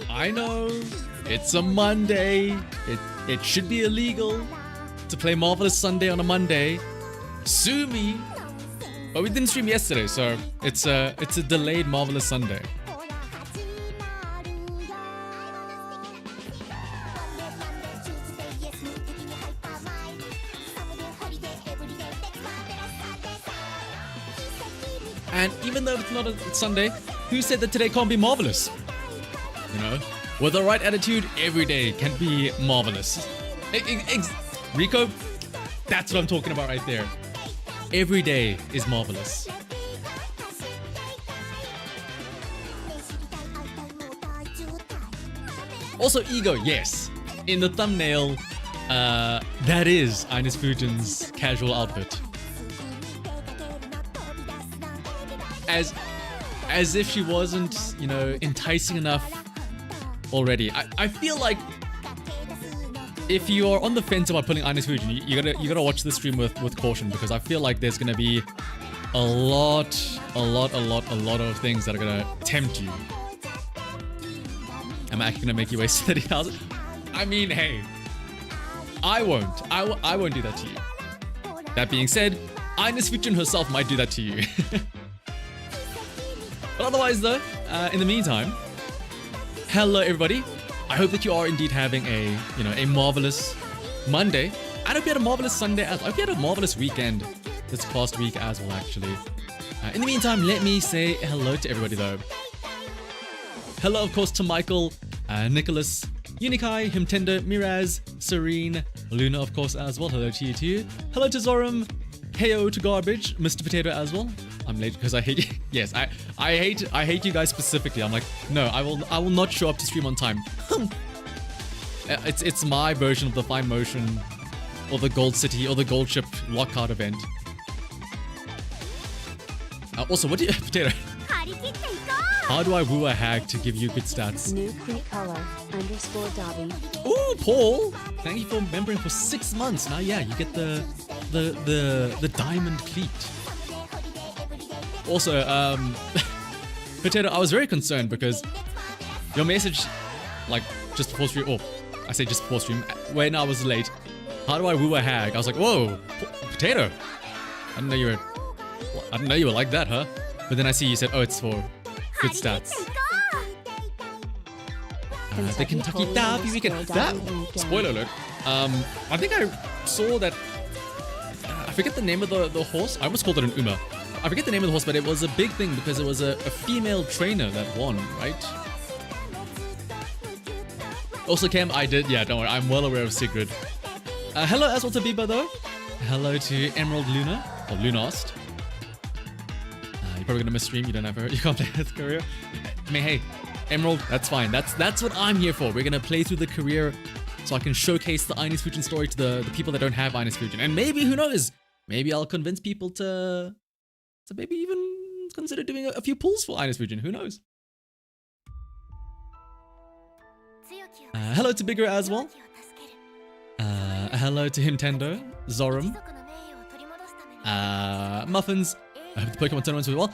I know, it's a Monday. It should be illegal to play Marvelous Sunday on a Monday. Sue me. But we didn't stream yesterday, so it's a delayed Marvelous Sunday. And even though it's not a Sunday, who said that today can't be marvelous? You know, with the right attitude, every day can be marvelous. Rico, that's what I'm talking about right there. Every day is marvelous. Also, Ego, yes. In the thumbnail, that is INES FUJIN's casual outfit. As if she wasn't, you know, enticing enough already. I feel like if you are on the fence about pulling INES FUJIN, you gotta watch the stream with caution, because I feel like there's gonna be a lot of things that are gonna tempt you. Am I actually gonna make you waste 30,000? I mean, hey, I won't do that to you. That being said, INES FUJIN herself might do that to you. But otherwise though, in the meantime, hello everybody. I hope that you are indeed having a marvelous Monday. I hope you had a marvelous Sunday as well. I hope you had a marvelous weekend this past week as well, actually. In the meantime, let me say hello to everybody though. Hello, of course, to Michael, Nicholas, Unikai, Himtendo, Miraz, Serene, Luna, of course, as well. Hello to you too. Hello to Zoram. Heyo to Garbage, Mr. Potato as well. I'm late because I hate you. Yes, I hate you guys specifically. I'm like, no, I will not show up to stream on time. It's my version of the Fine Motion or the Gold City or the Gold Ship Lockout event. Also, what do you Potato? How do I woo a hag to give you good stats? New cleat color _Dobby. Ooh, Paul! Thank you for remembering for 6 months. Now, yeah, you get the diamond cleat. Also, Potato, I was very concerned because your message, like, just before stream, I say just before stream, when I was late, how do I woo a hag? I was like, whoa, Potato! I didn't know you were like that, huh? But then I see you said, oh, it's for good stats. The Kentucky Derby weekend. That, spoiler alert, I think I saw that, I forget the name of the horse. I almost called it an Uma. I forget the name of the horse, but it was a big thing because it was a female trainer that won, right? Also, Cam, I did, yeah, don't worry, I'm well aware of Sigrid. Hello as well to Biba though. Hello to Emerald Luna, or Lunast. You're probably gonna miss stream, you don't have her, you can't play with career. I mean, hey, Emerald, that's fine. That's what I'm here for. We're gonna play through the career so I can showcase the INES FUJIN story to the people that don't have INES FUJIN. And maybe, who knows, maybe I'll convince people to maybe even consider doing a few pulls for INES FUJIN, who knows. Hello to Bigger as well. Hello to Himtendo, Zoram, Muffins. I hope the Pokemon tournaments went well.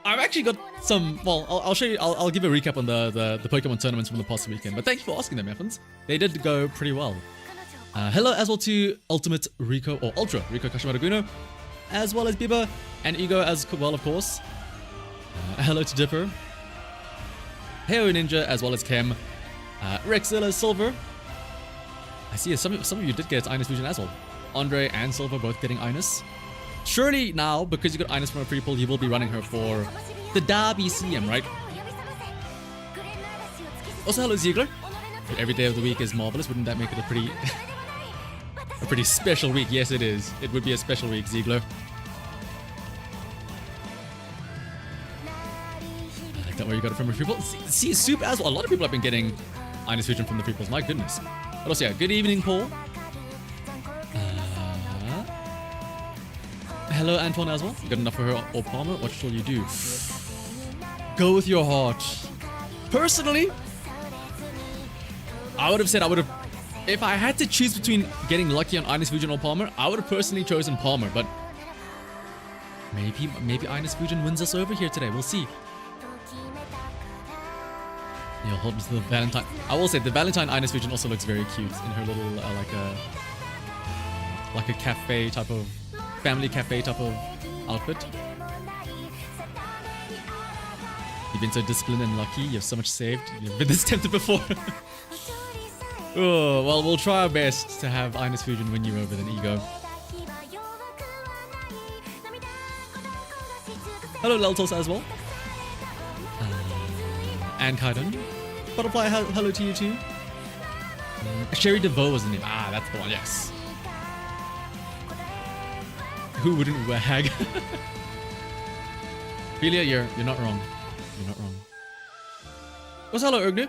I've actually got some, well, I'll show you, I'll give a recap on the Pokemon tournaments from the past weekend, but thank you for asking them, Muffins. They did go pretty well. Hello as well to Ultimate Rico, or Ultra Rico Kashimaru, as well as Biba and Ego as well, of course. Hello to Dipper. Heyo Ninja, as well as Kem. Rexilla Silver. I see some of you did get INES FUJIN as well. Andre and Silver both getting INES. Surely now, because you got INES from a free pull, you will be running her for The Derby CM, right? Also, hello Ziegler. Every day of the week is marvelous. Wouldn't that make it a pretty a pretty special week? Yes, it is. It would be a special week, Ziegler. I like that where you got it from the people. See, super as well. A lot of people have been getting INES FUJIN from the peoples. My goodness. But also, yeah, good evening, Paul. Hello, Antoine as well. Good enough for her or Palmer? What shall you do? Go with your heart. Personally, I would have said if I had to choose between getting lucky on INES FUJIN or Palmer, I would have personally chosen Palmer, but maybe INES FUJIN wins us over here today. We'll see. You'll hold to the Valentine. I will say the Valentine INES FUJIN also looks very cute in her little like a cafe type of family cafe type of outfit. You've been so disciplined and lucky. You have so much saved. You've been this tempted before. Oh, well, we'll try our best to have INES FUJIN win you over then, Ego. Hello, Leltos as well. And Kaiden. Butterfly, hello to you too. Sherry DeVoe was the name. Ah, that's the one, yes. Who wouldn't wag? Philia, you're not wrong. You're not wrong. What's hello, Ugnu?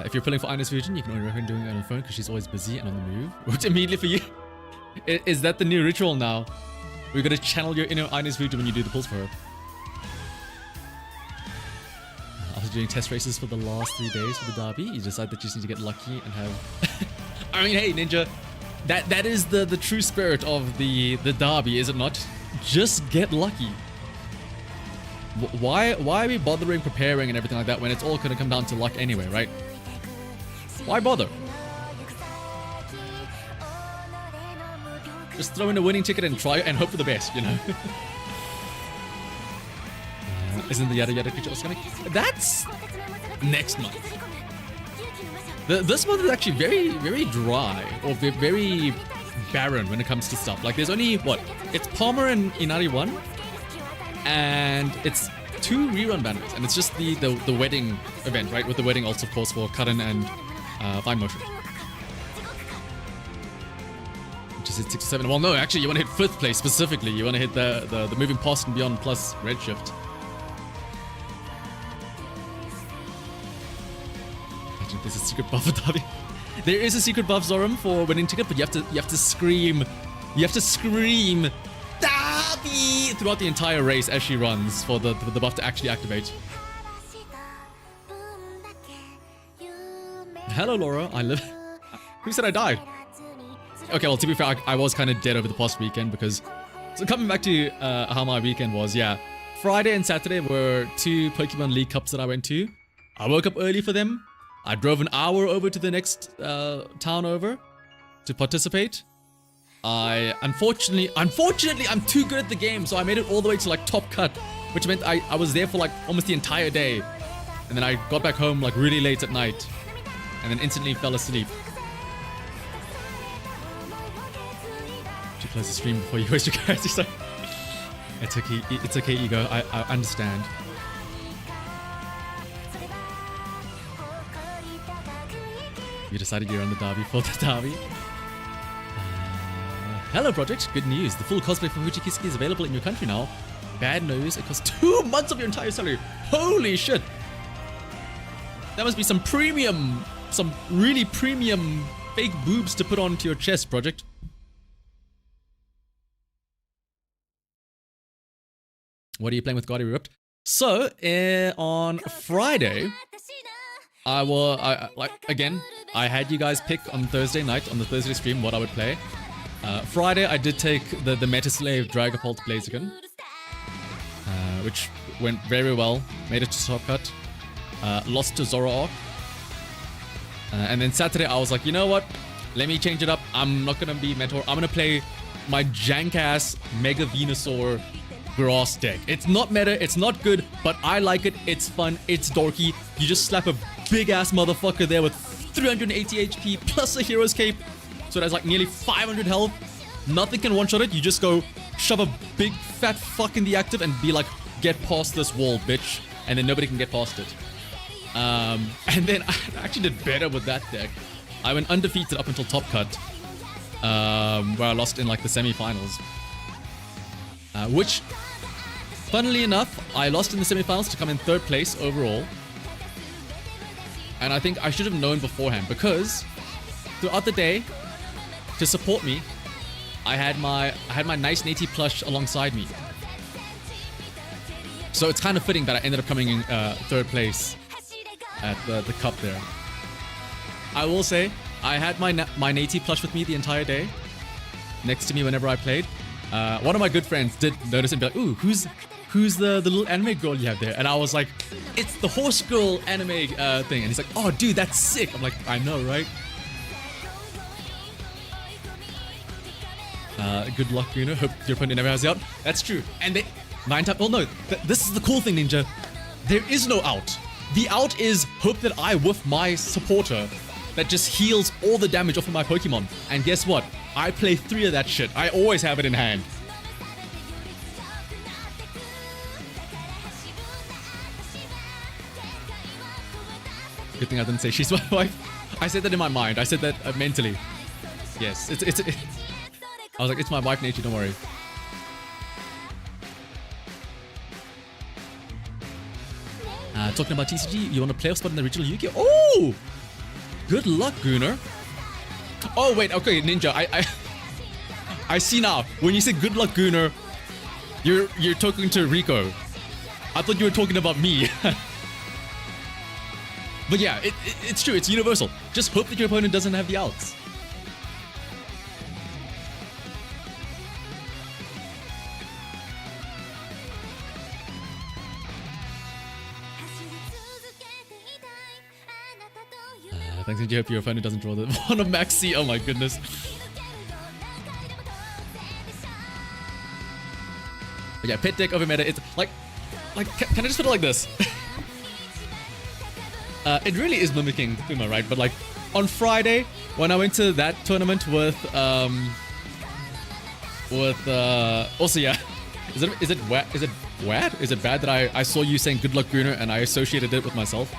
If you're pulling for INES FUJIN, you can only recommend doing it on the phone because she's always busy and on the move. Worked immediately for you. Is that the new ritual now? We're gonna channel your inner INES FUJIN when you do the pulls for her. After doing test races for the last 3 days for the derby, you decide that you just need to get lucky and have... I mean, hey, Ninja, that is the true spirit of the derby, is it not? Just get lucky. Why are we bothering preparing and everything like that when it's all gonna come down to luck anyway, right? Why bother? Just throw in a winning ticket and try and hope for the best, you know? Isn't the yada yada creature also coming? That's next month. This month is actually very, very dry or very barren when it comes to stuff. Like there's only, what? It's Palmer and Inari 1 and it's 2 rerun banners and it's just the wedding event, right? With the wedding also, of course, for Karin and Fine Motion. Which is at 6 or 7. Well, no, actually, you want to hit 5th place specifically. You want to hit the moving past and beyond plus Redshift. Imagine there's a secret buff for Derby. There is a secret buff, Zoram, for winning ticket, but you have to scream. You have to scream Derby throughout the entire race as she runs for the buff to actually activate. Hello, Laura. I live. Who said I died? Okay, well, to be fair, I was kind of dead over the past weekend because... So coming back to how my weekend was, yeah. Friday and Saturday were 2 Pokemon League Cups that I went to. I woke up early for them. I drove an hour over to the next town over to participate. Unfortunately, I'm too good at the game, so I made it all the way to like top cut, which meant I was there for like almost the entire day. And then I got back home like really late at night. And then instantly fell asleep. Should close the stream before you waste your character. So it's okay, Ego. I understand. You decided you're on the derby for the derby. Hello, Project. Good news. The full cosplay for Fujikisuki is available in your country now. Bad news. It costs 2 months of your entire salary. Holy shit. That must be some premium... Some really premium fake boobs to put onto your chest, Project. What are you playing with Guardian Ripped? So, on Friday, I had you guys pick on Thursday night, on the Thursday stream, what I would play. Friday, I did take the Meta Slave Dragapult Blaziken, which went very well. Made it to top cut. Lost to Zoroark. And then Saturday, I was like, you know what? Let me change it up. I'm not going to be Mentor. I'm going to play my jank-ass Mega Venusaur grass deck. It's not meta. It's not good, but I like it. It's fun. It's dorky. You just slap a big-ass motherfucker there with 380 HP plus a Hero's Cape. So that's like nearly 500 health. Nothing can one-shot it. You just go shove a big fat fuck in the active and be like, get past this wall, bitch. And then nobody can get past it. And then I actually did better with that deck. I went undefeated up until Top Cut, where I lost in like the semi-finals. Which, funnily enough, I lost in the semi-finals to come in 3rd place overall. And I think I should have known beforehand, because throughout the day, to support me, I had my nice Nati plush alongside me. So it's kind of fitting that I ended up coming in 3rd place at the cup there. I will say, I had my Nati plush with me the entire day, next to me whenever I played. One of my good friends did notice and be like, ooh, who's the little anime girl you have there? And I was like, it's the horse girl anime thing. And he's like, oh, dude, that's sick. I'm like, I know, right? Good luck, Bruno. Hope your opponent never has you out. That's true. And they 9 times. Well, no, this is the cool thing, Ninja. There is no out. The out is hope that I whiff my supporter that just heals all the damage off of my Pokemon. And guess what? I play 3 of that shit. I always have it in hand. Good thing I didn't say she's my wife. I said that in my mind. I said that mentally. Yes, I was like, it's my wife, Nature, don't worry. Talking about TCG, you want a playoff spot in the regional Yu-Gi-Oh? Oh! Good luck, Gunnar. Oh, wait, okay, Ninja, I see now. When you say good luck, Gunnar, you're talking to Rico. I thought you were talking about me. But yeah, it's true, it's universal. Just hope that your opponent doesn't have the outs. Thanks, Ninja. Hope your opponent doesn't draw the one of Maxi. Oh my goodness. But yeah, pet deck over meta. It's like, can I just put it like this? It really is mimicking Kuma, right? But like on Friday, when I went to that tournament with also yeah, is it bad that I saw you saying good luck Gunnar and I associated it with myself?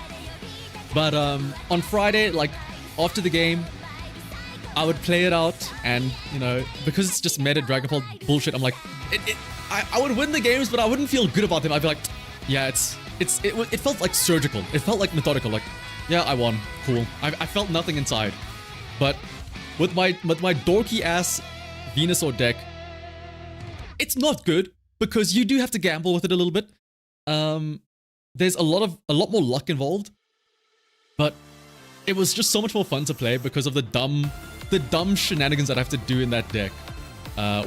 But on Friday, like after the game, I would play it out, and you know, because it's just meta Dragon Ball bullshit, I'm like, I would win the games, but I wouldn't feel good about them. I'd be like, yeah, it felt like surgical. It felt like methodical. Like, yeah, I won, cool. I felt nothing inside. But with my dorky ass Venusaur deck, it's not good because you do have to gamble with it a little bit. There's a lot more luck involved. But it was just so much more fun to play because of the dumb shenanigans that I have to do in that deck.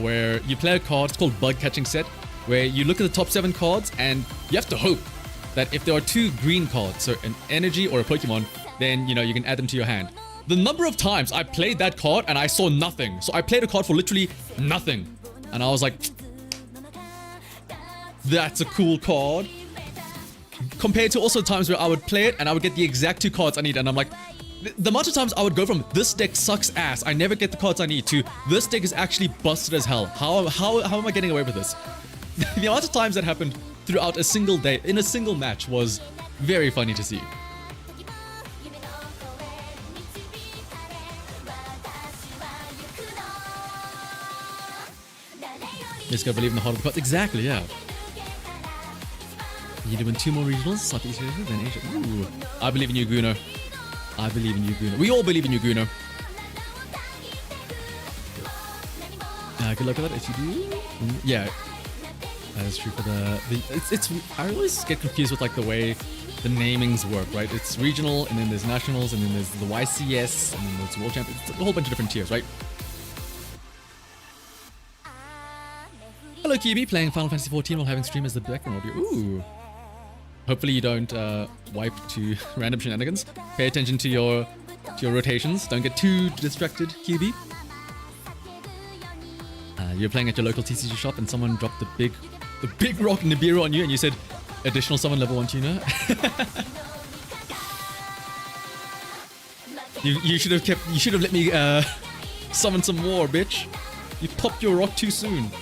Where you play a card, it's called Bug Catching Set, where you look at the top 7 cards and you have to hope that if there are 2 green cards, so an energy or a Pokemon, then you know you can add them to your hand. The number of times I played that card and I saw nothing. So I played a card for literally nothing. And I was like, that's a cool card. Compared to also times where I would play it and I would get the exact 2 cards I need, and I'm like, the amount of times I would go from this deck sucks ass, I never get the cards I need, to this deck is actually busted as hell. How am I getting away with this? The amount of times that happened throughout a single day in a single match was very funny to see. Just gotta believe in the heart of the cards. Exactly, yeah. You need to win 2 more regionals, Southeast Asia, then Asia. Ooh. I believe in you, Gunnar. I believe in you, Gunnar. We all believe in you, Gunnar. Good luck with that if you do. Yeah, that is true for I always get confused with like the way the namings work, right? It's regional, and then there's nationals, and then there's the YCS, and then there's World Champions. It's a whole bunch of different tiers, right? Hello, Kibi, playing Final Fantasy 14 while having stream as the background audio. Ooh. Hopefully you don't wipe to random shenanigans. Pay attention to your rotations. Don't get too distracted, QB. You're playing at your local TCG shop and someone dropped the big rock Nibiru on you, and you said additional summon level 1 tuner. you should have let me summon some more, bitch. You popped your rock too soon.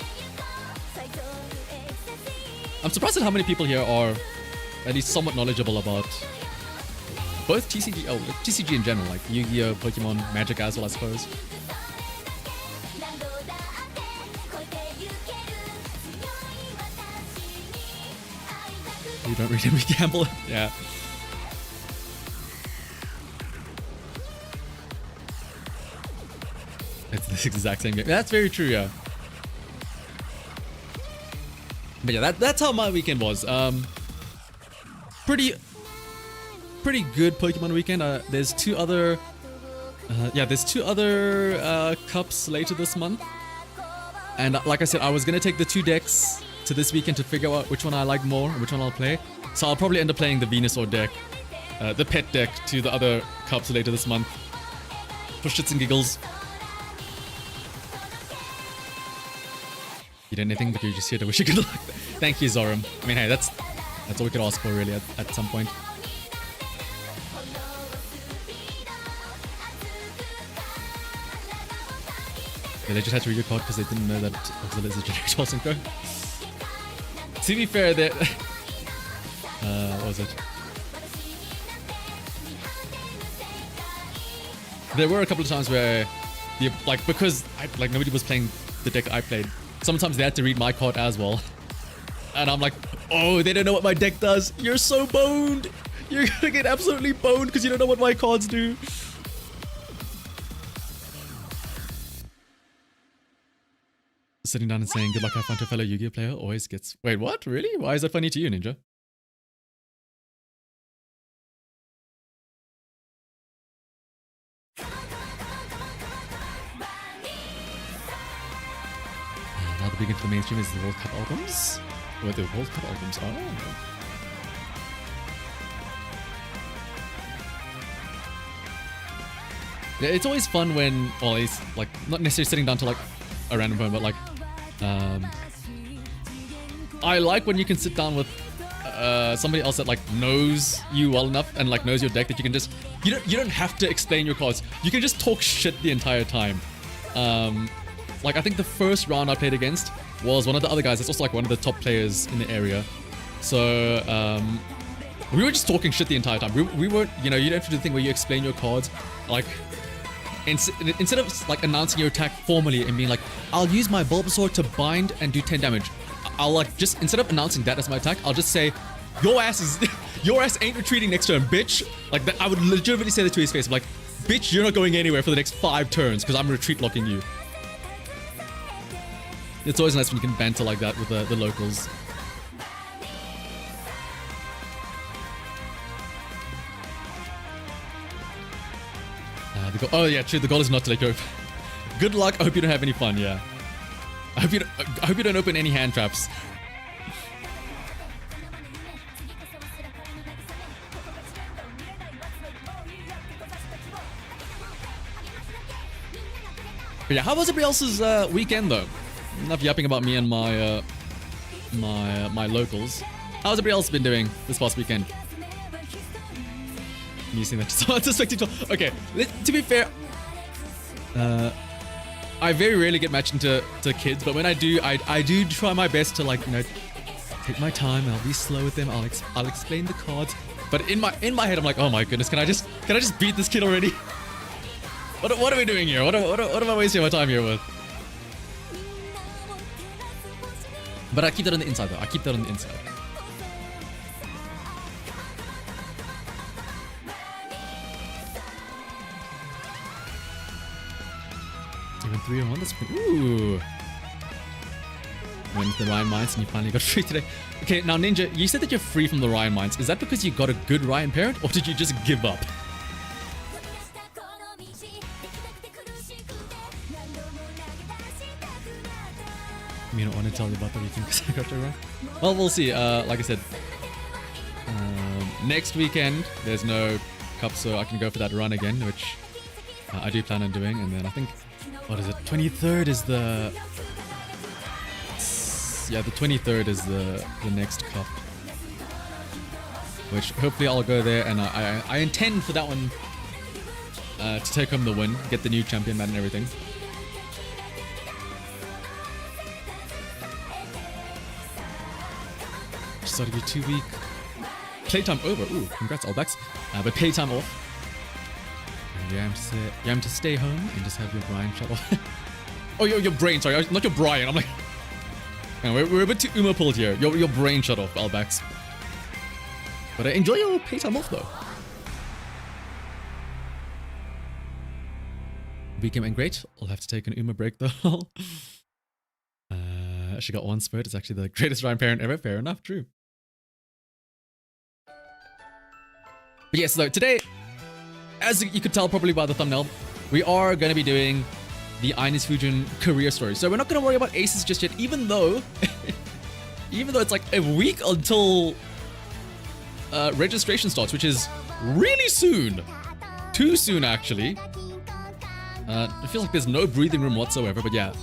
I'm surprised at how many people here are at least somewhat knowledgeable about both TCG, TCG in general, like Yu-Gi-Oh, Pokemon, Magic as well, I suppose. You don't read him, we gamble. Yeah. It's the exact same game. That's very true, yeah. But yeah, that's how my weekend was. Pretty good Pokemon weekend. There's two other cups later this month. And like I said, I was gonna take the 2 decks to this weekend to figure out which one I like more and which one I'll play. So I'll probably end up playing the Venusaur deck, the pet deck, to the other cups later this month. For shits and giggles. You did anything, but you're just here to wish you good luck. Thank you, Zoram. I mean, hey, that's all we could ask for, really, at some point. Yeah, they just had to read your card because they didn't know that Auxilia is a generic Synchro. To be fair, that what was it? There were a couple of times where, because nobody was playing the deck I played, sometimes they had to read my card as well. And I'm like, oh, they don't know what my deck does. You're so boned. You're gonna get absolutely boned because you don't know what my cards do. Sitting down and saying good luck, have fun to a fellow Yu-Gi-Oh player always gets... Wait, what? Really? Why is that funny to you, Ninja? Now the big into the mainstream is the World Cup albums. What, the World Cup albums? Oh. Yeah, it's always fun when, well, it's like not necessarily sitting down to like a random phone, but like, I like when you can sit down with somebody else that like knows you well enough and like knows your deck that you can just, you don't have to explain your cards. You can just talk shit the entire time. Like I think the first round I played against was one of the other guys that's also like one of the top players in the area. So we were just talking shit the entire time. We weren't, you don't have to do the thing where you explain your cards. Like instead of like announcing your attack formally and being like, I'll use my Bulbasaur to bind and do 10 damage. I'll like just, instead of announcing that as my attack, I'll just say, your ass ain't retreating next turn, bitch. Like that, I would legitimately say that to his face. I'm like, bitch, you're not going anywhere for the next 5 turns because I'm retreat locking you. It's always nice when you can banter like that with the locals. Oh yeah, true. The goal is not to let go. Good luck. I hope you don't have any fun. Yeah. I hope you don't open any hand traps. But yeah, how was everybody else's weekend though? Enough yapping about me and my my locals. How's everybody else been doing this past weekend? You saying that so unsuspecting. Okay, to be fair, I very rarely get matched into kids, but when I do, I do try my best to like take my time. I'll be slow with them. I'll explain the cards. But in my head, I'm like, oh my goodness, can I just beat this kid already? What are we doing here? What am I wasting my time here with? But I keep that on the inside though. I keep that on the inside. Even 3-1, that's pretty... Ooh! Went to the Ryan Mines and you finally got free today. Okay, now Ninja, you said that you're free from the Ryan Mines. Is that because you got a good Ryan parent or did you just give up? You don't want to tell you about the weekend because I got to run? Well, we'll see. Like I said, next weekend there's no cup, so I can go for that run again, which I do plan on doing. And then I think, what is it? 23rd is the... Yeah, the 23rd is the next cup. Which hopefully I'll go there, and I intend for that one to take home the win, get the new champion mat and everything. Just started your 2-week playtime over. Ooh, congrats, All Blacks. But playtime off. You have to stay home and just have your Brian shut off. Oh, your brain, sorry, not your Brian. I'm like, no, we're a bit too Uma pulled here. Your brain shut off, All Blacks. But enjoy your playtime off though. Weekend went great. I'll have to take an Uma break though. She got one spurt. It's actually the greatest Ryan parent ever. Fair enough, true. But yes, so today, as you could tell probably by the thumbnail, we are going to be doing the INES FUJIN career story. So we're not going to worry about aces just yet, even though it's like a week until registration starts, which is really soon. Too soon, actually. It feels like there's no breathing room whatsoever, but yeah,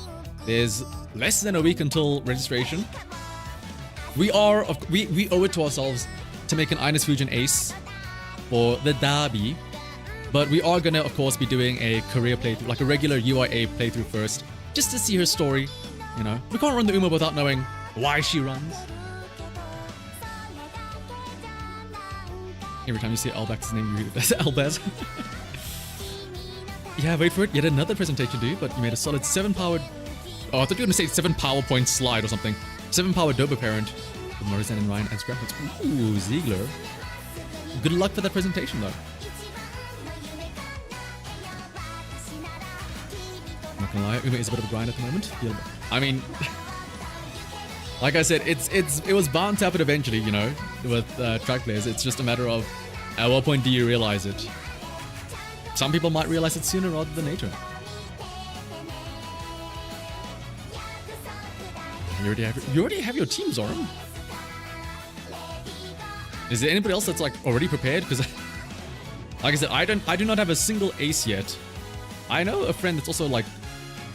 there's less than a week until registration. We owe it to ourselves to make an INES FUJIN ace for the derby, but we are gonna, of course, be doing a career playthrough, like a regular UIA playthrough first, just to see her story. You know, we can't run the Uma without knowing why she runs. Every time you see Albex's name, you read it as Albez. Yeah, wait for it. Yet another presentation, dude. But you made a solid 7-powered. Oh, I thought you were gonna say 7 PowerPoint slide or something. 7-powered Doba parent with Morrison and Ryan as graphics. Ooh, Ziegler. Good luck for that presentation, though. Not gonna lie, Uma is a bit of a grind at the moment. I mean, like I said, it was bound to happen eventually, you know, with track players. It's just a matter of at what point do you realize it. Some people might realize it sooner rather than later. You already have your team, Zoran. Is there anybody else that's like already prepared? Because, like I said, I do not have a single ace yet. I know a friend that's also like,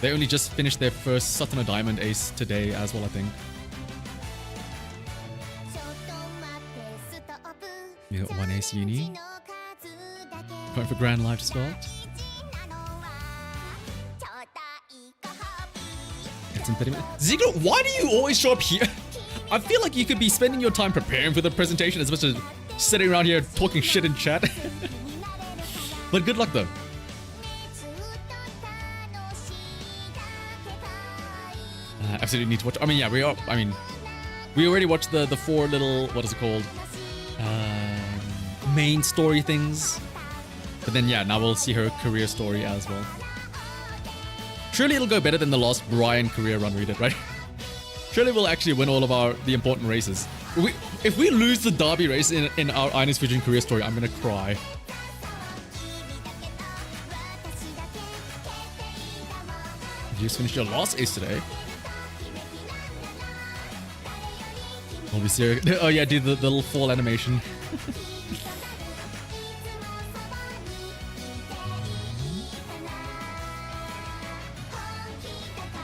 they only just finished their first Sutton Diamond ace today as well, I think. You got one ace uni. Going for Grand Live to start. It's in 30 minutes. Ziegler, why do you always show up here? I feel like you could be spending your time preparing for the presentation as much as sitting around here talking shit in chat. But good luck though. Absolutely need to watch. I mean, yeah, we already watched the 4 little, what is it called? Main story things. But then, yeah, now we'll see her career story as well. Surely it'll go better than the last Brian career run we did, right? Surely we'll actually win all of the important races. If we lose the derby race in our INES FUJIN career story, I'm gonna cry. You just finished your last ace today. Will we see her? Oh yeah, do the little fall animation.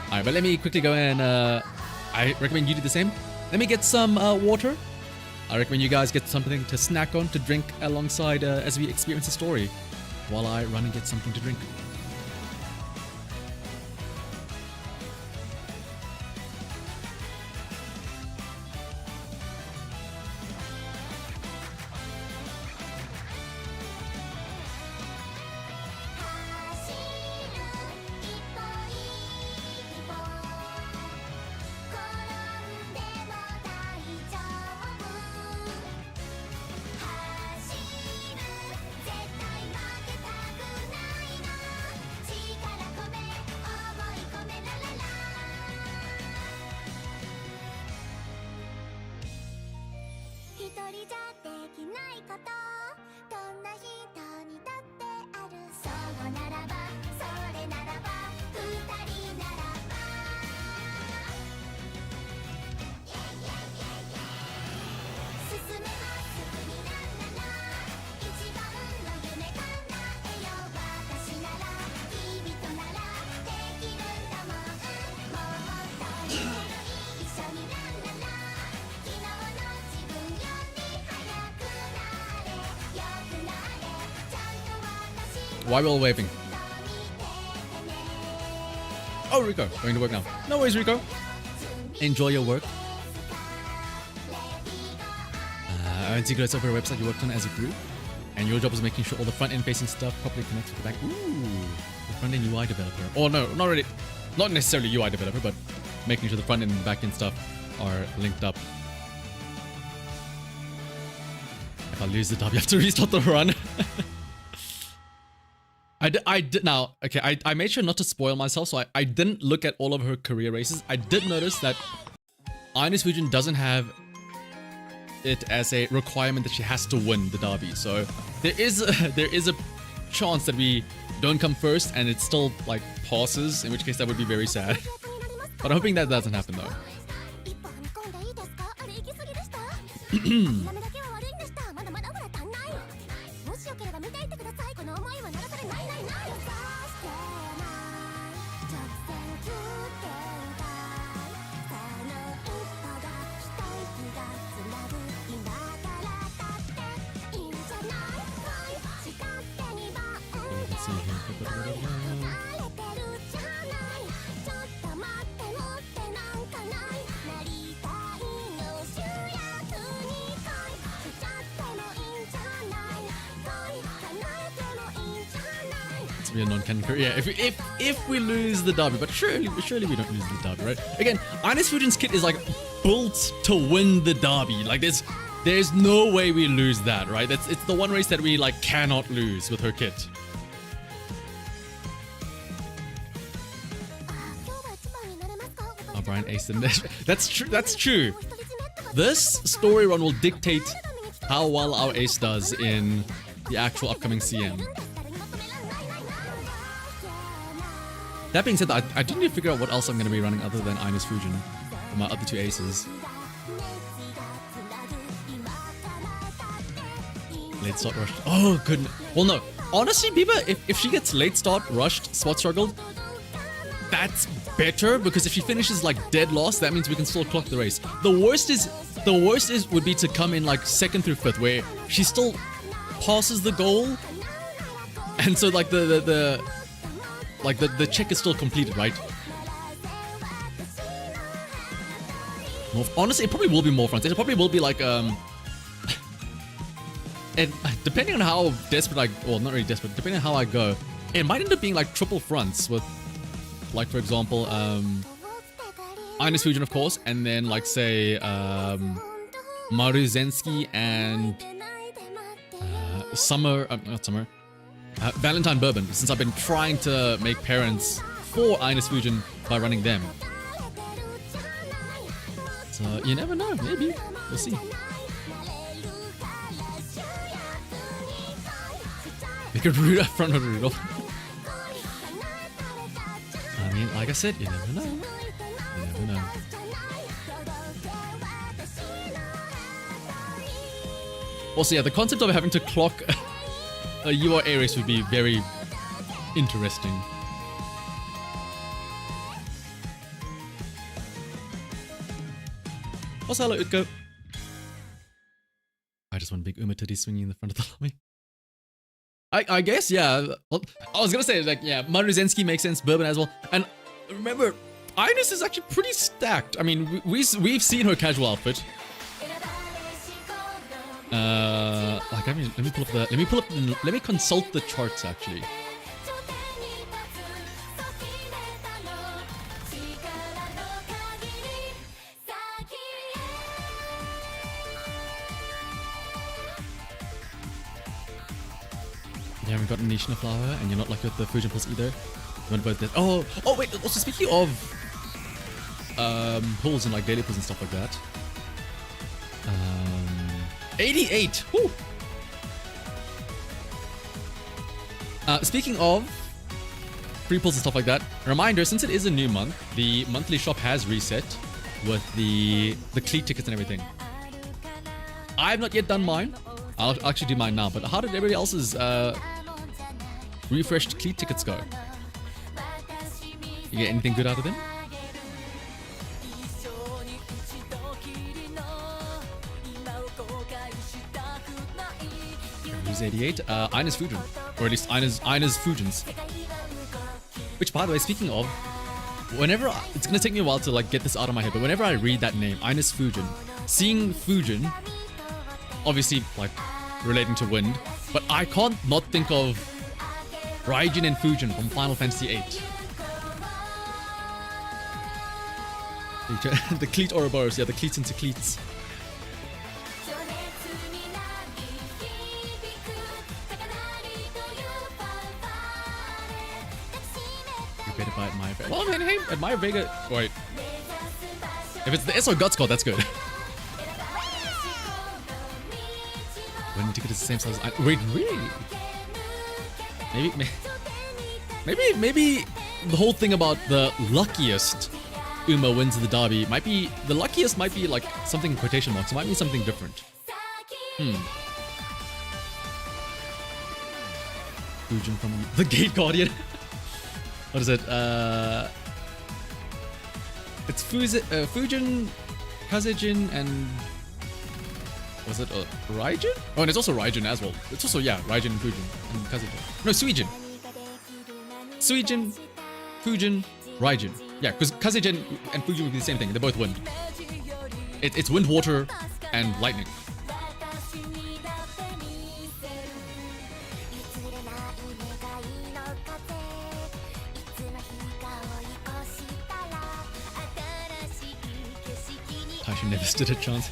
Alright, but let me quickly go and I recommend you do the same. Let me get some water. I recommend you guys get something to snack on, to drink alongside as we experience the story, while I run and get something to drink. Why are we all waving? Oh, Rico, going to work now. No worries, Rico. Enjoy your work. And so you guys over a website you worked on as a group, and your job was making sure all the front-end facing stuff properly connects with the back. Ooh, the front-end UI developer. Or no, not really, not necessarily UI developer, but making sure the front-end and back-end stuff are linked up. If I lose the W, I have to restart the run. I did now. Okay, I made sure not to spoil myself, so I didn't look at all of her career races. I did notice that INES FUJIN doesn't have it as a requirement that she has to win the derby. So there is a chance that we don't come first and it still like passes, in which case that would be very sad. But I'm hoping that doesn't happen though. Be a non-canon career. Yeah, if we lose the derby, but surely we don't lose the derby, right? Again, INES FUJIN's kit is like built to win the derby. Like there's no way we lose that, right? It's the one race that we like cannot lose with her kit. Oh, Brian aced in this. That's true. That's true. This story run will dictate how well our ace does in the actual upcoming CM. That being said, I do need to figure out what else I'm going to be running other than INES FUJIN for my other two aces. Late start rushed. Oh, goodness. Well, no. Honestly, Biba, if she gets late start rushed, spot struggled, that's better because if she finishes like dead last, that means we can still clock the race. The worst would be to come in like 2nd through 5th where she still passes the goal, and so like the check is still completed, right? Honestly, it probably will be more fronts. It probably will be like and depending on how desperate well, not really desperate, depending on how I go, it might end up being like triple fronts with, like, for example, INES FUJIN, of course, and then like say Maruzensky and Valentine Bourbon, since I've been trying to make parents for INES FUJIN by running them. So you never know, maybe. We'll see. We could root up front of Rudolph. I mean, like I said, you never know. You never know. Also, yeah, the concept of having to clock a UR A race would be very interesting. Also, hello, Utko. I just want big Umatadi swinging in the front of the lobby. I guess, yeah. Well, I was gonna say, like, yeah, Maruzensky makes sense, Bourbon as well. And remember, INES is actually pretty stacked. I mean, we've seen her casual outfit. Like, I mean, let me consult the charts actually. You haven't gotten Nishina Flower, and you're not like with the FUJIN Pulse either. You want both this. Oh wait, also speaking of pulls and like daily pulls and stuff like that. 88! Woo! Speaking of free pulls and stuff like that, reminder, since it is a new month, the monthly shop has reset with the cleat tickets and everything. I've not yet done mine. I'll actually do mine now, but how did everybody else's refreshed cleat tickets go? You get anything good out of them? Who's 88? INES FUJIN. Or at least INES FUJINs. Which, by the way, speaking of, whenever it's gonna take me a while to like get this out of my head, but whenever I read that name, INES FUJIN, seeing FUJIN obviously like relating to wind, but I can't not think of Raijin and Fujin from Final Fantasy VIII. The cleat Ouroboros, yeah, the cleats into cleats. You better buy Admire Vega. Well, I mean, hey, Admire Vega. Wait. If it's the S or Guts card, that's good. When ticket is the same size as wait, really? Maybe the whole thing about the luckiest Uma wins the derby might be the luckiest might be like something in quotation marks. It might mean something different. Fujin from the Gate Guardian. What is it? It's Fujin, Kazejin, and was it Raijin? Oh, and it's also Raijin as well. It's also, yeah, Raijin and Fujin and Kazejin. No, Suijin. Suijin, Fujin, Raijin. Yeah, because Kazejin and Fujin would be the same thing. They're both wind. It's wind, water, and lightning. I should never stood a chance.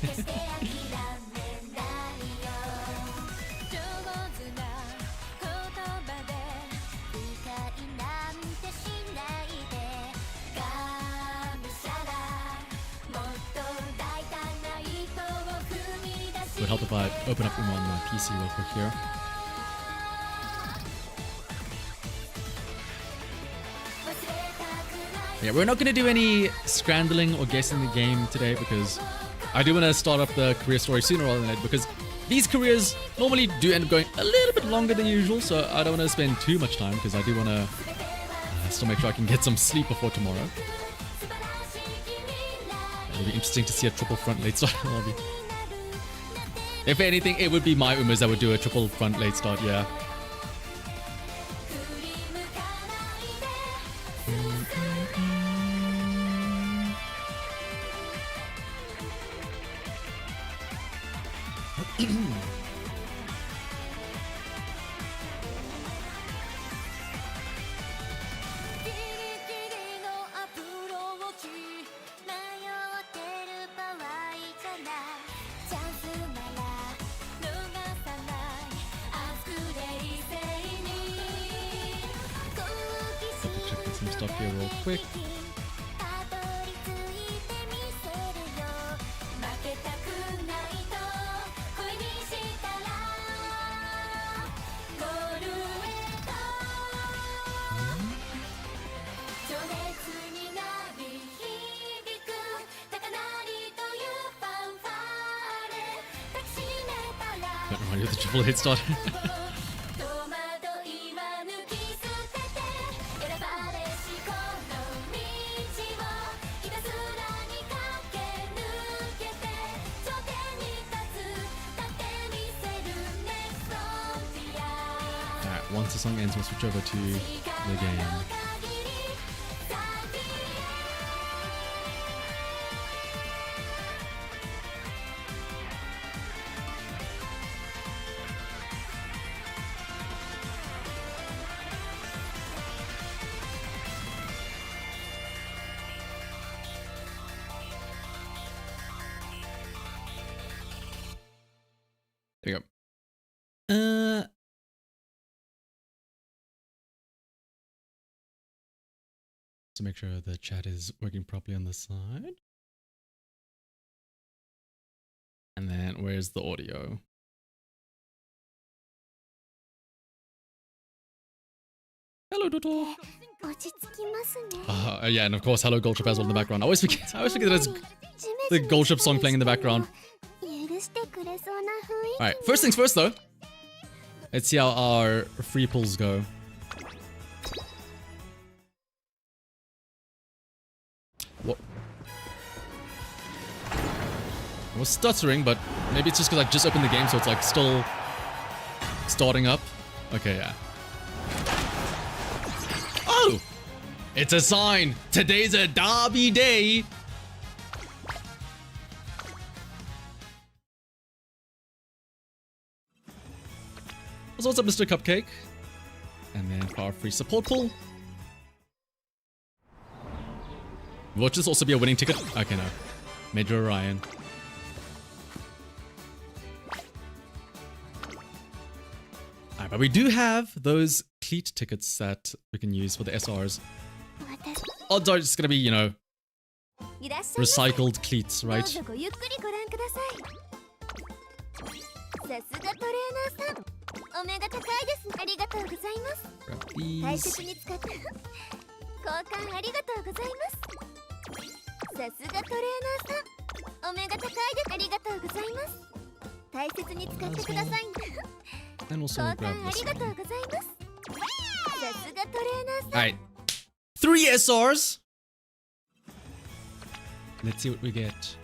Would help if I open up Uma on my PC real quick here. Yeah, we're not going to do any scrambling or guessing the game today because I do want to start up the career story sooner rather than later because these careers normally do end up going a little bit longer than usual, so I don't want to spend too much time because I do want to still make sure I can get some sleep before tomorrow. It'll be interesting to see a triple front late start lobby. If anything, it would be my Umas that would do a triple front late start, yeah. Some stuff here real quick. Don't remind you of the triple hit start. Once the song ends, we'll switch over to the game. There you go. To make sure the chat is working properly on the side. And then where's the audio? Hello, Dodo. Yeah, and of course, hello, Goldship as well in the background. I always forget that it's the Goldship song playing in the background. Alright, first things first though. Let's see how our free pulls go. What? I was stuttering, but maybe it's just because I just opened the game, so it's like still starting up. Okay, yeah. Oh! It's a sign! Today's a derby day! So what's up, Mr. Cupcake? And then power free support pull. Watch this also be a winning ticket. Okay, no. Major Orion. Alright, but we do have those cleat tickets that we can use for the SRs. Odds are it's gonna be, you know, recycled cleats, right? Grab these. And also grab this one. Alright. 3 SRs! Let's see what we get.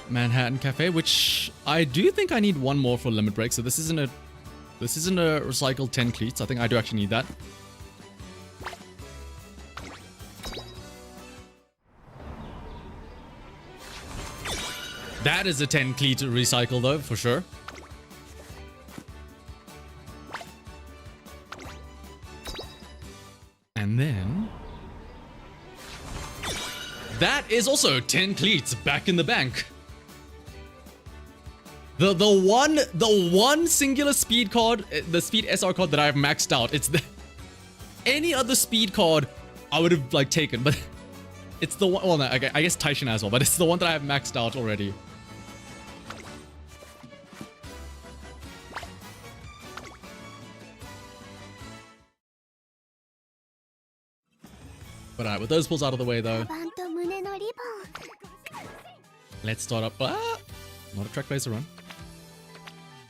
Manhattan Cafe, which I do think I need one more for limit break. So this isn't a recycled 10 cleats. I think I do actually need that. That is a 10 cleat recycle though, for sure. And then that is also 10 cleats back in the bank. The one singular speed card, the speed SR card that I have maxed out. It's the any other speed card I would have like taken, but it's the one. Well, no, I guess Taishin as well, but it's the one that I have maxed out already. But alright, with those pulls out of the way though, let's start up. Not a track racer run.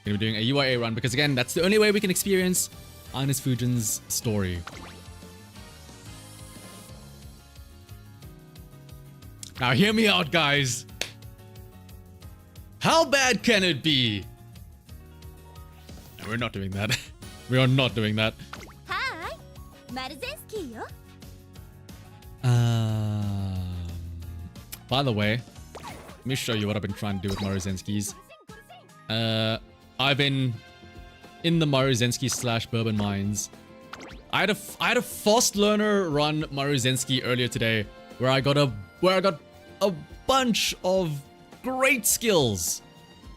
Gonna be doing a UIA run because again, that's the only way we can experience INES FUJIN's story. Now hear me out, guys. How bad can it be? No, we're not doing that. We are not doing that. Hi, By the way, let me show you what I've been trying to do with Maruzenski's. I've been in the Maruzensky / Bourbon Mines. I had a fast learner run Maruzensky earlier today, where I got a bunch of great skills.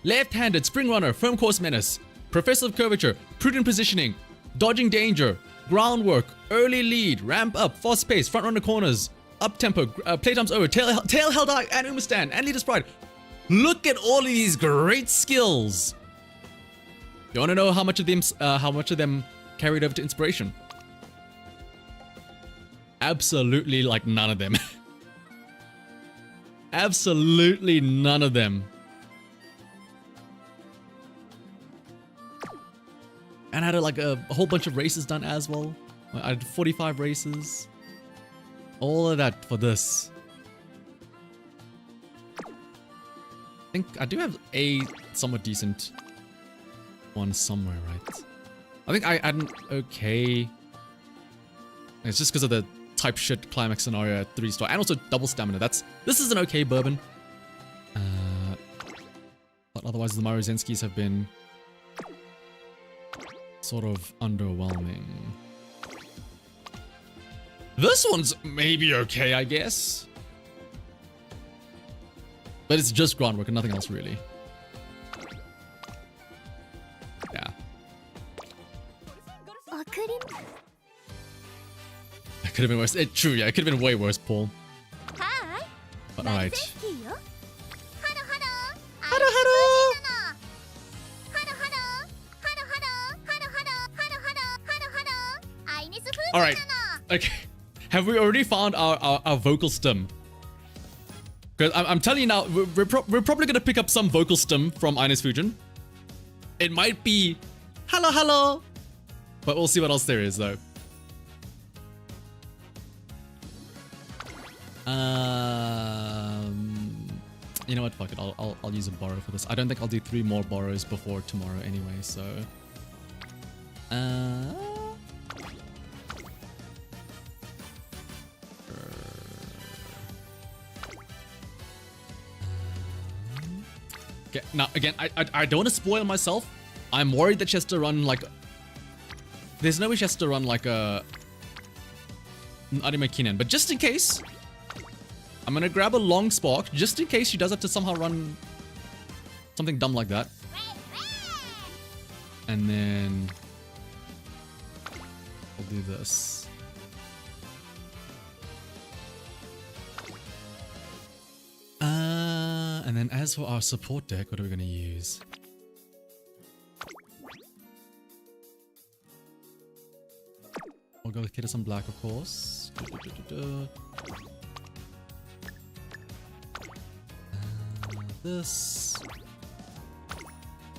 Left-handed, spring runner, firm course menace, professor of curvature, prudent positioning, dodging danger, groundwork, early lead, ramp up, fast pace, front runner corners, up tempo, playtimes over, tail held high, and Uma stand, and leader's pride. Look at all of these great skills. You want to know how much of them carried over to inspiration? Absolutely, like none of them. Absolutely none of them. And I had like a whole bunch of races done as well. I had 45 races. All of that for this. I think I do have a somewhat decent one somewhere, right? I think I had an okay. It's just because of the type shit climax scenario at 3-star and also double stamina. This is an okay bourbon. But otherwise the Maruzenskis have been sort of underwhelming. This one's maybe okay, I guess. But it's just groundwork and nothing else really. Yeah. It could have been worse. True, yeah, it could have been way worse, Paul. But alright. Alright. Okay. Have we already found our vocal stem? Because I'm telling you now, we're probably going to pick up some vocal stem from INES FUJIN. It might be hello, hello. But we'll see what else there is, though. You know what? Fuck it. I'll use a borrow for this. I don't think I'll do 3 more borrows before tomorrow anyway, so... Okay, now again, I don't want to spoil myself. I'm worried that she has to run like... There's no way she has to run like an Arime Kinen, but just in case, I'm gonna grab a long spark, just in case she does have to somehow run something dumb like that. And then I'll do this. And then as for our support deck, what are we gonna use? We'll go with Kidderson Black, of course. This.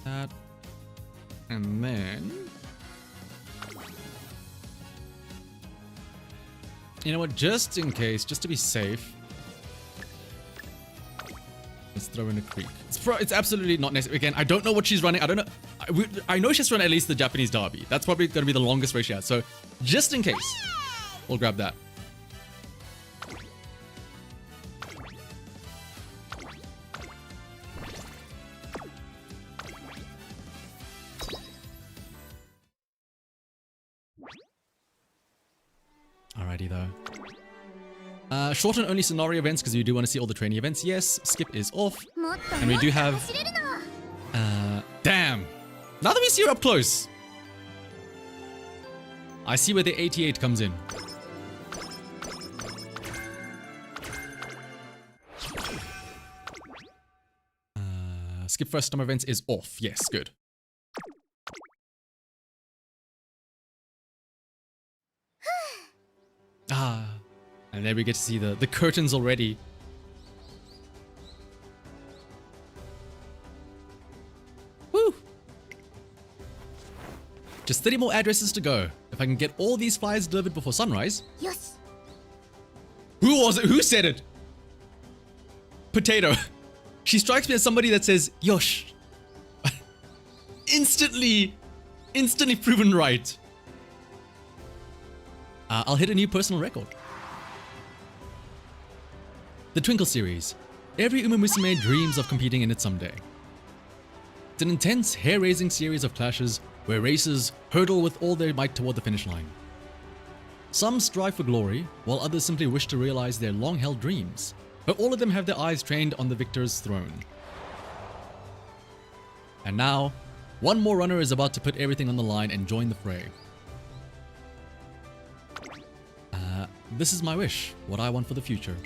That. And then... You know what? Just in case, just to be safe, let's throw in a creek. It's absolutely not necessary. Again, I don't know what she's running. I don't know. I know she's run at least the Japanese derby. That's probably going to be the longest race she has. So just in case, we'll grab that. Alrighty though. Short and only scenario events because you do want to see all the training events. Yes, skip is off. And we do have... damn! Now that we see her up close, I see where the 88 comes in. Skip first time events is off. Yes, good. And there we get to see the curtains already. Woo! Just 30 more addresses to go. If I can get all these flyers delivered before sunrise. Yes. Who was it? Who said it? Potato. She strikes me as somebody that says, Yosh. Instantly proven right. I'll hit a new personal record. The Twinkle series. Every Musume dreams of competing in it someday. It's an intense, hair-raising series of clashes where racers hurdle with all their might toward the finish line. Some strive for glory, while others simply wish to realize their long-held dreams, but all of them have their eyes trained on the victor's throne. And now, one more runner is about to put everything on the line and join the fray. This is my wish, what I want for the future.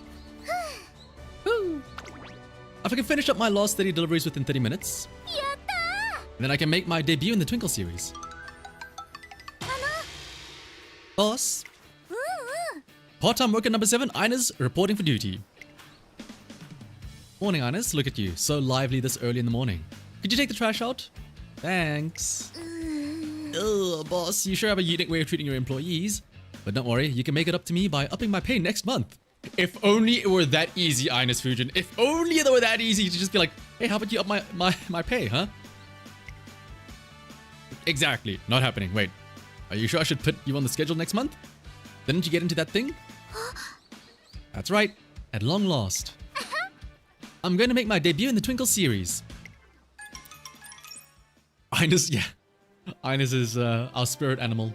If I can finish up my last 30 deliveries within 30 minutes, then I can make my debut in the Twinkle series. Boss. Part-time worker number 7, INES, reporting for duty. Morning, INES. Look at you, so lively this early in the morning. Could you take the trash out? Thanks. Ugh, boss, you sure have a unique way of treating your employees. But don't worry, you can make it up to me by upping my pay next month. If only it were that easy, INES FUJIN. If only it were that easy to just be like, hey, how about you up my pay, huh? Exactly. Not happening. Wait. Are you sure I should put you on the schedule next month? Didn't you get into that thing? That's right. At long last. I'm going to make my debut in the Twinkle series. INES, yeah. INES is our spirit animal.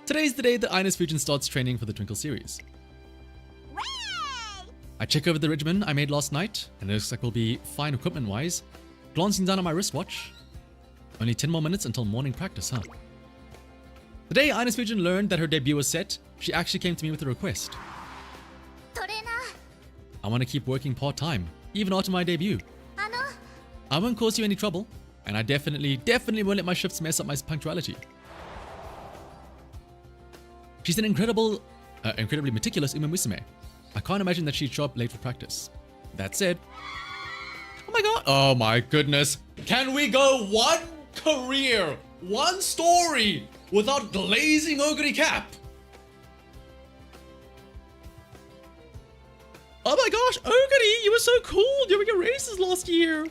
Today's the day that INES FUJIN starts training for the Twinkle series. I check over the regimen I made last night, and it looks like we'll be fine equipment-wise. Glancing down at my wristwatch. Only 10 more minutes until morning practice, huh? The day INES FUJIN learned that her debut was set, she actually came to me with a request. I want to keep working part-time, even after my debut. I won't cause you any trouble, and I definitely won't let my shifts mess up my punctuality. She's an incredibly meticulous Musume. I can't imagine that she'd show up late for practice. That said... Oh my god! Oh my goodness! Can we go one career, one story, without glazing Oguri Cap? Oh my gosh, Oguri, you were so cool during your races last year!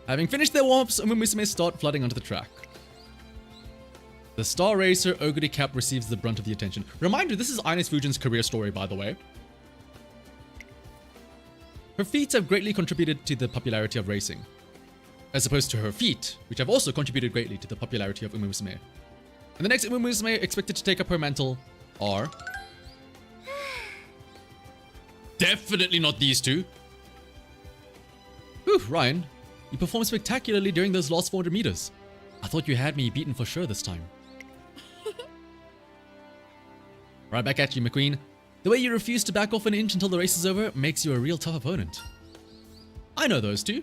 Having finished their warm-ups, Musume start flooding onto the track. The star racer Oguri Cap receives the brunt of the attention. Reminder, this is INES FUJIN's career story, by the way. Her feats have greatly contributed to the popularity of racing, as opposed to her feet, which have also contributed greatly to the popularity of Musume. And the next Musume expected to take up her mantle are... definitely not these two. Whew, Ryan, you performed spectacularly during those last 400 meters. I thought you had me beaten for sure this time. Right back at you, McQueen. The way you refuse to back off an inch until the race is over makes you a real tough opponent. I know those two.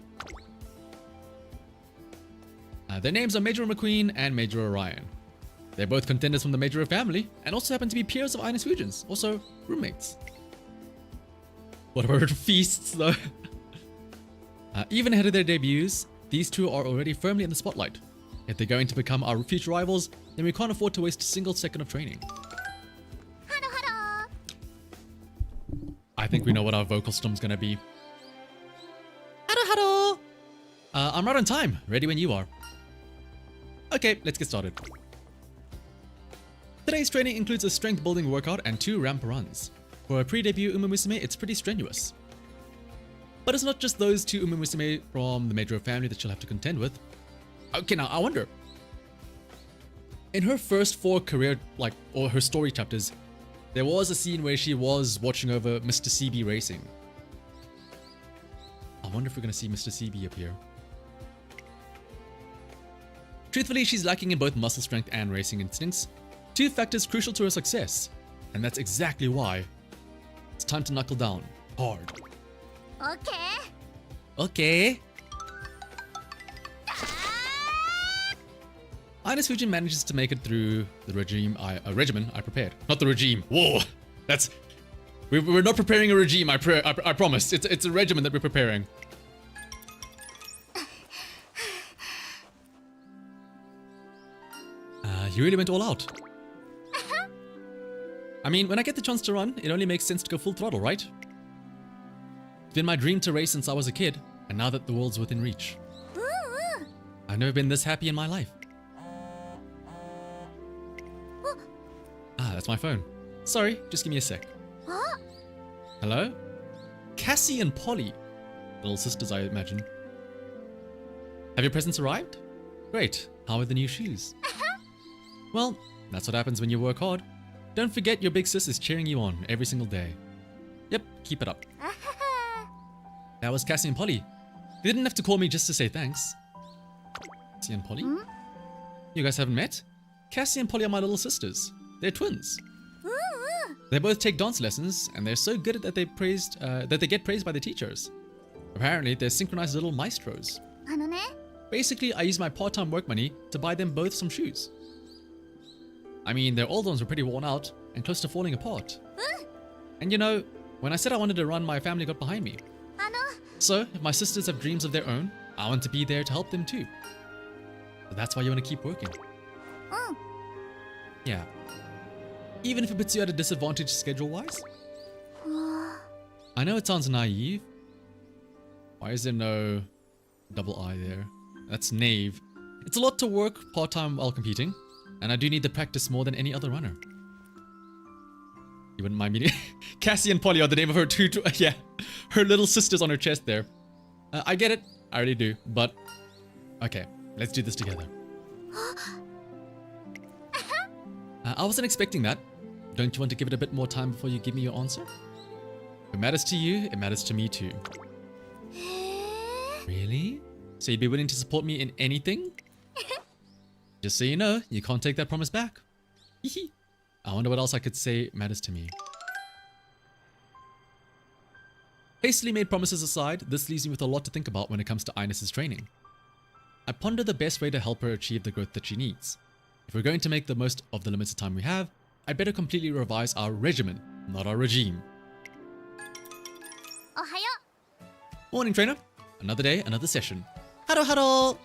Their names are Major McQueen and Major Orion. They're both contenders from the Major family and also happen to be peers of INES FUJINs, also roommates. What about feasts though? Even ahead of their debuts, these two are already firmly in the spotlight. If they're going to become our future rivals, then we can't afford to waste a single second of training. I think we know what our vocal storm's gonna be. Hado hado! I'm right on time, ready when you are. Okay, let's get started. Today's training includes a strength building workout and 2 ramp runs. For a pre-debut Musume, it's pretty strenuous. But it's not just those 2 Musume from the Major family that she'll have to contend with. Okay, now I wonder. In her first 4 career, or her story chapters, there was a scene where she was watching over Mr. CB racing. I wonder if we're going to see Mr. CB appear. Truthfully, she's lacking in both muscle strength and racing instincts, 2 factors crucial to her success, and that's exactly why it's time to knuckle down hard. Okay. Okay. INES FUJIN manages to make it through the regimen I prepared. Not the regime. Whoa, we're not preparing a regime. I promise. It's a regimen that we're preparing. You really went all out. I mean, when I get the chance to run, it only makes sense to go full throttle, right? It's been my dream to race since I was a kid, and now that the world's within reach, I've never been this happy in my life. That's my phone. Sorry, just give me a sec. Hello? Cassie and Polly. Little sisters, I imagine. Have your presents arrived? Great. How are the new shoes? Well, that's what happens when you work hard. Don't forget your big sis is cheering you on every single day. Yep, keep it up. That was Cassie and Polly. They didn't have to call me just to say thanks. Cassie and Polly? You guys haven't met? Cassie and Polly are my little sisters. They're twins. They both take dance lessons, and they're so good that they get praised by the teachers. Apparently, they're synchronized little maestros. Basically, I use my part-time work money to buy them both some shoes. I mean, their old ones were pretty worn out and close to falling apart. And you know, when I said I wanted to run, my family got behind me. So, if my sisters have dreams of their own, I want to be there to help them too. So that's why you want to keep working. Yeah. Even if it puts you at a disadvantage schedule-wise? I know it sounds naive. Why is there no double I there? That's naive. It's a lot to work part-time while competing, and I do need the practice more than any other runner. You wouldn't mind meeting? Cassie and Polly are the name of her yeah, her little sisters on her chest there. I get it, I already do, but okay, let's do this together. I wasn't expecting that. Don't you want to give it a bit more time before you give me your answer? If it matters to you, it matters to me too. Really? So you'd be willing to support me in anything? Just so you know, you can't take that promise back. I wonder what else I could say matters to me. Hastily made promises aside, this leaves me with a lot to think about when it comes to INES's training. I ponder the best way to help her achieve the growth that she needs. If we're going to make the most of the limited time we have, I'd better completely revise our regimen, not our regime. Morning, trainer. Another day, another session. Hado hado!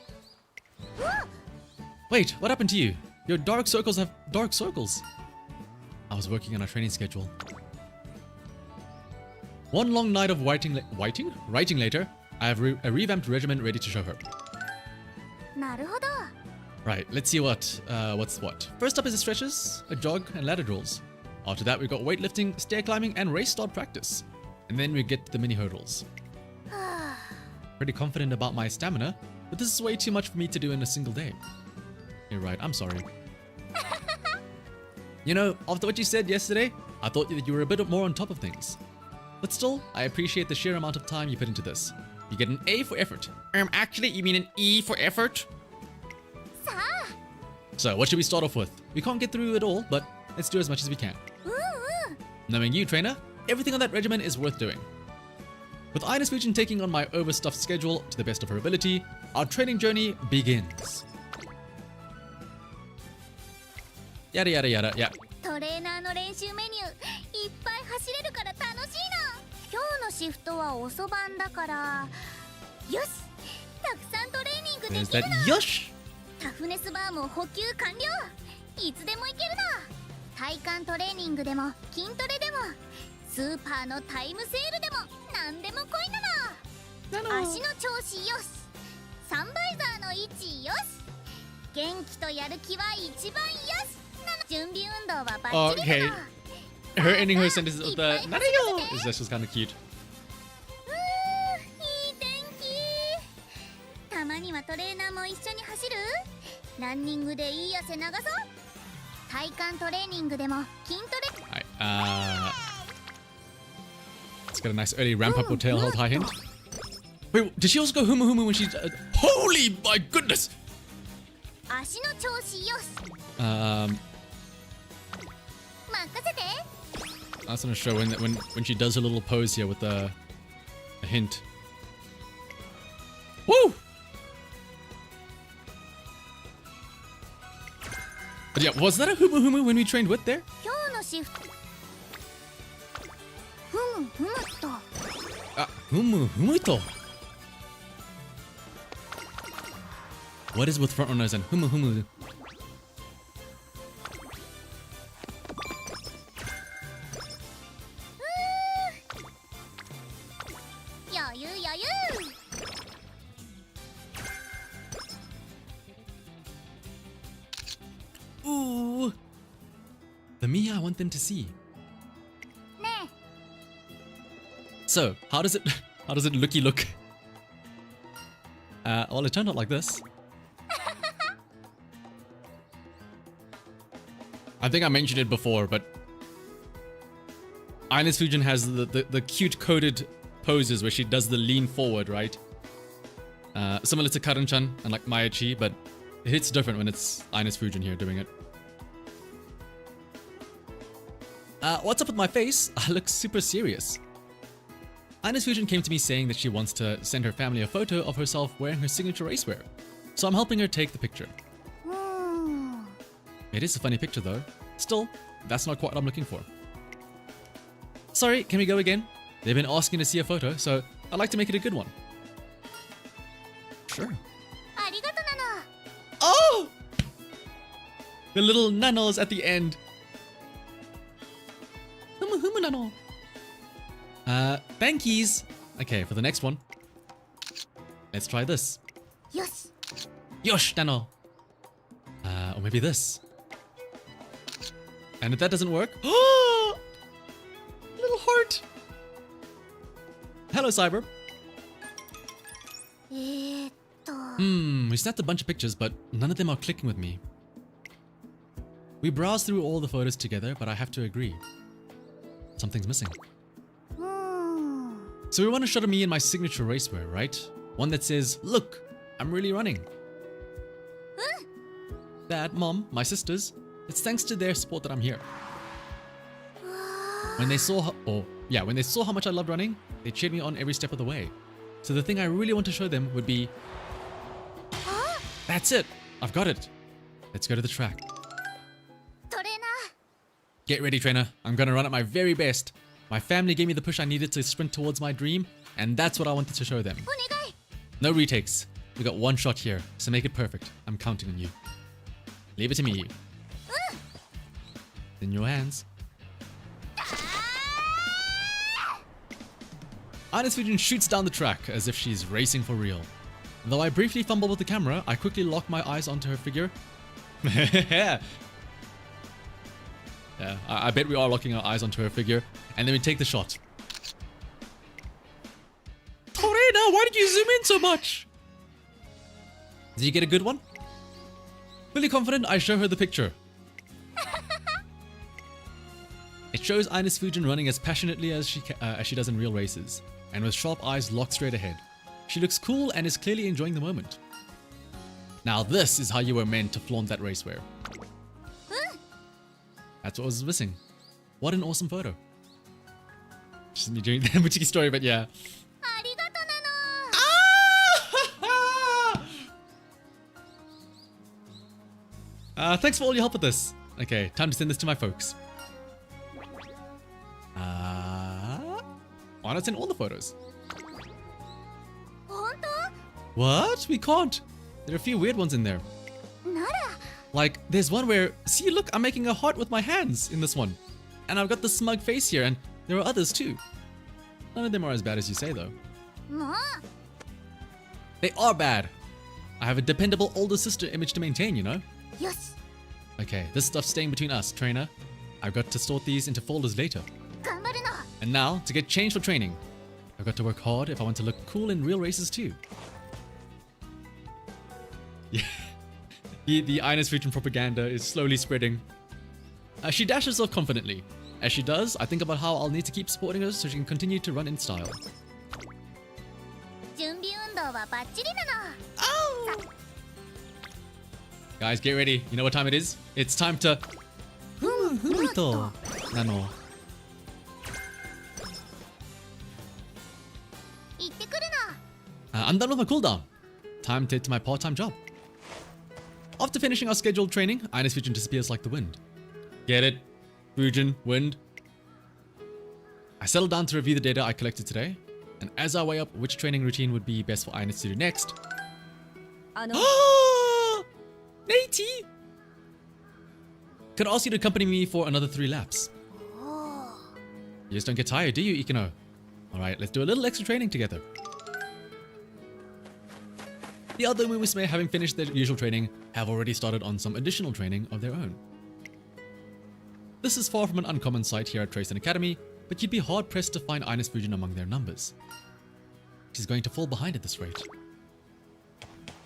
Wait, what happened to you? Your dark circles have dark circles. I was working on our training schedule. One long night of writing later, I have a revamped regimen ready to show her. Right, let's see what's what. First up is the stretches, a jog, and ladder drills. After that, we've got weightlifting, stair climbing, and race start practice. And then we get to the mini hurdles. Pretty confident about my stamina, but this is way too much for me to do in a single day. You're right, I'm sorry. You know, after what you said yesterday, I thought that you were a bit more on top of things. But still, I appreciate the sheer amount of time you put into this. You get an A for effort. Actually, you mean an E for effort? So, what should we start off with? We can't get through it all, but let's do as much as we can. Knowing you, trainer, everything on that regimen is worth doing. With INES FUJIN taking on my overstuffed schedule to the best of her ability, our training journey begins. Yada yada yada, yeah. トレーナーの練習メニューいっぱい走れるから楽しいな。今日のシフトは遅番だからよしたくさんトレーニングで There's きる that な。 yosh! タフネスバーも補給完了。いつでもいけるな。体幹トレーニングでも筋トレでもスーパーのタイムセールでも何でも来いなの。足の調子よし、サンバイザーの位置よし、元気とやる気は一番よし。準備運動はバッチリだな。 Her ending her sentences with the Nanayo is just kind of cute. いい天気。たまにはトレーナーも一緒に走る？ランニングでいい汗流そう。体幹トレーニングでも筋トレ。Alright, it's got a nice early ramp up with tail held high hint. Wait, did she also go humu humu when she... holy my goodness! 足の調子よし。任せて。I was gonna show when she does her little pose here with a hint. Woo! But yeah, was that a humu humu when we trained with there? 今日のシフト。ふむふむと。Humu humu to. What is with front runners and humu humu? 余裕余裕。Ooh, the me I want them to see. ね So, how does it looky look? Well, it turned out like this. I think I mentioned it before, but INES FUJIN has the cute coded poses where she does the lean forward, right? Similar to Karan-chan and like Mayachi, but it hits different when it's INES FUJIN here doing it. What's up with my face? I look super serious. INES FUJIN came to me saying that she wants to send her family a photo of herself wearing her signature racewear. So I'm helping her take the picture. え。It is a funny picture though. Still, that's not quite what I'm looking for. Sorry, can we go again? They've been asking to see a photo, so I'd like to make it a good one. Sure. ありがとなの。 Oh! The little nanos at the end. Humu humu nano. Thankies. Okay, for the next one, let's try this. よし。 Yosh, nano. Or maybe this. And if that doesn't work, little heart. Hello, Cyber. We snapped a bunch of pictures, but none of them are clicking with me. We browsed through all the photos together, but I have to agree. Something's missing. So we want a shot of me in my signature racewear, right? One that says, look, I'm really running. Dad, Mom, my sisters, it's thanks to their support that I'm here. When they saw when they saw how much I loved running, they cheered me on every step of the way. So the thing I really want to show them would be... That's it! I've got it! Let's go to the track. トレーナ Get ready, trainer. I'm gonna run at my very best. My family gave me the push I needed to sprint towards my dream, and that's what I wanted to show them. ーお願い。 No retakes. We got one shot here, so make it perfect. I'm counting on you. Leave it to me. In your hands. INES FUJIN shoots down the track as if she's racing for real. Though I briefly fumble with the camera, I quickly lock my eyes onto her figure. Yeah, I bet we are locking our eyes onto her figure, and then we take the shot. Torena! why did you zoom in so much? Did you get a good one? Fully confident, I show her the picture. It shows INES FUJIN running as passionately as she does in real races, and with sharp eyes locked straight ahead. She looks cool and is clearly enjoying the moment. Now this is how you were meant to flaunt that racewear. That's what was missing. What an awesome photo. Just me doing the Muchiki story, but yeah. Thanks for all your help with this. Okay, time to send this to my folks. Why not send all the photos? What? We can't. There are a few weird ones in there. Like, there's one where, see, look, I'm making a heart with my hands in this one. And I've got the smug face here, and there are others too. None of them are as bad as you say, though. They are bad. I have a dependable older sister image to maintain, you know? Yes. Okay, this stuff's staying between us, trainer. I've got to sort these into folders later. And now, to get changed for training. I've got to work hard if I want to look cool in real races too. Yeah. The INES FUJIN propaganda is slowly spreading. She dashes off confidently. As she does, I think about how I'll need to keep supporting her so she can continue to run in style. Oh! Guys, get ready. You know what time it is? It's time to... Nano. I'm done with my cooldown. Time to head to my part-time job. After finishing our scheduled training, INES FUJIN disappears like the wind. Get it? FUJIN, wind. I settled down to review the data I collected today, and as I weigh up which training routine would be best for INES to do next... Natey! Could ask you to accompany me for another 3 laps. You just don't get tired, do you, Ikino? Alright, let's do a little extra training together. The other Musume, having finished their usual training, have already started on some additional training of their own. This is far from an uncommon sight here at Tracen Academy, but you'd be hard-pressed to find INES FUJIN among their numbers. She's going to fall behind at this rate.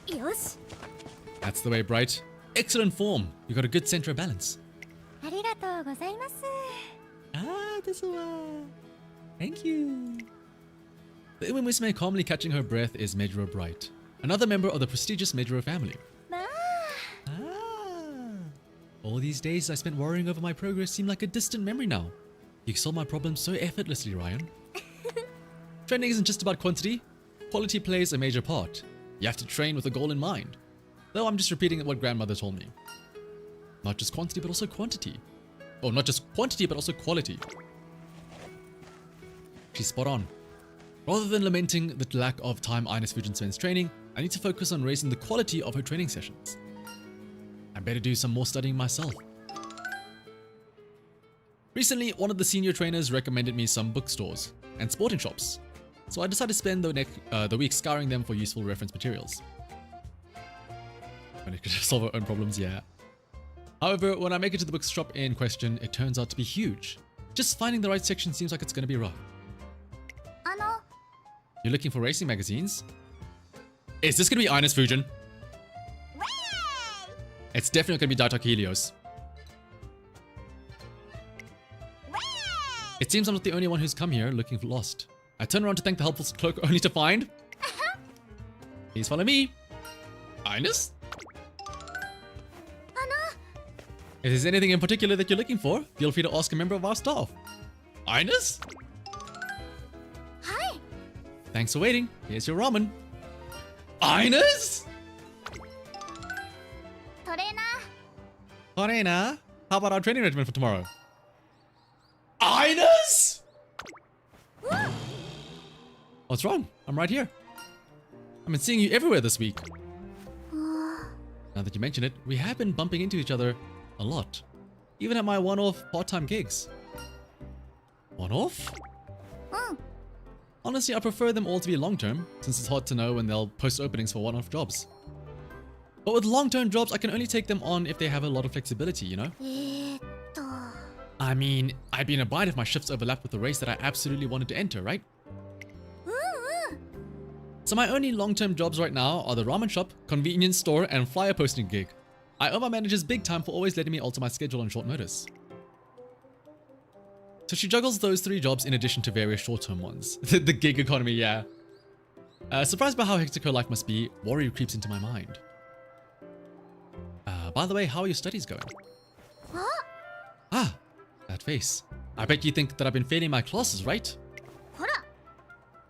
Yes. That's the way, Bright. Excellent form. You got a good center of balance. This one. Thank you. The Musume calmly catching her breath is Mejuro Bright, another member of the prestigious Mejuro family. All these days I spent worrying over my progress seem like a distant memory now. You solve my problems so effortlessly, Ryan. Training isn't just about quantity. Quality plays a major part. You have to train with a goal in mind. Though I'm just repeating what grandmother told me. Not just quantity, but also quantity. Oh, not just quantity, but also quality. She's spot on. Rather than lamenting the lack of time INES FUJIN spends training, I need to focus on raising the quality of her training sessions. I better do some more studying myself. Recently, one of the senior trainers recommended me some bookstores and sporting shops, so I decided to spend the week scouring them for useful reference materials. When it could solve our own problems, yeah. However, when I make it to the bookshop in question, it turns out to be huge. Just finding the right section seems like it's going to be rough. You're looking for racing magazines? Is this going to be INES FUJIN? It's definitely going to be Daitake Helios. It seems I'm not the only one who's come here looking for lost. I turn around to thank the helpful clerk only to find... Please follow me. INES? If there's anything in particular that you're looking for, feel free to ask a member of our staff. INES? Hi. Thanks for waiting. Here's your ramen. INES? Torena, how about our training regimen for tomorrow? INES? What's wrong? I'm right here. I've been seeing you everywhere this week. Now that you mention it, we have been bumping into each other a lot. Even at my one-off part-time gigs. One-off? Honestly, I prefer them all to be long-term, since it's hard to know when they'll post openings for one-off jobs. But with long-term jobs, I can only take them on if they have a lot of flexibility, you know? I mean, I'd be in a bind if my shifts overlap with the race that I absolutely wanted to enter, right? So my only long-term jobs right now are the ramen shop, convenience store, and flyer posting gig. I owe my managers big time for always letting me alter my schedule on short notice. So she juggles those 3 jobs in addition to various short-term ones. The gig economy, yeah. Surprised by how hectic her life must be, worry creeps into my mind. By the way, how are your studies going? What? Ah, that face. I bet you think that I've been failing my classes, right? Hora.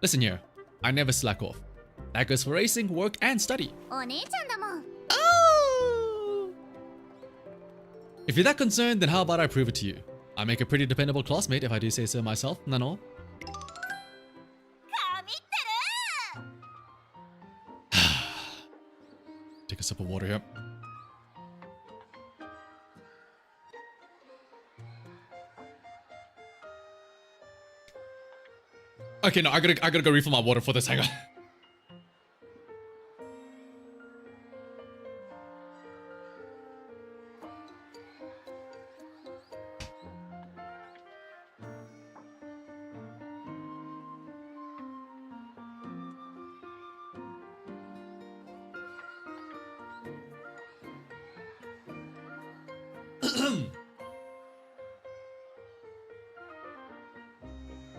Listen here, I never slack off. That goes for racing, work, and study. お姉ちゃんだもん。 Oh! If you're that concerned, then how about I prove it to you? I make a pretty dependable classmate if I do say so myself, Nano. 神ってる。 Take a sip of water here. Okay, no, I gotta go refill my water for this. Hang on.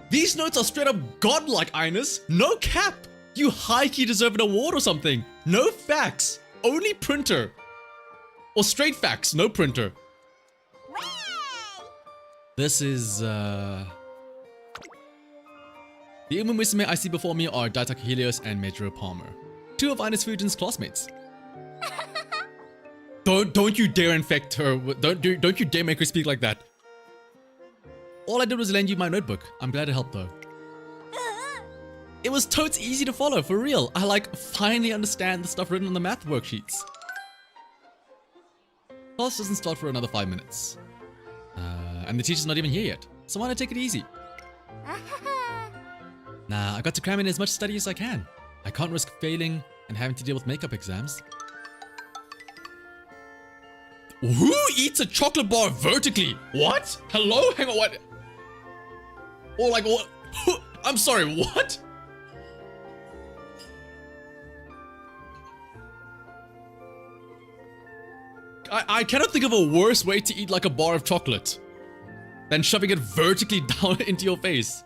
These notes are straight up godlike, INES. No cap. You high-key deserve an award or something. No facts. Only printer. Or straight facts, no printer. This is, The Musume I see before me are Daitaka Helios and Major Palmer. 2 of INES FUJIN's classmates. Don't you dare infect her. Don't you dare make her speak like that. All I did was lend you my notebook. I'm glad it helped though. It was totes easy to follow, for real. I finally understand the stuff written on the math worksheets. Class doesn't start for another 5 minutes. And the teacher's not even here yet. So why not take it easy? Nah, I got to cram in as much study as I can. I can't risk failing and having to deal with makeup exams. Who eats a chocolate bar vertically? What? Hello? Hang on, what? Or what? I'm sorry, what? I cannot think of a worse way to eat like a bar of chocolate than shoving it vertically down into your face.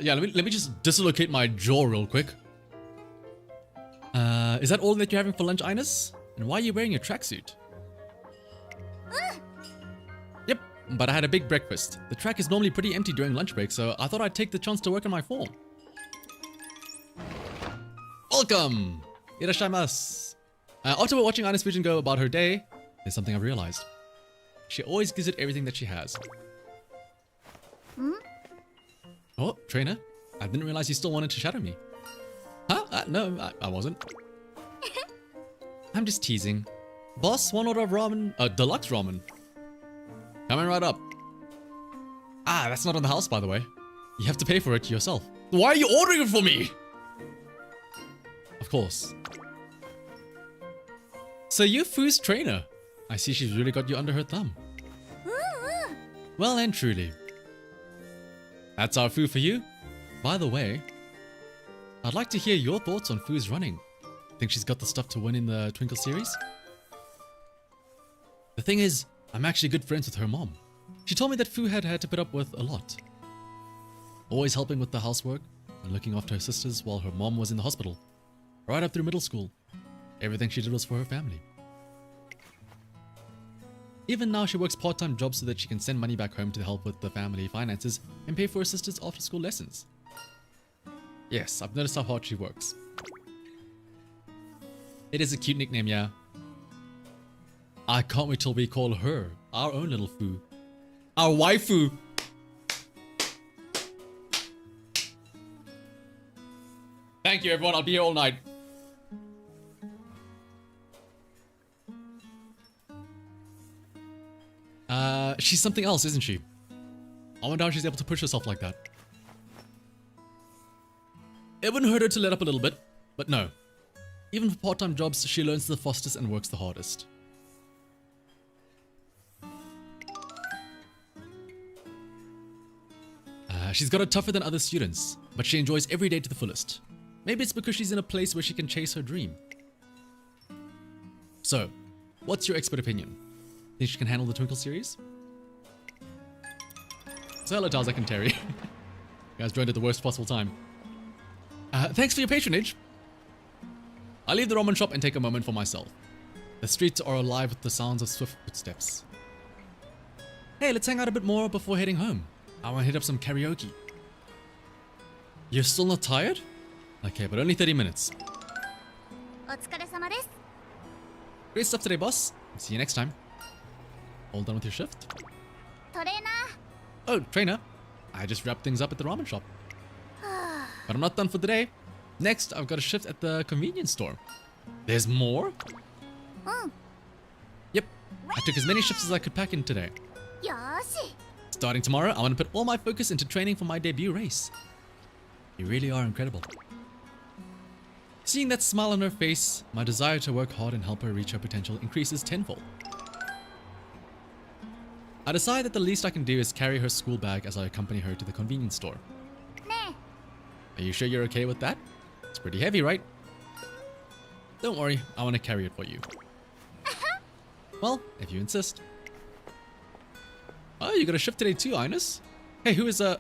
Yeah, let me just dislocate my jaw real quick. Is that all that you're having for lunch, INES? And why are you wearing a tracksuit? Yep, but I had a big breakfast. The track is normally pretty empty during lunch break, so I thought I'd take the chance to work on my form. Welcome! Irashaimasu. After watching INES FUJIN go about her day, there's something I've realized. She always gives it everything that she has. Oh, trainer, I didn't realize you still wanted to shadow me. Huh? No, I wasn't. I'm just teasing. Boss, 1 order of ramen, deluxe ramen. Coming right up. Ah, that's not on the house, by the way. You have to pay for it yourself. Why are you ordering it for me? Of course. So you're Fu's trainer. I see she's really got you under her thumb. Well and truly. That's our Fu for you. By the way, I'd like to hear your thoughts on Fu's running. Think she's got the stuff to win in the Twinkle series? The thing is, I'm actually good friends with her mom. She told me that Fu had to put up with a lot. Always helping with the housework and looking after her sisters while her mom was in the hospital. Right up through middle school. Everything she did was for her family. Even now she works part-time jobs so that she can send money back home to help with the family finances and pay for her sister's after-school lessons. Yes, I've noticed how hard she works. It is a cute nickname, yeah. I can't wait till we call her our own little Fu. Our waifu! Thank you everyone, I'll be here all night. She's something else, isn't she? I wonder how she's able to push herself like that. It wouldn't hurt her to let up a little bit, but no. Even for part-time jobs, she learns the fastest and works the hardest. She's got it tougher than other students, but she enjoys every day to the fullest. Maybe it's because she's in a place where she can chase her dream. So, what's your expert opinion? Think she can handle the Twinkle series? So hello, Talzak and Terry. You guys joined at the worst possible time. Thanks for your patronage. I leave the ramen shop and take a moment for myself. The streets are alive with the sounds of swift footsteps. Hey, let's hang out a bit more before heading home. I want to hit up some karaoke. You're still not tired? Okay, but only 30 minutes. お疲れ様です。 Great stuff today, boss. See you next time. All done with your shift? トレーナ Oh, trainer. I just wrapped things up at the ramen shop. But I'm not done for the day. Next, I've got a shift at the convenience store. There's more? ー。うん。 Yep. I took as many shifts as I could pack in today. よーし。 Starting tomorrow, I want to put all my focus into training for my debut race. You really are incredible. Seeing that smile on her face, my desire to work hard and help her reach her potential increases tenfold. I decide that the least I can do is carry her school bag as I accompany her to the convenience store. ね Are you sure you're okay with that? It's pretty heavy, right? Don't worry, I want to carry it for you. Well, if you insist. Oh, you got a shift today too, INES? Hey, who is Oh.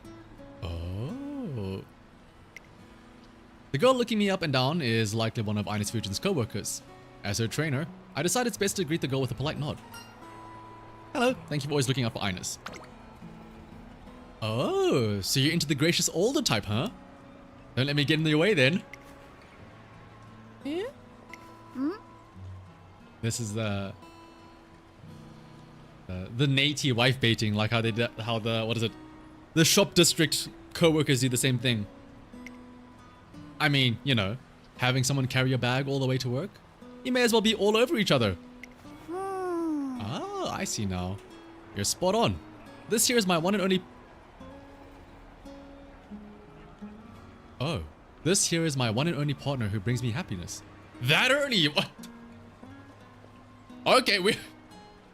The girl looking me up and down is likely one of INES FUJIN's co-workers. As her trainer, I decide it's best to greet the girl with a polite nod. Hello, thank you for always looking out for INES. Oh, so you're into the gracious older type, huh? Don't let me get in your way then. Yeah? This is the Nati wife baiting, like how they did, the shop district co-workers do the same thing. I mean, you know, having someone carry a bag all the way to work, you may as well be all over each other. うーん。 Ah, I see now. You're spot on. This here is my one and only... Oh, this here is my one and only partner who brings me happiness. That early? What? Okay, we're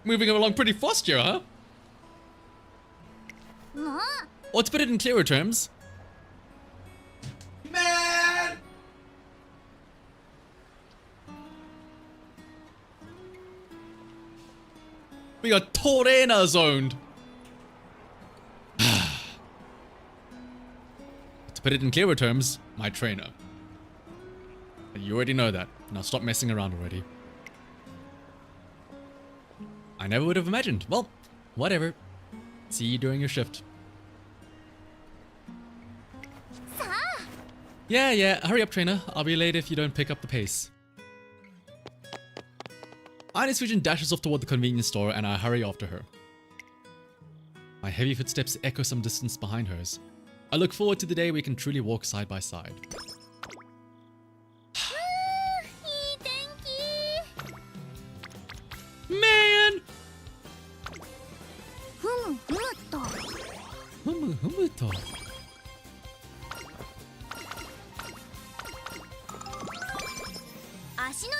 moving along pretty fast here, huh? もう。 Or to put it in clearer terms... Man! We got Torena zoned. To put it in clearer terms, my trainer. You already know that. Now stop messing around already. I never would have imagined. Well, whatever. See you during your shift. さあ。 Yeah, hurry up, trainer. I'll be late if you don't pick up the pace. INES FUJIN dashes off toward the convenience store and I hurry after her. My heavy footsteps echo some distance behind hers. I look forward to the day we can truly walk side by side. いい天気。 Man! ふむふむっと。 Humuto. 足の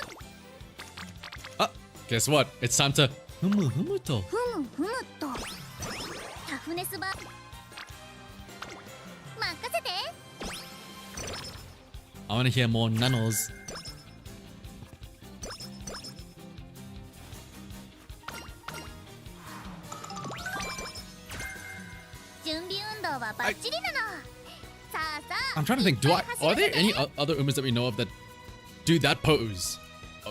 Ah, guess what? It's time to humuto. ふむふむっと。タフネスバ。任せて。 I want to hear more nanos. 準備運動はバッチリなの。さあさあ。 I'm trying to think, are there any other umas that we know of that do that pose?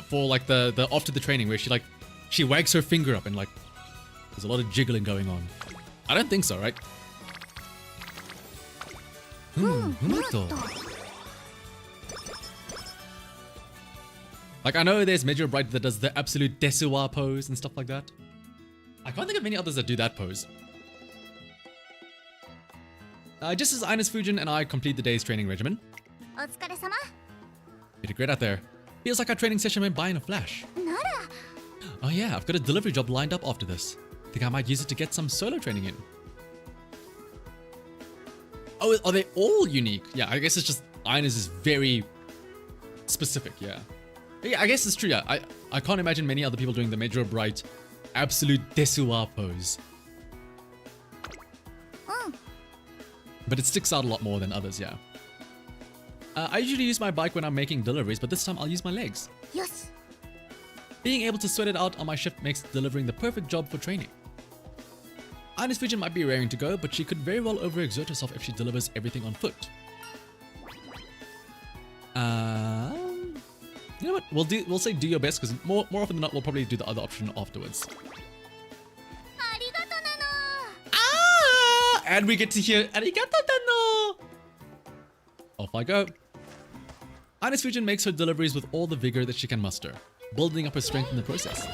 For like the after the training where she wags her finger up and like there's a lot of jiggling going on. I don't think so, right? Humuto. Like I know there's Major Bright that does the absolute Desuwa pose and stuff like that. I can't think of many others that do that pose. Just as INES FUJIN and I complete the day's training regimen. お疲れ様。 You did great out there. Feels like our training session went by in a flash. なら。 Oh yeah, I've got a delivery job lined up after this. Think I might use it to get some solo training in. Oh, are they all unique? Yeah, I guess it's just INES is very specific, yeah. Yeah, I guess it's true, yeah. I can't imagine many other people doing the Major Bright absolute Desuwa pose. うん。But it sticks out a lot more than others, yeah. I usually use my bike when I'm making deliveries, but this time I'll use my legs. よし Being able to sweat it out on my shift makes delivering the perfect job for training. INES FUJIN might be raring to go, but she could very well overexert herself if she delivers everything on foot. You know what? We'll say do your best, because more often than not, we'll probably do the other option afterwards. ありがとなの Ah! And we get to hear arigato dano! Off I go. INES FUJIN makes her deliveries with all the vigor that she can muster, building up her strength in the process.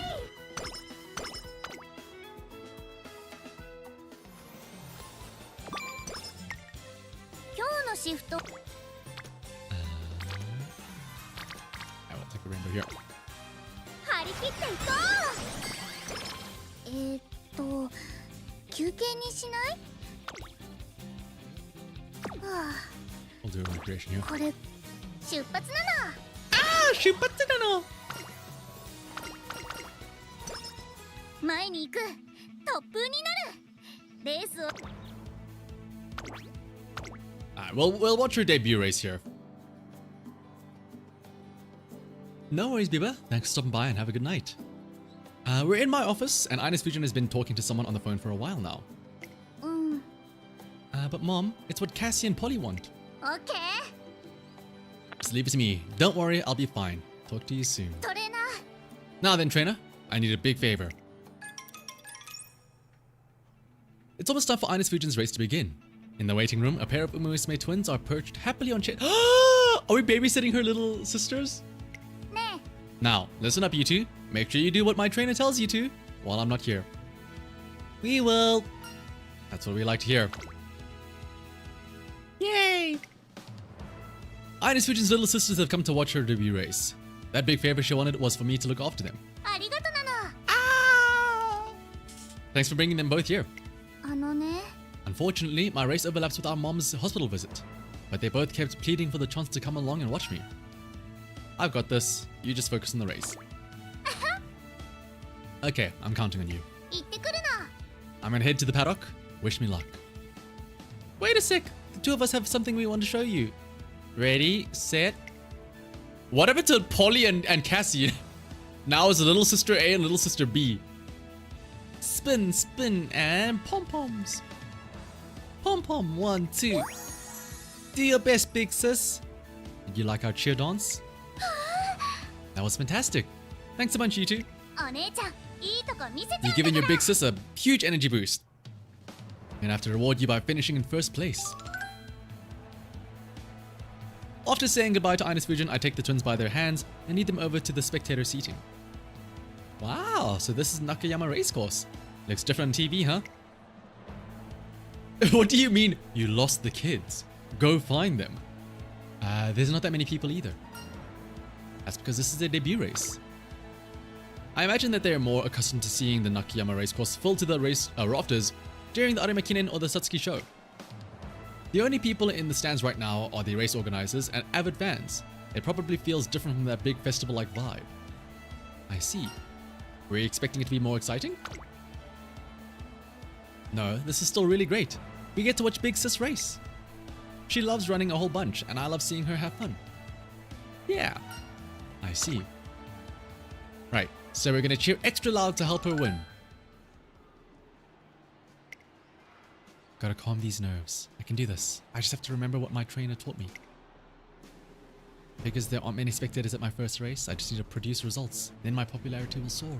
Shanahavt shift. I will take a rainbow here. 張り切っていこう休憩にしないは I'll do a recreation here. あこれ出発なの Ah! 出発だの! 前に行く突風になるレースを Alright, we'll watch her debut race here. No worries, Biba. Thanks for stopping by and have a good night. We're in my office, and INES FUJIN has been talking to someone on the phone for a while now. But Mom, it's what Cassie and Polly want. OK Just leave it to me. Don't worry, I'll be fine. Talk to you soon. トレーナー Now then, trainer, I need a big favor. It's almost time for INES FUJIN's race to begin. In the waiting room, a pair of Musume twins are perched happily on chairs. Are we babysitting her little sisters? ね Now, listen up, you two. Make sure you do what my trainer tells you to while I'm not here. We will. That's what we like to hear. Yay! INES FUJIN's little sisters have come to watch her debut race. That big favor she wanted was for me to look after them. ありがとなの Thanks for bringing them both here. あのね Unfortunately, my race overlaps with our mom's hospital visit, but they both kept pleading for the chance to come along and watch me. I've got this. You just focus on the race. Okay, I'm counting on you. 行ってくるの I'm gonna head to the paddock. Wish me luck. Wait a sec. The two of us have something we want to show you. Ready, set. What happened to Polly and Cassie? Now it's little sister A and little sister B. Spin, spin, and pom-poms. Pom-pom, 1, 2. Do your best, big sis. Did you like our cheer dance? That was fantastic. Thanks a bunch, you two. お姉ちゃんいいとこ見せちゃうんだ You've か given your ら big sis a huge energy boost. And I have to reward you by finishing in first place. After saying goodbye to INES FUJIN, I take the twins by their hands and lead them over to the spectator seating. Wow, so this is Nakayama Racecourse. Looks different on TV, huh? What do you mean, you lost the kids? Go find them. There's not that many people either. That's because this is their debut race. I imagine that they are more accustomed to seeing the Nakayama Racecourse filled to the rafters during the Arimakinen or the Satsuki show. The only people in the stands right now are the race organizers and avid fans. It probably feels different from that big festival-like vibe. I see. Were you expecting it to be more exciting? No, this is still really great. We get to watch Big Sis race. She loves running a whole bunch, and I love seeing her have fun. Yeah, I see. Right, so we're gonna cheer extra loud to help her win. Gotta calm these nerves. I can do this. I just have to remember what my trainer taught me. Because there aren't many spectators at my first race, I just need to produce results. Then my popularity will soar.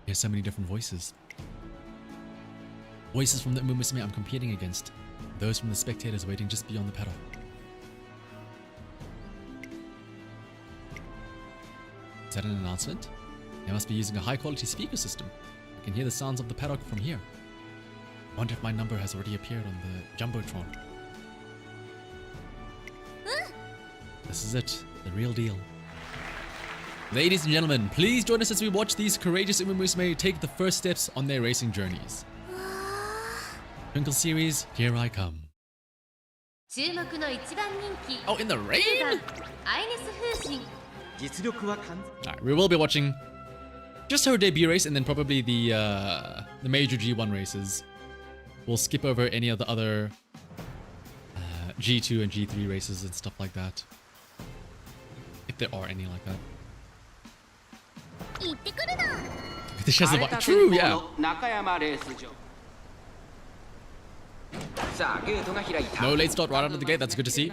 Here's so many different voices. Voices from the Musume I'm competing against. Those from the spectators waiting just beyond the paddock. Is that an announcement? They must be using a high-quality speaker system. I can hear the sounds of the paddock from here. I wonder if my number has already appeared on the Jumbotron. This is it, the real deal. Ladies and gentlemen, please join us as we watch these courageous Musume take the first steps on their racing journeys. Twinkle series, here I come. 注目の一番人気 Oh, in the rain? アイネス風神 Alright, we will be watching just her debut race and then probably the major G1 races. we'll skip over any of the other G2 and G3 races and stuff like that. If there are any like that. True, yeah. No late start right out of the gate, that's good to see.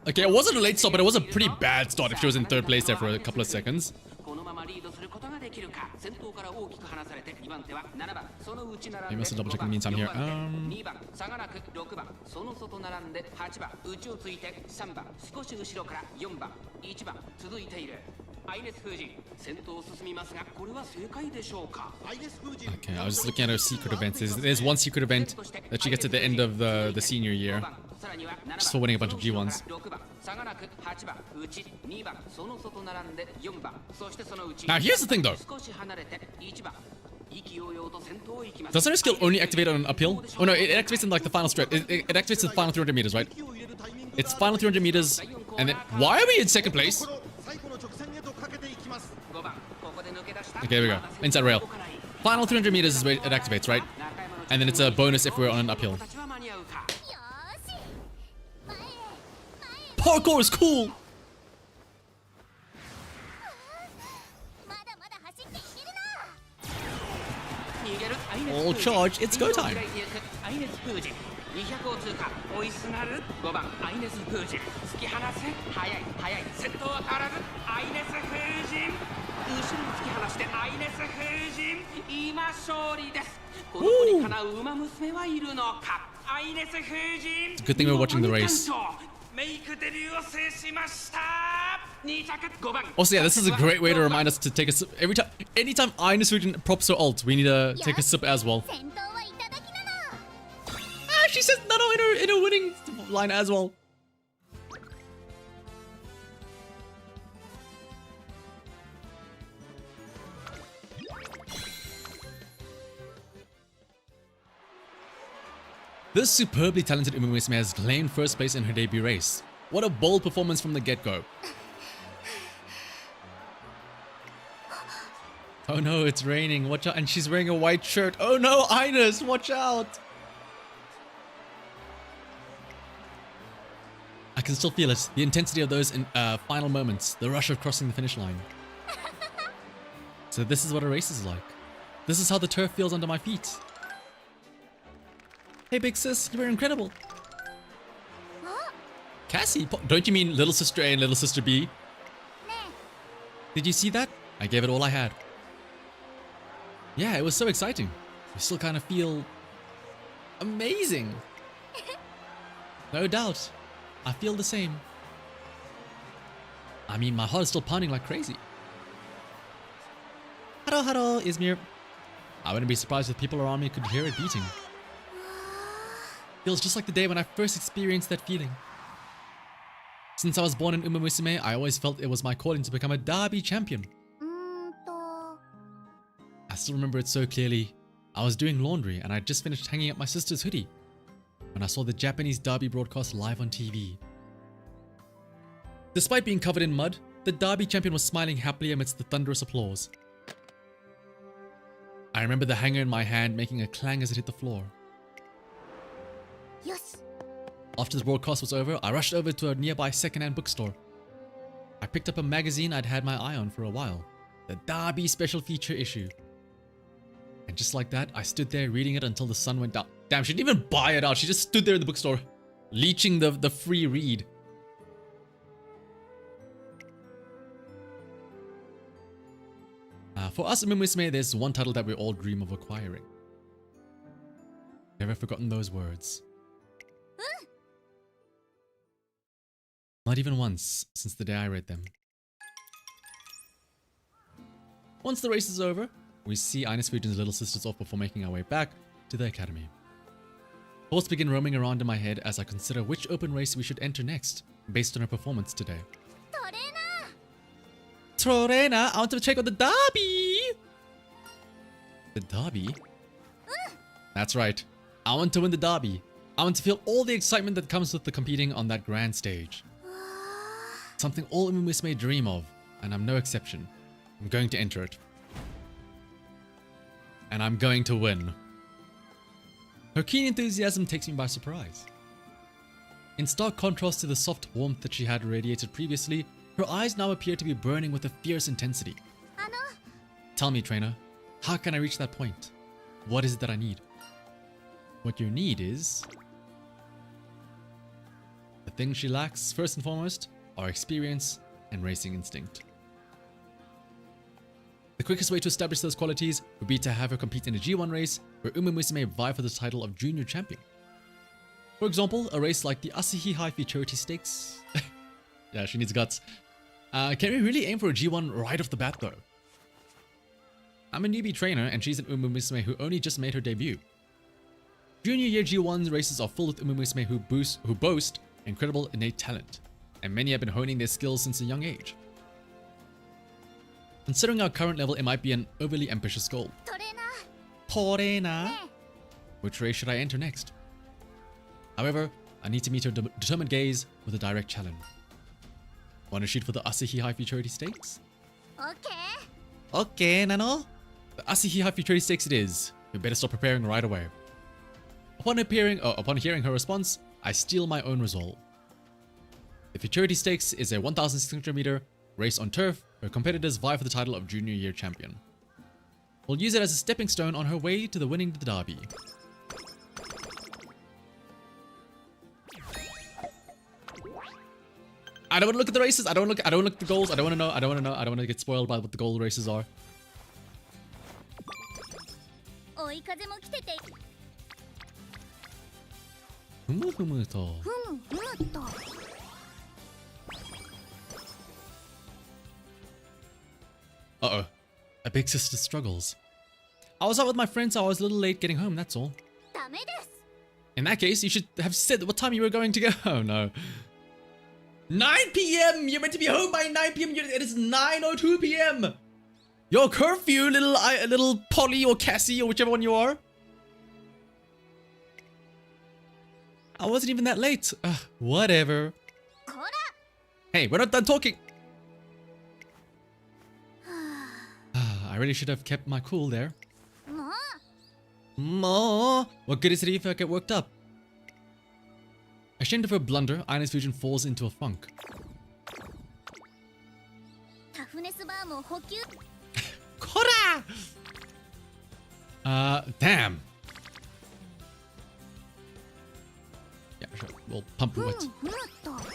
Okay, it wasn't a late start, but it was a pretty bad start if she was in third place there for a couple of seconds. Maybe also double check in the meantime here. Okay, I was just looking at her secret events. There's one secret event that she gets at the end of the senior year. Just for winning a bunch of G1s. Now here's the thing though. Doesn't her skill only activate on an uphill? Oh no, it activates in like the final stretch. It activates the final 300 meters, right? It's final 300 meters, and then why are we in second place? Okay, here we go. Inside rail. Final 300 meters is where it activates, right? And then it's a bonus if we're on an uphill. Parkour is cool! All charge, it's go time! Good thing we're watching the race. Also, yeah, this is a great way to remind us to take a sip. Anytime INES FUJIN props her ult, we need to take a sip as well. Ah, she says no in her winning line as well. This superbly talented Musume has claimed first place in her debut race. What a bold performance from the get-go. Oh no, it's raining, watch out, and she's wearing a white shirt. Oh no, INES, watch out! I can still feel it, the intensity of those final moments, the rush of crossing the finish line. So this is what a race is like. This is how the turf feels under my feet. Hey big sis, you were incredible. Cassie, don't you mean little sister A and little sister B? Did you see that? I gave it all I had. Yeah, it was so exciting. I still kind of feel amazing. No doubt. I feel the same. I mean, my heart is still pounding like crazy. Hello, Izmir. I wouldn't be surprised if people around me could hear it beating. Feels just like the day when I first experienced that feeling. Since I was born in Musume, I always felt it was my calling to become a derby champion. I still remember it so clearly. I was doing laundry and I'd just finished hanging up my sister's hoodie when I saw the Japanese derby broadcast live on TV. Despite being covered in mud, the derby champion was smiling happily amidst the thunderous applause. I remember the hanger in my hand making a clang as it hit the floor. Yes. After the broadcast was over, I rushed over to a nearby second-hand bookstore. I picked up a magazine I'd had my eye on for a while, the Derby Special Feature issue. And just like that, I stood there reading it until the sun went down. Damn, she didn't even buy it out, she just stood there in the bookstore, leeching the free read. For us in Musume, there's one title that we all dream of acquiring. Never forgotten those words. Not even once since the day I read them. Once the race is over, we see INES FUJIN's little sisters off before making our way back to the academy. Thoughts begin roaming around in my head as I consider which open race we should enter next, based on her performance today. Torena, I want to check out the derby! The derby? That's right. I want to win the derby. I want to feel all the excitement that comes with the competing on that grand stage. Something all Musume dream of, and I'm no exception. I'm going to enter it. And I'm going to win. Her keen enthusiasm takes me by surprise. In stark contrast to the soft warmth that she had radiated previously, her eyes now appear to be burning with a fierce intensity. Tell me, trainer, how can I reach that point? What is it that I need? What you need is... The things she lacks, first and foremost, are experience and racing instinct. The quickest way to establish those qualities would be to have her compete in a G1 race where Musume vie for the title of junior champion. For example, a race like the High Futurity Stakes. Yeah, she needs guts. Can we really aim for a G1 right off the bat though? I'm a newbie trainer and she's an Musume who only just made her debut. Junior year G1 races are full with Musume who boast incredible innate talent, and many have been honing their skills since a young age. Considering our current level, it might be an overly ambitious goal. Torena. Which race should I enter next? However, I need to meet her determined gaze with a direct challenge. Want to shoot for the High Futurity Stakes? Okay, Nano. The High Futurity Stakes it is. You better start preparing right away. Upon hearing her response, I steal my own resolve. The Futurity Stakes is a 1,600 meter race on turf where competitors vie for the title of junior year champion. We'll use it as a stepping stone on her way to the winning the derby. I don't want to look at the races. I don't look at the goals. I don't want to know. I don't want to get spoiled by what the goal races are. Uh-oh. A big sister struggles. I was out with my friends, so I was a little late getting home, that's all. In that case, you should have said what time you were going to go. Oh, no. 9 p.m. You're meant to be home by 9 p.m. It is 9:02 p.m. Your curfew, little Polly or Cassie or whichever one you are. I wasn't even that late. Whatever. Hey, we're not done talking. I really should have kept my cool there. Ma, what good is it if I get worked up? Ashamed of her blunder, INES FUJIN falls into a funk. Kora! Damn. Yeah, sure. We'll pump her wet.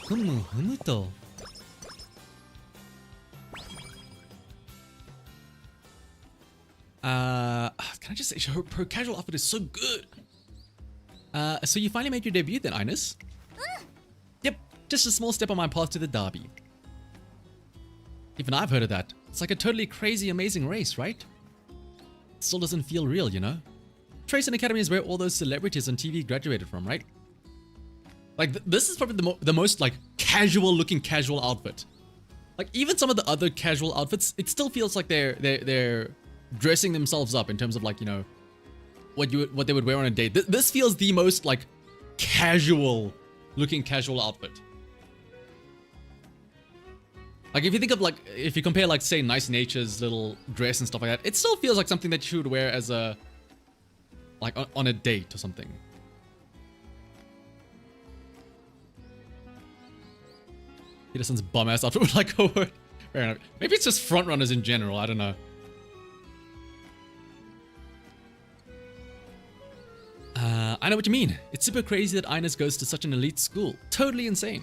Humuto. Can I just say, her casual outfit is so good. So you finally made your debut then, INES? Yep, just a small step on my path to the derby. Even I've heard of that. It's like a totally crazy, amazing race, right? It still doesn't feel real, you know? Tracing Academy is where all those celebrities on TV graduated from, right? Like, this is probably the most, like, casual-looking casual outfit. Like, even some of the other casual outfits, it still feels like they're dressing themselves up in terms of, like, you know, what they would wear on a date. This feels the most, like, casual-looking casual outfit. Like, if you think of, like, if you compare, like, say, Nice Nature's little dress and stuff like that, it still feels like something that you would wear as a, like, on a date or something. Peterson's bum-ass outfit would, like, go over. Fair enough. Maybe it's just frontrunners in general, I don't know. I know what you mean. It's super crazy that INES goes to such an elite school. Totally insane.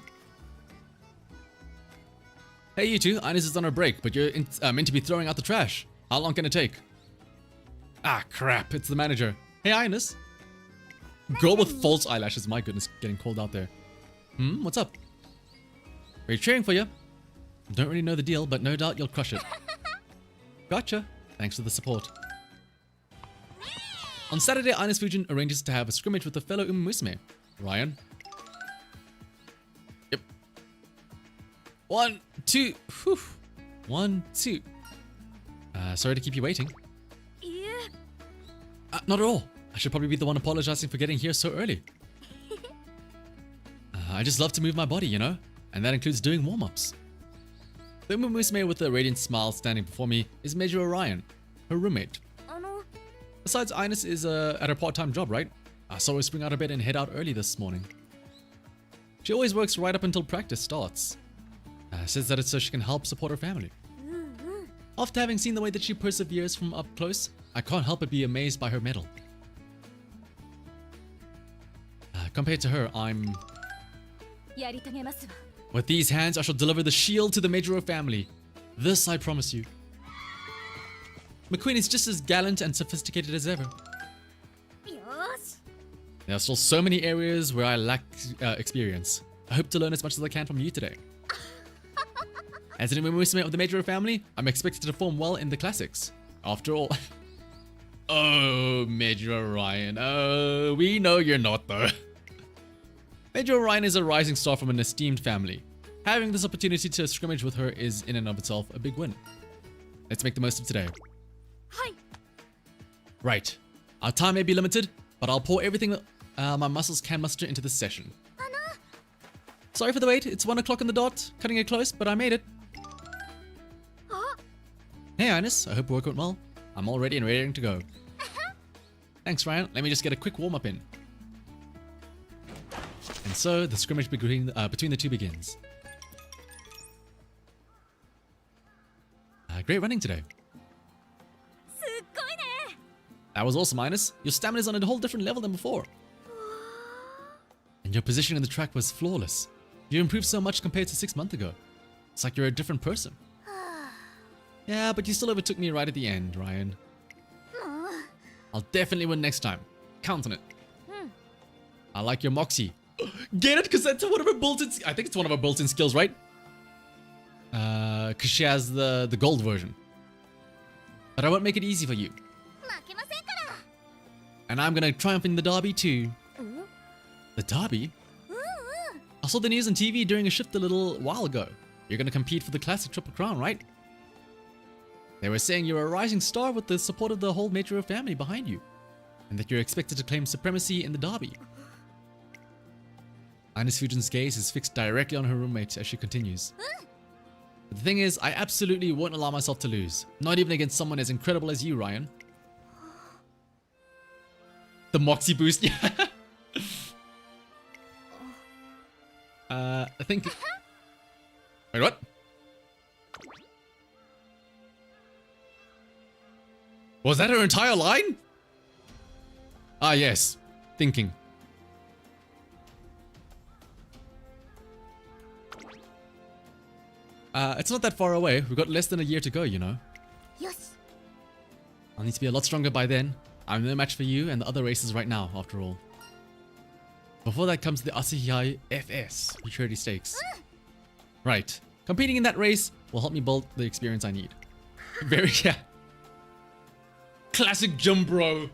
Hey, you two, INES is on her break, but you're meant to be throwing out the trash. How long can it take? Ah, crap, it's the manager. Hey, INES. Girl with false eyelashes, my goodness, getting called out there. What's up? We're cheering for you. Don't really know the deal, but no doubt you'll crush it. Gotcha. Thanks for the support. On Saturday, INES FUJIN arranges to have a scrimmage with a fellow Musume, Ryan. Yep. 1, 2. Whew. 1, 2. Sorry to keep you waiting. Not at all. I should probably be the one apologizing for getting here so early. I just love to move my body, you know? And that includes doing warm-ups. The Musume with a radiant smile standing before me is Major Orion, her roommate. Besides, INES is at her part-time job, right? I saw her spring out of bed and head out early this morning. She always works right up until practice starts. Says that it's so she can help support her family. After having seen the way that she perseveres from up close, I can't help but be amazed by her mettle. Compared to her, I'm... With these hands, I shall deliver the shield to the Majoro family. This I promise you. McQueen is just as gallant and sophisticated as ever. There are still so many areas where I lack experience. I hope to learn as much as I can from you today. As an Musume of the Majoro family, I'm expected to perform well in the classics. After all... Oh, Major Orion. Oh, we know you're not though. Major Orion is a rising star from an esteemed family. Having this opportunity to scrimmage with her is in and of itself a big win. Let's make the most of today. Right. Our time may be limited, but I'll pour everything my muscles can muster into this session. Sorry for the wait, it's 1 o'clock on the dot, cutting it close, but I made it. Hey INES, I hope work went well. I'm all ready and raring to go. Thanks Ryan, let me just get a quick warm-up in. And so, the scrimmage between the two begins. Great running today. That was awesome, INES. Your stamina's on a whole different level than before. And your positioning on the track was flawless. You improved so much compared to 6 months ago. It's like you're a different person. Yeah, but you still overtook me right at the end, Ryan. I'll definitely win next time. Count on it. I like your moxie. Get it? Because that's one of her built-in... I think it's one of her built-in skills, right? Because she has the gold version. But I won't make it easy for you. And I'm gonna triumph in the derby too. The derby? I saw the news on TV during a shift a little while ago. You're gonna compete for the classic Triple Crown, right? They were saying you're a rising star with the support of the whole Majoro family behind you. And that you're expected to claim supremacy in the derby. INES FUJIN's gaze is fixed directly on her roommate as she continues. But the thing is, I absolutely won't allow myself to lose. Not even against someone as incredible as you, Ryan. The Moxie boost, yeah. I think... Wait, what? Was that her entire line? Ah, yes. Thinking. It's not that far away. We've got less than a year to go, you know. I'll need to be a lot stronger by then. I'm no match for you and the other races right now, after all. Before that comes the Asahihai FS, Futurity Stakes. Right. Competing in that race will help me build the experience I need. Very, yeah. Classic gym bro.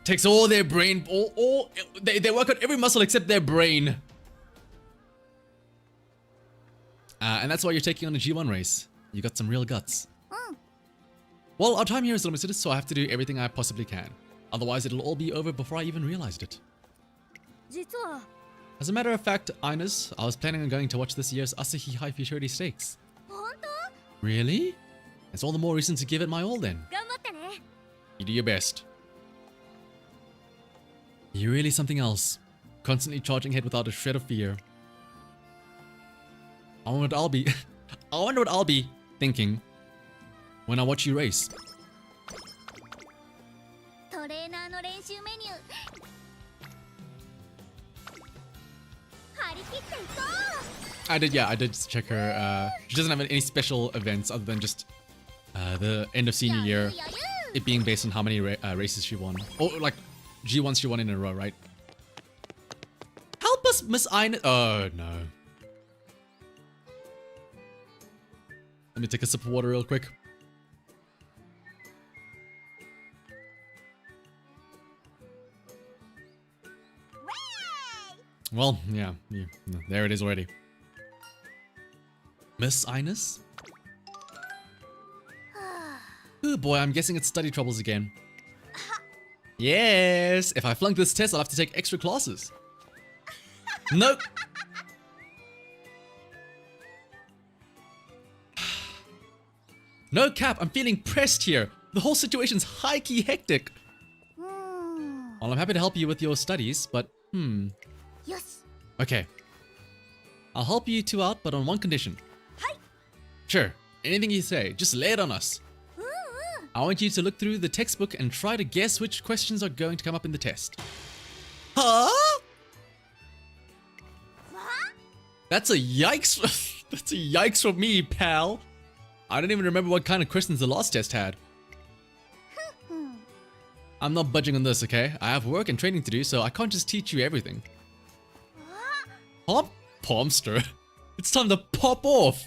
Takes all their brain, they work out every muscle except their brain. And that's why you're taking on a G1 race. You got some real guts. Well, our time here is limited, so I have to do everything I possibly can. Otherwise, it'll all be over before I even realized it. As a matter of fact, INES, I was planning on going to watch this year's Asahihai Futurity Stakes. Really? It's all the more reason to give it my all then. You do your best. You're really something else. Constantly charging ahead without a shred of fear. I wonder what I'll be thinking when I watch you race. I did check her. She doesn't have any special events other than just the end of senior year. It being based on how many races she won. Oh, like G1s she won in a row, right? Help us, Miss INES. Oh, no. Let me take a sip of water real quick. Well, yeah, there it is already. Miss INES? Oh boy, I'm guessing it's study troubles again. Yes! If I flunk this test, I'll have to take extra classes. Nope! No cap, I'm feeling pressed here. The whole situation's high-key hectic. うーん Well, I'm happy to help you with your studies, but よし Okay. I'll help you two out, but on one condition. はい Sure, anything you say, just lay it on us. うんうん I want you to look through the textbook and try to guess which questions are going to come up in the test. Huh? わ That's a yikes. That's a yikes from me, pal. I don't even remember what kind of questions the last test had. ふん I'm not budging on this, okay? I have work and training to do, so I can't just teach you everything. わ Pop? Pomster. It's time to pop off.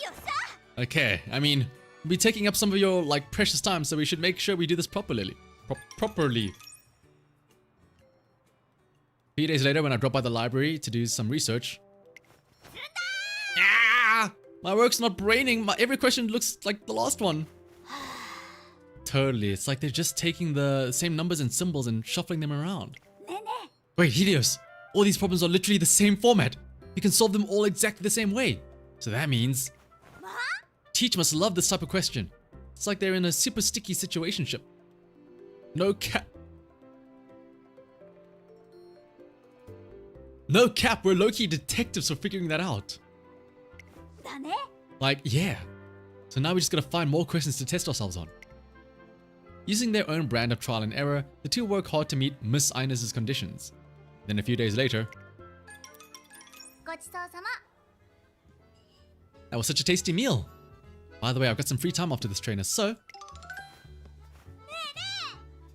よっしゃ Okay, I mean, we'll be taking up some of your, like, precious time, so we should make sure we do this properly. Properly. A few days later, when I drop by the library to do some research. Ah! My work's not braining. Every question looks like the last one. Totally. It's like they're just taking the same numbers and symbols and shuffling them around. ねえね Wait, Helios. All these problems are literally the same format. You can solve them all exactly the same way. So that means えわ teach must love this type of question. It's like they're in a super sticky situationship. No cap. No cap, we're low-key detectives for figuring that out. だね Like, yeah. So now we just gotta find more questions to test ourselves on. Using their own brand of trial and error, the two work hard to meet Miss INES' conditions. Then a few days later, ごちそうさま that was such a tasty meal. By the way, I've got some free time after this trainer, so...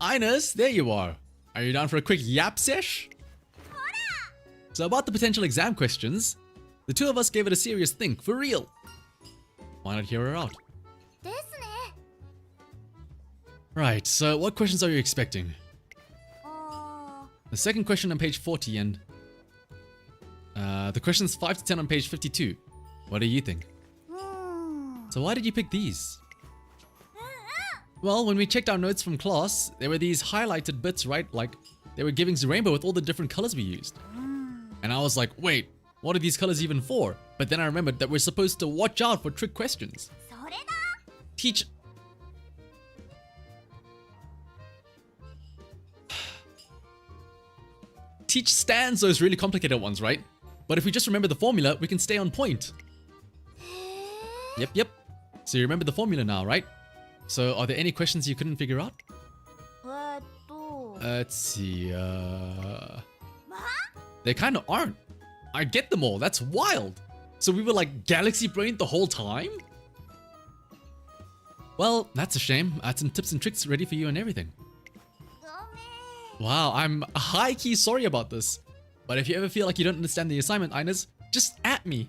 INES, there you are. Are you down for a quick yap sesh? So about the potential exam questions, the two of us gave it a serious think, for real. Why not hear her out? ですね Right, so what questions are you expecting? あ The second question on page 40 and... the questions 5 to 10 on page 52. What do you think? ーうーん So why did you pick these? Well, when we checked our notes from class, there were these highlighted bits, right? Like, they were giving Rainbow with all the different colors we used. And I was like, wait, what are these colors even for? But then I remembered that we're supposed to watch out for trick questions. それだ Teach... Teach stands those really complicated ones, right? But if we just remember the formula, we can stay on point. へ Yep. So you remember the formula now, right? So are there any questions you couldn't figure out? えと Let's see, わ They kind of aren't. I get them all. That's wild. So we were like galaxy brained the whole time? Well, that's a shame. I had some tips and tricks ready for you and everything. ごめん Wow, I'm high-key sorry about this. But if you ever feel like you don't understand the assignment, INES, just at me.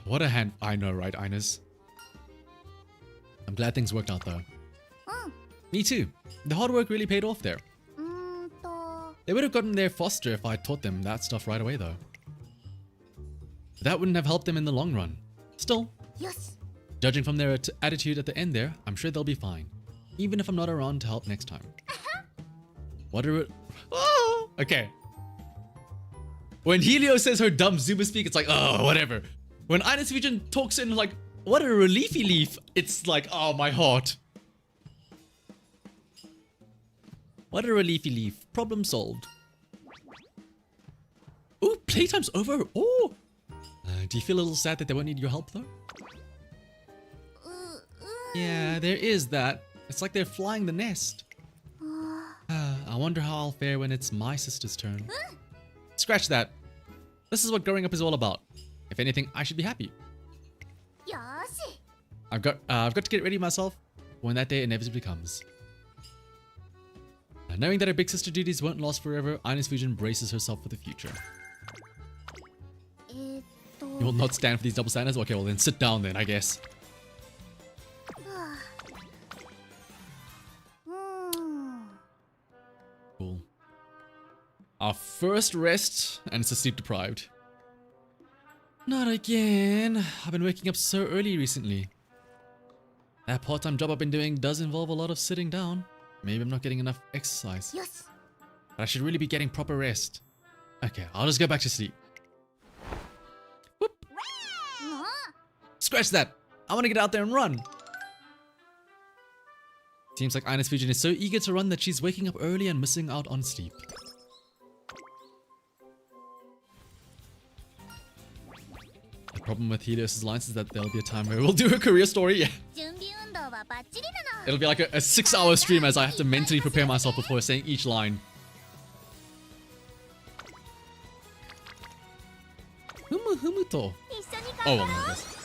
What a hand. I know, right, INES? I'm glad things worked out though. うん Me too. The hard work really paid off there. うーんと They would have gotten there faster if I taught them that stuff right away though. That wouldn't have helped them in the long run. Still, よし judging from their attitude at the end there, I'm sure they'll be fine. Even if I'm not around to help next time. What are it? Oh, okay. When Helio says her dumb Zuma speak, it's like, oh, whatever. When INES FUJIN talks in like, what a reliefy leaf, it's like, oh, my heart. What a reliefy leaf. Problem solved. Ooh, playtime's over. Oh. Do you feel a little sad that they won't need your help though? うう Yeah, there is that. It's like they're flying the nest. あ I wonder how I'll fare when it's my sister's turn. Scratch that. This is what growing up is all about. If anything, I should be happy. よし I've got to get ready myself for when that day inevitably comes. Knowing that her big sister duties won't last forever, INES FUJIN braces herself for the future. えっと You will not stand for these double standards? Okay, well then sit down then, I guess. はあうーん Cool. Our first rest, and it's a sleep deprived. Not again. I've been waking up so early recently. That part-time job I've been doing does involve a lot of sitting down. Maybe I'm not getting enough exercise. よし But I should really be getting proper rest. Okay, I'll just go back to sleep. Whoop. な Scratch that. I want to get out there and run. Seems like INES FUJIN is so eager to run that she's waking up early and missing out on sleep. The problem with Helios' lines is that there'll be a time where we'll do a career story. Yeah. 準備運動はバッチリなの It'll be like a 6-hour stream as I have to mentally prepare myself before saying each line. Humu humu to. 一緒に Oh 頑張ろ my う goodness.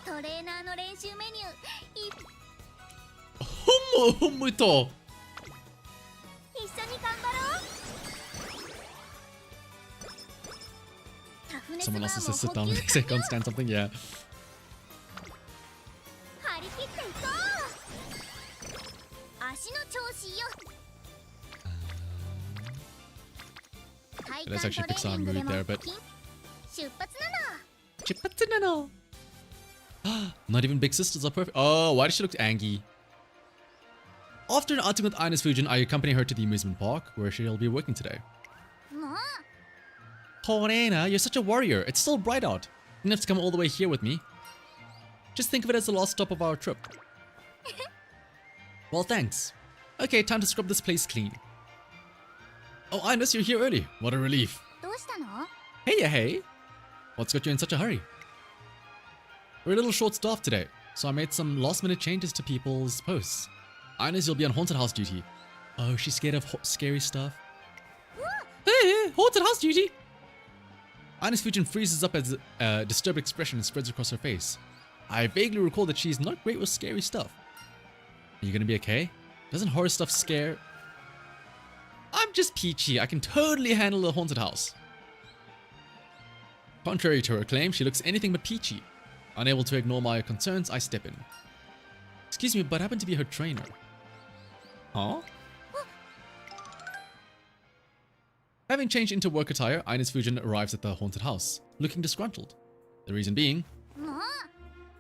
トレーナーの練習メニューい Humu humu to. 一緒に頑張ろうタフネスバー Someone も else 補 says sit 給 down 完 when they say can't stand something. Yeah. 張り切っていこう足の調子よ That's actually Pixar movie there, but 出発なの Chippatinano. Not even big sisters are perfect. Oh, why does she look angry? After an outing with INES FUJIN, I accompany her to the amusement park, where she'll be working today. もう Torena, you're such a warrior. It's still bright out. You didn't have to come all the way here with me. Just think of it as the last stop of our trip. Well, thanks. Okay, time to scrub this place clean. Oh, INES, you're here early. What a relief. どうしたの Hey. What's got you in such a hurry? We're a little short-staffed today, so I made some last-minute changes to people's posts. INES, you'll be on haunted house duty. Oh, she's scared of scary stuff. Hey, haunted house duty! INES FUJIN freezes up as a disturbed expression spreads across her face. I vaguely recall that she's not great with scary stuff. Are you gonna be okay? Doesn't horror stuff scare? I'm just peachy. I can totally handle a haunted house. Contrary to her claim, she looks anything but peachy. Unable to ignore my concerns, I step in. Excuse me, but I happen to be her trainer. Huh? Having changed into work attire, INES FUJIN arrives at the haunted house, looking disgruntled. The reason being, もう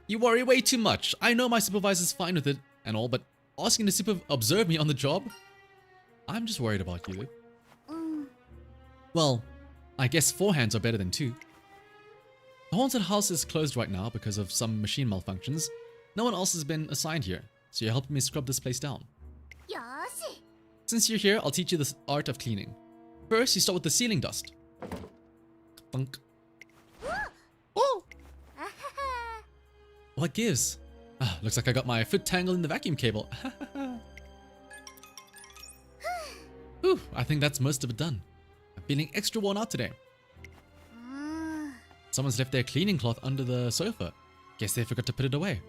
you worry way too much. I know my supervisor's fine with it and all, but asking to observe me on the job? I'm just worried about you. うん Well, I guess 4 hands are better than 2. The haunted house is closed right now because of some machine malfunctions. No one else has been assigned here, so you're helping me scrub this place down. よーし Since you're here, I'll teach you the art of cleaning. First, you start with the ceiling dust. Thunk. Oh! あはは What gives? Ah, looks like I got my foot tangled in the vacuum cable. Whew, I think that's most of it done. I'm feeling extra worn out today. うーん Someone's left their cleaning cloth under the sofa. Guess they forgot to put it away.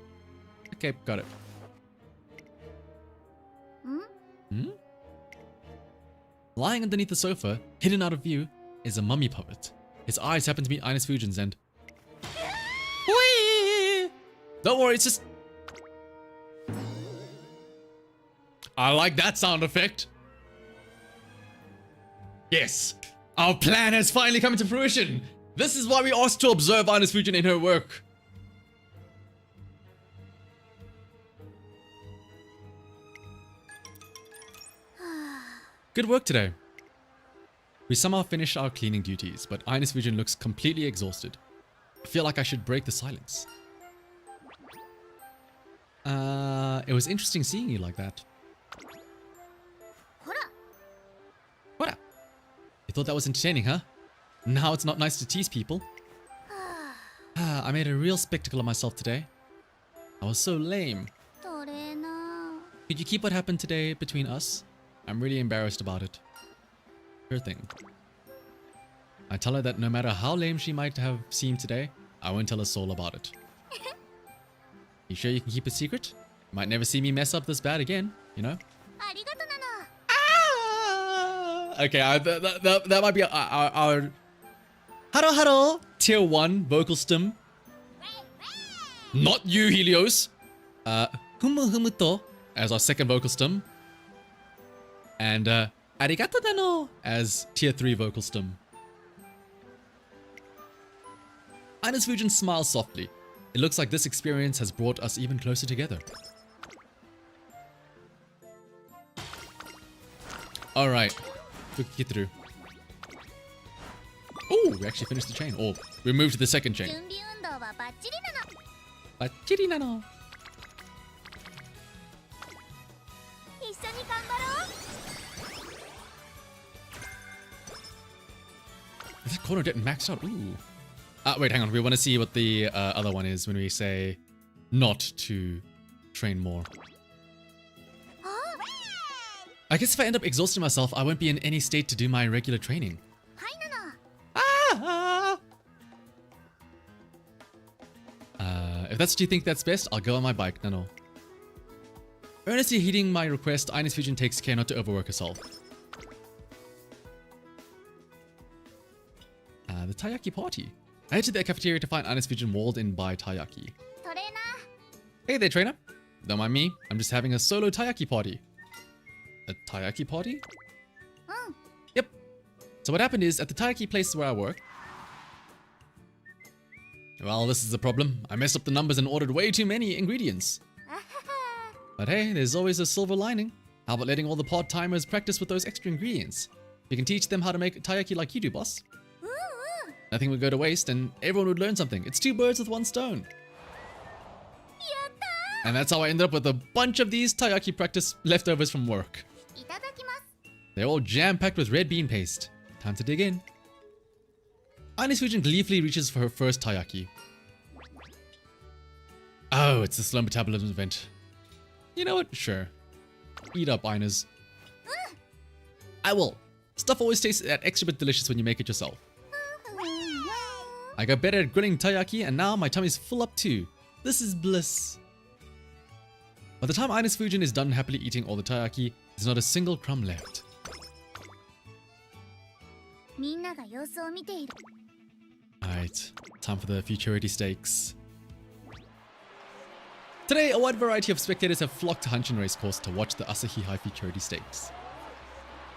Okay, got it. ん Hmm? Lying underneath the sofa, hidden out of view, is a mummy puppet. His eyes happen to be INES FUJIN's and... Whee! Don't worry, it's just... I like that sound effect. Yes, our plan has finally come into fruition. This is why we asked to observe INES FUJIN in her work. Good work today. We somehow finished our cleaning duties, but INES FUJIN looks completely exhausted. I feel like I should break the silence. It was interesting seeing you like that. ほら What? You thought that was entertaining, huh? Now it's not nice to tease people. I made a real spectacle of myself today. I was so lame. トレーナー Could you keep what happened today between us? I'm really embarrassed about it. Sure thing. I tell her that no matter how lame she might have seemed today, I won't tell a soul about it. You sure you can keep a secret? You might never see me mess up this bad again, you know? ありがとなの Okay, that might be our Haro tier 1 vocal stim. Not you, Helios. Humu humu to as our second vocal stim. And arigato dano as tier 3 vocal stim. INES FUJIN smiles softly. It looks like this experience has brought us even closer together. Alright, quick get through. Oh, we actually finished the chain. Or we moved to the second chain. 準備運動はバッチリなの。バッチリなの。一緒に頑張ろう。 That corner didn't max out. Ooh. Wait, hang on. We want to see what the other one is when we say not to train more. I guess if I end up exhausting myself, I won't be in any state to do my regular training. はいなの。 If that's what you think that's best, I'll go on my bike, Nano. Earnestly heeding my request, INES FUJIN takes care not to overwork herself. The Taiyaki party. I head to the cafeteria to find INES FUJIN walled in by Taiyaki. トレーナ Hey there, trainer. Don't mind me, I'm just having a solo Taiyaki party. A Taiyaki party? ー。うん。 Yep. So what happened is, at the Taiyaki place where I work... Well, this is the problem. I messed up the numbers and ordered way too many ingredients. あはは。 But hey, there's always a silver lining. How about letting all the part-timers practice with those extra ingredients? You can teach them how to make taiyaki like you do, boss. うんうん。 Nothing would go to waste and everyone would learn something. It's 2 birds with 1 stone. やったー。 And that's how I ended up with a bunch of these taiyaki practice leftovers from work. いただきます。 They're all jam-packed with red bean paste. Time to dig in. INES FUJIN gleefully reaches for her first taiyaki. Oh, it's the slow metabolism event. You know what? Sure. Eat up, INES. I will. Stuff always tastes that extra bit delicious when you make it yourself. I got better at grilling taiyaki and now my tummy's full up too. This is bliss. By the time INES FUJIN is done happily eating all the taiyaki, there's not a single crumb left. みんなが様子を見ている。 Alright, time for the futurity stakes. Today, a wide variety of spectators have flocked to Hanshin Race Course to watch the Asahi High Futurity Stakes.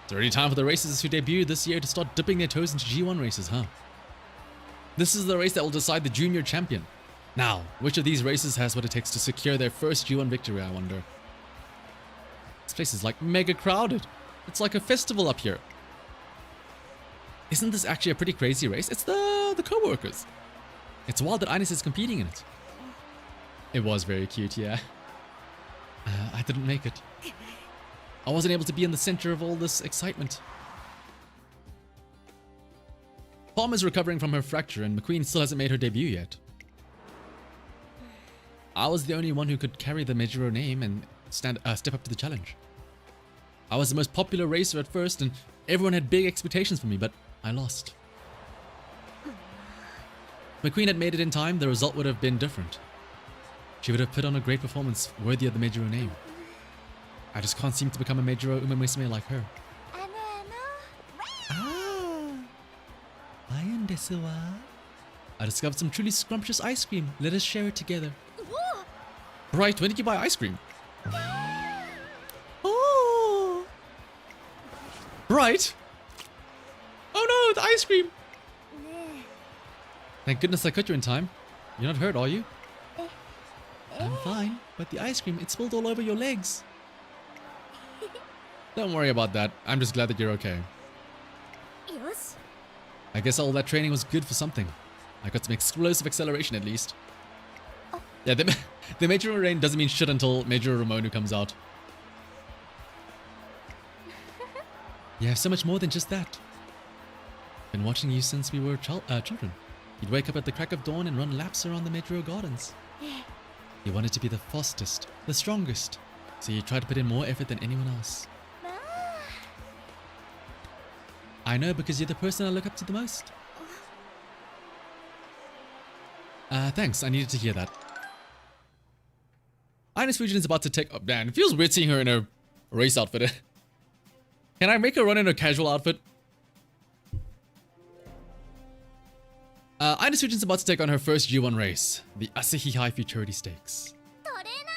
It's already time for the racers who debut this year to start dipping their toes into G1 races, huh? This is the race that will decide the junior champion. Now, which of these races has what it takes to secure their first G1 victory, I wonder? This place is like mega crowded. It's like a festival up here. Isn't this actually a pretty crazy race? It's the co-workers. It's wild that INES is competing in it. It was very cute, yeah. I didn't make it. I wasn't able to be in the center of all this excitement. Palm is recovering from her fracture and McQueen still hasn't made her debut yet. I was the only one who could carry the Mejiro name and step up to the challenge. I was the most popular racer at first and everyone had big expectations for me, but I lost. If McQueen had made it in time, the result would have been different. She would have put on a great performance worthy of the Mejiro name. I just can't seem to become a Mejiro Musume like her. あの Ah, Lion desu wa. I discovered some truly scrumptious ice cream. Let us share it together. Right, when did you buy ice cream? Oh! Right? Oh no, the ice cream! ね Thank goodness I caught you in time. You're not hurt, are you? え。 I'm fine, but the ice cream, it spilled all over your legs. Don't worry about that. I'm just glad that you're okay. よし。 I guess all that training was good for something. I got some explosive acceleration at least. Yeah, the Mejiro Rain doesn't mean shit until Mejiro Ramonu comes out. You have so much more than just that. Been watching you since we were children. You'd wake up at the crack of dawn and run laps around the Mejiro Gardens. You wanted to be the fastest, the strongest, so you tried to put in more effort than anyone else. ま I know because you're the person I look up to the most. Thanks, I needed to hear that. INES FUJIN is about to take... Oh, man, it feels weird seeing her in a race outfit. Can I make her run in a casual outfit? INES FUJIN is about to take on her first G1 race, the Asahi High Futurity Stakes. トレーナ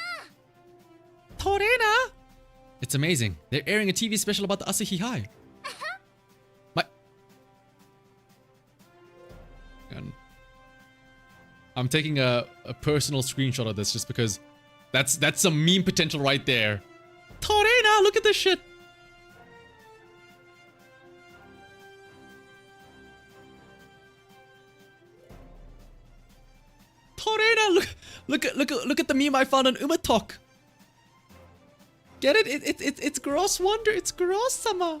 Torena! It's amazing. They're airing a TV special about the Asahi High. My... And I'm taking a personal screenshot of this just because that's some meme potential right there. Torena! Look at this shit! Look at the meme I found on Umatok. Get it? It's gross wonder. It's gross summer.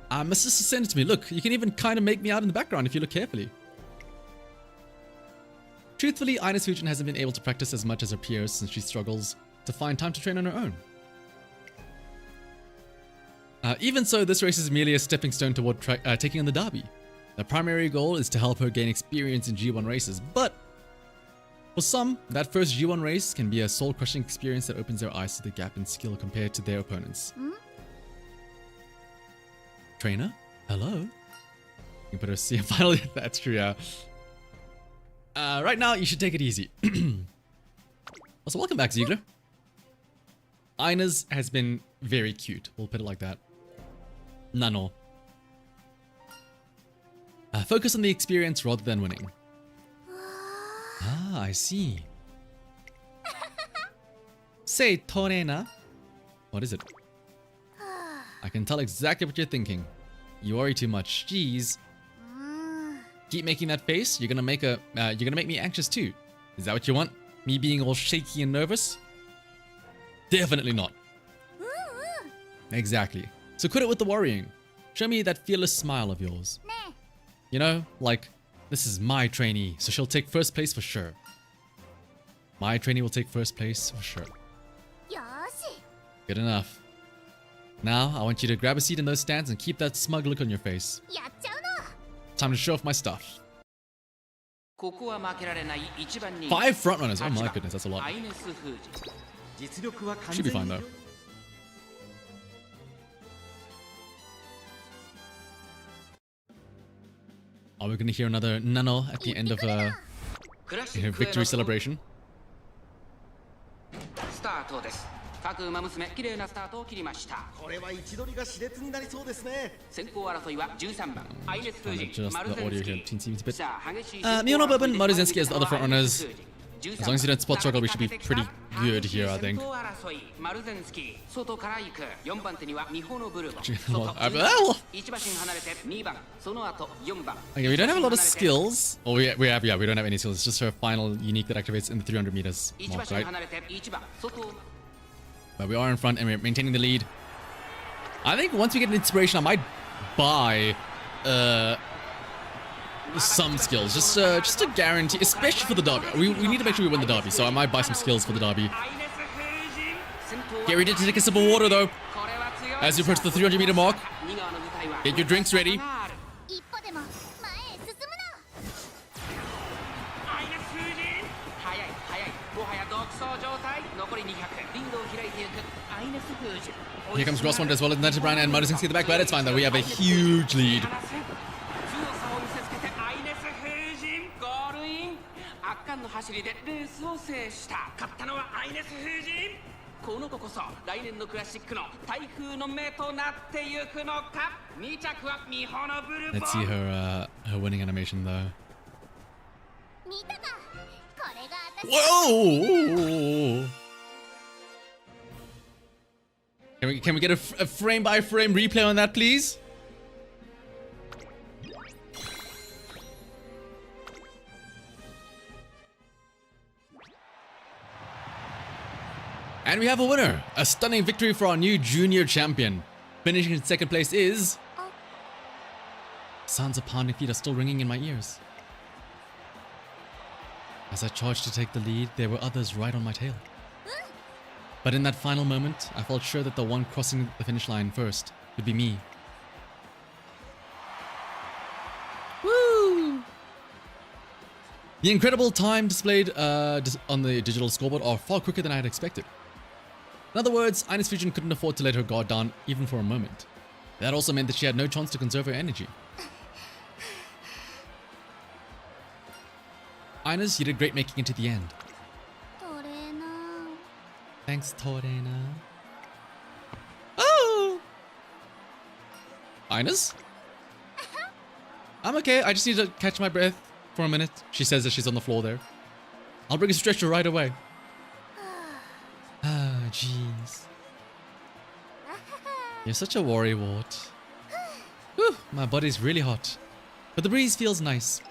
My sister sent it to me. Look, you can even kind of make me out in the background if you look carefully. Truthfully, INES FUJIN hasn't been able to practice as much as her peers since she struggles to find time to train on her own. Even so, this race is merely a stepping stone toward taking on the derby. The primary goal is to help her gain experience in G1 races, but for some, that first G1 race can be a soul-crushing experience that opens their eyes to the gap in skill compared to their opponents. Trainer? Hello? You can put her CM finally. That's true, yeah. Right now, you should take it easy. Also, welcome back, Ziegler. INES has been very cute. We'll put it like that. Nano. Focus on the experience rather than winning. Ah, I see. Say, Torena. What is it? I can tell exactly what you're thinking. You worry too much. Jeez. Keep making that face. You're gonna make me anxious too. Is that what you want? Me being all shaky and nervous? Definitely not. Exactly. So quit it with the worrying. Show me that fearless smile of yours. You know, like, this is my trainee, so she'll take first place for sure. My trainee will take first place for sure. Good enough. Now, I want you to grab a seat in those stands and keep that smug look on your face. Time to show off my stuff. 5 frontrunners. Oh my goodness, that's a lot. Should be fine though. Are we gonna hear another Nano at the end of her victory celebration? 各馬娘綺麗なスタートを切りました。これは位置取りが熾烈になりそうですね。先行争いは13番アイネス・フージン、マルゼンスキー。さあ激しい。Miono Bourbon, Maruzensky as the other frontrunners. As long as you don't spot struggle, we should be pretty good here, I think. Okay, we don't have a lot of skills. Oh, we have, yeah, we don't have any skills. It's just her final unique that activates in the 300 meters mark, right? But we are in front and we're maintaining the lead. I think once we get an inspiration, I might buy some skills, just to guarantee, especially for the derby. We need to make sure we win the derby, so I might buy some skills for the derby. Get ready to take a sip of water though. As you approach the 300 meter mark, get your drinks ready. Here comes Grosswand as well as Natty Brown and Maruzensky at the back, but it's fine though. We have a huge lead. Let's see her winning animation though. Whoa! Can we get a frame by frame replay on that, please? And we have a winner! A stunning victory for our new junior champion. Finishing in second place is... Sounds of pounding feet are still ringing in my ears. As I charged to take the lead, there were others right on my tail. But in that final moment, I felt sure that the one crossing the finish line first would be me. Woo! The incredible time displayed on the digital scoreboard are far quicker than I had expected. In other words, INES FUJIN couldn't afford to let her guard down even for a moment. That also meant that she had no chance to conserve her energy. INES, you did great making it to the end. Thanks, Torena. Oh! INES? I'm okay. I just need to catch my breath for a minute. She says that she's on the floor there. I'll bring a stretcher right away. Ah, jeez. You're such a worrywart. Whew, my body's really hot. But the breeze feels nice.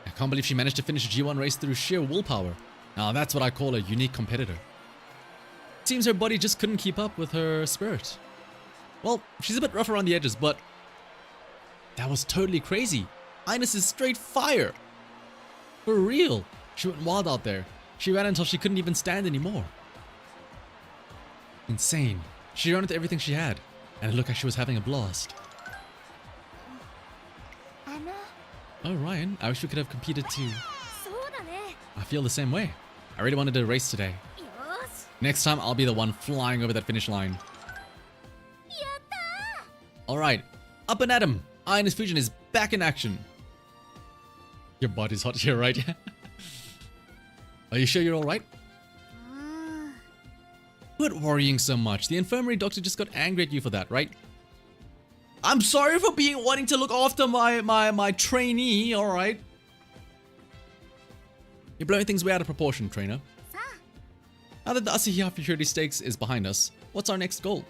I can't believe she managed to finish a G1 race through sheer willpower. Now that's what I call a unique competitor. Seems her body just couldn't keep up with her spirit. Well, she's a bit rough around the edges, but that was totally crazy. INES is straight fire. For real. She went wild out there. She ran until she couldn't even stand anymore. Insane. She ran with everything she had, and it looked like she was having a blast. Oh, Ryan, I wish we could have competed too. I feel the same way. I really wanted to race today. Next time, I'll be the one flying over that finish line. Alright, up and at 'em. INES FUJIN is back in action. Your body's hot here, right? Are you sure you're alright? Quit worrying so much. The infirmary doctor just got angry at you for that, right? I'm sorry for wanting to look after my trainee, alright? You're blowing things way out of proportion, trainer. Now that the Asahihara Futurity Stakes is behind us, what's our next goal?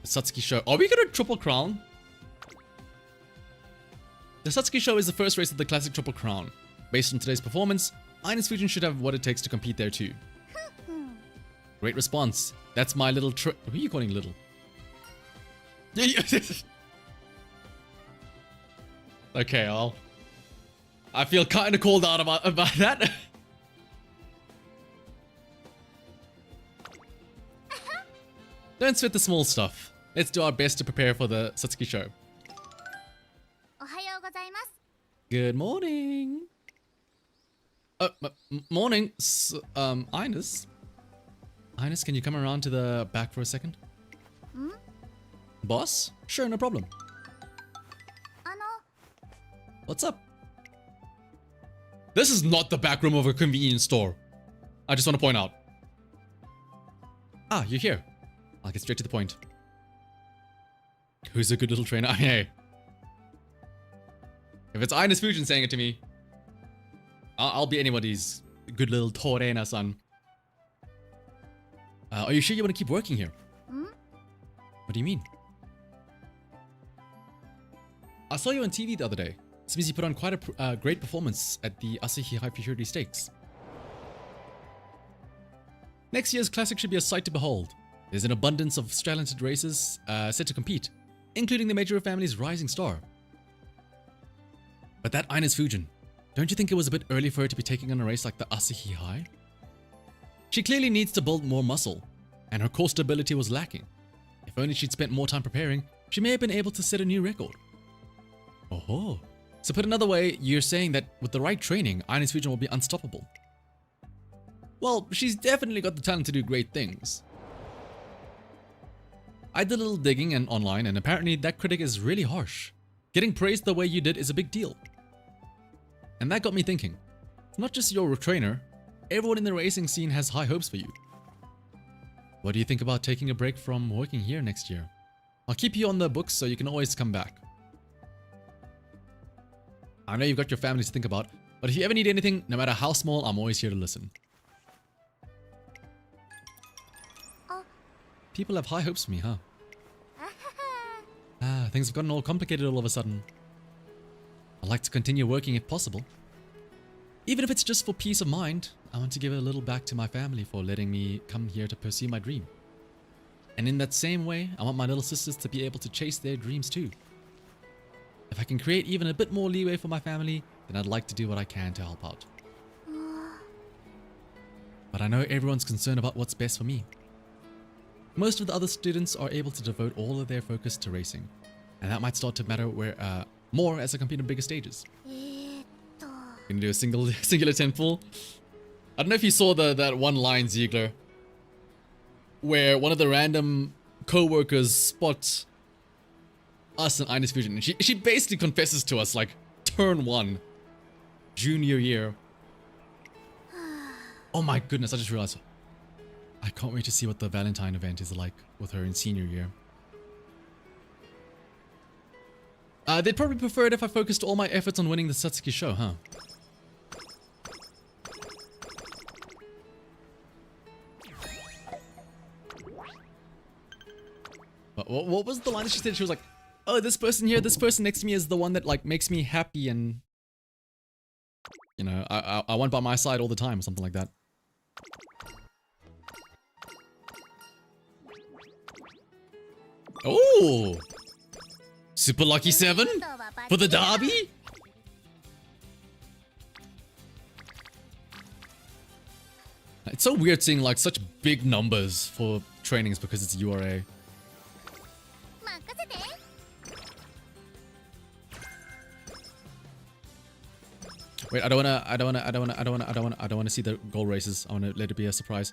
The Satsuki Show. Are we gonna Triple Crown? The Satsuki Show is the first race of the classic Triple Crown. Based on today's performance, INES FUJIN should have what it takes to compete there too. Great response. That's my little who are you calling little? Okay, I feel kind of called out about that. Don't sweat the small stuff. Let's do our best to prepare for the Satsuki Show. Good morning. Morning, INES. INES, can you come around to the back for a second? Boss? Sure, no problem. What's up? This is not the back room of a convenience store. I just want to point out. Ah, you're here. I'll get straight to the point. Who's a good little trainer? Hey. If it's INES FUJIN saying it to me, I'll be anybody's good little Torena-san. Are you sure you want to keep working here? What do you mean? I saw you on TV the other day. Seems you put on quite a great performance at the Asahihara Futurity Stakes. Next year's classic should be a sight to behold. There's an abundance of talented racers set to compete, including the Major family's rising star. But that INES FUJIN, don't you think it was a bit early for her to be taking on a race like the Asahihara? She clearly needs to build more muscle, and her core stability was lacking. If only she'd spent more time preparing, she may have been able to set a new record. Oh. So put another way, you're saying that with the right training, INES FUJIN will be unstoppable. Well, she's definitely got the talent to do great things. I did a little digging online, and apparently that critic is really harsh. Getting praised the way you did is a big deal. And that got me thinking. It's not just your trainer, everyone in the racing scene has high hopes for you. What do you think about taking a break from working here next year? I'll keep you on the books so you can always come back. I know you've got your family to think about, but if you ever need anything, no matter how small, I'm always here to listen. People have high hopes for me, huh? Things have gotten all complicated all of a sudden. I'd like to continue working if possible. Even if it's just for peace of mind, I want to give a little back to my family for letting me come here to pursue my dream. And in that same way, I want my little sisters to be able to chase their dreams too. If I can create even a bit more leeway for my family, then I'd like to do what I can to help out. But I know everyone's concerned about what's best for me. Most of the other students are able to devote all of their focus to racing, and that might start to matter more as I compete on bigger stages. Gonna do a singular 10-pull. I don't know if you saw that one line, Ziegler, where one of the random co-workers spots us and INES FUJIN, and she basically confesses to us like turn 1, junior year. Oh my goodness, I just realized. I can't wait to see what the Valentine event is like with her in senior year. They'd probably prefer it if I focused all my efforts on winning the Satsuki Show, huh? What was the line that she said? She was like, oh, this person here, this person next to me is the one that like makes me happy and, you know, I want by my side all the time or something like that. Oh! Super Lucky 7? For the derby? It's so weird seeing like such big numbers for trainings because it's URA. Wait, I don't wanna see the goal races. I wanna let it be a surprise.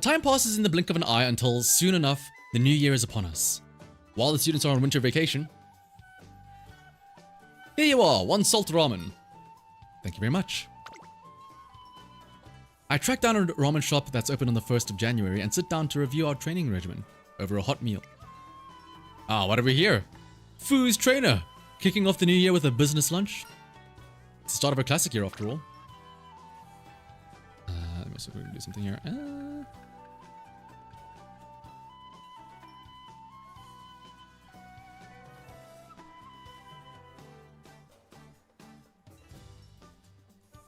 Time passes in the blink of an eye until soon enough, the new year is upon us. While the students are on winter vacation, here you are, one salt ramen. Thank you very much. I track down a ramen shop that's open on the 1st of January and sit down to review our training regimen over a hot meal. Ah, what have we here? Fu's trainer, kicking off the new year with a business lunch. It's the start of a classic year after all. Let me see if we can do something here.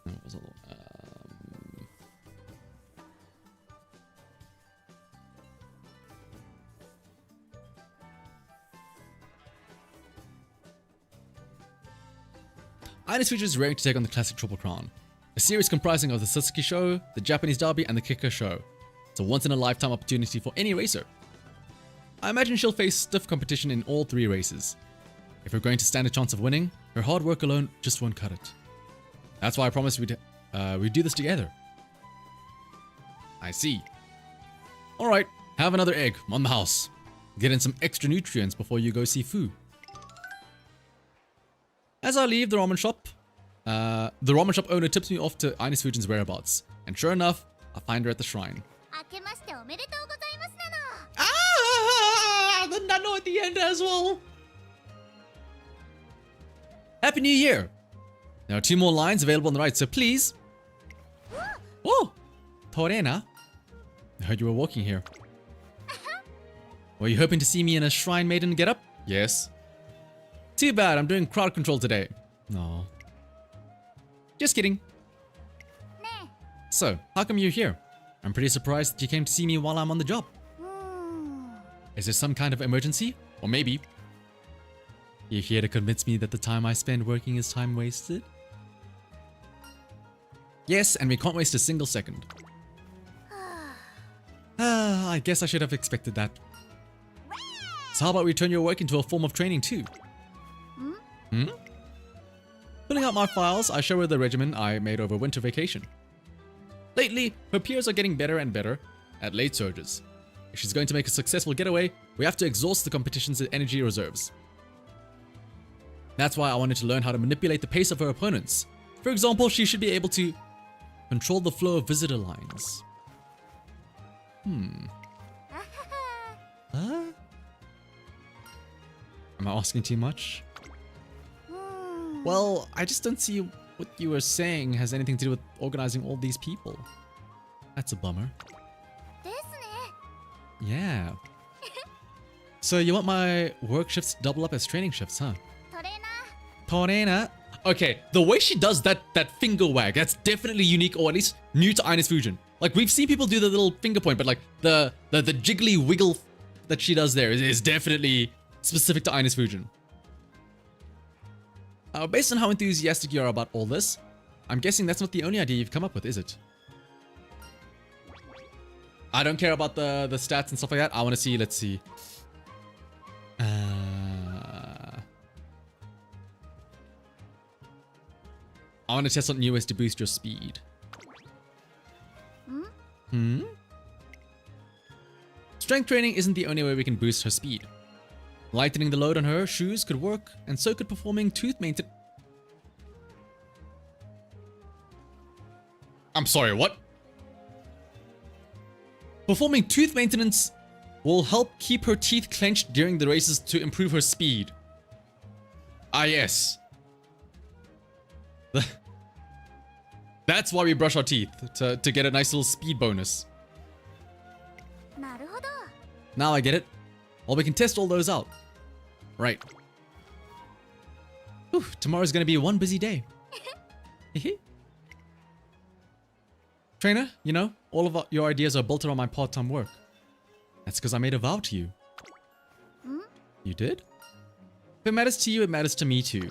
What was it? INES FUJIN is raring to take on the classic Triple Crown, a series comprising of the Sasuke show, the Japanese derby, and the Kicker show. It's a once-in-a-lifetime opportunity for any racer. I imagine she'll face stiff competition in all 3 races. If we're going to stand a chance of winning, her hard work alone just won't cut it. That's why I promised we'd do this together. I see. Alright, have another egg on the house. Get in some extra nutrients before you go see Fu. As I leave the ramen shop owner tips me off to INES FUJIN's whereabouts. And sure enough, I find her at the shrine. Ah! The nano at the end as well! Happy New Year! There are 2 more lines available on the right, so please... Oh! Torena? I heard you were walking here. Were you hoping to see me in a shrine maiden getup? Yes. Too bad, I'm doing crowd control today. No. Just kidding. So, how come you're here? I'm pretty surprised that you came to see me while I'm on the job. Is there some kind of emergency? Or maybe you're here to convince me that the time I spend working is time wasted? Yes, and we can't waste a single second. I guess I should have expected that. So how about we turn your work into a form of training too? Filling out my files, I show her the regimen I made over winter vacation. Lately, her peers are getting better and better at late surges. If she's going to make a successful getaway, we have to exhaust the competition's energy reserves. That's why I wanted to learn how to manipulate the pace of her opponents. For example, she should be able to control the flow of visitor lines. Huh? Am I asking too much? Well, I just don't see what you were saying has anything to do with organizing all these people. That's a bummer. Yeah. So you want my work shifts to double up as training shifts, huh? Torena. Okay, the way she does that finger wag, that's definitely unique, or at least new to INES FUJIN. Like, we've seen people do the little finger point, but like the jiggly wiggle that she does there is definitely specific to INES FUJIN. Based on how enthusiastic you are about all this, I'm guessing that's not the only idea you've come up with, is it? I don't care about the stats and stuff like that. I want to see, let's see. I want to test out new ways to boost your speed. Strength training isn't the only way we can boost her speed. Lightening the load on her shoes could work, and so could performing tooth maintenance. I'm sorry, what? Performing tooth maintenance will help keep her teeth clenched during the races to improve her speed. Ah, yes. That's why we brush our teeth, to get a nice little speed bonus. Now I get it. Well, we can test all those out. Right. Whew, tomorrow's gonna be one busy day. Trainer, you know, all of your ideas are built around my part-time work. That's because I made a vow to you. You did? If it matters to you, it matters to me too.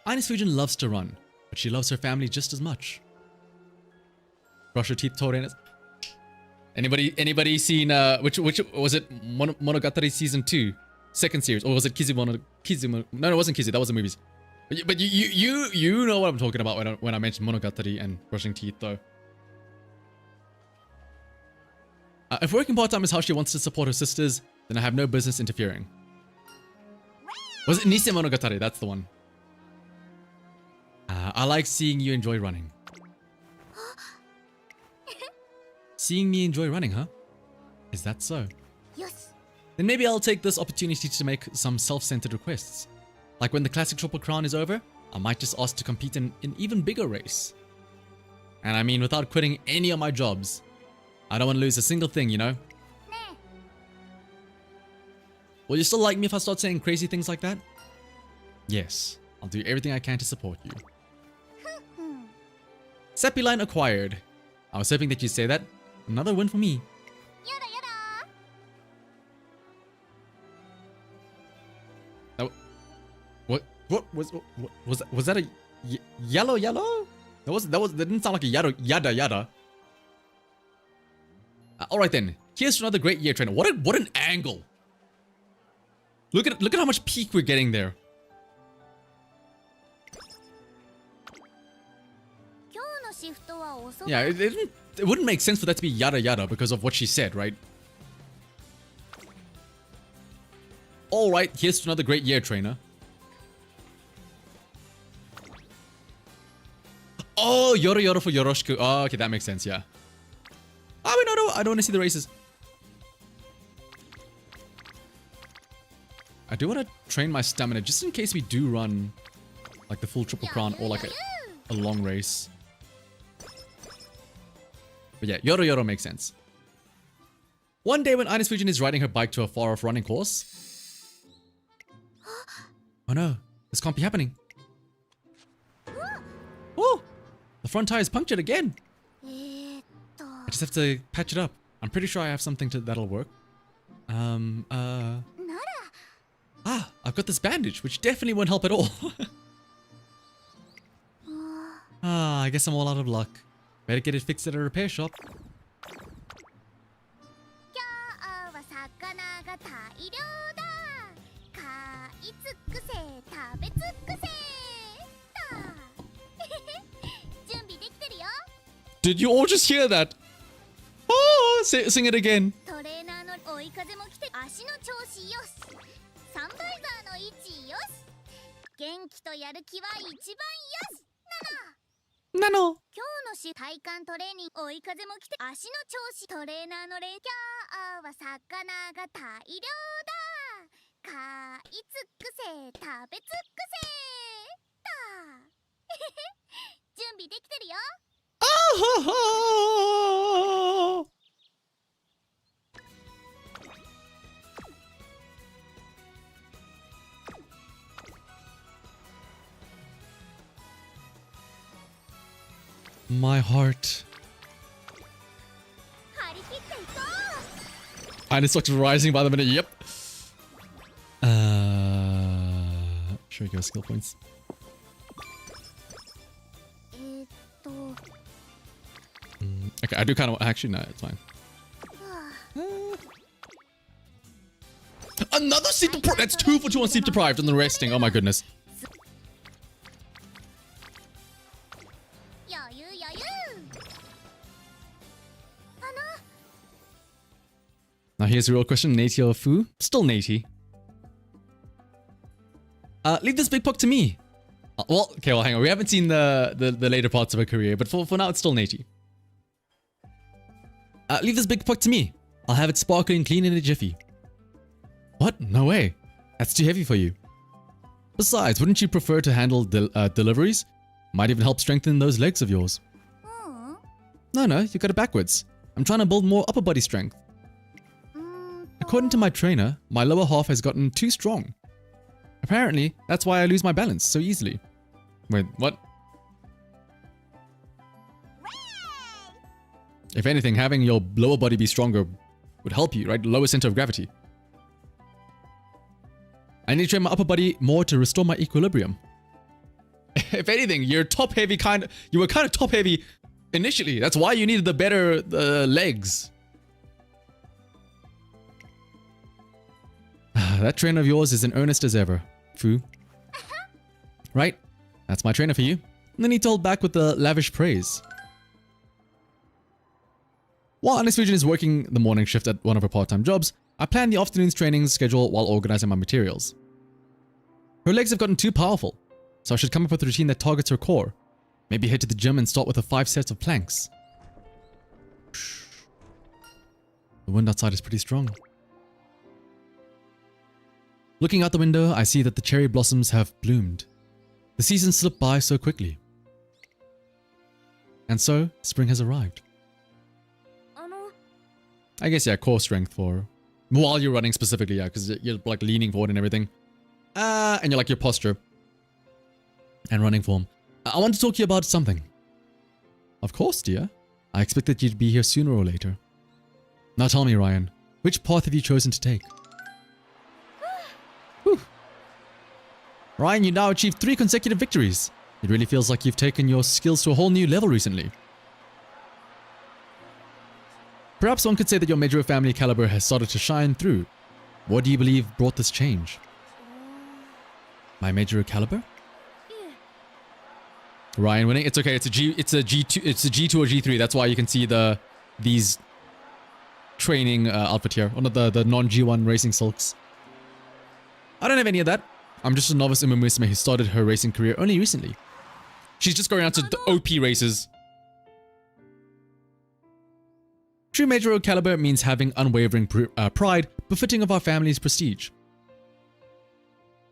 INES FUJIN loves to run, but she loves her family just as much. Brush your teeth, Torenas. Anybody seen which was it? Monogatari season 2, second series, or was it Kizumono? No, it wasn't Kizu. That was the movies. But you know what I'm talking about when I mentioned Monogatari and brushing teeth, though. If working part-time is how she wants to support her sisters, then I have no business interfering. Was it Nisei Monogatari? That's the one. I like seeing you enjoy running. Seeing me enjoy running, huh? Is that so? Yes. Then maybe I'll take this opportunity to make some self-centered requests. Like when the classic Triple Crown is over, I might just ask to compete in an even bigger race. And I mean without quitting any of my jobs. I don't want to lose a single thing, you know? Will you still like me if I start saying crazy things like that? Yes, I'll do everything I can to support you. Seppi line acquired. I was hoping that you'd say that. Another win for me. What was that a yellow? That didn't sound like a yada. All right then. Here's to another great year, trainer. What an angle. Look at how much peak we're getting there. Yeah, it wouldn't make sense for that to be yada because of what she said, right? All right, here's to another great year, trainer. Oh, yoro for yoroshiku. Oh, okay, that makes sense, yeah. Oh, wait, no, I don't want to see the races. I do want to train my stamina just in case we do run like the full Triple Crown or like a long race. But yeah, yoro makes sense. One day when INES FUJIN is riding her bike to a far-off running course. Oh no, this can't be happening. Oh, the front tire is punctured again. I just have to patch it up. I'm pretty sure I have something that'll work. I've got this bandage, which definitely won't help at all. I guess I'm all out of luck. Better get it fixed at a repair shop. Did you all just hear that? Oh, sing it again. Nano. Oh. My heart. INES starts rising by the minute. Yep. Sure, go skill points. Okay, I do kind of actually no, it's fine. Another sleep deprived. That's 2 for 2 on sleep deprived and the resting. Oh my goodness. Now here's the real question, Nati or Fu? Still Nati. Leave this big puck to me. Well, hang on. We haven't seen the later parts of her career, but for now it's still Nati. Leave this big puck to me. I'll have it sparkling clean in a jiffy. What? No way. That's too heavy for you. Besides, wouldn't you prefer to handle deliveries? Might even help strengthen those legs of yours. No, you got it backwards. I'm trying to build more upper body strength. According to my trainer, my lower half has gotten too strong. Apparently, that's why I lose my balance so easily. Wait, what? If anything, having your lower body be stronger would help you, right? Lower center of gravity. I need to train my upper body more to restore my equilibrium. If anything, you're top heavy you were kind of top heavy initially. That's why you needed the better legs. That trainer of yours is in earnest as ever, Fu. Right? That's my trainer for you. No need to hold back with the lavish praise. While INES FUJIN is working the morning shift at one of her part-time jobs, I plan the afternoon's training schedule while organizing my materials. Her legs have gotten too powerful, so I should come up with a routine that targets her core. Maybe head to the gym and start with 5 sets of planks. The wind outside is pretty strong. Looking out the window, I see that the cherry blossoms have bloomed. The season slipped by so quickly. And so, spring has arrived. I guess, yeah, core strength for... While you're running specifically, yeah, because you're like leaning forward and everything. And you're like your posture. And running form. I want to talk to you about something. Of course, dear. I expected you'd be here sooner or later. Now tell me, Ryan, which path have you chosen to take? Whew. Ryan, you now achieved 3 consecutive victories. It really feels like you've taken your skills to a whole new level recently. Perhaps one could say that your Meijiro family caliber has started to shine through. What do you believe brought this change? My Meijiro caliber? Ryan winning? It's okay. It's a G2 or G3. That's why you can see these training outfit here. One of the non-G1 racing silks. I don't have any of that. I'm just a novice in Musume who started her racing career only recently. She's just going out to the OP races. True Meijiro caliber means having unwavering pride befitting of our family's prestige.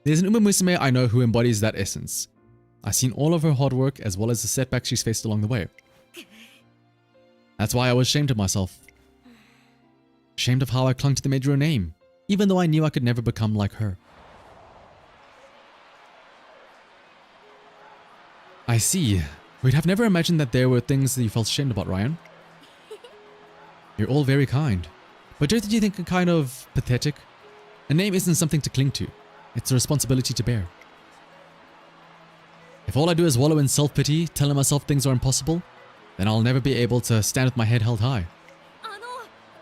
There's an Musume I know who embodies that essence. I've seen all of her hard work as well as the setbacks she's faced along the way. That's why I was ashamed of myself. Ashamed of how I clung to the Meijiro name, even though I knew I could never become like her. I see. We'd have never imagined that there were things that you felt ashamed about, Ryan. You're all very kind. But don't you think it kind of pathetic? A name isn't something to cling to. It's a responsibility to bear. If all I do is wallow in self-pity, telling myself things are impossible, then I'll never be able to stand with my head held high.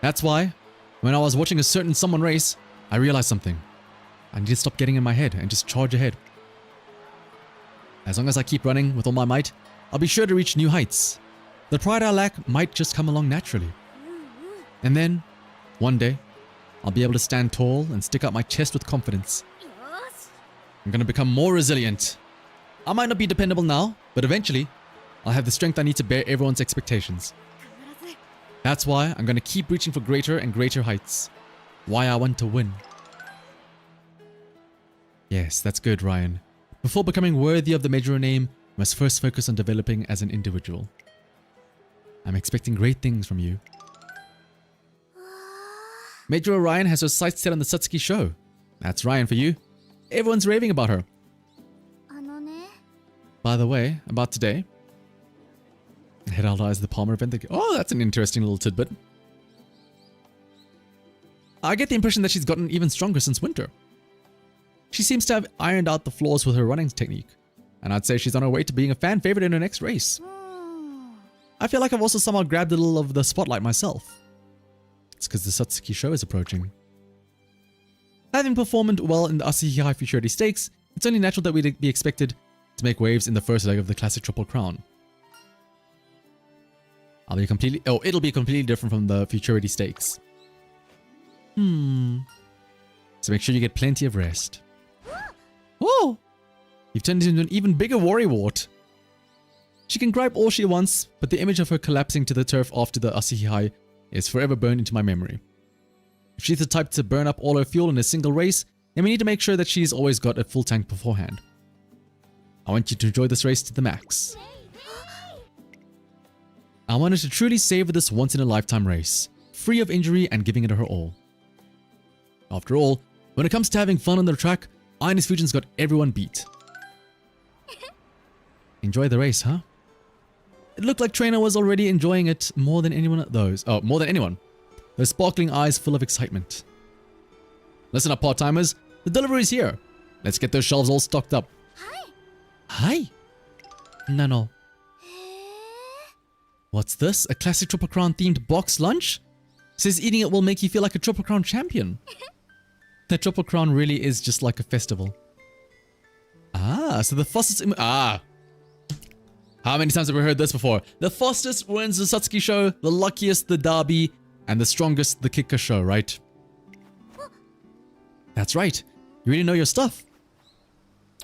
That's why, when I was watching a certain someone race, I realized something. I need to stop getting in my head and just charge ahead. As long as I keep running with all my might, I'll be sure to reach new heights. The pride I lack might just come along naturally. And then, one day, I'll be able to stand tall and stick out my chest with confidence. I'm gonna become more resilient. I might not be dependable now, but eventually, I'll have the strength I need to bear everyone's expectations. That's why I'm gonna keep reaching for greater and greater heights. Why I want to win. Yes, that's good, Ryan. Before becoming worthy of the Meijiro name, you must first focus on developing as an individual. I'm expecting great things from you. Meijiro Ryan has her sights set on the Satsuki show. That's Ryan for you. Everyone's raving about her. By the way, about today. Head out eyes the Palmer event. Oh, that's an interesting little tidbit. I get the impression that she's gotten even stronger since winter. She seems to have ironed out the flaws with her running technique. And I'd say she's on her way to being a fan favorite in her next race. I feel like I've also somehow grabbed a little of the spotlight myself. It's because the Satsuki show is approaching. Having performed well in the Asahi High Futurity Stakes, it's only natural that we'd be expected to make waves in the first leg of the Classic Triple Crown. It'll be completely different from the Futurity Stakes. So make sure you get plenty of rest. Oh! You've turned into an even bigger worrywart. She can gripe all she wants, but the image of her collapsing to the turf after the Asahi High is forever burned into my memory. If she's the type to burn up all her fuel in a single race, then we need to make sure that she's always got a full tank beforehand. I want you to enjoy this race to the max. I want her to truly savor this once-in-a-lifetime race, free of injury and giving it her all. After all, when it comes to having fun on the track, INES FUJIN's got everyone beat. Enjoy the race, huh? It looked like Trainer was already enjoying it more than anyone. More than anyone. Those sparkling eyes full of excitement. Listen up, part-timers. The delivery's here. Let's get those shelves all stocked up. Hi. No. What's this? A classic Triple Crown themed box lunch? Says eating it will make you feel like a Triple Crown champion. The Triple Crown really is just like a festival. Ah, so the fastest... How many times have we heard this before? The fastest wins the Satsuki show, the luckiest the derby, and the strongest the kicker show, right? That's right. You really know your stuff.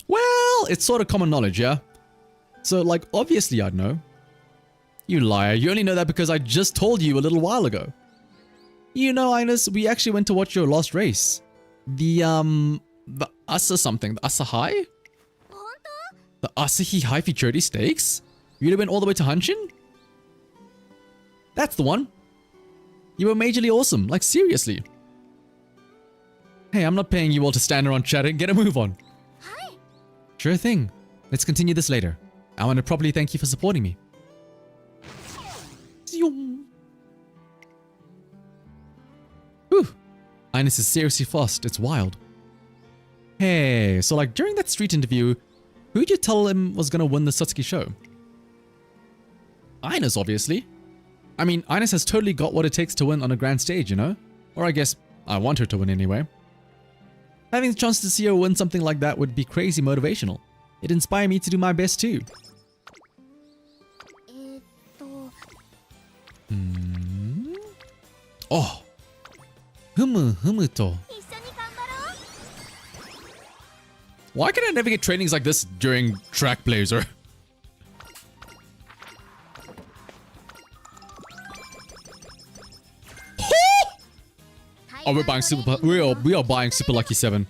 Well, it's sort of common knowledge, yeah? So, like, obviously I'd know. You liar. You only know that because I just told you a little while ago. You know, Ines, we actually went to watch your last race. The Asa something. The Asa High? The Asahi High Futurity Stakes? You went all the way to Hanshin? That's the one. You were majorly awesome. Like, seriously. Hey, I'm not paying you all to stand around chatting. Get a move on. Hi. Sure thing. Let's continue this later. I want to properly thank you for supporting me. Whew. Ines is seriously fast. It's wild. Hey, so like during that street interview, who'd you tell him was gonna win the Satsuki show? Ines, obviously. I mean, Ines has totally got what it takes to win on a grand stage, you know? Or I guess I want her to win anyway. Having the chance to see her win something like that would be crazy motivational. It'd inspire me to do my best too. Oh! Humu to. Why can I never get trainings like this during Track Blazer? Oh, we're buying super. We are buying Super Lucky 7.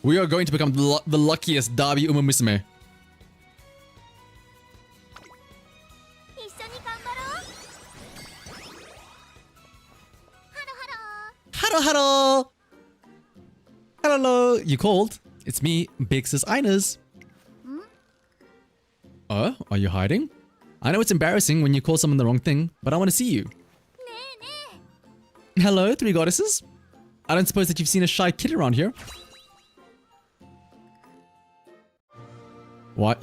We are going to become the luckiest Dabi Musume. Hello. Hello. You called? It's me, Big Sis Ines. Are you hiding? I know it's embarrassing when you call someone the wrong thing, but I want to see you. Hello, three goddesses. I don't suppose that you've seen a shy kid around here. What?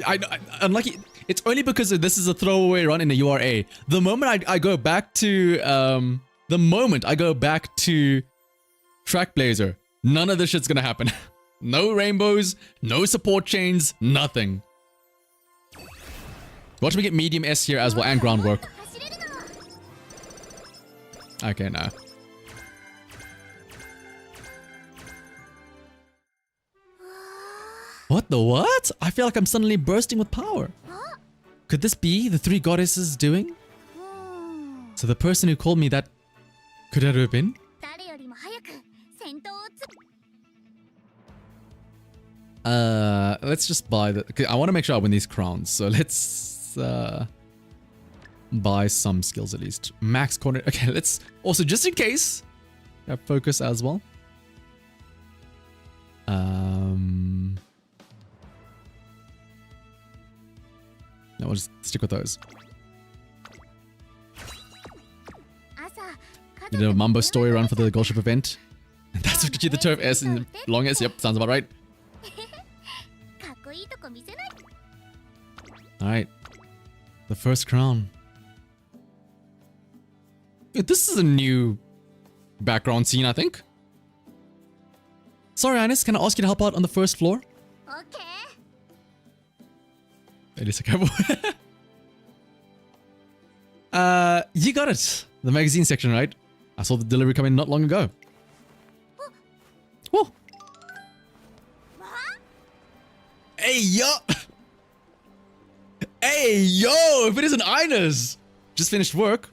Unlucky. It's only because this is a throwaway run in the URA. The moment I go back to Track Blazer, none of this shit's gonna happen. No rainbows, no support chains, nothing. Watch me get medium S here as well and groundwork. Okay, no. What the what? I feel like I'm suddenly bursting with power. Could this be the three goddesses doing? So the person who called me that could it have been? Let's just buy the... Okay, I want to make sure I win these crowns. So let's buy some skills at least. Max corner... Okay, let's... Also, just in case, have focus as well. No, we'll just stick with those. You did a Mambo story run for the Gold Ship event. And that's what gets you the turf S and long S. Yep, sounds about right. Alright. The first crown. Yeah, this is a new background scene, I think. Sorry, Ines, can I ask you to help out on the first floor? Okay. Elisa, careful. You got it. The magazine section, right? I saw the delivery come in not long ago. Whoa. Hey, yo! Hey, yo! If it isn't Ines! Just finished work.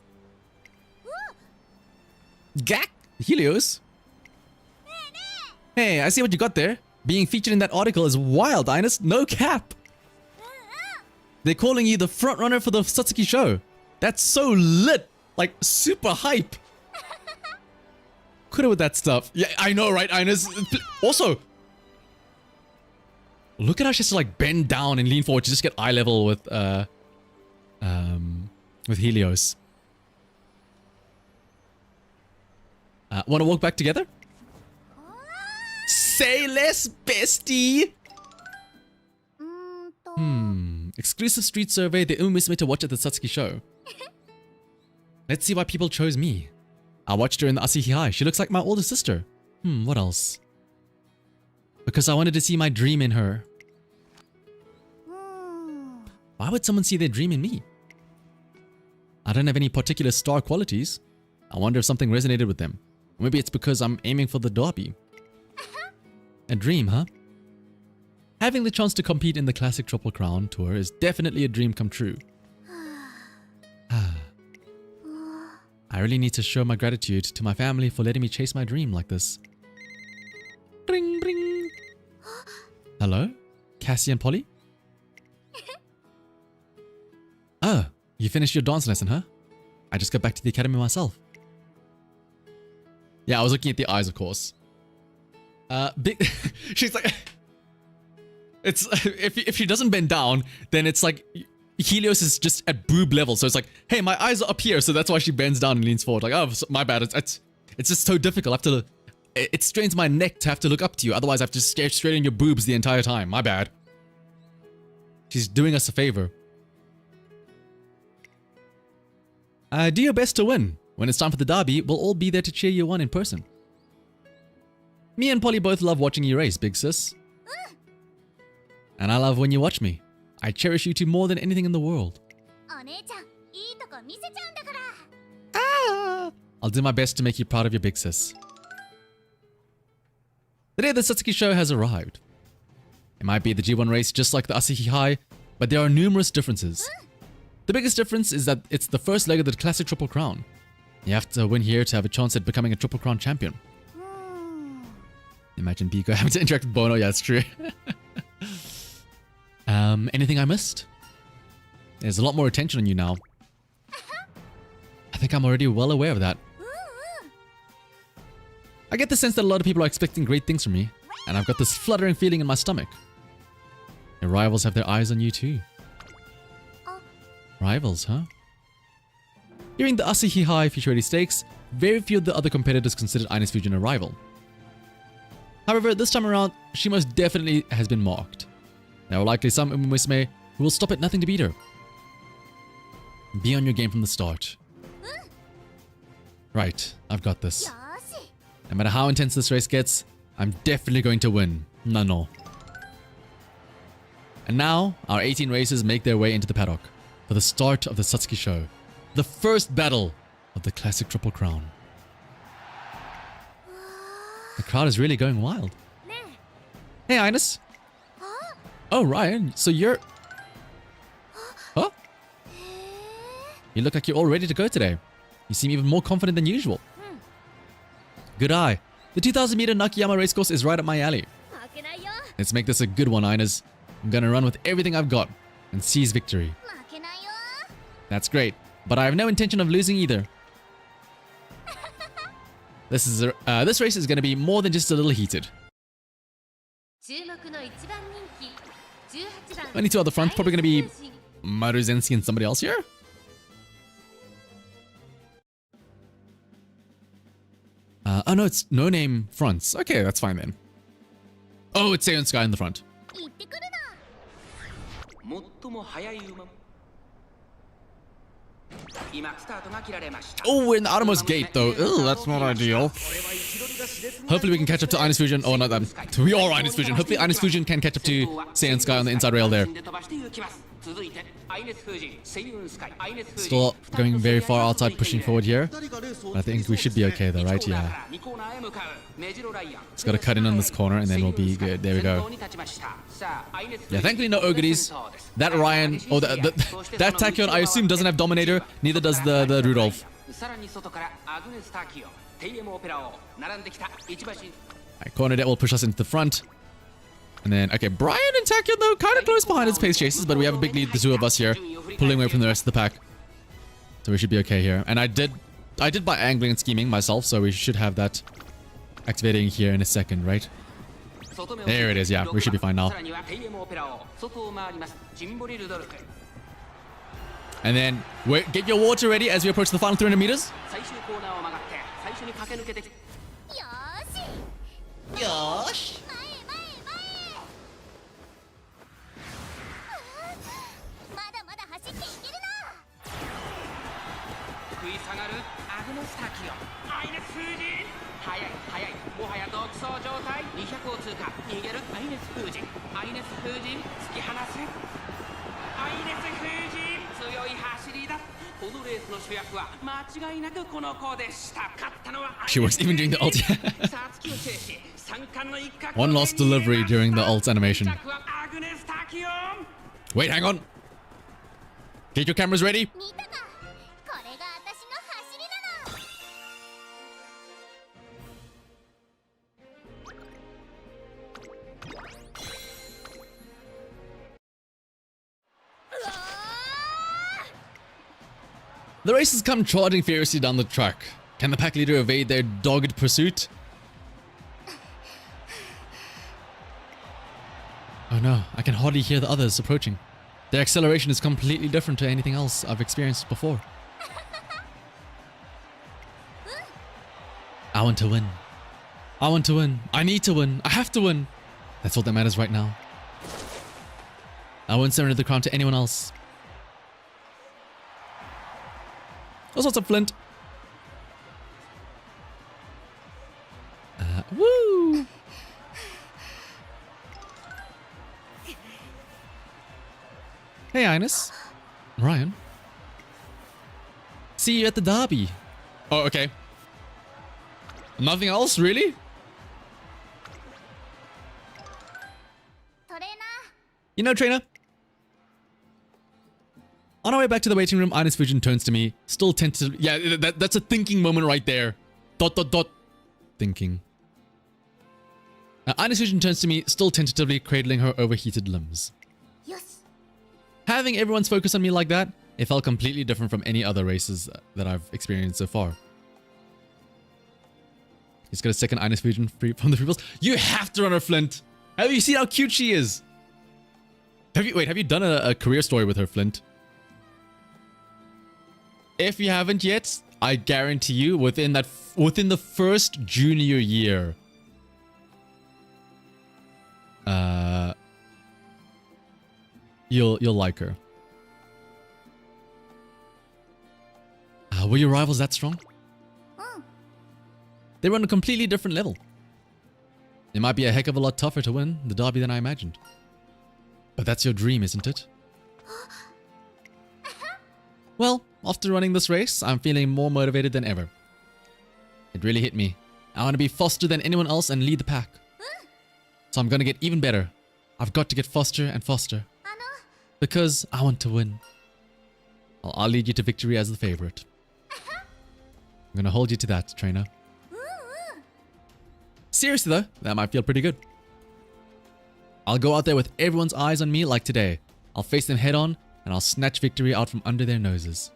Gak! Helios. Hey, I see what you got there. Being featured in that article is wild, Ines. No cap. They're calling you the front runner for the Satsuki show. That's so lit. Like, super hype. quit it with that stuff. Yeah, I know, right, Ines? Also, look at how she has to like bend down and lean forward to just get eye level with Helios. Want to walk back together? Say less, bestie! Exclusive street survey, the Musume to watch at the Satsuki show. Let's see why people chose me. I watched her in the Asahi High. She looks like my older sister. What else? Because I wanted to see my dream in her. Why would someone see their dream in me? I don't have any particular star qualities. I wonder if something resonated with them. Maybe it's because I'm aiming for the derby. A dream, huh? Having the chance to compete in the Classic Triple Crown Tour is definitely a dream come true. I really need to show my gratitude to my family for letting me chase my dream like this. Bring, bring. Hello? Cassie and Polly? Oh, you finished your dance lesson, huh? I just got back to the academy myself. Yeah, I was looking at the eyes, of course. She's like... It's if she doesn't bend down, then it's like Helios is just at boob level. So it's like, hey, my eyes are up here, so that's why she bends down and leans forward. Like, oh, my bad. It's just so difficult. I have to. It strains my neck to have to look up to you. Otherwise, I have to stare straight in your boobs the entire time. My bad. She's doing us a favor. Do your best to win. When it's time for the derby, we'll all be there to cheer you on in person. Me and Polly both love watching you race, big sis. And I love when you watch me. I cherish you two more than anything in the world. I'll do my best to make you proud of your big sis. The day of the Satsuki show has arrived. It might be the G1 race just like the Asahi High, but there are numerous differences. The biggest difference is that it's the first leg of the Classic Triple Crown. You have to win here to have a chance at becoming a Triple Crown champion. Imagine Biko having to interact with Bono. Yeah, it's true. Anything I missed? There's a lot more attention on you now. I think I'm already well aware of that. I get the sense that a lot of people are expecting great things from me, and I've got this fluttering feeling in my stomach. Your rivals have their eyes on you too. Rivals, huh? During the Asahi High Futurity Stakes, very few of the other competitors considered INES FUJIN a rival. However, this time around, she most definitely has been marked. There are likely some Musume who will stop at nothing to beat her. Be on your game from the start. Right, I've got this. No matter how intense this race gets, I'm definitely going to win. No. And now, our 18 racers make their way into the paddock for the start of the Satsuki show. The first battle of the Classic Triple Crown. The crowd is really going wild. Hey, Ines. Oh, Ryan, so you're... Huh? You look like you're all ready to go today. You seem even more confident than usual. Good eye. The 2,000 meter Nakayama racecourse is right up my alley. Let's make this a good one, Ines. I'm gonna run with everything I've got and seize victory. That's great, but I have no intention of losing either. This race is gonna be more than just a little heated. 22 at the front, probably gonna be Maruzensky and somebody else here. Oh no, it's no name fronts. Okay, that's fine then. Oh, it's Seion Sky in the front. Oh, we're in the outermost gate though. Ugh, that's not ideal. Hopefully we can catch up to INES FUJIN. Oh, not that. We are INES FUJIN. Hopefully INES FUJIN can catch up to Seion Sky on the inside rail there. Still going very far outside, pushing forward here. But I think we should be okay though, right? Yeah. Just gotta cut in on this corner and then we'll be good. There we go. Yeah, thankfully no Ogres. That Ryan, or that Tachyon, I assume doesn't have Dominator. Neither does the Rudolph. Alright, corner deck will push us into the front. And then, okay, Brian and Tachyon though, kind of close behind his pace chases, but we have a big lead, the two of us here, pulling away from the rest of the pack. So we should be okay here. And I did by angling and scheming myself, so we should have that activating here in a second, right? There it is, yeah, we should be fine now. And then, get your water ready as we approach the final 300 meters. よーし前まだまだ走っていけるな食い下がるアグネスタキオアイネスフージン速いもはや独走状態200を通過逃げるアイネスフージン突き放すアイネスフージン強い走りだこのレースの主役は間違いなくこの子でした勝ったのは She was even doing the ult. One lost delivery during the ult animation. Wait, hang on. Get your cameras ready. 見たかこれが私の走りなの The racers come charging furiously down the track. Can the pack leader evade their dogged pursuit? Oh no, I can hardly hear the others approaching. Their acceleration is completely different to anything else I've experienced before. I want to win. I want to win. I need to win. I have to win. That's all that matters right now. I won't surrender the crown to anyone else. Oh, what's up, Flint? Woo! Hey, Ines. Ryan. See you at the derby. Oh, okay. Nothing else, really? トレーナー You know, trainer. On our way back to the waiting room, INES FUJIN turns to me, still tentatively. Yeah, that's a thinking moment right there. ... Thinking. INES FUJIN turns to me, still tentatively cradling her overheated limbs. よし Having everyone's focus on me like that, it felt completely different from any other races that I've experienced so far. He's got a second INES FUJIN from the previous. You have to run her, Flint. Have you seen how cute she is? Have you done a career story with her, Flint? If you haven't yet, I guarantee you within the first junior year, you'll like her. Were your rivals that strong? They were on a completely different level. It might be a heck of a lot tougher to win the derby than I imagined. But that's your dream, isn't it? Well, after running this race, I'm feeling more motivated than ever. It really hit me. I want to be faster than anyone else and lead the pack. So I'm going to get even better. I've got to get faster and faster. Because I want to win. I'll lead you to victory as the favorite. I'm going to hold you to that, trainer. Seriously though, that might feel pretty good. I'll go out there with everyone's eyes on me like today. I'll face them head on and I'll snatch victory out from under their noses.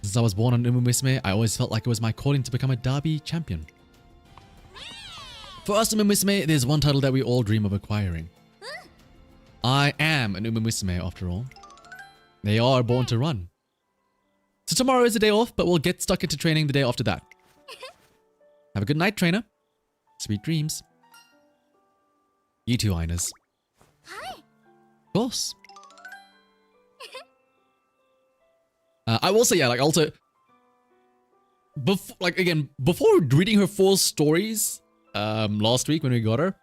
Since I was born on Musume, I always felt like it was my calling to become a derby champion. For us in Musume, there's one title that we all dream of acquiring. I am an Musume after all. They are born to run. So tomorrow is a day off, but we'll get stuck into training the day after that. Have a good night, trainer. Sweet dreams. You too, Ines. Hi. Of course. I will say, yeah, like also, before reading her full stories last week when we got her,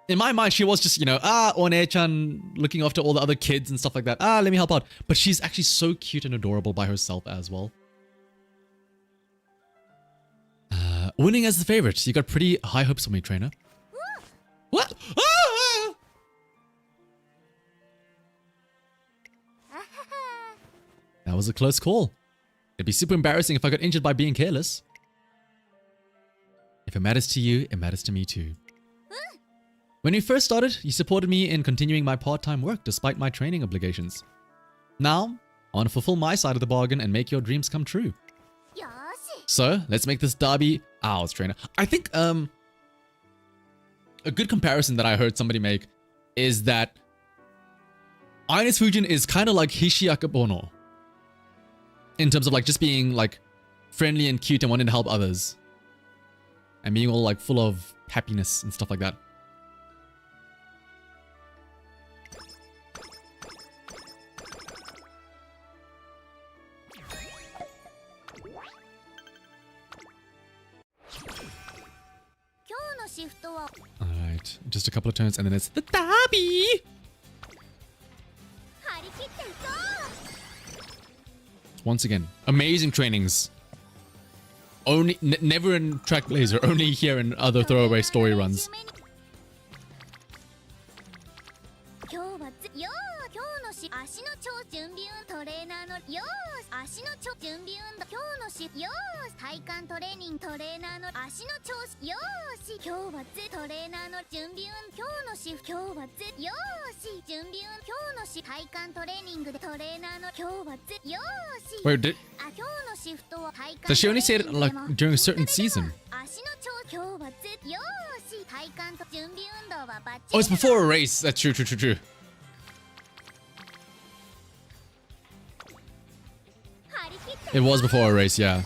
in my mind, she was just, you know, One-chan looking after all the other kids and stuff like that. Let me help out. But she's actually so cute and adorable by herself as well. Winning as the favorite. You got pretty high hopes for me, trainer. What? That was a close call. It'd be super embarrassing if I got injured by being careless. If it matters to you, it matters to me too. When we first started, you supported me in continuing my part-time work despite my training obligations. Now, I want to fulfill my side of the bargain and make your dreams come true. よーし So let's make this derby ours, trainer. I think a good comparison that I heard somebody make is that INES FUJIN is kind of like Hishiakabono in terms of like just being like friendly and cute and wanting to help others and being all like full of happiness and stuff like that. Alright, just a couple of turns and then it's the derby! Once again, amazing trainings. Only, never in Track Blazer, only here in other throwaway story runs. Wait, does she only say it like during a certain season? Oh, it's before a race. That's true. It was before a race, yeah.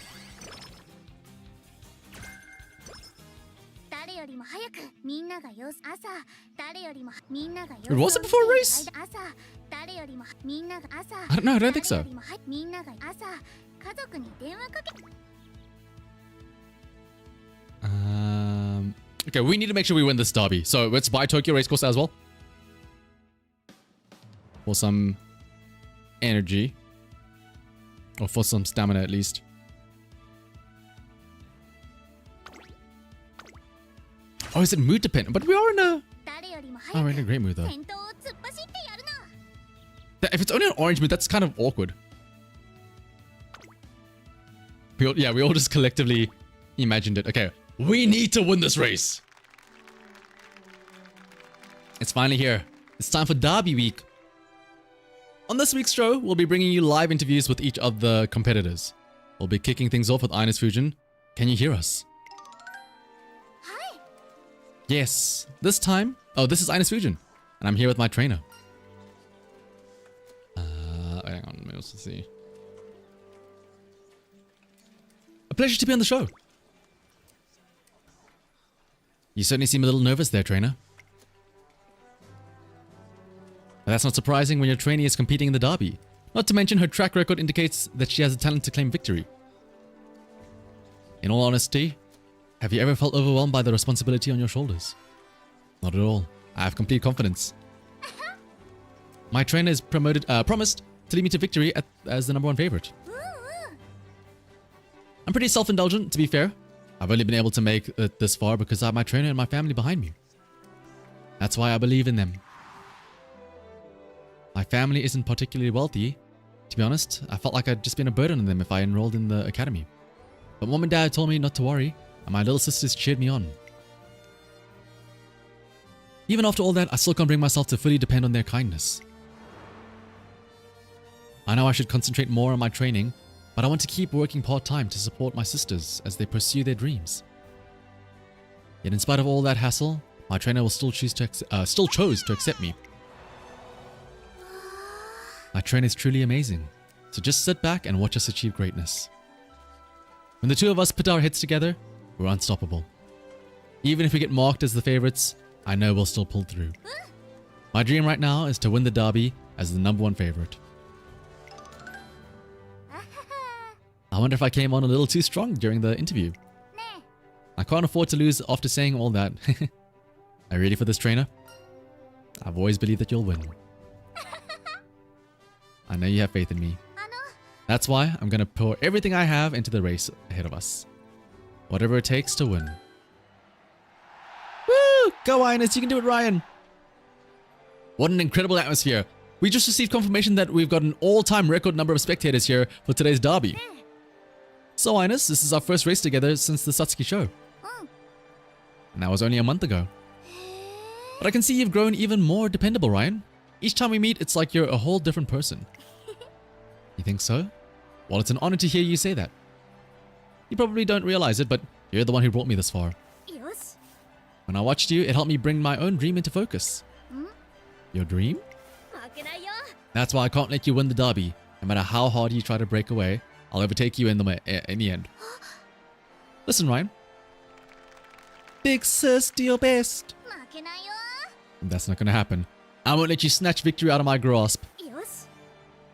It wasn't before a race? I don't know, I don't think so. Okay, we need to make sure we win this derby. So let's buy Tokyo Racecourse as well. For some energy. Or for some stamina at least. Oh, is it mood dependent? But we are in a... Oh, we're in a great mood though. If it's only an orange mood, that's kind of awkward. We all just collectively imagined it. Okay, we need to win this race. It's finally here. It's time for Derby Week. On this week's show, we'll be bringing you live interviews with each of the competitors. We'll be kicking things off with INES FUJIN. Can you hear us? Hi. Yes, this time... Oh, this is INES FUJIN, and I'm here with my trainer. Hang on, let me also see. A pleasure to be on the show. You certainly seem a little nervous there, trainer. But that's not surprising when your trainee is competing in the derby. Not to mention her track record indicates that she has the talent to claim victory. In all honesty, have you ever felt overwhelmed by the responsibility on your shoulders? Not at all. I have complete confidence. My trainer is promised to lead me to victory as the #1 favorite. I'm pretty self-indulgent, to be fair. I've only been able to make it this far because I have my trainer and my family behind me. That's why I believe in them. My family isn't particularly wealthy. To be honest, I felt like I'd just been a burden on them if I enrolled in the academy. But Mom and Dad told me not to worry, and my little sisters cheered me on. Even after all that, I still can't bring myself to fully depend on their kindness. I know I should concentrate more on my training, but I want to keep working part-time to support my sisters as they pursue their dreams. Yet in spite of all that hassle, my trainer will still chose to accept me. My trainer is truly amazing, so just sit back and watch us achieve greatness. When the two of us put our heads together, we're unstoppable. Even if we get marked as the favorites, I know we'll still pull through. My dream right now is to win the derby as the #1 favorite. I wonder if I came on a little too strong during the interview. I can't afford to lose after saying all that. Are you ready for this, trainer? I've always believed that you'll win. I know you have faith in me. That's why I'm gonna pour everything I have into the race ahead of us. Whatever it takes to win. Woo! Go INES, you can do it, Ryan! What an incredible atmosphere. We just received confirmation that we've got an all-time record number of spectators here for today's derby. So INES, this is our first race together since the Satsuki show. And that was only a month ago. But I can see you've grown even more dependable, Ryan. Each time we meet, it's like you're a whole different person. You think so? Well, it's an honor to hear you say that. You probably don't realize it, but you're the one who brought me this far. よし When I watched you, it helped me bring my own dream into focus. Your dream? 負けないよ That's why I can't let you win the derby. No matter how hard you try to break away, I'll overtake you in the end. Listen, Ryan. Big sis, do your best. 負けないよ That's not gonna happen. I won't let you snatch victory out of my grasp. よし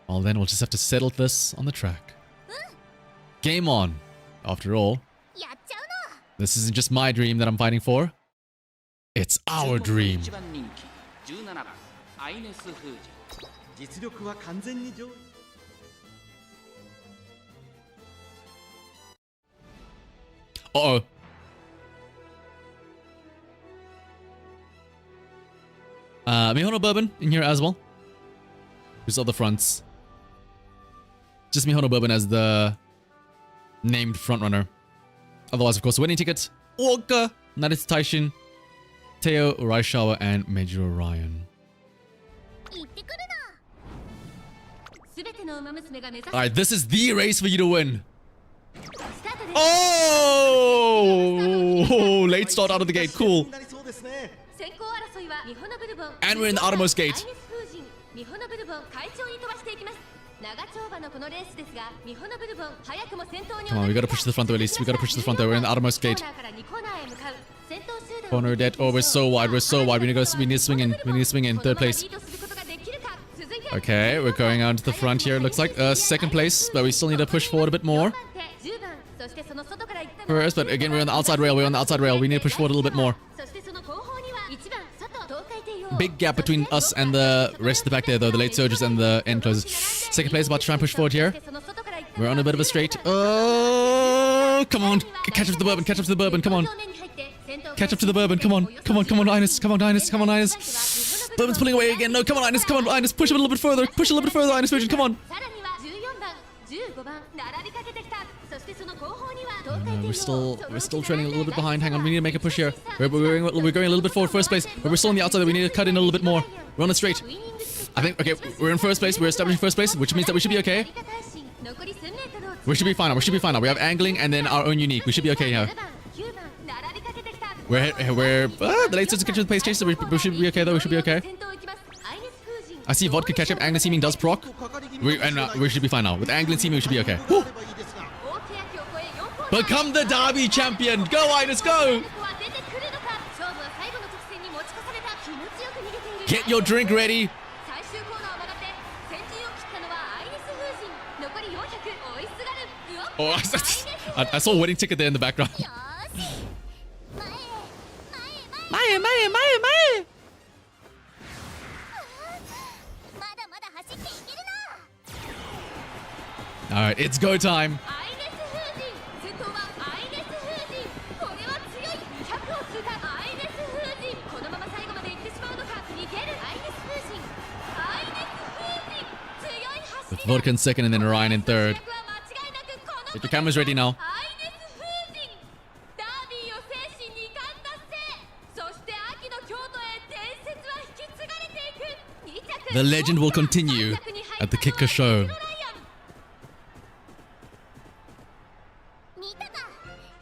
Well, then we'll just have to settle this on the track. Game on. After all, やっちゃうの this isn't just my dream that I'm fighting for. It's our dream. 一番人気17番アイネス・フージン実力は完全に上位。 Uh-oh. Mihono Bourbon in here as well. Who's on the fronts? Just Mihono Bourbon as the named frontrunner. Otherwise, of course, winning ticket, Orca, Naruto Taishin, Teo Raishawa, and Major Ryan. 行ってくるすべての馬娘が目指す Alright, this is the race for you to win. スタートです Oh! Late start out of the gate. Cool. なりそうですね。先行争いはミホノブルボン And we're in the outermost gate. アイネス風神ミホノブルボン快調に飛ばしていきます長丁場のこのレースですがミホノブルボン早くも先頭に Come on, we gotta push to the front though, at least. We gotta push to the front though. We're in the outermost コー gate. ナーから2コーナーへ向かう先頭集団 Corner dead. Oh, we're so wide. We're so wide. We need to swing in. We need to swing in. Third place. リードすることができるか続いて Okay, we're going on to the front here. It looks like second place, but we still need to push forward a bit more. 10番そしてその外から行った First, but again, we're on the outside rail. We're on the outside rail. We need to push forward a little bit more. そしてその後方には1番外東海帝王 Big gap between us and the rest of the back there, though. The late surges and the end closes. Second place, about to try and push forward here. We're on a bit of a straight. Oh, come on. Catch up to the bourbon. Catch up to the bourbon. Come on. Catch up to the bourbon. Come on. Come on. Come on, Ines. Come on, Ines. Come on, Ines. Bourbon's pulling away again. No, come on, Ines. Come on, Ines. Push him a little bit further. Push a little bit further, Ines. Virgin. Come on. さらには14番15番並びかけてきたそしてその後方には東海帝王 We're still trailing a little bit behind. Hang on, we need to make a push here. We're going a little bit forward first place, but we're still on the outside. We need to cut in a little bit more. We're on a straight. I think, okay, we're in first place. We're establishing first place, which means that we should be okay. 残り1000メートルを We should be fine now. We should be fine now. We have angling and then our own unique. We should be okay now. 7番9番並びかけてきた We're the late starts to catch up with the pace chaser. We should be okay though. We should be okay. 先頭行きますアイネス風神 I see vodka catch up. Angling seeming does proc. We should be fine now. With angling seeming, we should be okay. Woo. 大欅を超え4コーナー Become the derby champion. Go, Ines, go. ここは出てくるのか勝負は最後の直線に持ち越された気持ちよく逃げている Get your drink ready. 最終コーナーを曲がって先陣を切ったのはアイネス風神残り400追いすがるよっ Oh, I saw a wedding ticket there in the background. よーし前へ前へ Mae. まだまだ走っていける All right, it's go time. アイネス風神先頭はアイネス風神これは強い200を通過アイネス風神このまま最後まで行ってしまうのか逃げるアイネス風神アイネス風神強い走 With り vodka in second and then Ryan in third. 主役は間違いなくこの Get your cameras ready now. アイネス風神ダービーを制し2冠達成そして秋の京都へ伝説は引き継がれていく2着 The legend will continue at the Kicker Show. 見たか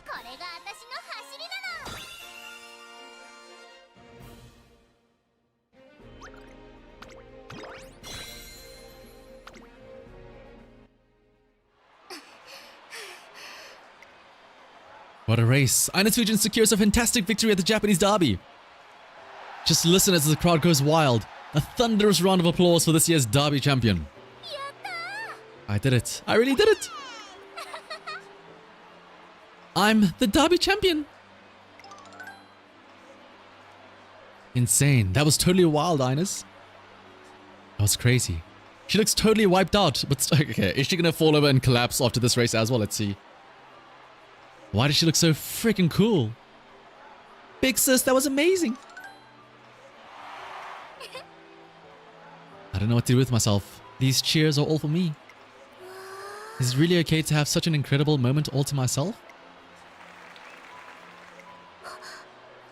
これが私の走りなの What a race. INES FUJIN secures a fantastic victory at the Japanese derby. Just listen as the crowd goes wild. A thunderous round of applause for this year's derby champion. やったー I did it. I really did it. I'm the derby champion. Insane. That was totally wild, Ines. That was crazy. She looks totally wiped out. But okay, is she gonna fall over and collapse after this race as well? Let's see. Why does she look so freaking cool? Big sis, that was amazing. I don't know what to do with myself. These cheers are all for me. Is it really okay to have such an incredible moment all to myself?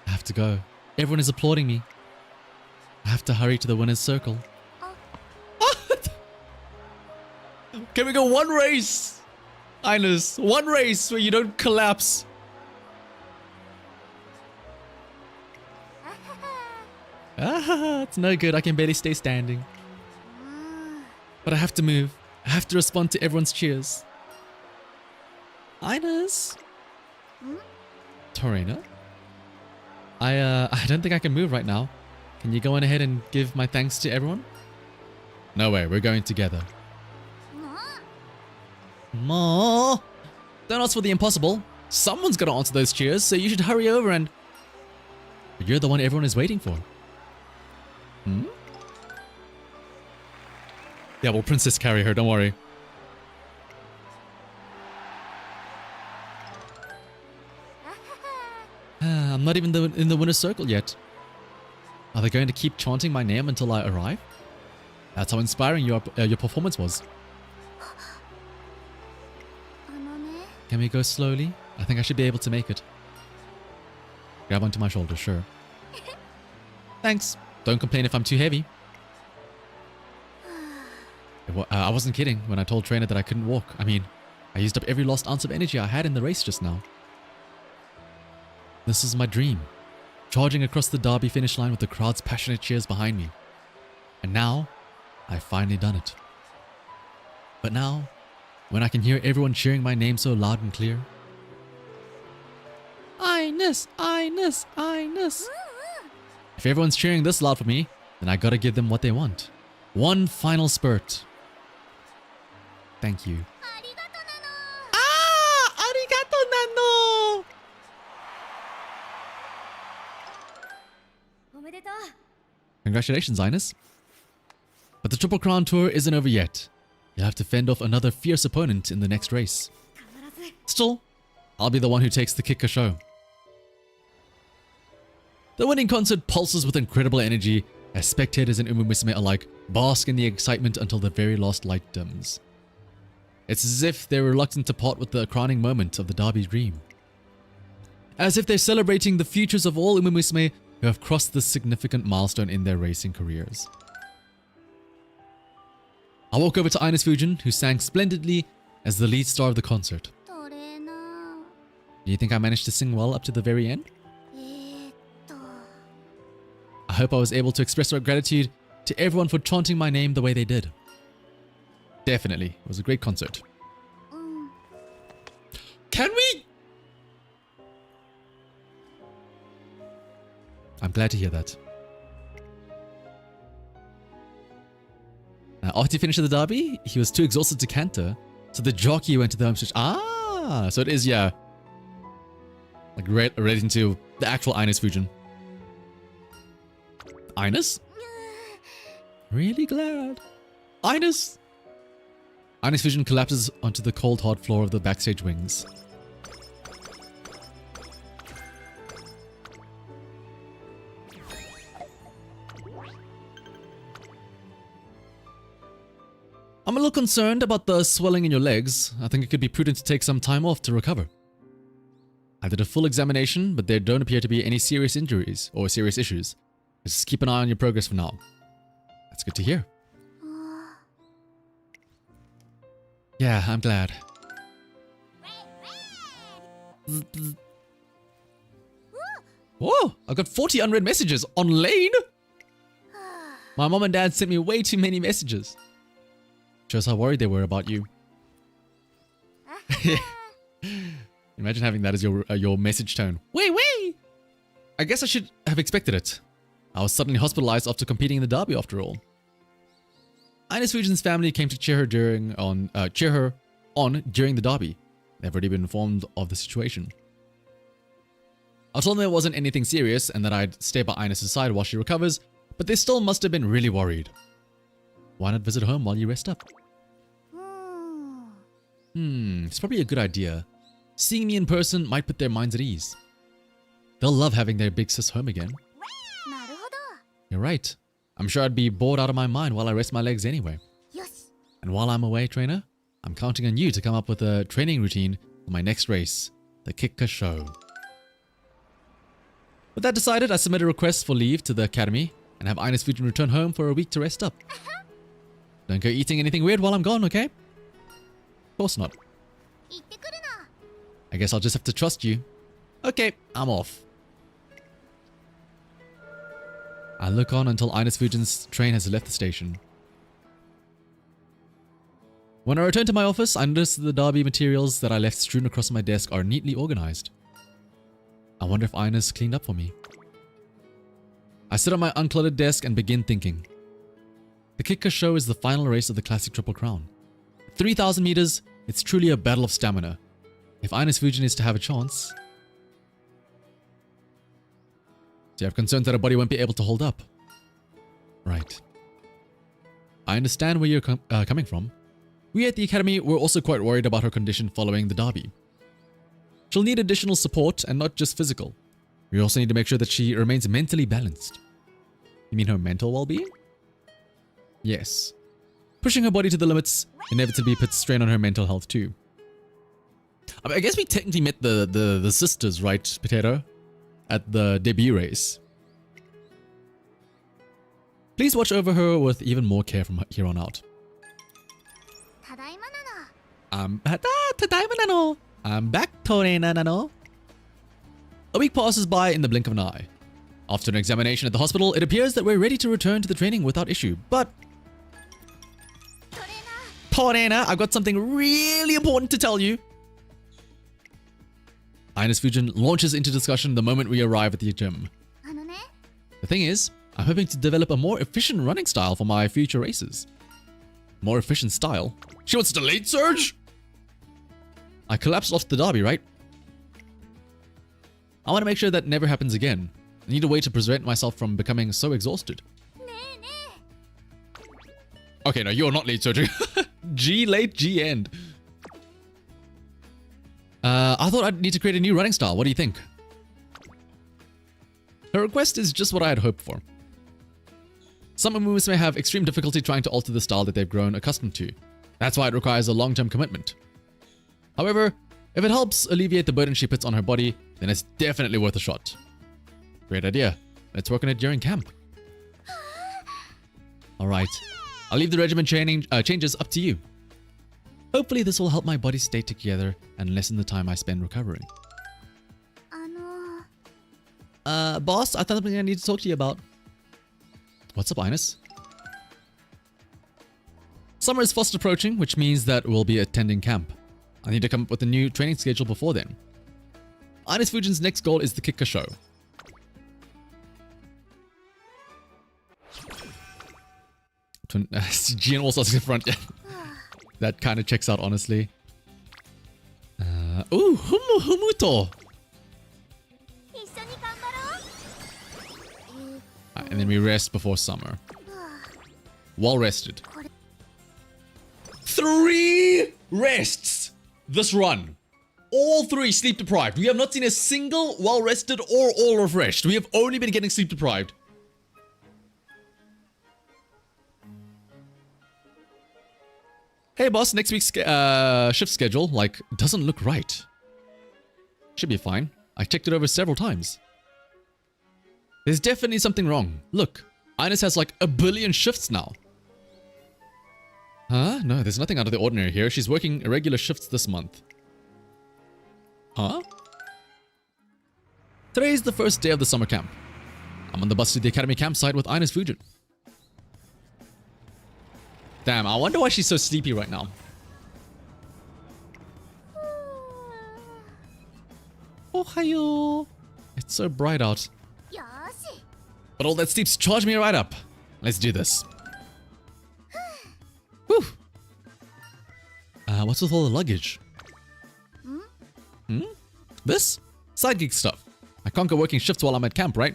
I have to go. Everyone is applauding me. I have to hurry to the winner's circle. Can we go one race? Ines, one race where you don't collapse. Ah, it's no good. I can barely stay standing. But I have to move. I have to respond to everyone's cheers. Ines? Torena? I don't think I can move right now. Can you go on ahead and give my thanks to everyone? No way, we're going together. Ma! Don't ask for the impossible. Someone's gotta answer those cheers, so you should hurry over and... But you're the one everyone is waiting for. Hmm? Yeah, we'll princess carry her, don't worry. I'm not even in the winner's circle yet. Are they going to keep chanting my name until I arrive? That's how inspiring your performance was. Can we go slowly? I think I should be able to make it. Grab onto my shoulder, sure. Thanks. Don't complain if I'm too heavy. I wasn't kidding when I told Trainer that I couldn't walk. I mean, I used up every last ounce of energy I had in the race just now. This is my dream. Charging across the derby finish line with the crowd's passionate cheers behind me. And now, I've finally done it. But now, when I can hear everyone cheering my name so loud and clear. INES! INES! INES! If everyone's cheering this loud for me, then I gotta give them what they want. One final spurt. Thank you. Ah! Arigato nano! Congratulations, Ines. But the Triple Crown Tour isn't over yet. You'll have to fend off another fierce opponent in the next race. Still, I'll be the one who takes the Kikka show. The winning concert pulses with incredible energy as spectators and Musume alike bask in the excitement until the very last light dims. It's as if they're reluctant to part with the crowning moment of the derby dream. As if they're celebrating the futures of all Musume who have crossed this significant milestone in their racing careers. I walk over to INES FUJIN, who sang splendidly as the lead star of the concert. Do you think I managed to sing well up to the very end? I hope I was able to express our gratitude to everyone for chanting my name the way they did. Definitely, it was a great concert. Can we? I'm glad to hear that. After he finished the derby, he was too exhausted to canter, so the jockey went to the home stretch. Ah, so it is, yeah, like relating to the actual INES FUJIN. INES? Really glad. INES! INES FUJIN collapses onto the cold hard floor of the backstage wings. I'm a little concerned about the swelling in your legs. I think it could be prudent to take some time off to recover. I did a full examination, but there don't appear to be any serious injuries or serious issues. Just keep an eye on your progress for now. That's good to hear. Yeah, I'm glad. Whoa, I've got 40 unread messages on Lane. My mom and dad sent me way too many messages. Shows how worried they were about you. Imagine having that as your message tone. Wait. I guess I should have expected it. I was suddenly hospitalized after competing in the derby after all. INES FUJIN's family came to cheer her on during the derby. They've already been informed of the situation. I told them it wasn't anything serious and that I'd stay by Ines' side while she recovers, but they still must have been really worried. Why not visit home while you rest up? It's probably a good idea. Seeing me in person might put their minds at ease. They'll love having their big sis home again. You're right. I'm sure I'd be bored out of my mind while I rest my legs anyway. And while I'm away, trainer, I'm counting on you to come up with a training routine for my next race, the Kikka Show. With that decided, I submit a request for leave to the academy and have INES FUJIN return home for a week to rest up. Don't go eating anything weird while I'm gone, okay? Of course not. 行ってくるの。 I guess I'll just have to trust you. Okay, I'm off. I look on until INES FUJIN's train has left the station. When I return to my office, I notice that the derby materials that I left strewn across my desk are neatly organized. I wonder if INES cleaned up for me. I sit on my uncluttered desk and begin thinking. The Kikka show is the final race of the classic Triple Crown. 3,000 meters, it's truly a battle of stamina. If INES FUJIN is to have a chance... So you have concerns that her body won't be able to hold up. Right. I understand where you're coming from. We at the Academy were also quite worried about her condition following the derby. She'll need additional support and not just physical. We also need to make sure that she remains mentally balanced. You mean her mental well-being? Yes. Pushing her body to the limits inevitably puts strain on her mental health too. I guess we technically met the sisters, right, Potato? At the debut race. Please watch over her with even more care from here on out. ただいまなの。 Tadaima nano. I'm back, Torena nano. A week passes by in the blink of an eye. After an examination at the hospital, it appears that we're ready to return to the training without issue. But... トレーナー。 Torena, I've got something really important to tell you. INES FUJIN launches into discussion the moment we arrive at the gym. あのね。 The thing is, I'm hoping to develop a more efficient running style for my future races. More efficient style? She wants a delayed surge? I collapsed off the derby, right? I want to make sure that never happens again. I need a way to prevent myself from becoming so exhausted. ねえねえ。 Okay, no, you're not late surgery. G late, G end. I thought I'd need to create a new running style. What do you think? Her request is just what I had hoped for. Some Musume may have extreme difficulty trying to alter the style that they've grown accustomed to. That's why it requires a long-term commitment. However, if it helps alleviate the burden she puts on her body, then it's definitely worth a shot. Great idea. Let's work on it during camp. Alright. I'll leave the regimen changes up to you. Hopefully this will help my body stay together and lessen the time I spend recovering. あの。 Boss, I thought something I need to talk to you about. What's up, INES? Summer is fast approaching, which means that we'll be attending camp. I need to come up with a new training schedule before then. INES FUJIN's next goal is the Kikka show. Gian also in front. That kind of checks out, honestly. Ooh, Humuto! 一緒に頑張ろう。And then we rest before summer. Well rested. 3 rests this run. All 3 sleep deprived. We have not seen a single well rested or all refreshed. We have only been getting sleep deprived. Hey boss, next week's shift schedule, like, doesn't look right. Should be fine. I checked it over several times. There's definitely something wrong. Look, INES has like 1 billion shifts now. Huh? No, there's nothing out of the ordinary here. She's working irregular shifts this month. Huh? Today is the first day of the summer camp. I'm on the bus to the academy campsite with INES FUJIN. Damn, I wonder why she's so sleepy right now. Ohayo. It's so bright out. よーし。 But all that sleep's charged me right up. Let's do this. Whew. What's with all the luggage? Hmm? This? Side gig stuff. I can't go working shifts while I'm at camp, right?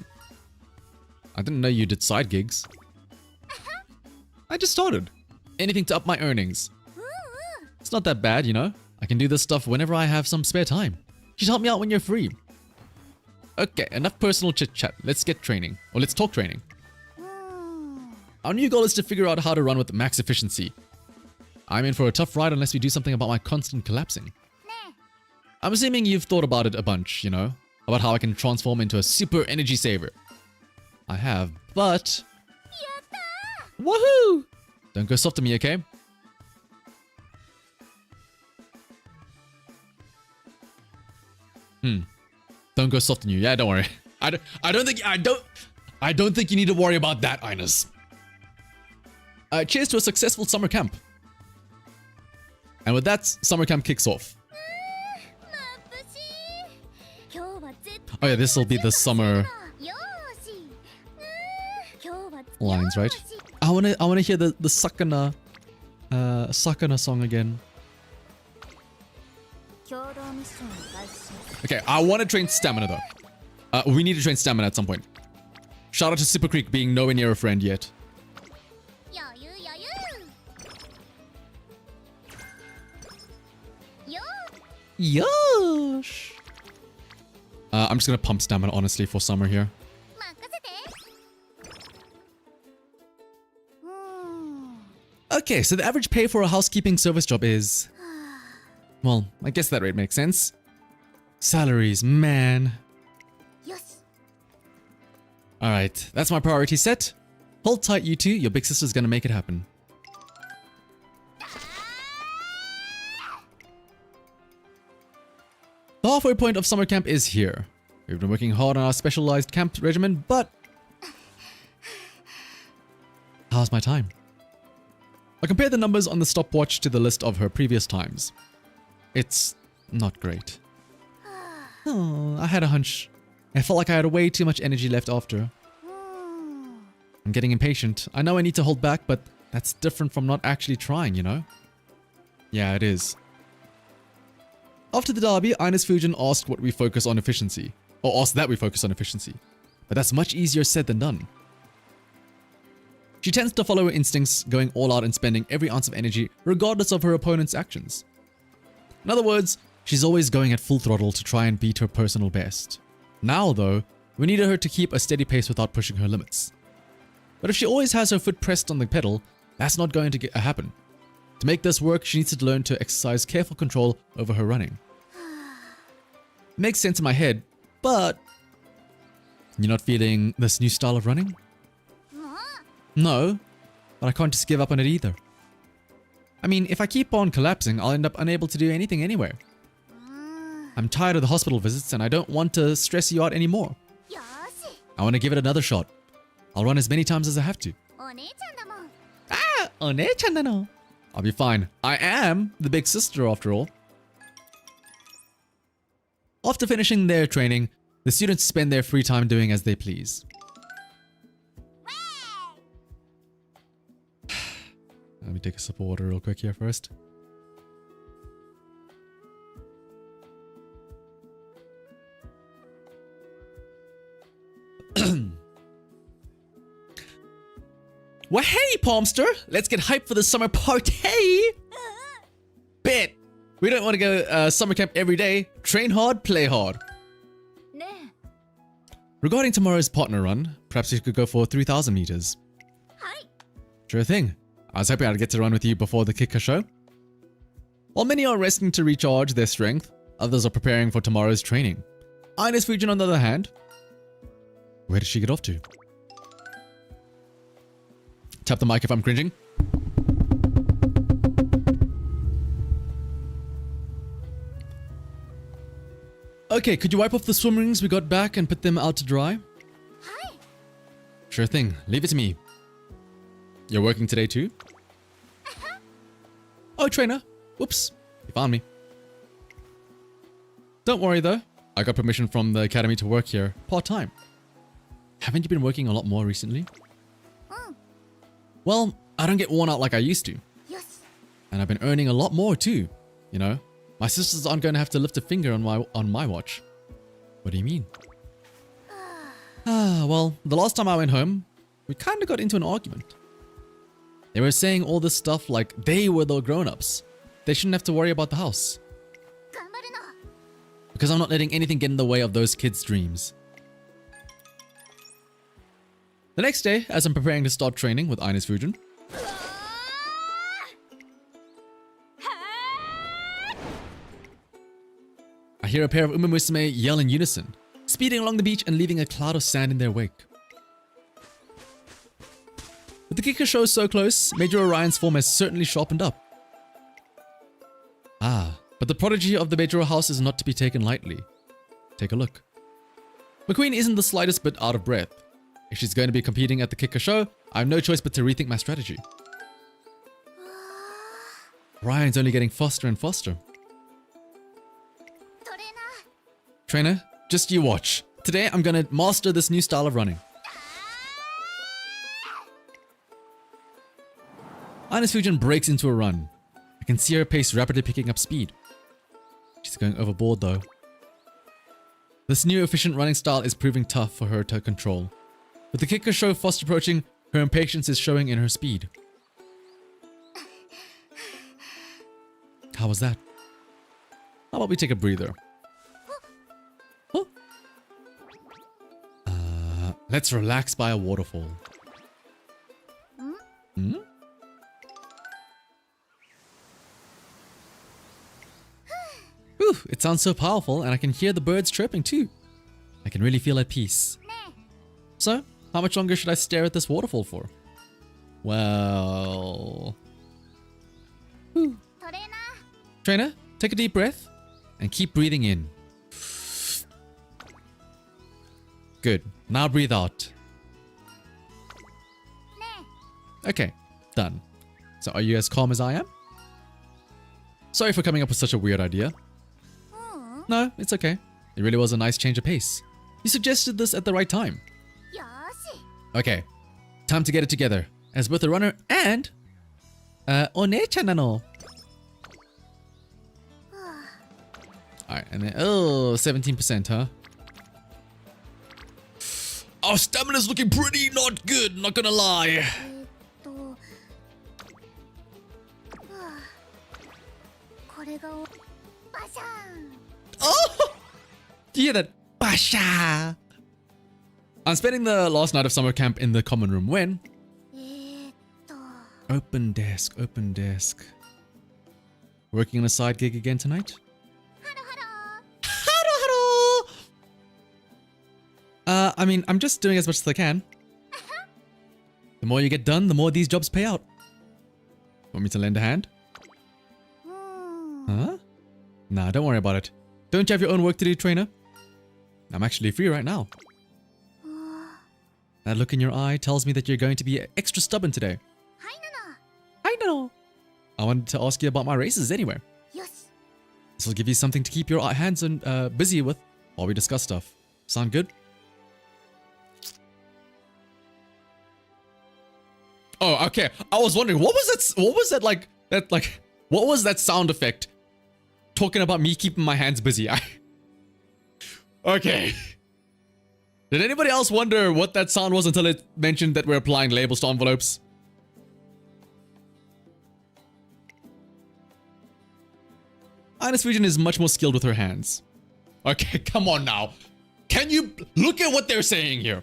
I didn't know you did side gigs. I just started. Anything to up my earnings. It's not that bad, you know? I can do this stuff whenever I have some spare time. Just help me out when you're free. Okay, enough personal chit-chat. Let's get training. Or let's talk training. Our new goal is to figure out how to run with max efficiency. I'm in for a tough ride unless we do something about my constant collapsing. ね I'm assuming you've thought about it a bunch, you know? About how I can transform into a super energy saver. I have, but... え。やったー。 Woohoo! Don't go soft to me, okay? Don't go soft on you. Yeah, don't worry. I don't think you need to worry about that, INES. Cheers to a successful summer camp. And with that, summer camp kicks off. Oh yeah, this will be the summer lines, right? I wanna hear the Sakana song again. Okay, I want to train stamina though. We need to train stamina at some point. Shout out to Super Creek being nowhere near a friend yet. Yosh. I'm just gonna pump stamina honestly for summer here. Okay, so the average pay for a housekeeping service job is... Well, I guess that rate makes sense. Salaries, man. Alright, that's my priority set. Hold tight, you two. Your big sister's gonna make it happen. The halfway point of summer camp is here. We've been working hard on our specialized camp regimen, but... How's my time? I compared the numbers on the stopwatch to the list of her previous times. It's not great. Oh, I had a hunch. I felt like I had way too much energy left after. I'm getting impatient. I know I need to hold back, but that's different from not actually trying, you know? Yeah, it is. After the derby, INES FUJIN asked what we focus on efficiency. Or asked that we focus on efficiency. But that's much easier said than done. She tends to follow her instincts, going all out and spending every ounce of energy regardless of her opponent's actions. In other words, she's always going at full throttle to try and beat her personal best. Now though, we needed her to keep a steady pace without pushing her limits. But if she always has her foot pressed on the pedal, that's not going to happen. To make this work, she needs to learn to exercise careful control over her running. It makes sense in my head, but... You're not feeling this new style of running? No, but I can't just give up on it either. I mean, if I keep on collapsing, I'll end up unable to do anything anywhere. I'm tired of the hospital visits and I don't want to stress you out anymore. I want to give it another shot. I'll run as many times as I have to. Ah, one-chan dano. I'll be fine. I am the big sister after all. After finishing their training, the students spend their free time doing as they please. Let me take a sip of water real quick here first. Well, hey, Palmster! Let's get hyped for the summer party! Bet! We don't want to go summer camp every day. Train hard, play hard. Regarding tomorrow's partner run, perhaps you could go for 3,000 meters. Sure thing. I was hoping I'd get to run with you before the kicker show. While many are resting to recharge their strength, others are preparing for tomorrow's training. INES FUJIN, on the other hand, where did she get off to? Tap the mic if I'm cringing. Okay, could you wipe off the swim rings we got back and put them out to dry? Hi. Sure thing. Leave it to me. You're working today too? Oh, trainer. Whoops. You found me. Don't worry though. I got permission from the academy to work here part-time. Haven't you been working a lot more recently? Well, I don't get worn out like I used to. Yes. And I've been earning a lot more too, you know? My sisters aren't going to have to lift a finger on my watch. What do you mean? Well, the last time I went home, we kind of got into an argument. They were saying all this stuff like they were the grown-ups. They shouldn't have to worry about the house. Because I'm not letting anything get in the way of those kids' dreams. The next day, as I'm preparing to start training with INES FUJIN, I hear a pair of Musume yell in unison, speeding along the beach and leaving a cloud of sand in their wake. With the kicker show so close, Major Orion's form has certainly sharpened up. But the prodigy of the Major house is not to be taken lightly. take a look. McQueen isn't the slightest bit out of breath. If she's going to be competing at the Kicker show, I have no choice but to rethink my strategy. Ryan's only getting faster and faster. Trainer, just you watch. Today I'm gonna master this new style of running. INES FUJIN breaks into a run. I can see her pace rapidly picking up speed. She's going overboard though. This new efficient running style is proving tough for her to control. With the Kicker show fast approaching, her impatience is showing in her speed. How was that? How about we take a breather? Oh. Let's relax by a waterfall. Hmm? Whew, it sounds so powerful and I can hear the birds chirping too. I can really feel at peace. So, how much longer should I stare at this waterfall for? Well... Whew. Trainer, take a deep breath and keep breathing in. Good. Now breathe out. Okay, done. So are you as calm as I am? Sorry for coming up with such a weird idea. No, it's okay. It really was a nice change of pace. You suggested this at the right time. Okay, time to get it together. As both a runner and... One-chan nano. Alright, and then... Oh, 17%, huh? Our stamina's looking pretty not good, not gonna lie. Oh! Do you hear that? Basha! I'm spending the last night of summer camp in the common room when... Open desk, open desk. Working on a side gig again tonight? I mean, I'm just doing as much as I can. The more you get done, the more these jobs pay out. Want me to lend a hand? Huh? Nah, don't worry about it. Don't you have your own work to do, trainer? I'm actually free right now. That look in your eye tells me that you're going to be extra stubborn today. I know. I wanted to ask you about my races anyway. This will give you something to keep your hands busy with while we discuss stuff. Sound good? Oh, okay. I was wondering, what was that sound effect? Talking about me keeping my hands busy. Okay. Did anybody else wonder what that sound was until it mentioned that we're applying labels to envelopes? INES FUJIN is much more skilled with her hands. Okay, come on now. Can you look at what they're saying here?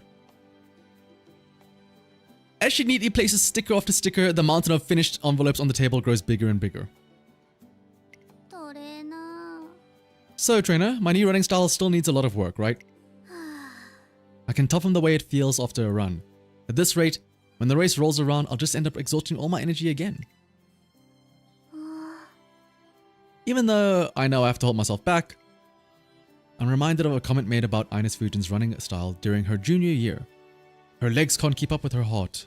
As she neatly places sticker after sticker, the mountain of finished envelopes on the table grows bigger and bigger. So, trainer, my new running style still needs a lot of work, right? I can tell from the way it feels after a run. At this rate, when the race rolls around, I'll just end up exhausting all my energy again. Even though I know I have to hold myself back, I'm reminded of a comment made about INES FUJIN's running style during her junior year. Her legs can't keep up with her heart.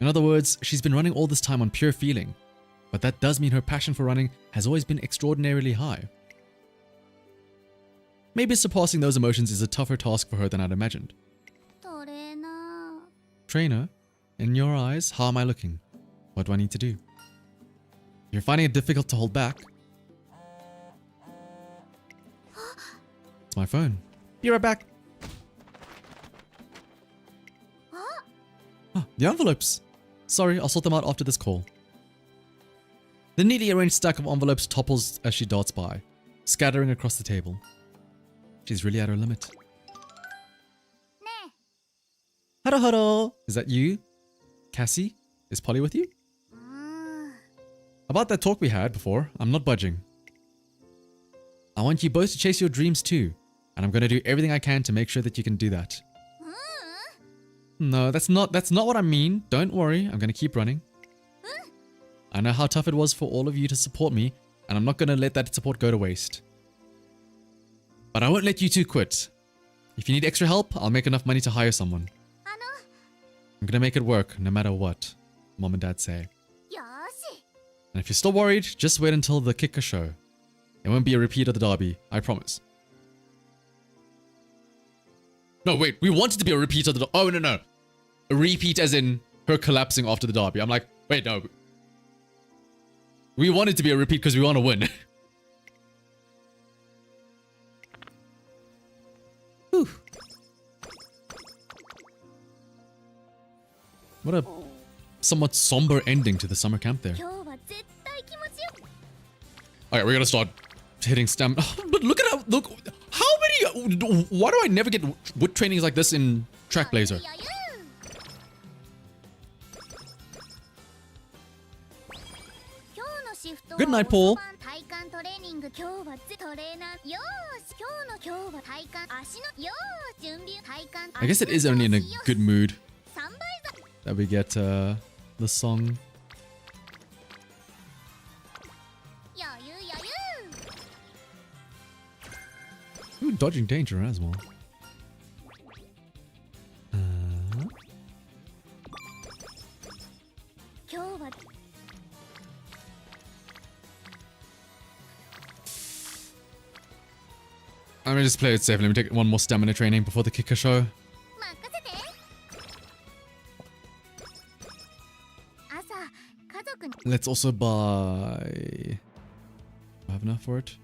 In other words, she's been running all this time on pure feeling, but that does mean her passion for running has always been extraordinarily high. Maybe surpassing those emotions is a tougher task for her than I'd imagined. Trainer, in your eyes, how am I looking? What do I need to do? You're finding it difficult to hold back. It's my phone. Be right back. Oh, the envelopes. Sorry, I'll sort them out after this call. The neatly arranged stack of envelopes topples as she darts by, scattering across the table. She's really at her limit. Haro haro! Is that you? Cassie? Is Polly with you? About that talk we had before, I'm not budging. I want you both to chase your dreams too, and I'm going to do everything I can to make sure that you can do that. No, that's not what I mean. Don't worry, I'm going to keep running. I know how tough it was for all of you to support me, and I'm not going to let that support go to waste. But I won't let you two quit. If you need extra help, I'll make enough money to hire someone. あの I'm gonna make it work, no matter what, Mom and Dad say. よーし And if you're still worried, just wait until the kicker show. It won't be a repeat of the derby, I promise. No, wait, we want it to be a repeat of the... Oh, no. A repeat as in her collapsing after the derby. I'm like, wait, no. We want it to be a repeat because we want to win. Whew. What a somewhat somber ending to the summer camp there. 今日は絶対気持ちよ Alright, we're gonna start hitting stamina. But look at look, how many, why do I never get wood trainings like this in Track Blazer? 余裕 今日のシフトは Good night, Paul. 体幹トレーニング今日はトレーナーよーし今日は体幹足のよー準備体幹 I guess it is only in a good mood 3倍だ that we get the song. 余裕 Ooh, dodging danger as well. Uh, 今日は I'm gonna just play it safe. Let me take one more stamina training before the kicker show. 任せて朝家族に Let's also buy... Do I have enough for it?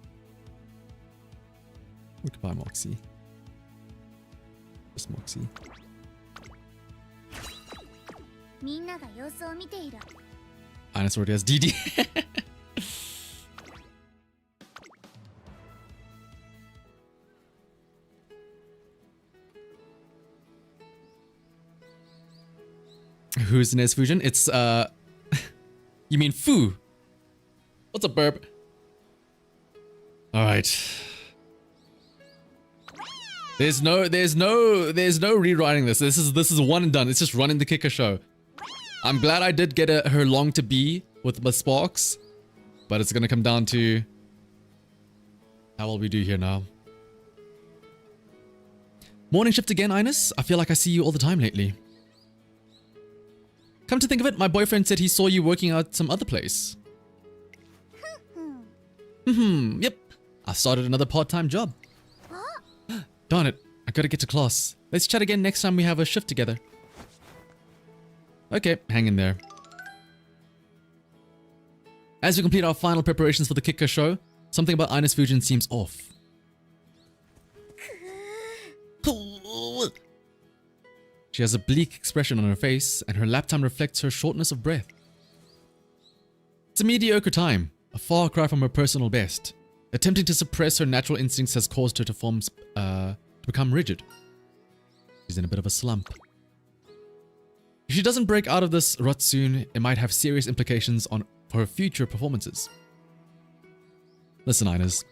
We could buy Moxie. Just Moxie. みんなが様子を見ている INES already has DD. Who's INES Fusion? It's you mean Fu? What's up, burp? All right. There's no rewriting this. This is one and done. It's just running the kicker show. I'm glad I did get her long to be with the sparks, but it's gonna come down to how well we do here now. Morning shift again, INES. I feel like I see you all the time lately. Come to think of it, my boyfriend said he saw you working out some other place. Yep. I started another part-time job. Darn it, I gotta get to class. Let's chat again next time we have a shift together. Okay, hang in there. As we complete our final preparations for the kicker show, something about INES Fujin seems off. She has a bleak expression on her face, and her lap time reflects her shortness of breath. It's a mediocre time, a far cry from her personal best. Attempting to suppress her natural instincts has caused her to become rigid. She's in a bit of a slump. If she doesn't break out of this rut soon, it might have serious implications for her future performances. Listen, INES.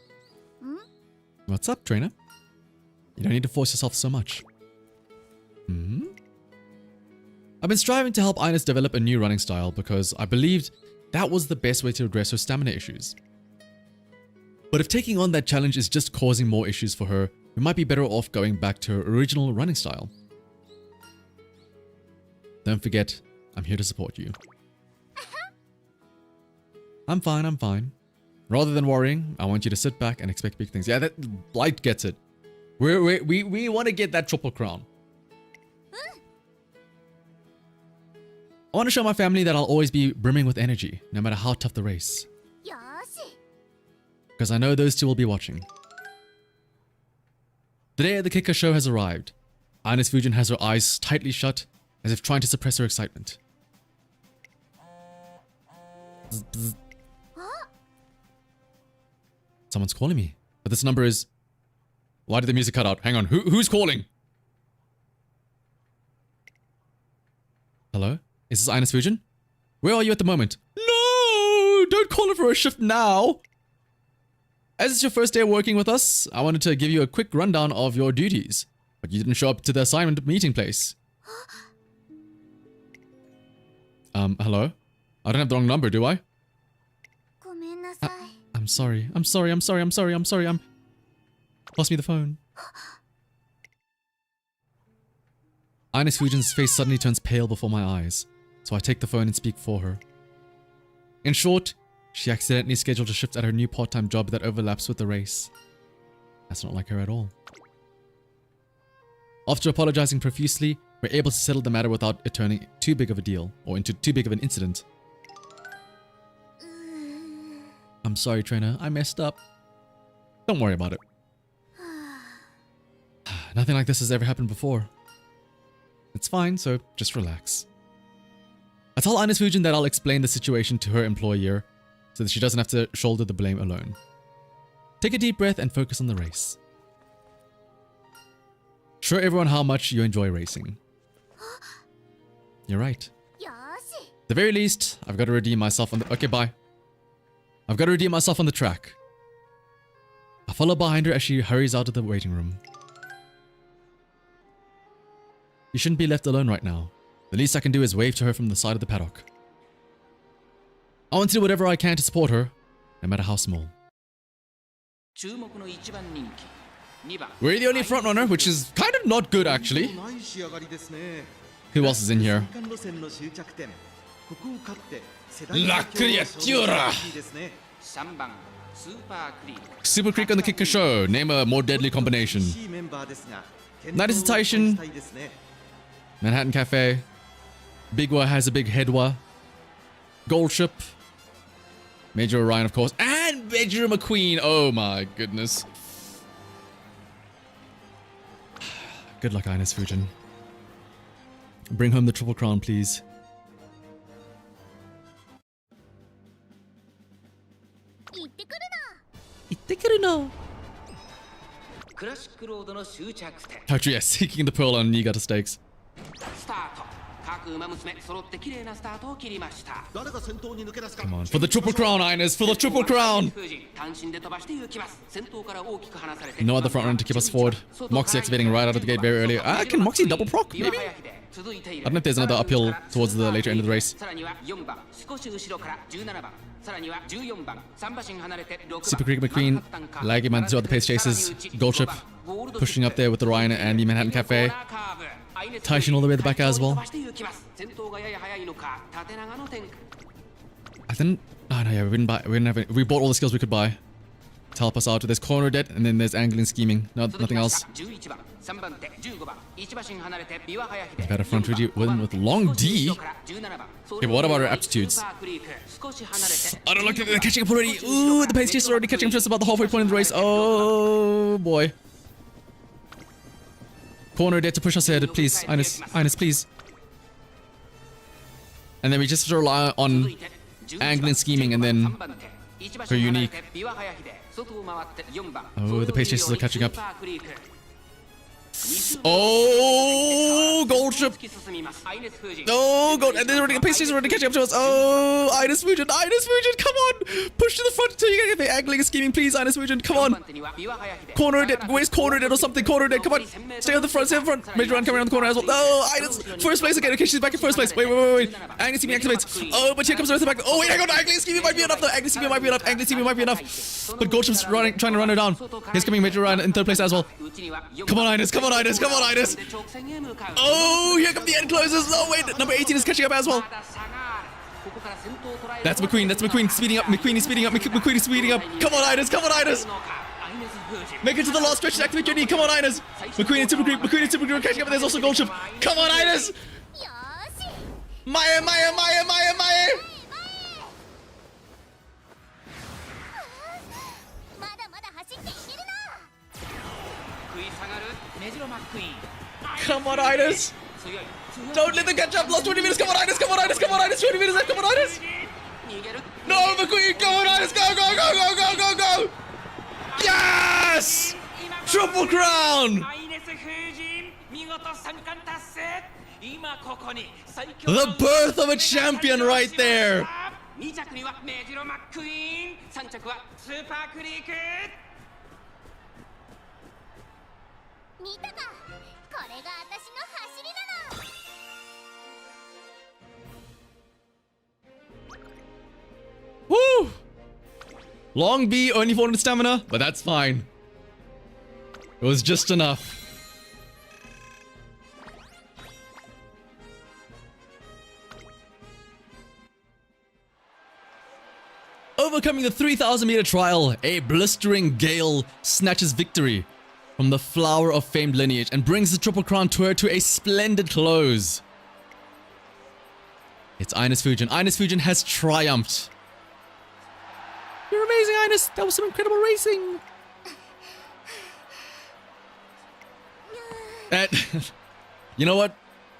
What's up, trainer? You don't need to force yourself so much. I've been striving to help INES develop a new running style because I believed that was the best way to address her stamina issues. But if taking on that challenge is just causing more issues for her, we might be better off going back to her original running style. Don't forget, I'm here to support you. I'm fine. Rather than worrying, I want you to sit back and expect big things. Yeah, that Blight gets it. We want to get that triple crown. I want to show my family that I'll always be brimming with energy, no matter how tough the race. よーし Because I know those two will be watching. The day of the kicker show has arrived. INES Fujin has her eyes tightly shut, as if trying to suppress her excitement. Bzz, bzz. Someone's calling me, but this number is... Why did the music cut out? Hang on, who's calling? Hello? Is this INES Fujin? Where are you at the moment? No! Don't call her for a shift now! As it's your first day working with us, I wanted to give you a quick rundown of your duties. But you didn't show up to the assignment meeting place. Hello? I don't have the wrong number, do I? ごめんなさい I'm sorry. Pass me the phone. INES Fujin's face suddenly turns pale before my eyes, so I take the phone and speak for her. In short, she accidentally scheduled a shift at her new part-time job that overlaps with the race. That's not like her at all. After apologizing profusely, we're able to settle the matter without it turning too big of a deal, or into too big of an incident. I'm sorry, trainer. I messed up. Don't worry about it. Nothing like this has ever happened before. It's fine, so just relax. I tell INES Fujin that I'll explain the situation to her employer so that she doesn't have to shoulder the blame alone. Take a deep breath and focus on the race. Show everyone how much you enjoy racing. You're right. At the very least, I've got to redeem myself on the... Okay, bye. I've got to redeem myself on the track. I follow behind her as she hurries out of the waiting room. You shouldn't be left alone right now. The least I can do is wave to her from the side of the paddock. I want to do whatever I can to support her, no matter how small. We're the only frontrunner, which is kind of not good actually. Who else is in here? La Creatura! Super Creek on the Kicker Show. Name a more deadly combination. Night is Taishin. Manhattan Cafe. Bigwa has a big headwa. Gold Ship. Major Orion, of course. And Major McQueen. Oh my goodness. Good luck, INES Fujin. Bring home the Triple Crown, please. Actually, yes, seeking the pearl on Niigata Stakes. Come on, for the Triple Crown, INES, for the Triple Crown! No other front runner to keep us forward. Moxie activating right out of the gate very early. Can Moxie double proc, maybe? I don't know if there's another uphill towards the later end of the race. Super Creek McQueen, lagging man throughout the pace chases. Gold Ship pushing up there with the Ryan and the Manhattan Cafe. Taishin all the way at the back as well. I didn't. Oh no, yeah, we didn't buy. We didn't have it. We bought all the skills we could buy to help us out. There's corner debt, and then there's angling, scheming. No, nothing else. We've had a front Fuji win with long D. Okay, but what about our aptitudes? I don't look at they're catching up already. Ooh, the pace chase is already catching up just about the halfway point in the race. Oh boy. Corner debt to push us ahead, please. INES, please. And then we just rely on angling, scheming, and then her unique. Oh, the pace chasers are catching up. Oh, Gold Ship. Oh, Gold. And they're already, the pace chasers are already catching up to us. Oh, INES Fujin, come on. Push to the front until you get the angling and scheming, please, INES Fujin, come on. Corner debt, where's corner debt or something? Corner debt, come on. Stay on the front, stay on the front. Major Run coming around the corner as well. Oh, INES, first place again. Okay, she's back in first place. Wait. Angling scheming activates. Oh, but here comes the rest of the back. Oh, wait, hang on. Angling scheming might be enough though. Angling scheming might be enough. But Gold Ship's trying to run her down. Here's coming Major Run in third place as well. Come on, INES. Oh, here come the end closers. Oh, wait, number 18 is catching up as well. That's McQueen speeding up. McQueen is speeding up. Come on, INES. Make it to the last stretch and activate your knee. Come on, INES. McQueen and Super Creek catching up, and there's also Gold Ship. Come on, INES. Maya. Come on, INES. Don't let them catch up. Lost 20 minutes. Come on, INES. 20 minutes left. Come on, INES. No, McQueen. Come on, INES. Go. Yes! Triple Crown. The birth of a champion right there. Woo! Long B, only 400 stamina, but that's fine. It was just enough. Overcoming the 3,000 meter trial, a blistering gale snatches victory from the flower of famed lineage and brings the Triple Crown tour to a splendid close. It's INES FUJIN. INES FUJIN has triumphed. You're amazing, INES. That was some incredible racing. You know what?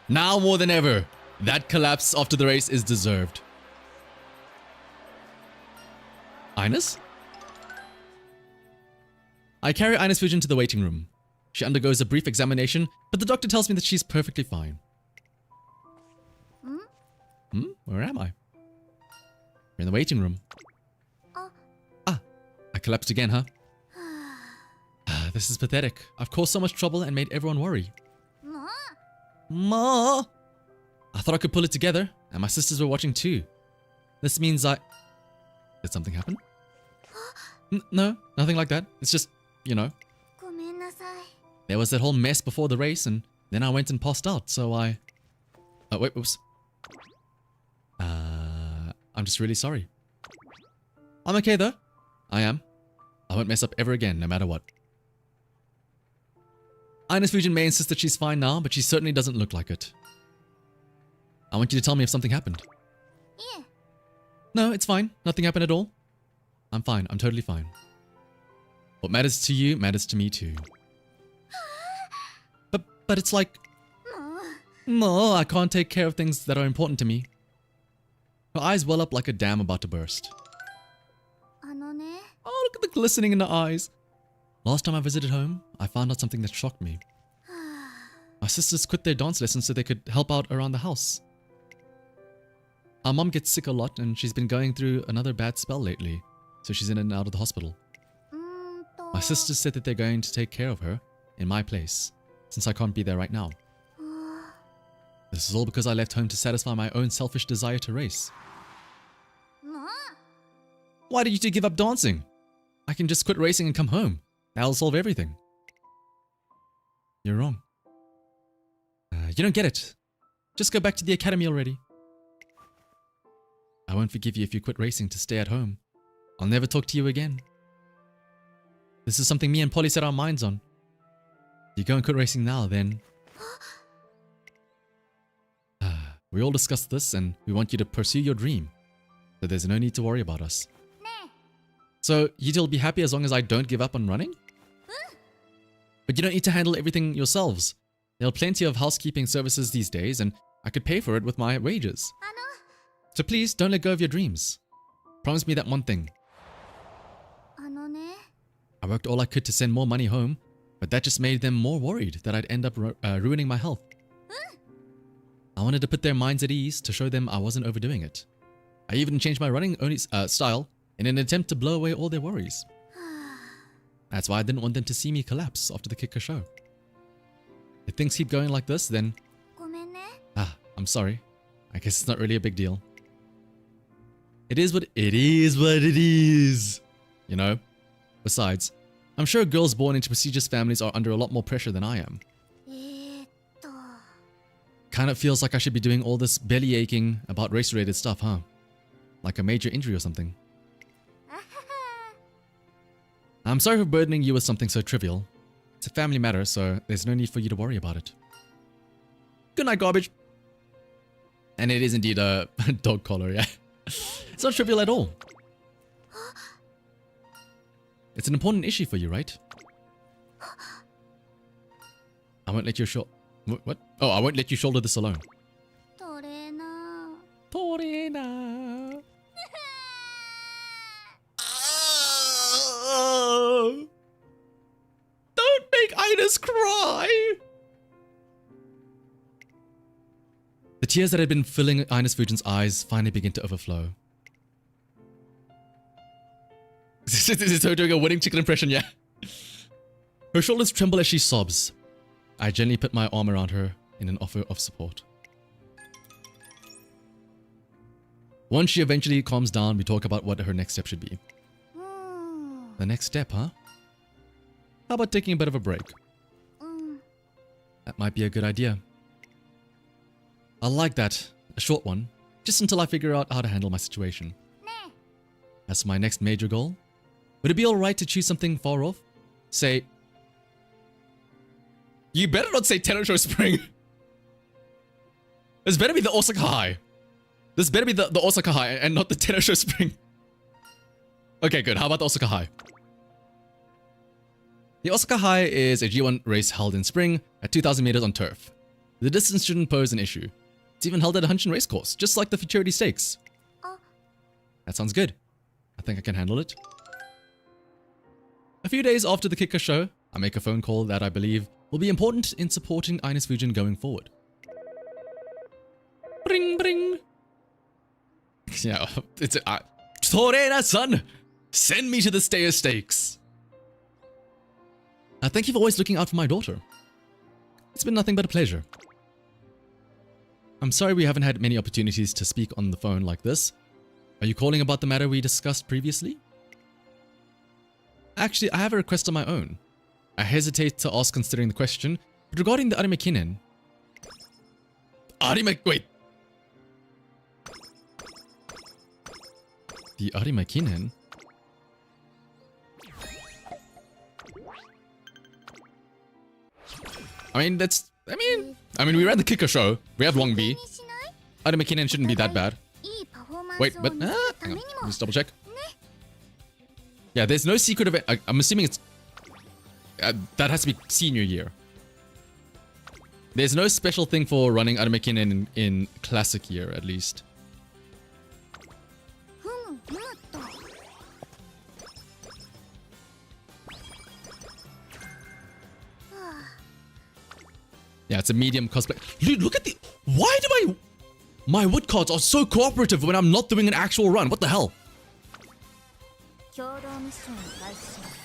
Now more than ever, that collapse after the race is deserved. INES? I carry INES FUJIN to the waiting room. She undergoes a brief examination, but the doctor tells me that she's perfectly fine. Where am I? We're in the waiting room. Ah, I collapsed again, huh? This is pathetic. I've caused so much trouble and made everyone worry. Ma! I thought I could pull it together, and my sisters were watching too. This means Did something happen? No, nothing like that. It's just, you know. There was that whole mess before the race, and then I went and passed out, so I... Oh, wait, oops. I'm just really sorry. I'm okay, though. I am. I won't mess up ever again, no matter what. INES FUJIN may insist that she's fine now, but she certainly doesn't look like it. I want you to tell me if something happened. Yeah. No, it's fine. Nothing happened at all. I'm fine. I'm totally fine. What matters to you matters to me too. But it's like... No, I can't take care of things that are important to me. Her eyes well up like a dam about to burst. Oh, look at the glistening in the eyes. Last time I visited home, I found out something that shocked me. My sisters quit their dance lessons so they could help out around the house. Our mom gets sick a lot and she's been going through another bad spell lately, so she's in and out of the hospital. My sisters said that they're going to take care of her in my place, since I can't be there right now. This is all because I left home to satisfy my own selfish desire to race. Why did you two give up dancing? I can just quit racing and come home. That'll solve everything. You're wrong. You don't get it. Just go back to the academy already. I won't forgive you if you quit racing to stay at home. I'll never talk to you again. This is something me and Polly set our minds on. If you go and quit racing now, then... We all discussed this and we want you to pursue your dream. So there's no need to worry about us. So you two will be happy as long as I don't give up on running? But you don't need to handle everything yourselves. There are plenty of housekeeping services these days and I could pay for it with my wages. So please don't let go of your dreams. Promise me that one thing. I worked all I could to send more money home, but that just made them more worried that I'd end up ruining my health. I wanted to put their minds at ease to show them I wasn't overdoing it. I even changed my running style in an attempt to blow away all their worries. That's why I didn't want them to see me collapse after the Kicker show. If things keep going like this, then... I'm sorry. I guess it's not really a big deal. It is what it is. You know? Besides, I'm sure girls born into prestigious families are under a lot more pressure than I am. Kind of feels like I should be doing all this belly aching about race-related stuff, huh? Like a major injury or something. I'm sorry for burdening you with something so trivial. It's a family matter, so there's no need for you to worry about it. Good night, garbage. And it is indeed a dog collar, yeah. It's not trivial at all. It's an important issue for you, right? I won't let you What? Oh, I won't let you shoulder this alone. Torena. Don't make INES cry! The tears that had been filling INES FUJIN's eyes finally begin to overflow. This is her doing a winning chicken impression, yeah. Her shoulders tremble as she sobs. I gently put my arm around her in an offer of support. Once she eventually calms down, we talk about what her next step should be. The next step, huh? How about taking a bit of a break? うん That might be a good idea. I like that. A short one. Just until I figure out how to handle my situation. ね That's my next major goal. Would it be alright to choose something far off? Say... You better not say Tennosho Spring. This better be the Osaka High. This better be the Osaka High and not the Tennosho Spring. Okay, good. How about the Osaka High? The Osaka High is a G1 race held in spring at 2,000 meters on turf. The distance shouldn't pose an issue. It's even held at a Hanshin race course, just like the Futurity Stakes. Oh. That sounds good. I think I can handle it. A few days after the Kicker show, I make a phone call that I believe will be important in supporting INES FUJIN going forward. Bring, bring. Yeah, it's Torena-san! Send me to the Stayer Stakes! Thank you for always looking out for my daughter. It's been nothing but a pleasure. I'm sorry we haven't had many opportunities to speak on the phone like this. Are you calling about the matter we discussed previously? Actually, I have a request of my own. I hesitate to ask considering the question, but regarding the Arime Kinen... Wait! The Arime Kinen? I mean, we ran the Kicker show. We have Long B. にしない Arime Kinen shouldn't be that bad. いいパフォーマン Wait, スを but 見せるた hang め on. に Let も me just double check. Yeah, there's no secret event. I'm assuming it's that has to be senior year. There's no special thing for running Arime Kinen in classic year, at least. ふむふむっと Yeah, it's a medium cosplay. Dude, look at the... Why do my wood cards are so cooperative when I'm not doing an actual run? What the hell? 共同ミッションを開始します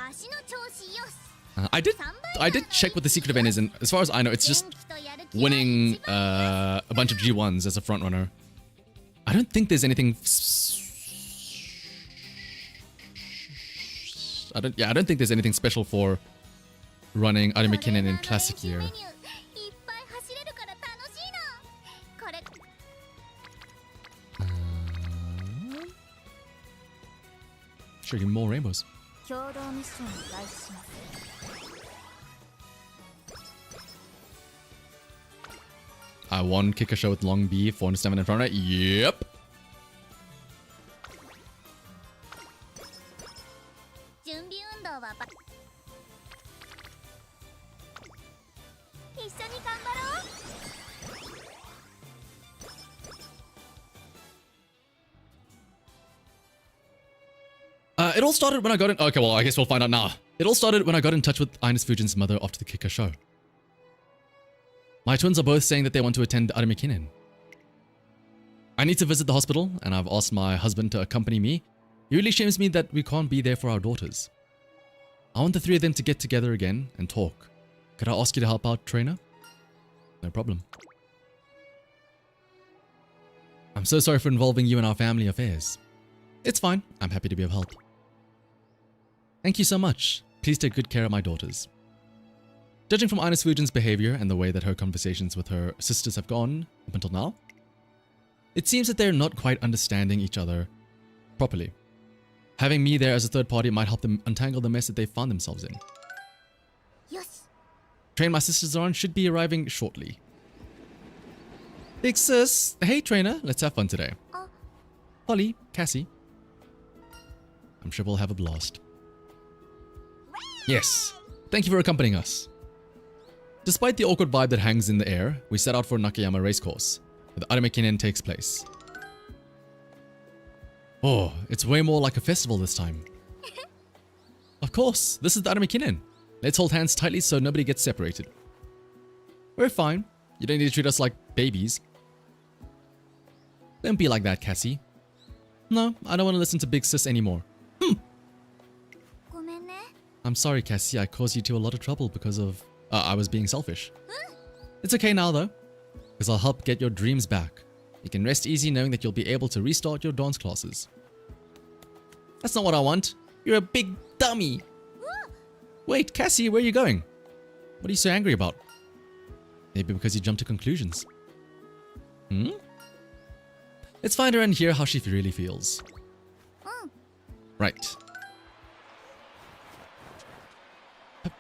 足の調子よし I did check what the secret event is, and as far as I know, it's just 元気とやる気が winning 一番 a bunch of G1s as a front runner. I don't think there's anything... I don't think there's anything special for running Arime Kinen in classic year. いっぱい走れるから楽しいのこれ Sure, give me more rainbows. 共同ミッションを開始します I won Kicker show with Long B, 407 in front runner. Yep. 準備運動はば一緒に頑張ろう It all started when I got in... Okay, well, I guess we'll find out now. It all started when I got in touch with INES FUJIN's mother after the Kicker show. My twins are both saying that they want to attend Arime Kinen. I need to visit the hospital, and I've asked my husband to accompany me. It really shames me that we can't be there for our daughters. I want the three of them to get together again and talk. Could I ask you to help out, trainer? No problem. I'm so sorry for involving you in our family affairs. It's fine. I'm happy to be of help. Thank you so much. Please take good care of my daughters. Judging from INES FUJIN's behavior and the way that her conversations with her sisters have gone up until now, it seems that they're not quite understanding each other properly. Having me there as a third party might help them untangle the mess that they found themselves in. よし Train my sisters on should be arriving shortly. Big sis, hey trainer, let's have fun today. Oh. Holly, Cassie. I'm sure we'll have a blast. Yes, thank you for accompanying us. Despite the awkward vibe that hangs in the air, we set out for Nakayama racecourse, where the Arime Kinen takes place. Oh, it's way more like a festival this time. Of course, this is the Arime Kinen. Let's hold hands tightly so nobody gets separated. We're fine. You don't need to treat us like babies. Don't be like that, Cassie. No, I don't want to listen to Big Sis anymore. ごめんね I'm sorry, Cassie. I caused you to a lot of trouble because of... I was being selfish. It's okay now, though, because I'll help get your dreams back. You can rest easy knowing that you'll be able to restart your dance classes. That's not what I want. You're a big dummy. Wait, Cassie, where are you going? What are you so angry about? Maybe because you jumped to conclusions. Let's find her and hear how she really feels. Right.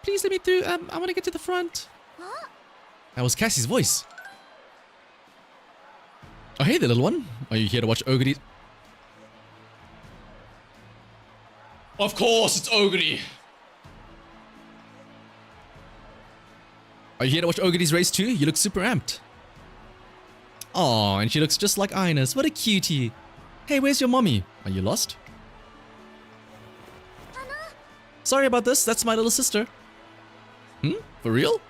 Please let me through. I want to get to the front. That was Cassie's voice. Oh, hey there, little one. Are you here to watch Ogre? Of course, it's Ogre. Are you here to watch Ogre's race too? You look super amped. Aw, and she looks just like INES. What a cutie. Hey, where's your mommy? Are you lost? Sorry about this. That's my little sister. For real?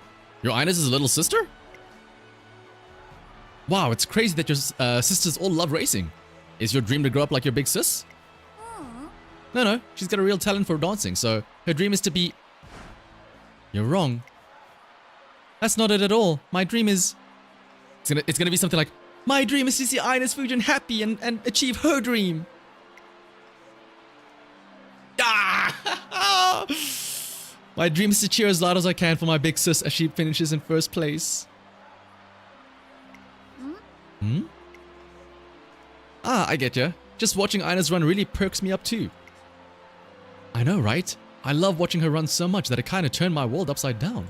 Your INES' little sister? Wow, it's crazy that your sisters all love racing. Is your dream to grow up like your big sis? No, she's got a real talent for dancing, so her dream is to be... You're wrong. That's not it at all. My dream is... It's gonna be something like, my dream is to see INES FUJIN happy and achieve her dream. Ah! My dream is to cheer as loud as I can for my big sis as she finishes in first place. Ah, I get ya. Just watching INES run really perks me up too. I know, right? I love watching her run so much that it kind of turned my world upside down.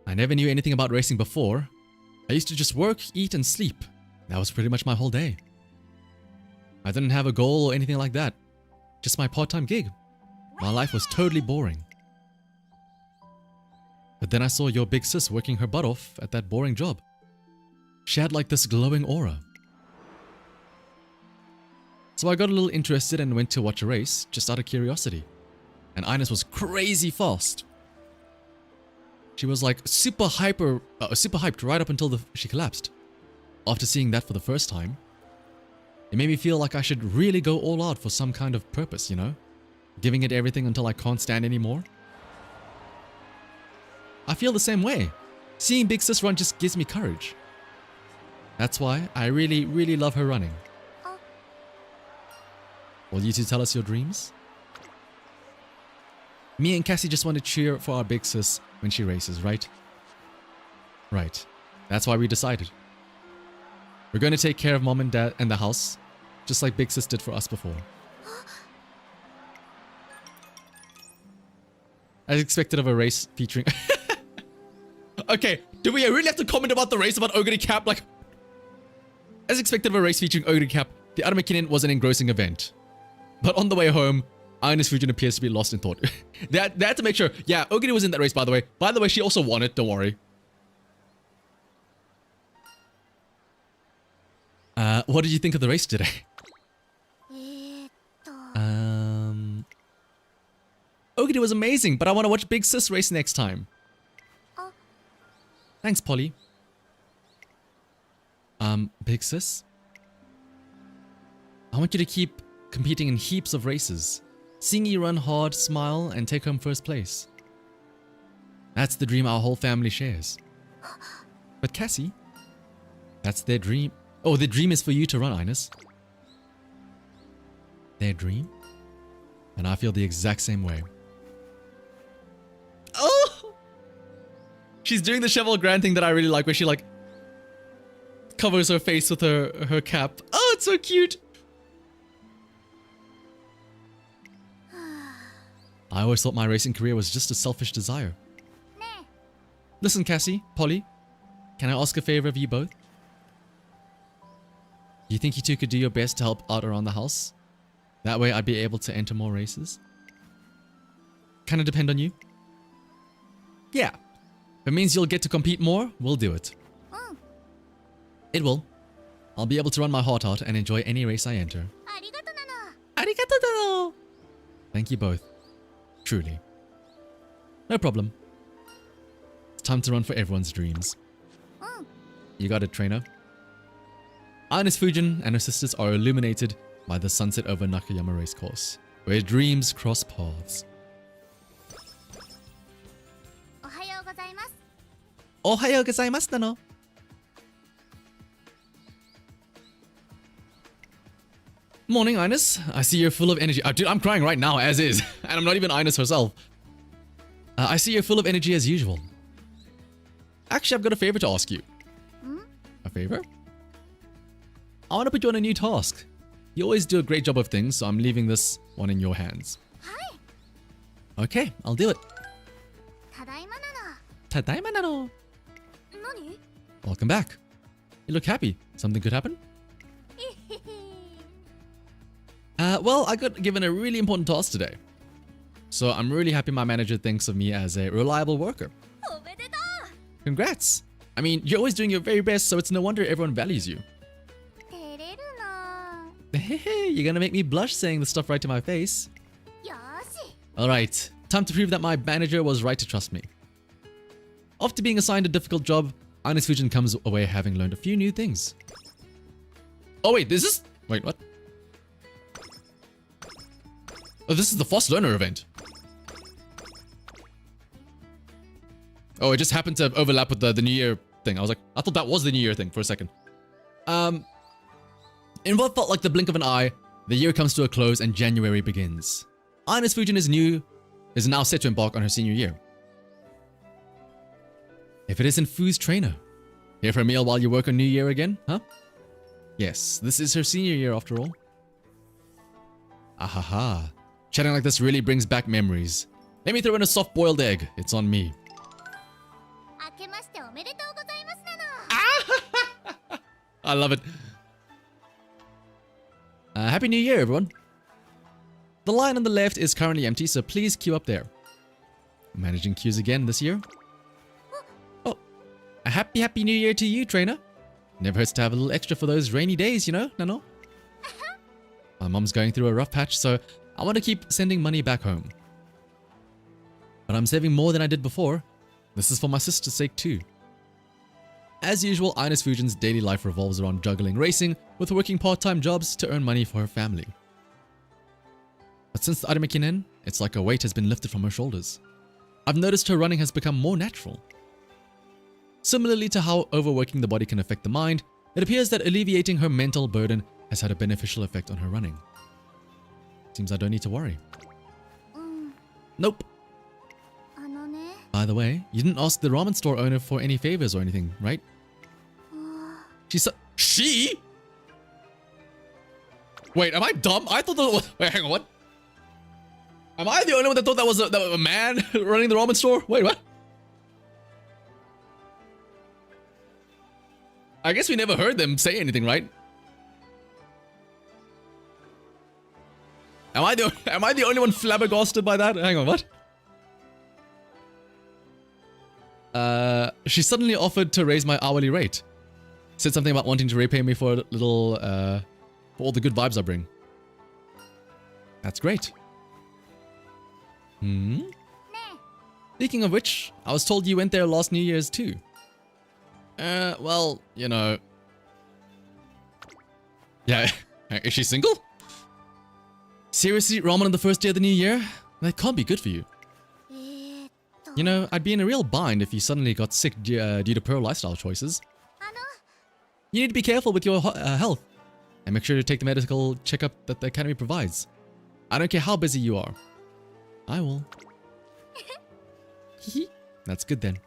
I never knew anything about racing before. I used to just work, eat, and sleep. That was pretty much my whole day. I didn't have a goal or anything like that. Just my part-time gig. My life was totally boring. But then I saw your big sis working her butt off at that boring job. She had like this glowing aura. So I got a little interested and went to watch a race just out of curiosity. And INES was crazy fast. She was like super hyped right up until she collapsed. After seeing that for the first time, it made me feel like I should really go all out for some kind of purpose, you know? Giving it everything until I can't stand anymore. I feel the same way. Seeing Big Sis run just gives me courage. That's why I really, really love her running. Will you two tell us your dreams? Me and Cassie just want to cheer for our Big Sis when she races, right? Right. That's why we decided. We're going to take care of Mom and Dad and the house, just like Big Sis did for us before. As expected of a race featuring... Okay, do we really have to comment about the race about Ogre Cap? Like, as expected of a race featuring Ogre Cap, the Aramekinen was an engrossing event. But on the way home, INES FUJIN appears to be lost in thought. they had to make sure. Yeah, Ogre was in that race, by the way. By the way, she also won it, don't worry. What did you think of the race today? Ogre was amazing, but I want to watch Big Sis race next time. Thanks, Polly. Big Sis? I want you to keep competing in heaps of races. Seeing you run hard, smile, and take home first place. That's the dream our whole family shares. But Cassie, that's their dream. Oh, their dream is for you to run, INES. Their dream? And I feel the exact same way. Oh! She's doing the Cheval Grand thing that I really like, where she like covers her face with her cap. Oh, it's so cute! I always thought my racing career was just a selfish desire. Listen, Cassie, Polly, can I ask a favor of you both? You think you two could do your best to help out around the house? That way I'd be able to enter more races? Kinda depend on you? Yeah. If it means you'll get to compete more, we'll do it. It will. I'll be able to run my heart out and enjoy any race I enter. Arigato nano! Thank you both. Truly. No problem. It's time to run for everyone's dreams. You got it, trainer. INES FUJIN and her sisters are illuminated by the sunset over Nakayama Racecourse, where dreams cross paths. Ohayou gozaimasu nano. morning, Ines. I see you're full of energy. Dude, I'm crying right now, as is. And I'm not even Ines herself. I see you're full of energy as usual. Actually, I've got a favor to ask you. A favor? I want to put you on a new task. You always do a great job of things, so I'm leaving this one in your hands. Okay, I'll do it. ただいまなの。 Tadaima nano. 何？ Welcome back. You look happy. Something could happen? Well, I got given a really important task today. So I'm really happy my manager thinks of me as a reliable worker. おめでとう。 Congrats. I mean, you're always doing your very best, so it's no wonder everyone values you. 照れるな。 Hey, you're gonna make me blush saying the stuff right to my face. よーし。 Alright, time to prove that my manager was right to trust me. After being assigned a difficult job, INES FUJIN comes away having learned a few new things. Oh wait, this is... Wait, what? Oh, this is the Fast Learner event. Oh, it just happened to overlap with the New Year thing. I was like, I thought that was the New Year thing for a second. In what felt like the blink of an eye, the year comes to a close and January begins. INES FUJIN is now set to embark on her senior year. If it isn't Fu's trainer. Here for a meal while you work on New Year again, huh? Yes, this is her senior year after all. Ahaha. Chatting like this really brings back memories. Let me throw in a soft-boiled egg. It's on me. 明けましておめでとうございますなの。 I love it. Happy New Year, everyone. The line on the left is currently empty, so please queue up there. Managing queues again this year. Oh, a happy New Year to you, trainer. Never hurts to have a little extra for those rainy days, you know, Nano? My mom's going through a rough patch, so I want to keep sending money back home. But I'm saving more than I did before. This is for my sister's sake too. As usual, INES FUJIN's daily life revolves around juggling racing with working part-time jobs to earn money for her family. But since the Arime Kinen, it's like a weight has been lifted from her shoulders. I've noticed her running has become more natural. Similarly to how overworking the body can affect the mind, it appears that alleviating her mental burden has had a beneficial effect on her running. Seems I don't need to worry. Nope. あのね。 By the way, you didn't ask the ramen store owner for any favors or anything, right? She? Wait, am I dumb? I thought that was... Wait, hang on, what? Am I the only one that thought that was a man running the ramen store? Wait, what? I guess we never heard them say anything, right? Am I the only one flabbergasted by that? Hang on, what? She suddenly offered to raise my hourly rate. Said something about wanting to repay me for a little, for all the good vibes I bring. That's great. Speaking of which, I was told you went there last New Year's too. Well, you know... Yeah, is she single? Seriously, ramen on the first day of the new year? That can't be good for you. You know, I'd be in a real bind if you suddenly got sick due to poor lifestyle choices. あの。 You need to be careful with your health. And make sure to take the medical checkup that the academy provides. I don't care how busy you are. I will. That's good then.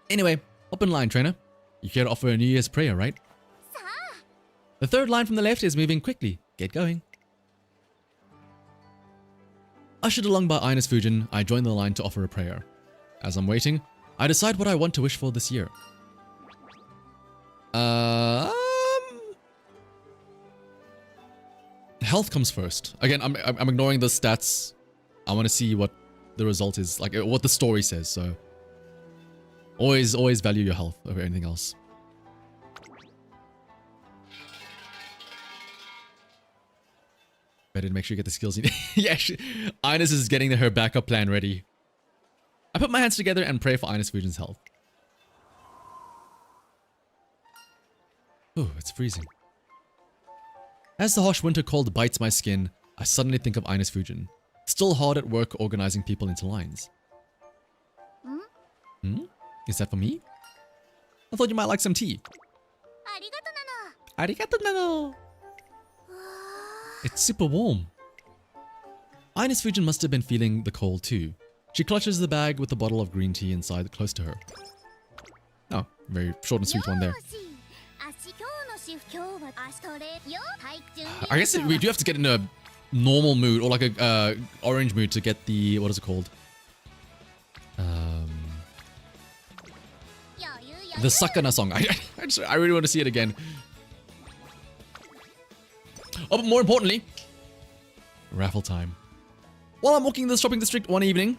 Anyway, hop in line, trainer. You care to offer a New Year's prayer, right? さあ。 The third line from the left is moving quickly. Get going. Ushered along by INES FUJIN, I join the line to offer a prayer. As I'm waiting, I decide what I want to wish for this year. Health comes first. Again, I'm ignoring the stats. I want to see what the result is, like what the story says, so... Always value your health over anything else. Better to make sure you get the skills you need. Yeah, INES is getting her backup plan ready. I put my hands together and pray for INES FUJIN's health. Ooh, it's freezing. As the harsh winter cold bites my skin, I suddenly think of INES FUJIN, still hard at work organizing people into lines. Is that for me? I thought you might like some tea. ありがとなの。 Arigato nano. うわ It's super warm. INES FUJIN must have been feeling the cold too. She clutches the bag with the bottle of green tea inside close to her. Oh, very short and sweet one there. I guess we do have to get in a normal mood or like a orange mood to get the, what is it called? The Sakana song. I really want to see it again. Oh, but more importantly, raffle time. While I'm walking in the shopping district one evening,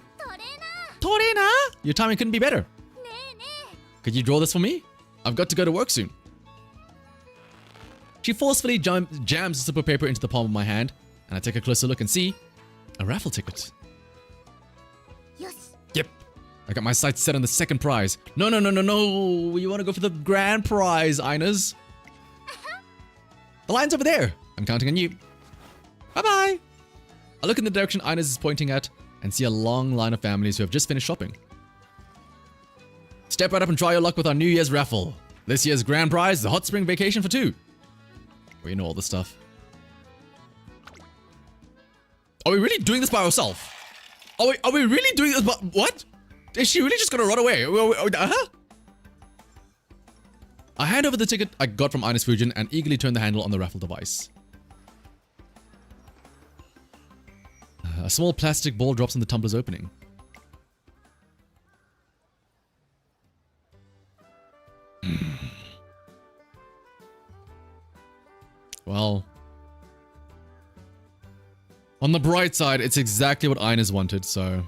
Torena, your timing couldn't be better. Could you draw this for me? I've got to go to work soon. She forcefully jams the slip of paper into the palm of my hand, and I take a closer look and see a raffle ticket. Yep, I got my sights set on the second prize. No. You want to go for the grand prize, INES. The line's over there. I'm counting on you. Bye-bye. I look in the direction INES is pointing at and see a long line of families who have just finished shopping. Step right up and try your luck with our New Year's raffle. This year's grand prize, the hot spring vacation for 2. We know all this stuff. Are we really doing this by ourselves? Are we really doing this by... What? Is she really just gonna run away? I hand over the ticket I got from INES FUJIN and eagerly turn the handle on the raffle device. A small plastic ball drops in the tumbler's opening. Well, on the bright side, it's exactly what INES wanted, so...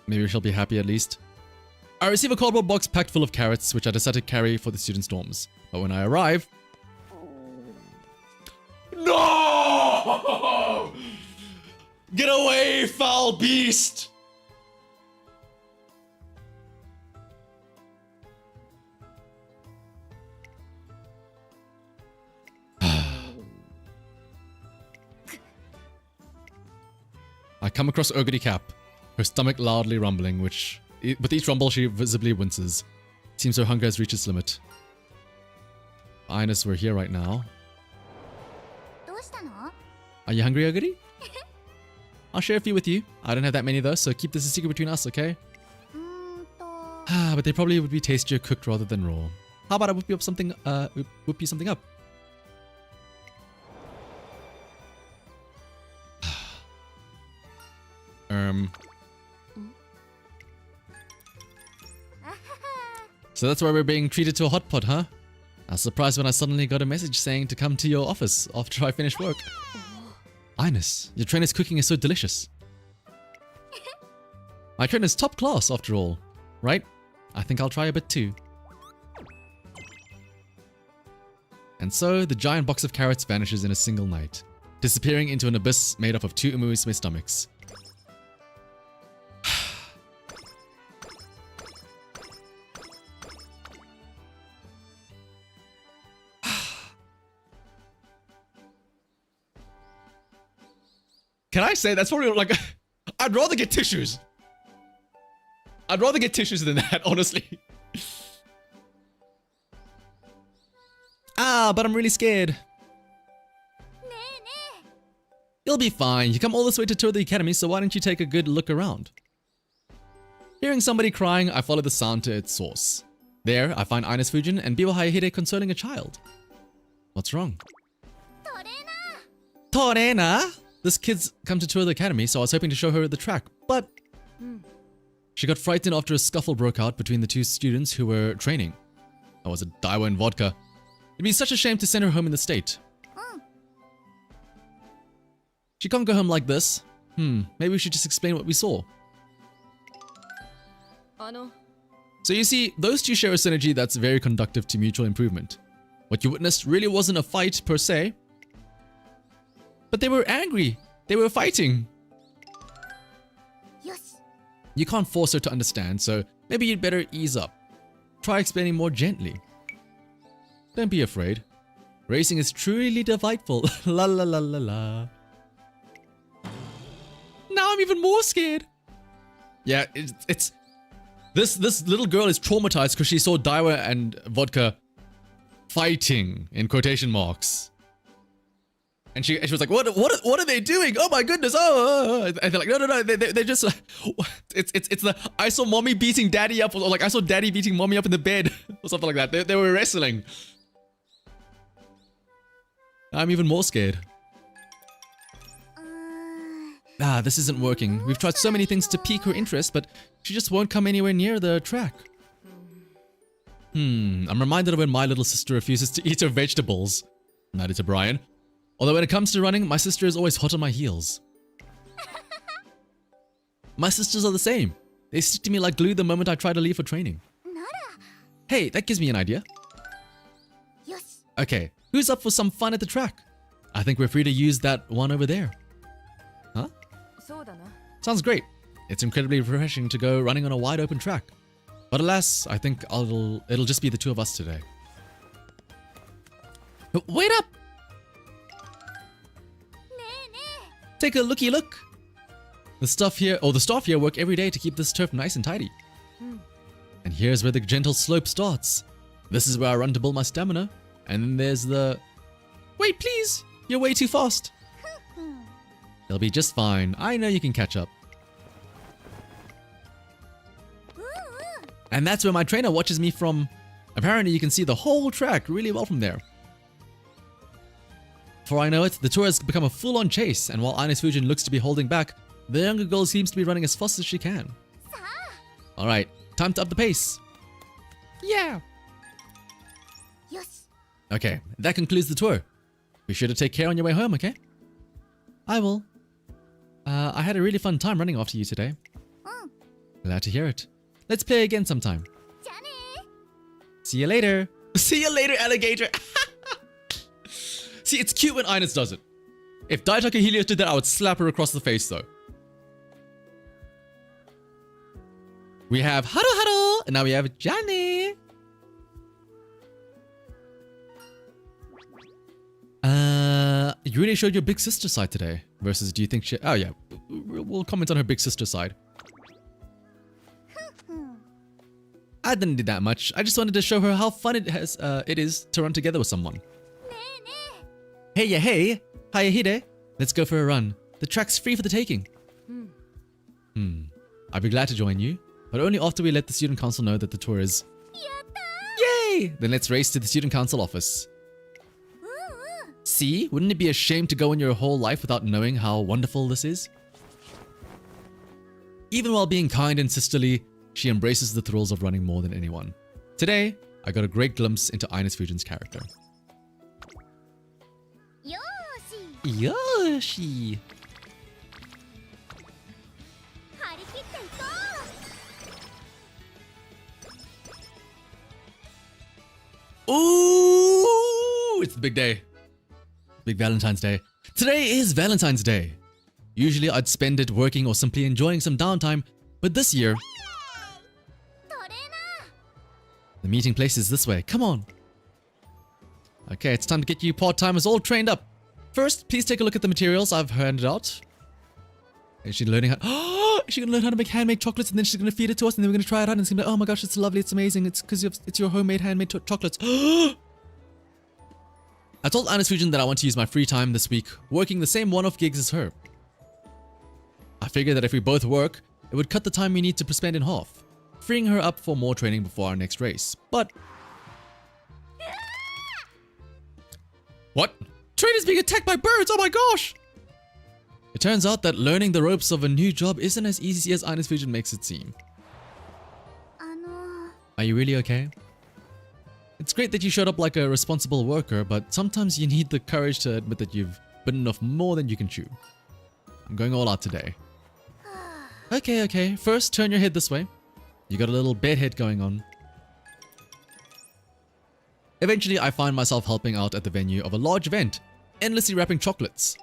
maybe she'll be happy at least. I receive a cardboard box packed full of carrots, which I decided to carry for the students' dorms. But when I arrive... No! Get away, foul beast! I come across Ogre Cap, her stomach loudly rumbling, with each rumble she visibly winces. Seems her hunger has reached its limit. INES, we're here right now. Are you hungry, Ogre? I'll share a few with you. I don't have that many though, so keep this a secret between us, okay? But they probably would be tastier cooked rather than raw. How about I whip you something up? So that's why we're being treated to a hot pot, huh? I was surprised when I suddenly got a message saying to come to your office after I finish work. INES, your trainer's cooking is so delicious. My trainer's top class after all, right? I think I'll try a bit too. And so, the giant box of carrots vanishes in a single night, disappearing into an abyss made up of 2 Musume stomachs. Can I say that's probably like... I'd rather get tissues. I'd rather get tissues than that, honestly. But I'm really scared. You'll be fine. You come all this way to tour the academy, so why don't you take a good look around? Hearing somebody crying, I follow the sound to its source. There, I find INES FUJIN and Biwa Hayahide consoling a child. What's wrong? Torena! This kid's come to tour the academy, so I was hoping to show her the track, but... She got frightened after a scuffle broke out between the 2 students who were training. That was a Daiwa and vodka. It'd be such a shame to send her home in the state. She can't go home like this. Maybe we should just explain what we saw. So you see, those 2 share a synergy that's very conductive to mutual improvement. What you witnessed really wasn't a fight per se, but they were angry. They were fighting. You can't force her to understand, so maybe you'd better ease up. Try explaining more gently. Don't be afraid. Racing is truly delightful. La la la la la. Now I'm even more scared. Yeah, it's This little girl is traumatized because she saw Daiwa and Vodka fighting in quotation marks. And she was like, what are they doing? Oh my goodness! Oh, and they're like, no, they're just it's the I saw mommy beating daddy up, or like I saw daddy beating mommy up in the bed or something like that. They were wrestling. I'm even more scared. This isn't working. We've tried so many things to pique her interest, but she just won't come anywhere near the track. I'm reminded of when my little sister refuses to eat her vegetables. Nodded to Brian. Although when it comes to running, my sister is always hot on my heels. My sisters are the same. They stick to me like glue the moment I try to leave for training. Hey, that gives me an idea. Okay, who's up for some fun at the track? I think we're free to use that one over there. Huh? Sounds great. It's incredibly refreshing to go running on a wide open track. But alas, I think it'll just be the two of us today. Wait up! Take a looky look. The staff here work every day to keep this turf nice and tidy. And here's where the gentle slope starts. This is where I run to build my stamina. And then there's the... Wait, please! You're way too fast. They'll be just fine. I know you can catch up. And that's where my trainer watches me from. Apparently you can see the whole track really well from there. Before I know it, the tour has become a full-on chase, and while INES FUJIN looks to be holding back, the younger girl seems to be running as fast as she can. Alright, time to up the pace. Yeah! Okay, that concludes the tour. Be sure to take care on your way home, okay? I will. I had a really fun time running after you today. Glad to hear it. Let's play again sometime. See you later. See you later, alligator. See, it's cute when INES does it. If Daitaka Helios did that, I would slap her across the face, though. We have Haru Haru, and now we have Johnny. You really showed your big sister side today. Versus, do you think she... Oh, yeah. We'll comment on her big sister side. I didn't do that much. I just wanted to show her how fun it is to run together with someone. Hey, yeah, hey. Hiya, Hide. Let's go for a run. The track's free for the taking. I'd be glad to join you, but only after we let the student council know that the tour is... Yay! Then let's race to the student council office. See? Wouldn't it be a shame to go in your whole life without knowing how wonderful this is? Even while being kind and sisterly, she embraces the thrills of running more than anyone. Today, I got a great glimpse into INES FUJIN's character. Yoshi! Ooh! It's the big day. Big Valentine's Day. Today is Valentine's Day. Usually I'd spend it working or simply enjoying some downtime, but this year... The meeting place is this way. Come on. Okay, it's time to get you part-timers all trained up. First, please take a look at the materials I've handed out. Is she learning how... She's going to learn how to make handmade chocolates, and then she's going to feed it to us, and then we're going to try it out, and it's going to be like, oh my gosh, it's lovely, it's amazing, it's because it's your homemade handmade chocolates. I told INES FUJIN that I want to use my free time this week working the same one-off gigs as her. I figured that if we both work, it would cut the time we need to spend in half, freeing her up for more training before our next race. But... What? Trainer's being attacked by birds, oh my gosh! It turns out that learning the ropes of a new job isn't as easy as INES FUJIN makes it seem. Are you really okay? It's great that you showed up like a responsible worker, but sometimes you need the courage to admit that you've bitten off more than you can chew. I'm going all out today. Okay. First, turn your head this way. You got a little bed head going on. Eventually, I find myself helping out at the venue of a large event, endlessly wrapping chocolates.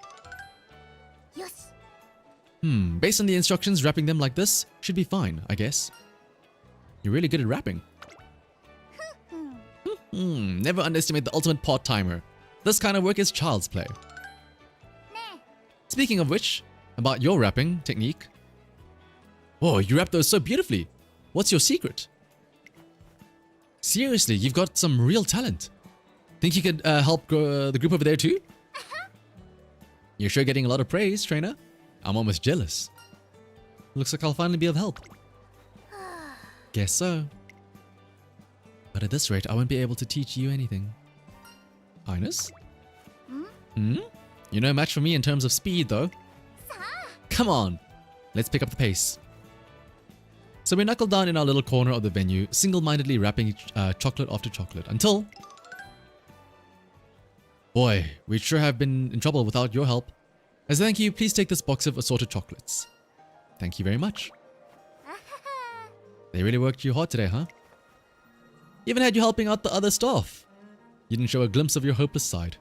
Based on the instructions, wrapping them like this should be fine, I guess. You're really good at wrapping. Never underestimate the ultimate part-timer. This kind of work is child's play. Speaking of which, about your wrapping technique. Oh, you wrap those so beautifully. What's your secret? Seriously, you've got some real talent. Think you could help the group over there too? You're sure getting a lot of praise, trainer. I'm almost jealous. Looks like I'll finally be of help. Guess so. But at this rate, I won't be able to teach you anything. INES? Hmm? You're no match for me in terms of speed, though. Come on, let's pick up the pace. So we knuckle down in our little corner of the venue, single-mindedly wrapping chocolate after chocolate, until... Boy, we'd sure have been in trouble without your help. As a thank you, please take this box of assorted chocolates. Thank you very much. They really worked you hard today, huh? Even had you helping out the other staff. You didn't show a glimpse of your hopeless side.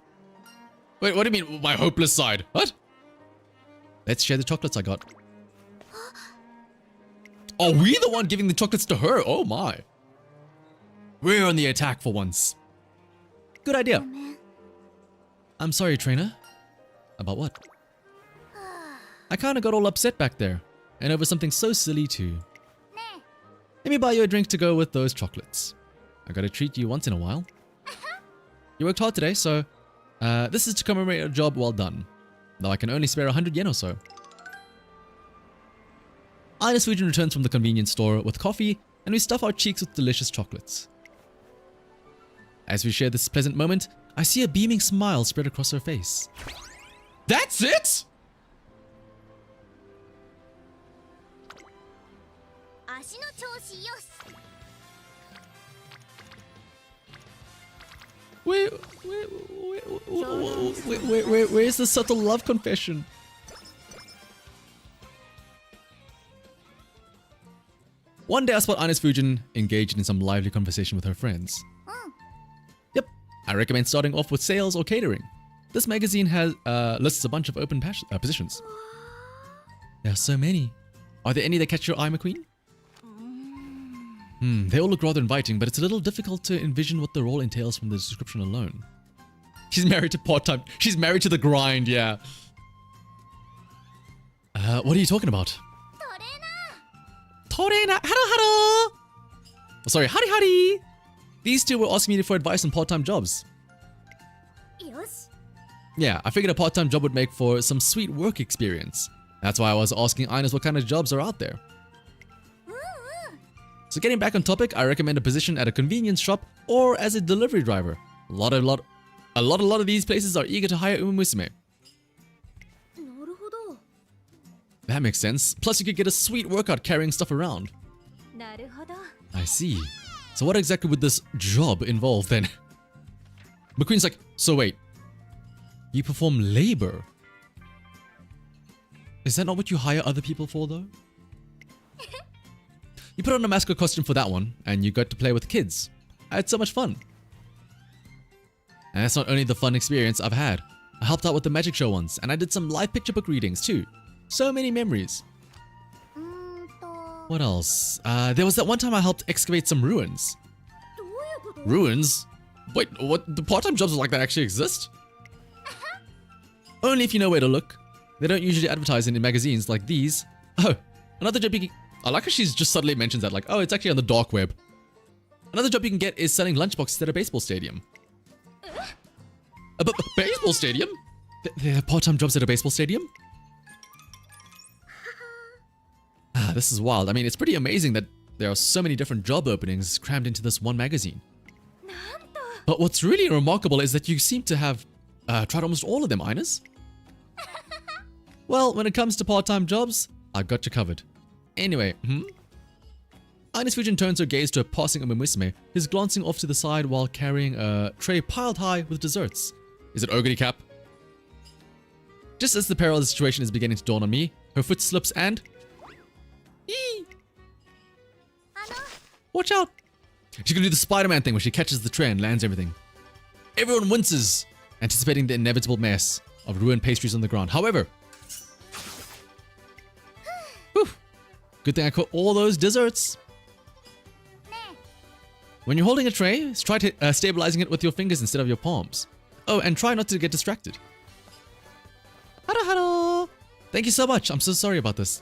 Wait, what do you mean, my hopeless side? What? Let's share the chocolates I got. Are we the one giving the chocolates to her? Oh my. We're on the attack for once. Good idea. I'm sorry, trainer. About what? I kinda got all upset back there. And over something so silly too. Let me buy you a drink to go with those chocolates. I gotta treat you once in a while. You worked hard today, so this is to commemorate a job well done. Though I can only spare 100 yen or so. INES FUJIN returns from the convenience store with coffee, and we stuff our cheeks with delicious chocolates. As we share this pleasant moment, I see a beaming smile spread across her face. That's it?! Where's the subtle love confession? One day I spot INES FUJIN engaged in some lively conversation with her friends. Yep, I recommend starting off with sales or catering. This magazine has lists a bunch of open positions. There are so many. Are there any that catch your eye, McQueen? They all look rather inviting, but it's a little difficult to envision what the role entails from the description alone. She's married to part-time. She's married to the grind, yeah. What are you talking about? Torena! Haro haro! Oh, sorry, hari hari! These two were asking me for advice on part-time jobs. Yeah, I figured a part-time job would make for some sweet work experience. That's why I was asking INES what kind of jobs are out there. So getting back on topic, I recommend a position at a convenience shop or as a delivery driver. A lot of these places are eager to hire Musume. That makes sense. Plus you could get a sweet workout carrying stuff around. I see. So what exactly would this job involve then? McQueen's like, so wait. You perform labor? Is that not what you hire other people for though? You put on a mascot costume for that one, and you got to play with kids. I had so much fun. And that's not only the fun experience I've had. I helped out with the magic show once, and I did some live picture book readings too. So many memories. What else? There was that one time I helped excavate some ruins. Ruins? Wait, what? The part-time jobs like that actually exist? Only if you know where to look. They don't usually advertise in magazines like these. Oh, another job you can... I like how she's just suddenly mentions that, like, oh, it's actually on the dark web. Another job you can get is selling lunchboxes at a baseball stadium. A baseball stadium? There are part-time jobs at a baseball stadium? This is wild. I mean, it's pretty amazing that there are so many different job openings crammed into this one magazine. But what's really remarkable is that you seem to have tried almost all of them, INES. Well, when it comes to part-time jobs, I've got you covered. Anyway, INES FUJIN turns her gaze to a passing Musume, who's glancing off to the side while carrying a tray piled high with desserts. Is it Ogre Cap? Just as the peril of the situation is beginning to dawn on me, her foot slips and... Eee! Watch out! She's gonna do the Spider-Man thing where she catches the tray and lands everything. Everyone winces, anticipating the inevitable mess of ruined pastries on the ground. However... Whew, good thing I caught all those desserts. When you're holding a tray, try stabilizing it with your fingers instead of your palms. Oh, and try not to get distracted. Haro haro! Thank you so much. I'm so sorry about this.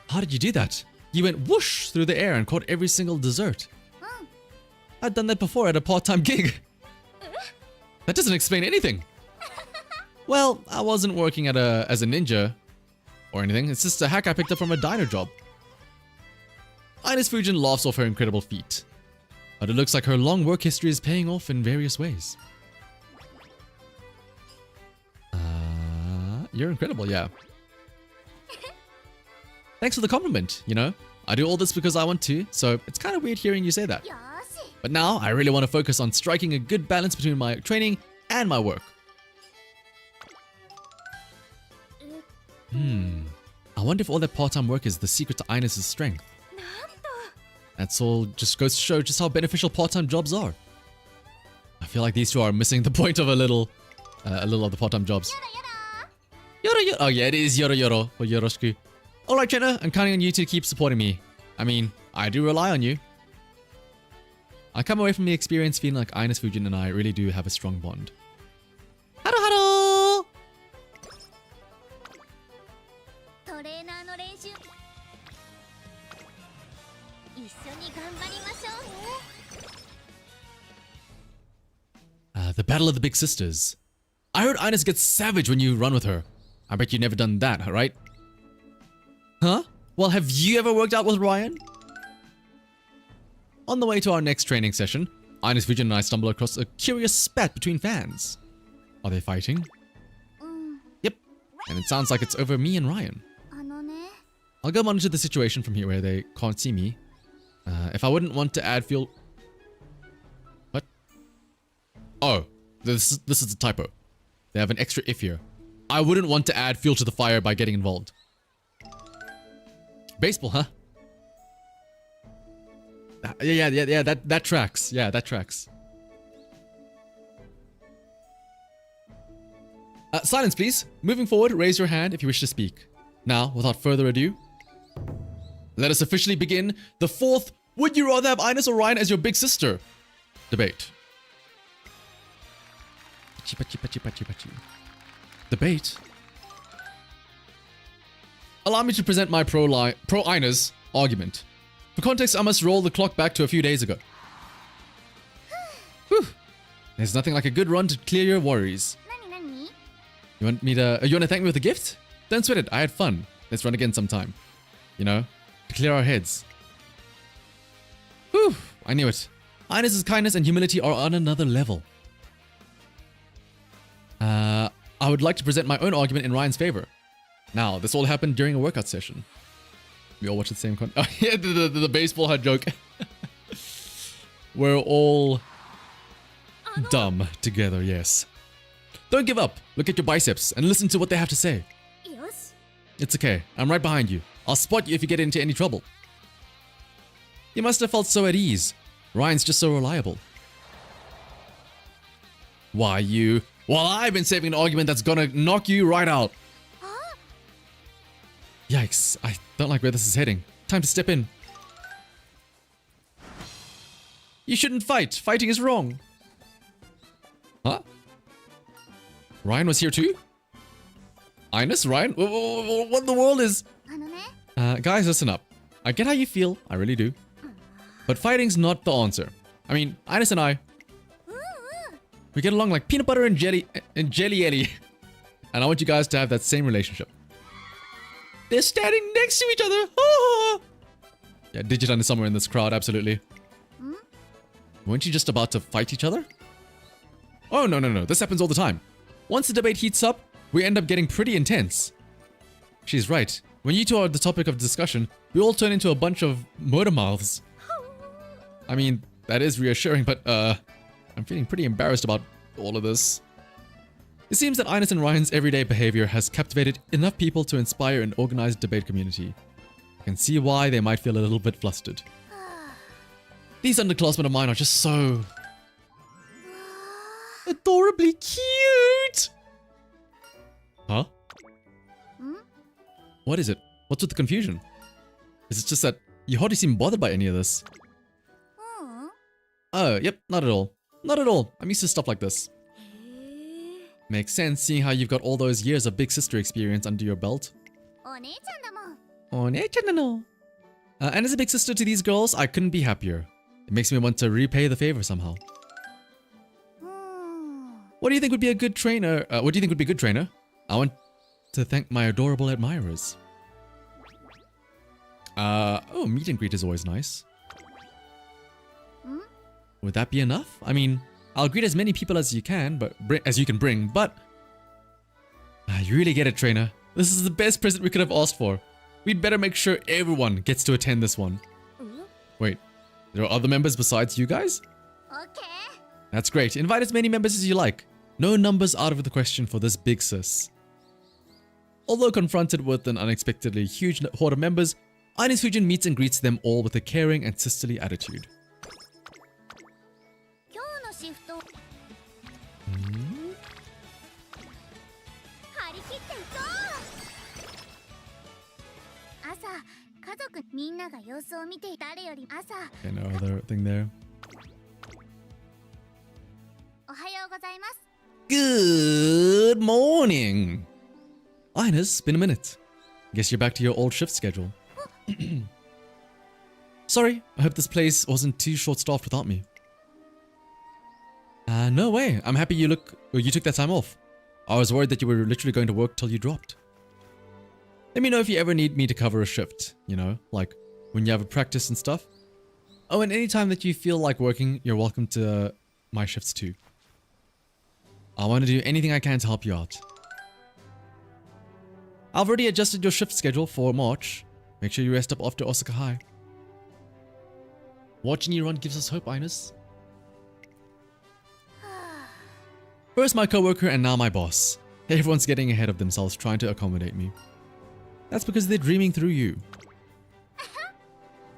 How did you do that? You went whoosh through the air and caught every single dessert. I'd done that before at a part-time gig. That doesn't explain anything. Well, I wasn't working as a ninja or anything. It's just a hack I picked up from a diner job. INES FUJIN laughs off her incredible feat, but it looks like her long work history is paying off in various ways. You're incredible, yeah. Thanks for the compliment, you know? I do all this because I want to, so it's kind of weird hearing you say that. But now, I really want to focus on striking a good balance between my training and my work. I wonder if all that part-time work is the secret to INES' strength. That's all just goes to show just how beneficial part-time jobs are. I feel like these two are missing the point of a little of the part-time jobs. Yoro yoro. Oh yeah, it is yoro yoro or yoroshiku. Alright, Jenna, I'm counting on you to keep supporting me. I mean, I do rely on you. I come away from the experience feeling like INES FUJIN and I really do have a strong bond. Haro haro! トレーナーの練習一緒に頑張りましょうね The Battle of the Big Sisters. I heard INES gets savage when you run with her. I bet you've never done that, right? Huh? Well, have you ever worked out with Ryan? On the way to our next training session, INES FUJIN and I stumble across a curious spat between fans. Are they fighting? Yep. And it sounds like it's over me and Ryan. あのね I'll go monitor the situation from here where they can't see me. If I wouldn't want to add fuel... What? Oh, this is a typo. They have an extra if here. I wouldn't want to add fuel to the fire by getting involved. Baseball, huh? Yeah, that tracks. Yeah, that tracks. Silence, please. Moving forward, raise your hand if you wish to speak. Now, without further ado, let us officially begin the fourth Would You Rather Have INES or Ryan as Your Big Sister debate. Debate? Allow me to present my pro INES argument. For context, I must roll the clock back to a few days ago. Whew. There's nothing like a good run to clear your worries. 何何 You want to thank me with a gift? Don't sweat it, I had fun. Let's run again sometime. You know, to clear our heads. Whew, I knew it. INES' kindness and humility are on another level. I would like to present my own argument in Ryan's favor. Now, this all happened during a workout session. We all watched the same Oh yeah, the baseball hat joke. We're all dumb together, yes. Don't give up. Look at your biceps and listen to what they have to say. よし It's okay. I'm right behind you. I'll spot you if you get into any trouble. You must have felt so at ease. Ryan's just so reliable. Why you? Well, I've been saving an argument that's gonna knock you right out. Yikes. I don't like where this is heading. Time to step in. You shouldn't fight. Fighting is wrong. Huh? Ryan was here too? INES? Ryan? What in the world is... あのね Guys, listen up. I get how you feel. I really do. But fighting's not the answer. I mean, INES and I... We get along like peanut butter and jelly... and jelly. And I want you guys to have that same relationship. They're standing next to each other. Ah! Yeah, Digitan is somewhere in this crowd, absolutely. Weren't you just about to fight each other? Oh, no. This happens all the time. Once the debate heats up, we end up getting pretty intense. She's right. When you two are the topic of discussion, we all turn into a bunch of motor mouths. I mean, that is reassuring, but I'm feeling pretty embarrassed about all of this. It seems that INES and Ryan's everyday behavior has captivated enough people to inspire an organized debate community. I can see why they might feel a little bit flustered. These underclassmen of mine are just so... adorably cute! Huh? What is it? What's with the confusion? Is it just that you hardly seem bothered by any of this? Oh, yep, not at all. Not at all. I'm used to stuff like this. Makes sense, seeing how you've got all those years of big sister experience under your belt. お姉ちゃんだもん Oh, And as a big sister to these girls, I couldn't be happier. It makes me want to repay the favor somehow. What do you think would be a good trainer? What do you think would be a good trainer? I want to thank my adorable admirers. Oh, meet and greet is always nice. Would that be enough? I mean, I'll greet as many people as you can, but bring. But you really get it, trainer. This is the best present we could have asked for. We'd better make sure everyone gets to attend this one. Wait, there are other members besides you guys? Okay. That's great. Invite as many members as you like. No numbers out of the question for this big sis. Although confronted with an unexpectedly huge horde of members, INES FUJIN meets and greets them all with a caring and sisterly attitude. 今日のシフト。張り切っていこう。朝、家族みんなが様子を見ていた誰より朝。Okay, no other thing there. おはようございます。 Good morning! INES, been a minute. Guess you're back to your old shift schedule. Sorry, I hope this place wasn't too short-staffed without me. No way. I'm happy you took that time off. I was worried that you were literally going to work till you dropped. Let me know if you ever need me to cover a shift, you know, like when you have a practice and stuff. Oh, and any time that you feel like working, you're welcome to my shifts too. I want to do anything I can to help you out. I've already adjusted your shift schedule for March. Make sure you rest up after Osaka High. Watching you run gives us hope, INES. First my coworker and now my boss. Everyone's getting ahead of themselves trying to accommodate me. That's because they're dreaming through you.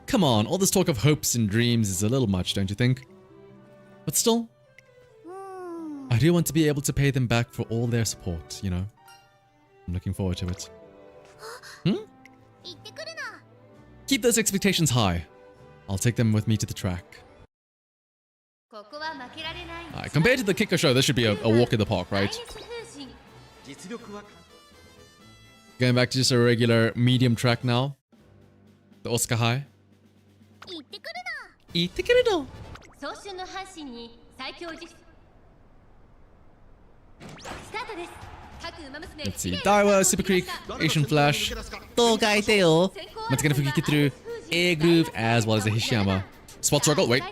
Come on, all this talk of hopes and dreams is a little much, don't you think? But still, I do want to be able to pay them back for all their support, you know? I'm looking forward to it. Keep those expectations high. I'll take them with me to the track. Compared to the Kicker show, this should be a walk in the park, right? Going back to just a regular medium track now. The Osaka High. 行ってくるの。早春の阪神に最強実スタートです。 Let's see. Daiwa, Super Creek, Asian Flash, Togai Teo, Matsuga Fuki through Air Groove, as well as the Hishiyama. Spot struggle, wait.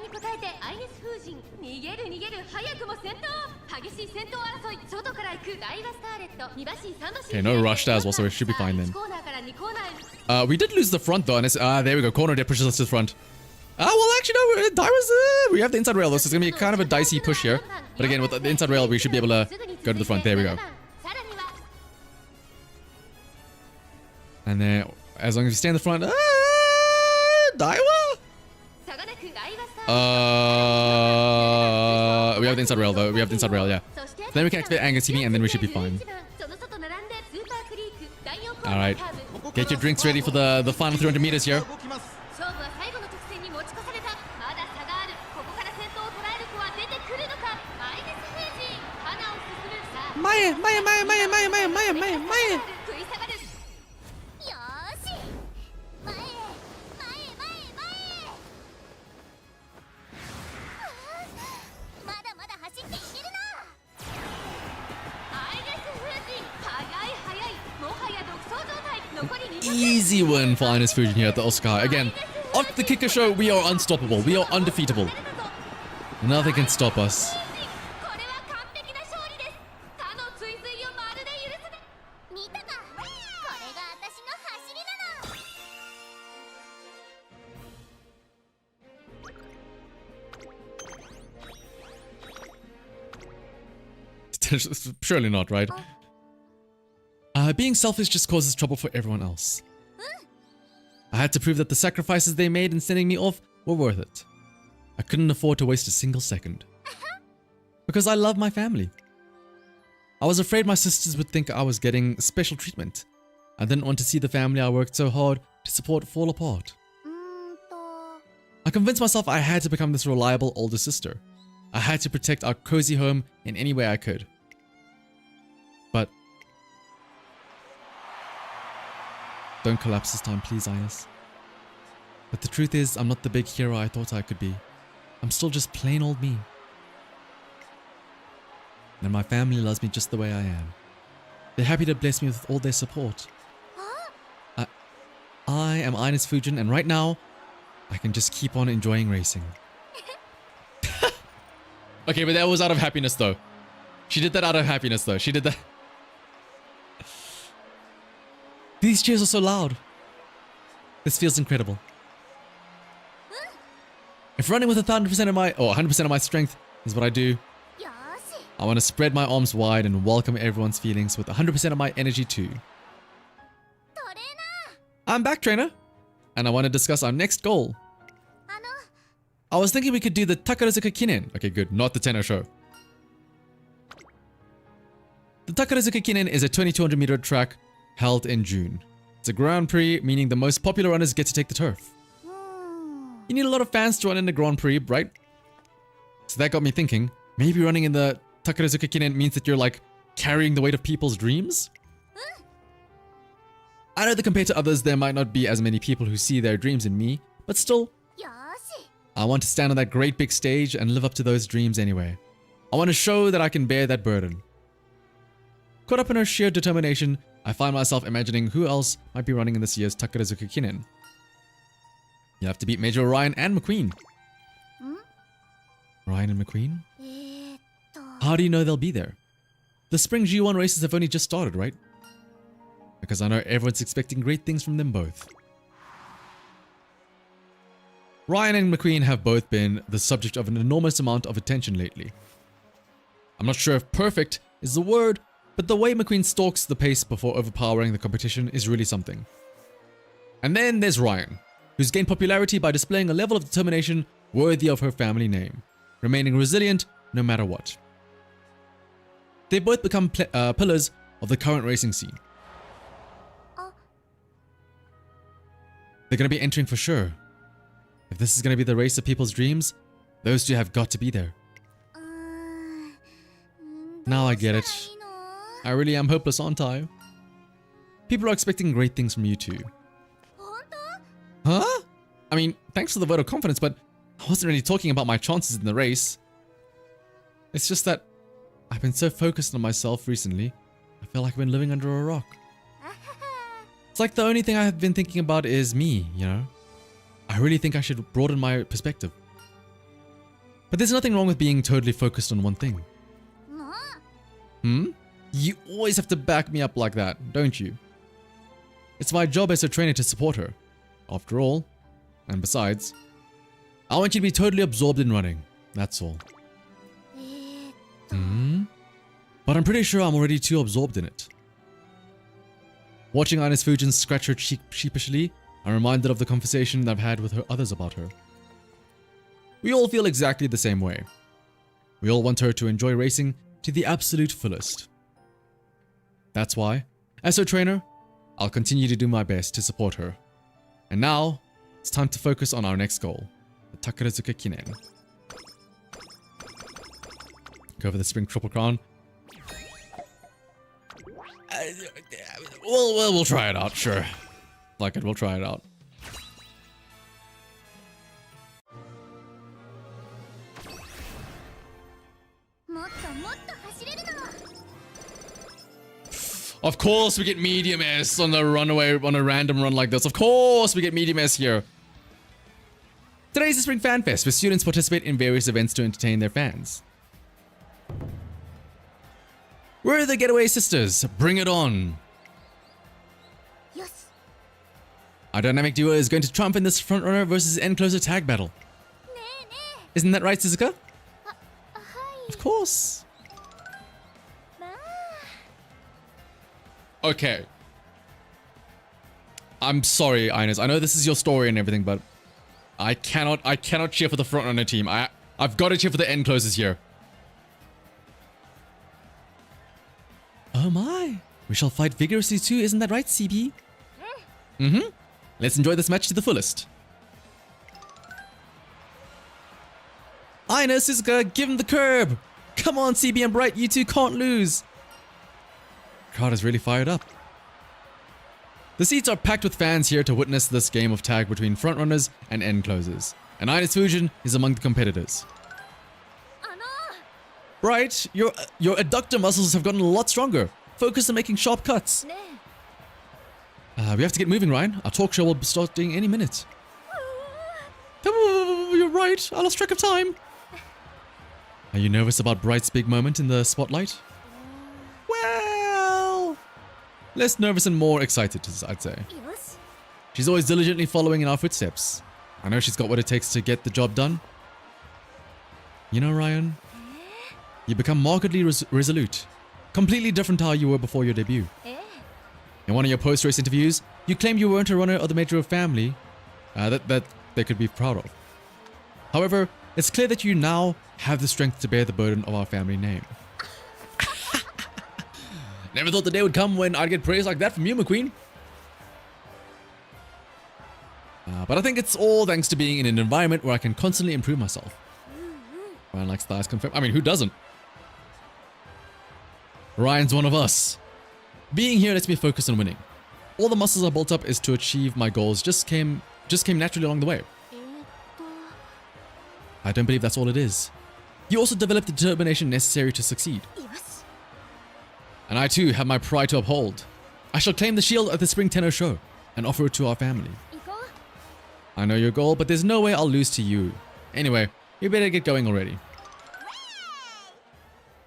Okay, no rush there as well, so it should be fine then. We did lose the front though, and it's, there we go, corner dead pushes us to the front. Well actually no, Daiwa's, we have the inside rail though, so it's gonna be kind of a dicey push here. But again, with the inside rail, we should be able to go to the front, there we go. And then, as long as you stay in the front, Daiwa? We have the inside rail though, we have the inside rail, yeah. Then we can activate Angus TV and then we should be fine. Alright, get your drinks ready for the final 300 meters here. Maya! Easy win for INES FUJIN here at the Osaka High. Again, after the Kicker show, we are unstoppable. We are undefeatable. Nothing can stop us. Surely not, right? Being selfish just causes trouble for everyone else. I had to prove that the sacrifices they made in sending me off were worth it. I couldn't afford to waste a single second. Because I love my family. I was afraid my sisters would think I was getting special treatment. I didn't want to see the family I worked so hard to support fall apart. I convinced myself I had to become this reliable older sister. I had to protect our cozy home in any way I could. But don't collapse this time, please, INES. But the truth is, I'm not the big hero I thought I could be. I'm still just plain old me. And my family loves me just the way I am. They're happy to bless me with all their support. I am INES FUJIN, and right now, I can just keep on enjoying racing. Okay, but that was out of happiness though. She did that out of happiness though. She did that. These cheers are so loud. This feels incredible. If running with 100% of my, or 100% of my strength is what I do, I want to spread my arms wide and welcome everyone's feelings with 100% of my energy too. I'm back, trainer, and I want to discuss our next goal. I was thinking we could do the Takarazuka Kinen. Okay, good, not the Tenno show. The Takarazuka Kinen is a 2200 meter track held in June. It's a Grand Prix, meaning the most popular runners get to take the turf. You need a lot of fans to run in the Grand Prix, right? So that got me thinking, maybe running in the Takarazuka Kinen means that you're like carrying the weight of people's dreams? I know that compared to others, there might not be as many people who see their dreams in me, but still, I want to stand on that great big stage and live up to those dreams anyway. I want to show that I can bear that burden. Caught up in her sheer determination, I find myself imagining who else might be running in this year's Takarazuka Kinen. You have to beat Major Ryan and McQueen. Ryan and McQueen? How do you know they'll be there? The spring G1 races have only just started, right? Because I know everyone's expecting great things from them both. Ryan and McQueen have both been the subject of an enormous amount of attention lately. I'm not sure if perfect is the word, but the way McQueen stalks the pace before overpowering the competition is really something. And then there's Ryan, who's gained popularity by displaying a level of determination worthy of her family name, remaining resilient no matter what. They both become pillars of the current racing scene. They're going to be entering for sure. If this is going to be the race of people's dreams, those two have got to be there. Now I get it. I really am hopeless, aren't I? People are expecting great things from you two. Huh? I mean, thanks for the vote of confidence, but I wasn't really talking about my chances in the race. It's just that I've been so focused on myself recently, I feel like I've been living under a rock. It's like the only thing I have been thinking about is me, you know? I really think I should broaden my perspective. But there's nothing wrong with being totally focused on one thing. You always have to back me up like that, don't you? It's my job as a trainer to support her. After all, and besides, I want you to be totally absorbed in running, that's all. But I'm pretty sure I'm already too absorbed in it. Watching INES FUJIN scratch her cheek sheepishly, I'm reminded of the conversation that I've had with others about her. We all feel exactly the same way. We all want her to enjoy racing to the absolute fullest. That's why, as her trainer, I'll continue to do my best to support her. And now, it's time to focus on our next goal, the Takarazuka Kinen. Go for the Spring Triple Crown. We'll try it out, sure. Like it, we'll try it out. Of course we get medium S on a runaway, on a random run like this. Of course we get medium S here. Today's the Spring Fan Fest, where students participate in various events to entertain their fans. We're the Getaway Sisters. Bring it on. Our dynamic duo is going to triumph in this frontrunner versus encloser tag battle. Isn't that right, Suzuka? Of course. Okay. I'm sorry, INES. I know this is your story and everything, but I cannot cheer for the frontrunner team. I've got to cheer for the enclosers here. Oh my. We shall fight vigorously too, isn't that right, CP? Let's enjoy this match to the fullest. INES, Suzuka, give him the curb! Come on, CB and Bright, you two can't lose! Crowd is really fired up. The seats are packed with fans here to witness this game of tag between frontrunners and end closers. And INES FUJIN is among the competitors. Right, your adductor muscles have gotten a lot stronger. Focus on making sharp cuts. We have to get moving, Ryan. Our talk show will be starting any minute. Oh, you're right. I lost track of time. Are you nervous about Bright's big moment in the spotlight? Well, less nervous and more excited, I'd say. She's always diligently following in our footsteps. I know she's got what it takes to get the job done. You know, Ryan, you become markedly resolute. Completely different to how you were before your debut. In one of your post-race interviews, you claimed you weren't a runner of the Metro family that they could be proud of. However, it's clear that you now have the strength to bear the burden of our family name. Never thought the day would come when I'd get praise like that from you, McQueen. But I think it's all thanks to being in an environment where I can constantly improve myself. Ryan likes thighs confirmed. I mean, who doesn't? Ryan's one of us. Being here lets me focus on winning. All the muscles I built up is to achieve my goals just came naturally along the way. I don't believe that's all it is. You also developed the determination necessary to succeed. And I too have my pride to uphold. I shall claim the shield at the Spring Tenno show and offer it to our family. I know your goal, but there's no way I'll lose to you. Anyway, you better get going already.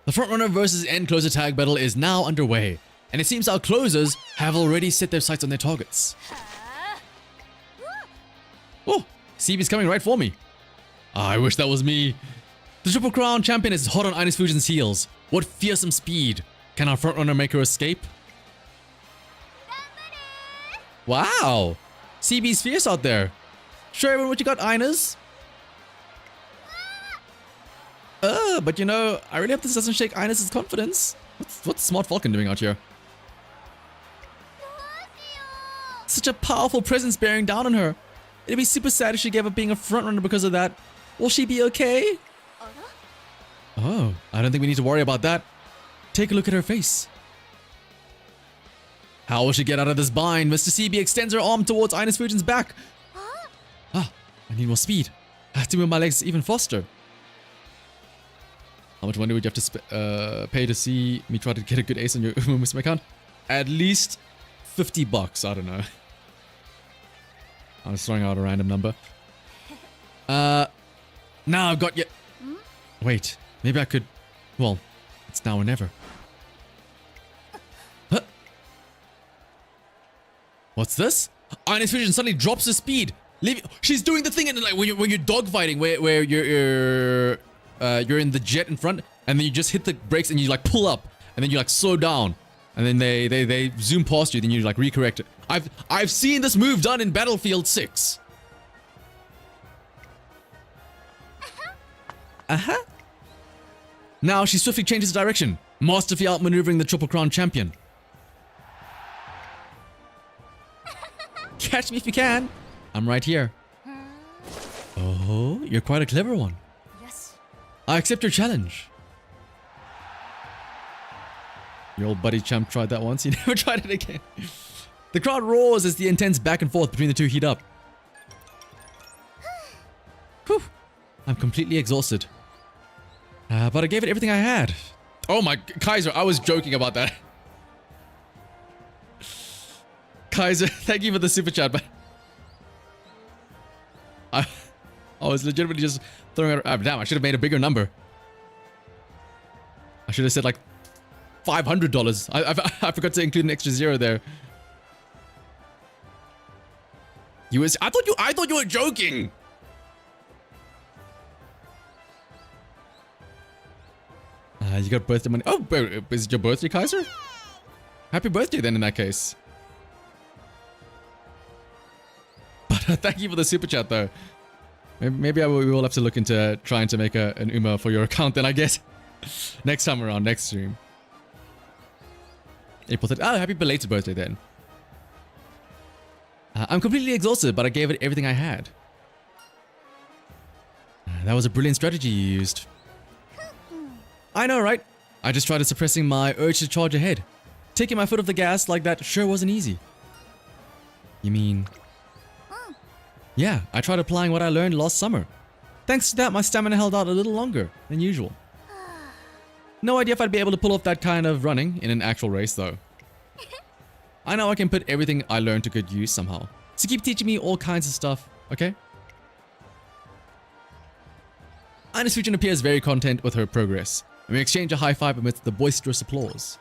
The frontrunner versus end closer tag battle is now underway, and it seems our closers have already set their sights on their targets. Oh, CB's coming right for me. I wish that was me. The Triple Crown champion is hot on INES FUJIN's heels. What fearsome speed. Can our frontrunner make her escape? Wow, CB's fierce out there. Show everyone what you got, INES. But you know, I really hope this doesn't shake INES' confidence. What's Smart Falcon doing out here? Such a powerful presence bearing down on her. It'd be super sad if she gave up being a frontrunner because of that. Will she be okay? Oh, I don't think we need to worry about that. Take a look at her face. How will she get out of this bind? Mr. CB extends her arm towards INES FUJIN's back. Ah, I need more speed. I have to move my legs even faster. How much money would you have to pay to see me try to get a good ace on your Musume account? At least $50, I don't know. I was throwing out a random number. Now I've got you. Wait, maybe I could. Well, it's now or never. Huh? What's this? INES FUJIN suddenly drops her speed. She's doing the thing in, like when you're dogfighting, where you're in the jet in front, and then you just hit the brakes and you like pull up, and then you like slow down, and then they zoom past you, then you like recorrect it. I've seen this move done in Battlefield 6. Now she swiftly changes direction, masterfully outmaneuvering the Triple Crown champion. Catch me if you can. I'm right here. Oh, you're quite a clever one. Yes. I accept your challenge. Your old buddy champ tried that once. He never tried it again. The crowd roars as the intense back and forth between the two heat up. Whew. I'm completely exhausted. But I gave it everything I had. Oh my, Kaiser, I was joking about that. Kaiser, thank you for the super chat, but I was legitimately just throwing out. Damn, I should have made a bigger number. I should have said like $500. I forgot to include an extra zero there. I thought you were joking. You got birthday money. Oh, is it your birthday, Kaiser? Happy birthday then in that case. But thank you for the super chat though. Maybe we will have to look into trying to make an UMA for your account then, I guess. Next time around, next stream. April said, oh, happy belated birthday then. I'm completely exhausted, but I gave it everything I had. That was a brilliant strategy you used. I know, right? I just tried suppressing my urge to charge ahead. Taking my foot off the gas like that sure wasn't easy. You mean... Yeah, I tried applying what I learned last summer. Thanks to that, my stamina held out a little longer than usual. No idea if I'd be able to pull off that kind of running in an actual race though. I know I can put everything I learned to good use somehow. So keep teaching me all kinds of stuff, okay? INES FUJIN appears very content with her progress, and we exchange a high five amidst the boisterous applause.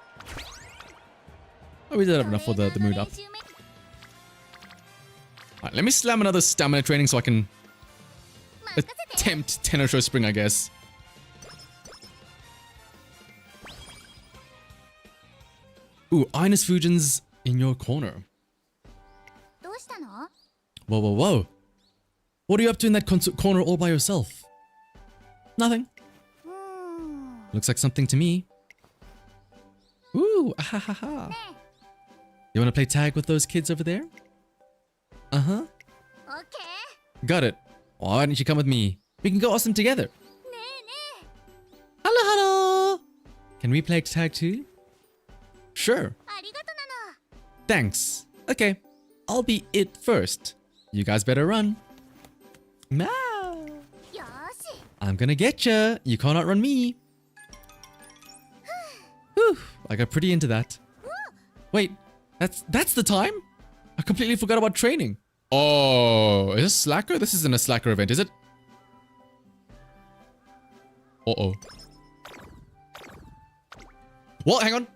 Oh, we did have enough for the mood up. Alright, let me slam another stamina training so I can attempt Tenosho Spring, I guess. Ooh, INES FUJIN's in your corner. Whoa, whoa, whoa. What are you up to in that corner all by yourself? Nothing. Looks like something to me. Ooh, ah, ha, ha, ha. You want to play tag with those kids over there? Uh-huh. Okay. Got it. Why don't you come with me? We can go awesome together. Hello, hello. Can we play tag too? Sure. Thanks. Okay. I'll be it first. You guys better run. Nah. I'm gonna get ya. You can't outrun me. Whew. I got pretty into that. Wait. That's the time? I completely forgot about training. Oh, is this Slacker? This isn't a Slacker event, is it? Uh-oh. Well, hang on.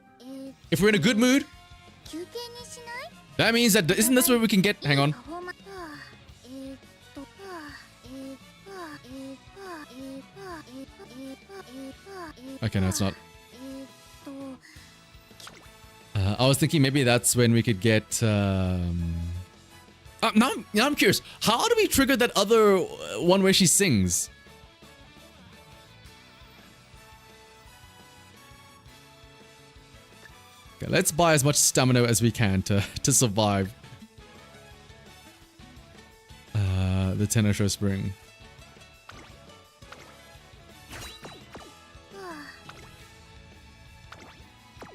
If we're in a good mood, that means that isn't this where we can get... Hang on. Okay, no, it's not. I was thinking maybe that's when we could get... Now I'm curious. How do we trigger that other one where she sings? Okay, let's buy as much stamina as we can to survive the Tenosho Spring.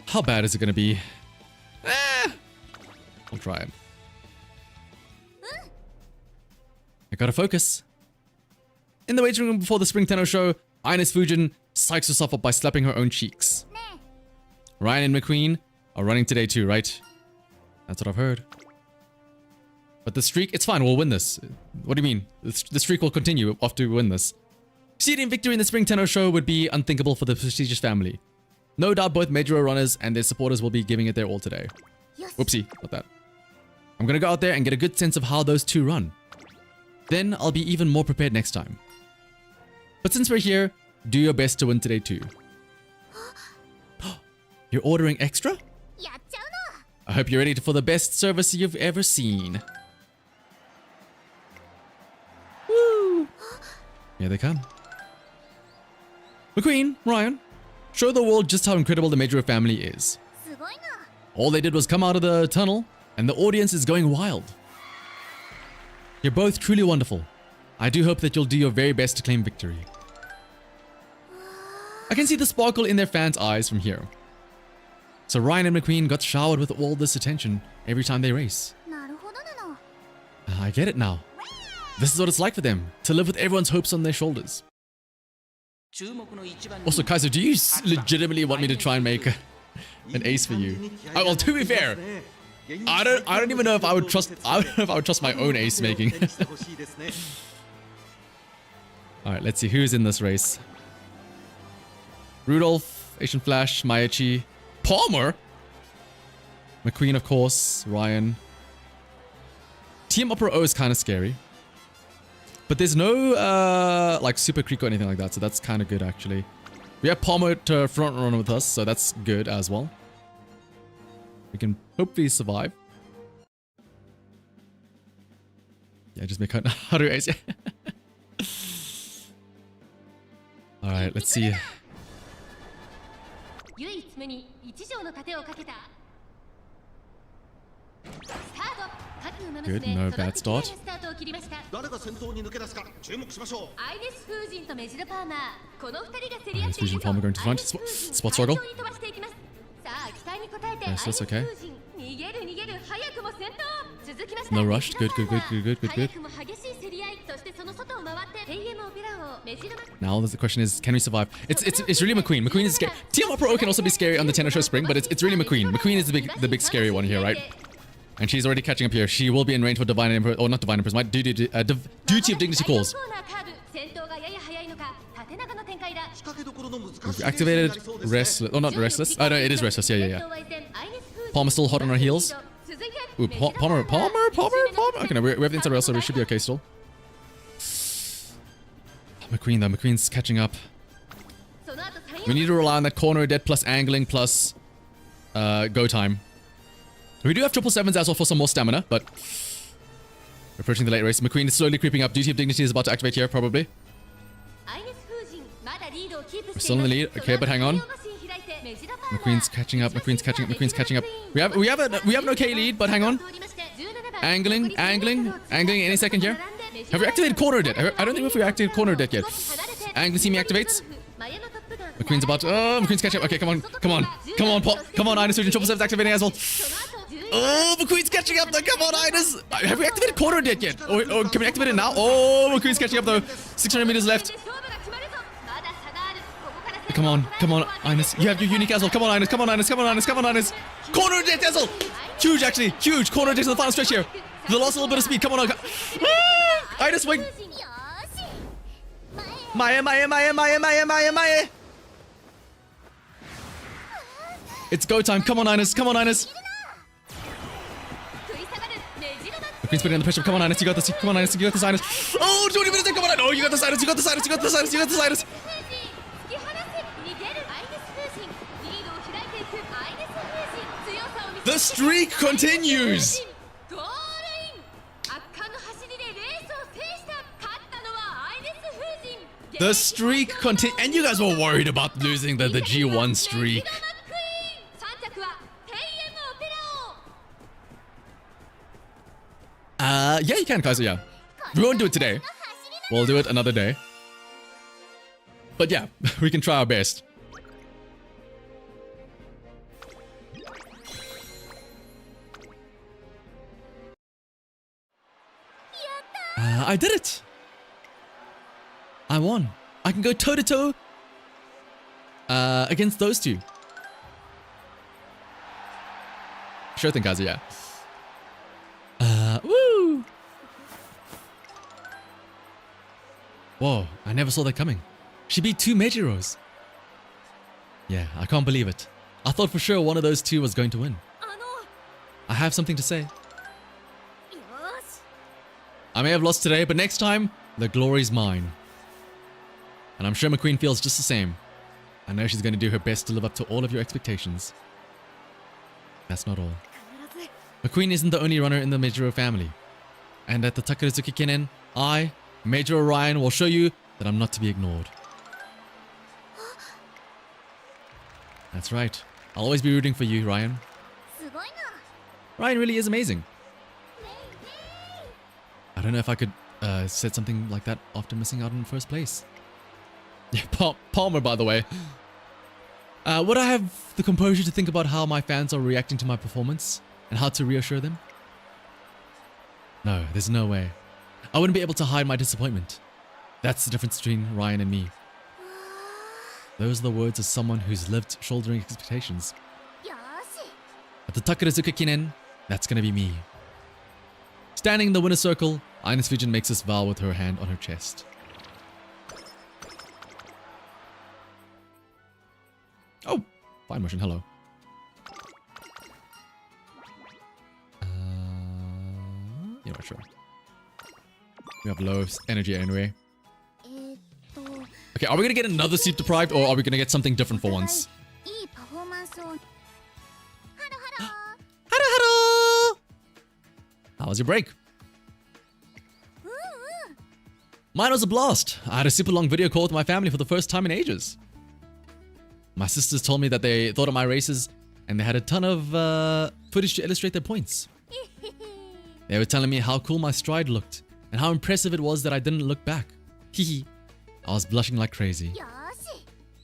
How bad is it gonna be? I'll try it. I gotta focus. In the waiting room before the Spring Tenno show, INES FUJIN psychs herself up by slapping her own cheeks. Ryan and McQueen are running today too, right? That's what I've heard. But the streak, it's fine, we'll win this. What do you mean? The streak will continue after we win this. Seeding victory in the Spring Tenno show would be unthinkable for the prestigious family. No doubt both major runners and their supporters will be giving it their all today. Whoopsie, not that. I'm gonna go out there and get a good sense of how those two run. Then I'll be even more prepared next time. But since we're here, do your best to win today too. You're ordering extra? I hope you're ready for the best service you've ever seen. Woo! Here they come. McQueen, Ryan, show the world just how incredible the Major family is. All they did was come out of the tunnel, and the audience is going wild. You're both truly wonderful. I do hope that you'll do your very best to claim victory. I can see the sparkle in their fans' eyes from here. So Ryan and McQueen got showered with all this attention every time they race. I get it now. This is what it's like for them, to live with everyone's hopes on their shoulders. Also, Kaiser, do you legitimately want me to try and make an ace for you? Oh, well, to be fair, I don't even know if I would trust. I don't know if I would trust my own ace making. All right, let's see who's in this race. Rudolph, Asian Flash, Maichi, Palmer, McQueen, of course, Ryan. Team Opera O is kind of scary, but there's no like Super Creek or anything like that, so that's kind of good actually. We have Palmer to front run with us, so that's good as well. We can hopefully survive. Yeah, just make how to ace. All right, let's see. Good, no bad start. INES FUJIN Palmer going to front. Spot struggle. Yes, that's okay. げる早くも先頭続きまして No rush. Good, good, good, good, good, good, 早 good. くも激しい競り合いそしてその外を回って AM オペラを目白な Now the question is, can we survive? It's really McQueen. McQueen is scary. TMR Pro can also be scary on the Tenno Show Spring, but it's really McQueen. McQueen is the big scary one here, right? And she's already catching up here. She will be in range for Divine Emperor, or not Divine Emperor, my Duty of Dignity calls. コーナーカーブ先頭がやや早いのか縦長の展開だ We've activated Restless. Oh, not Restless. Oh, no, it is Restless. Yeah, yeah, yeah. Palmer's still hot on our heels. Ooh, Palmer. Okay, no, we have the inside rail, so we should be okay still. McQueen, though. McQueen's catching up. We need to rely on that corner dead plus angling plus go time. We do have 777s as well for some more stamina, but approaching the late race. McQueen is slowly creeping up. Duty of Dignity is about to activate here, probably. We're still in the lead. Okay, but hang on. McQueen's catching up. McQueen's catching up. McQueen's catching up. We have an okay lead, but hang on. Angling any second here. Have we activated corner yet? I don't think if we activated corner deck yet. Angling see me activates. McQueen's about to... Oh, McQueen's catching up. Okay, come on. Come on, INES Fusion 777's activating as well. Oh, McQueen's catching up though. Come on, INES. Have we activated corner deck yet? Or can we activate it now? Oh, McQueen's catching up though. 600 meters left. Come on, INES. You have your unique as well. Come on, INES. Corner deck as well. Huge, actually. Huge. Corner deck in the final stretch here. They lost a little bit of speed. Come on. INES, wait. Mae. It's go time. Come on, INES. McQueen's putting under pressure. Come on, INES. You got this. INES. Oh, 20 minutes. Come on. Oh, you got this, INES. The streak continues. The streak continues. And you guys were worried about losing the G1 streak. Yeah, you can, Kaiser, yeah. We won't do it today. We'll do it another day. But yeah, we can try our best. I did it! I won. I can go toe-to-toe against those two. Sure thing, Kazu, yeah. Woo! Whoa, I never saw that coming. She beat 2 Mejiros. Yeah, I can't believe it. I thought for sure one of those two was going to win. I have something to say. I may have lost today, but next time, the glory's mine. And I'm sure McQueen feels just the same. I know she's going to do her best to live up to all of your expectations. That's not all. McQueen isn't the only runner in the Meijiro family. And at the Takarazuki Kinen, I, Major Orion, will show you that I'm not to be ignored. That's right. I'll always be rooting for you, Ryan. Ryan really is amazing. I don't know if I could said something like that after missing out in first place. Yeah, Palmer, by the way. Would I have the composure to think about how my fans are reacting to my performance and how to reassure them? No, there's no way. I wouldn't be able to hide my disappointment. That's the difference between Ryan and me. Those are the words of someone who's lived shouldering expectations. At the Takarazuka Kinen, that's gonna be me. Standing in the winner's circle, INES FUJIN makes this vow with her hand on her chest. Oh, fine motion, hello. Yeah, sure. We have low energy anyway. Okay, are we gonna get another sleep deprived or are we gonna get something different for once? How was your break? Mine was a blast. I had a super long video call with my family for the first time in ages. My sisters told me that they thought of my races and they had a ton of footage to illustrate their points. They were telling me how cool my stride looked and how impressive it was that I didn't look back. Hehe. I was blushing like crazy.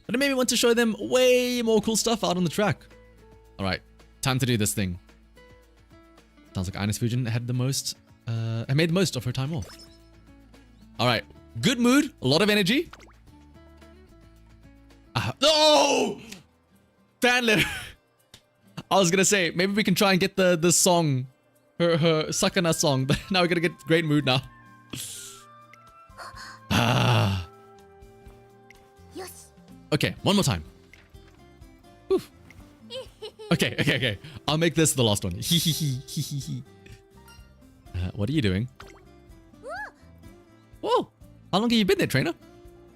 But it made me want to show them way more cool stuff out on the track. Alright, time to do this thing. Sounds like INES FUJIN had made the most of her time off. Alright. Good mood. A lot of energy. No! Fan letter. I was gonna say, maybe we can try and get the song. Her Sakana song. But now we're gonna get great mood now. Okay, one more time. Whew. Okay. I'll make this the last one. What are you doing? Whoa! How long have you been there, trainer?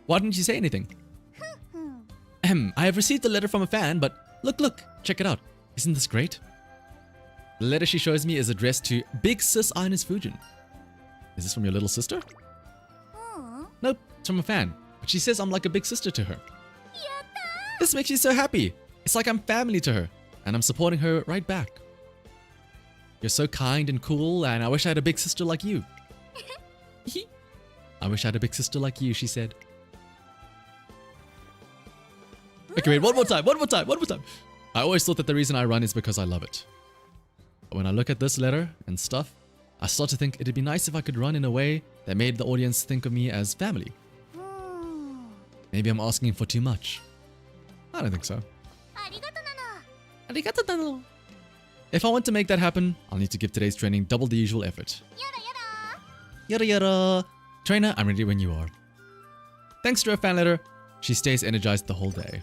Why didn't you say anything? I have received a letter from a fan, but look, check it out. Isn't this great? The letter she shows me is addressed to Big Sis INES FUJIN. Is this from your little sister? Nope, it's from a fan. But she says I'm like a big sister to her. This makes me so happy. It's like I'm family to her, and I'm supporting her right back. You're so kind and cool, and I wish I had a big sister like you. I wish I had a big sister like you, she said. Okay, wait, one more time. I always thought that the reason I run is because I love it. But when I look at this letter and stuff, I start to think it'd be nice if I could run in a way that made the audience think of me as family. Maybe I'm asking for too much. I don't think so. Arigato nano. If I want to make that happen, I'll need to give today's training double the usual effort. Yada. Trainer, I'm ready when you are. Thanks to her fan letter, she stays energized the whole day.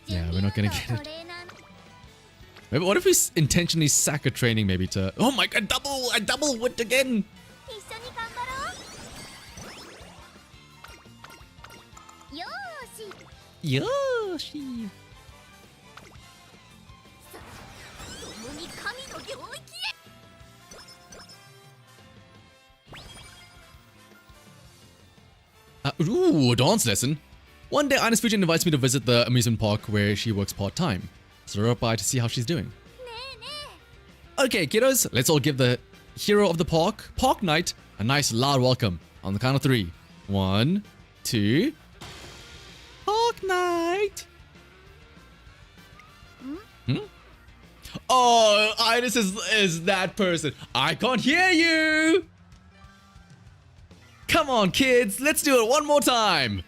Yeah, we're not gonna get it. Maybe what if we intentionally sack a training maybe to... Oh my god, I double whipped again! Yoshi! Ooh, a dance lesson. One day, INES FUJIN invites me to visit the amusement park where she works part-time. So I drop by to see how she's doing. Okay, kiddos, let's all give the hero of the park, Park Knight, a nice loud welcome on the count of 3. 1, 2... Park Knight! Oh, INES is that person. I can't hear you! Come on, kids, let's do it one more time.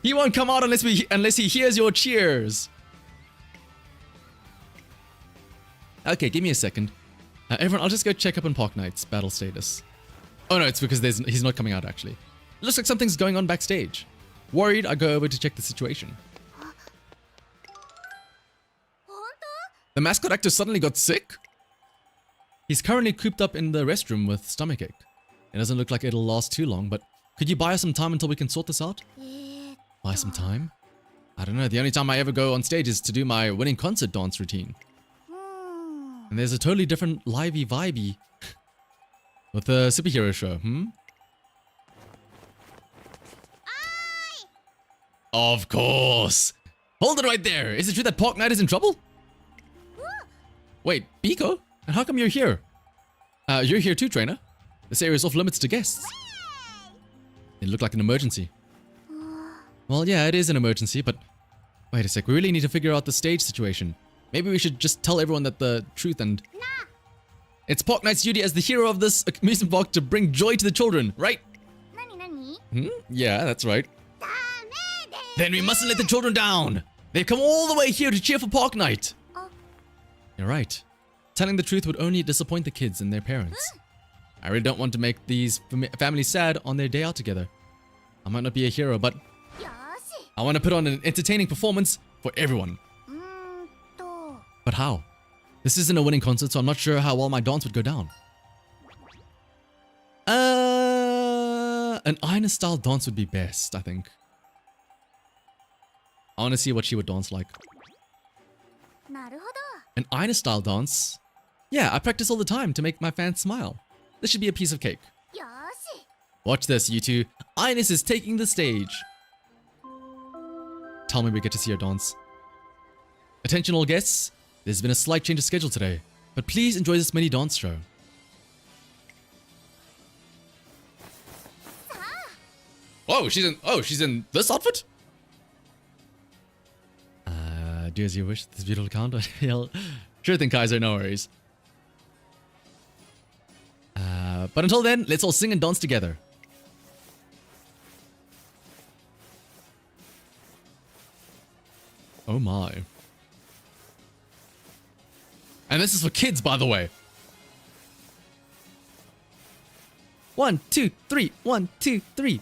He won't come out unless he hears your cheers. Okay, give me a second. Everyone, I'll just go check up on Park Knight's battle status. Oh no, it's because he's not coming out actually. Looks like something's going on backstage. Worried, I go over to check the situation. The mascot actor suddenly got sick? He's currently cooped up in the restroom with stomachache. It doesn't look like it'll last too long, but could you buy us some time until we can sort this out? Buy some time? I don't know, the only time I ever go on stage is to do my winning concert dance routine. And there's a totally different livey vibey with the superhero show, Of course! Hold it right there! Is it true that Park Knight is in trouble? Wait, Biko? And how come you're here? You're here too, trainer. This area is off limits to guests. It looked like an emergency. Well, yeah, it is an emergency, but... Wait a sec, we really need to figure out the stage situation. Maybe we should just tell everyone that the truth and... It's Park Knight's duty as the hero of this amusement park to bring joy to the children, right? Yeah, that's right. Then we mustn't let the children down. They've come all the way here to cheer for Park Knight. You're right. Telling the truth would only disappoint the kids and their parents. I really don't want to make these families sad on their day out together. I might not be a hero, but I want to put on an entertaining performance for everyone. But how? This isn't a winning concert, so I'm not sure how well my dance would go down. An INES style dance would be best, I think. I want to see what she would dance like. An INES style dance? Yeah, I practice all the time to make my fans smile. This should be a piece of cake. Watch this, you two. INES is taking the stage. Tell me we get to see her dance. Attention all guests. There's been a slight change of schedule today, but please enjoy this mini dance show. Oh, she's in this outfit? Do as you wish. This beautiful count. Sure thing, Kaiser. No worries. But until then, let's all sing and dance together. Oh my. And this is for kids, by the way. 1, 2, 3. 1, 2, 3.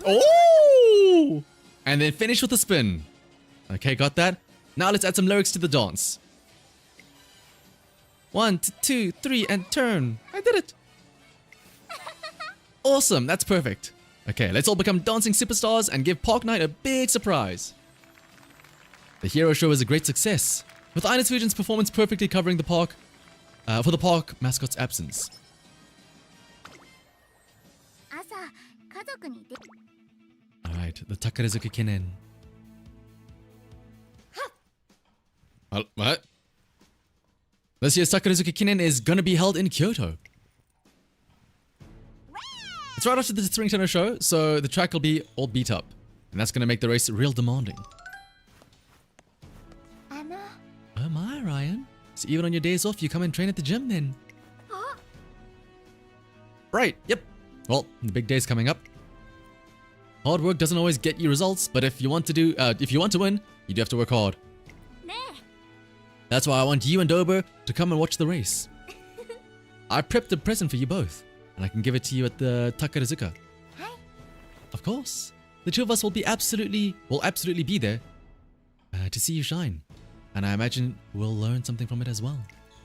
Oh! And then finish with a spin. Okay, got that? Now let's add some lyrics to the dance. 1, 2, 3, and turn. I did it. Awesome, that's perfect. Okay, let's all become dancing superstars and give Park Night a big surprise. The hero show is a great success, with INES FUJIN's performance perfectly covering the park, for the park mascot's absence. 朝家族にで Alright, the Takarazuka Kinen. What? This year's Takarazuka Kinen is gonna be held in Kyoto. It's right after the Spring Tennis show, so the track will be all beat up. And that's gonna make the race real demanding. あの Oh my, Ryan. So even on your days off, you come and train at the gym then? Right, yep. Well, the big day's coming up. Hard work doesn't always get you results, but if you want to win, you do have to work hard. ね That's why I want you and Dober to come and watch the race. I prepped a present for you both, and I can give it to you at the Takarazuka. Of course. The two of us will absolutely be there to see you shine. And I imagine we'll learn something from it as well.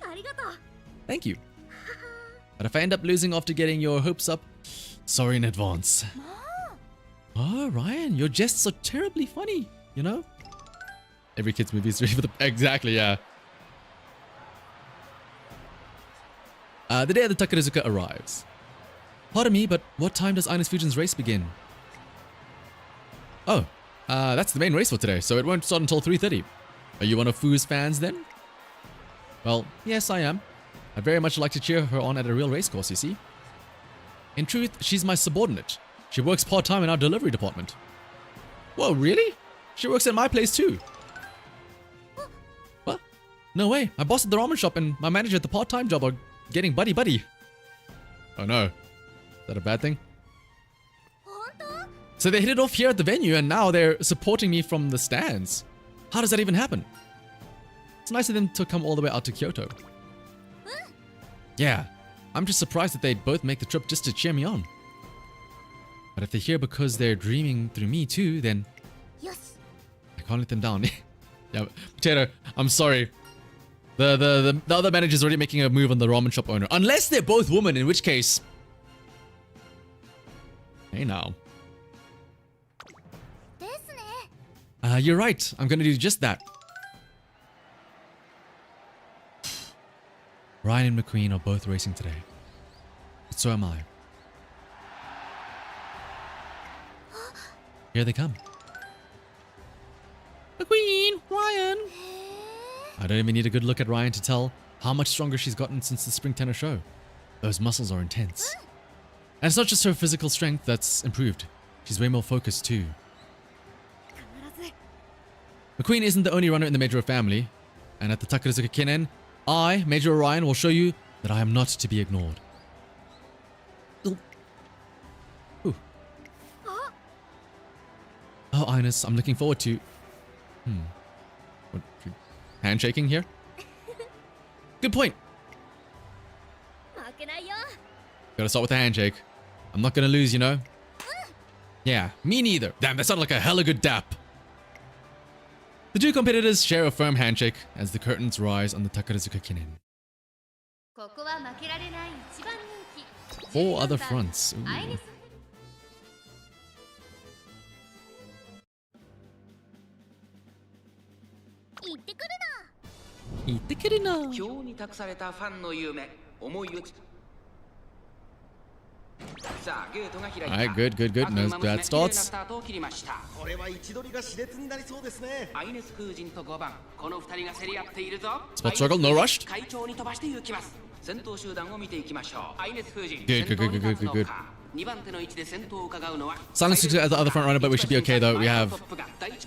ありがとう Thank you. But if I end up losing after getting your hopes up, sorry in advance. Oh, Ryan, your jests are terribly funny, you know? Every kid's movie is ready for the... Exactly, yeah. The day of the Takarazuka arrives. Pardon me, but what time does INES FUJIN's race begin? Oh, that's the main race for today, so it won't start until 3:30. Are you one of Fu's fans then? Well, yes, I am. I'd very much like to cheer her on at a real race course, you see. In truth, she's my subordinate. She works part-time in our delivery department. Whoa, really? She works at my place too. What? No way. My boss at the ramen shop and my manager at the part-time job are getting buddy-buddy. Oh no. Is that a bad thing? 本当 So they hit it off here at the venue and now they're supporting me from the stands. How does that even happen? It's nice of them to come all the way out to Kyoto. Yeah, I'm just surprised that they'd both make the trip just to cheer me on. But if they're here because they're dreaming through me too, then よし I can't let them down. Yeah, Potato, I'm sorry. The other manager's already making a move on the ramen shop owner. Unless they're both women, in which case... Hey now. ですね You're right. I'm gonna do just that. Ryan and McQueen are both racing today. But so am I. Here they come. McQueen! Ryan! I don't even need a good look at Ryan to tell how much stronger she's gotten since the Spring Tennis show. Those muscles are intense. And it's not just her physical strength that's improved. She's way more focused too. 必ず McQueen isn't the only runner in the Major family. And at the Takarazuka Kinen, I, Major Orion, will show you that I am not to be ignored. Ooh. Oh, Ines, I'm looking forward to... What, handshaking here? Good point. 負けないよ Gotta start with a handshake. I'm not gonna lose, you know? Yeah, me neither. Damn, that sounded like a hella good dap. The two competitors share a firm handshake as the curtains rise on the Takarazuka Kinen. ここは負けられない一番人気 Four other fronts. Ooh. アイネス 行ってくる Itekirina. 今日に託されたファンの夢思い打ちさあゲートが開いた Alright, good, good, good. No bad 綺麗な starts. スタートを切りましたこれは位置取りが熾烈になりそうですね。アイネス風神と5番この2人が競り合っているぞ Spot struggle, no rushed. 会長に飛ばして行きます先頭集団を見ていきましょうアイネス風神 Good, good, good, good, good, good, good. Silence at the other front runner, but we should be okay though. We have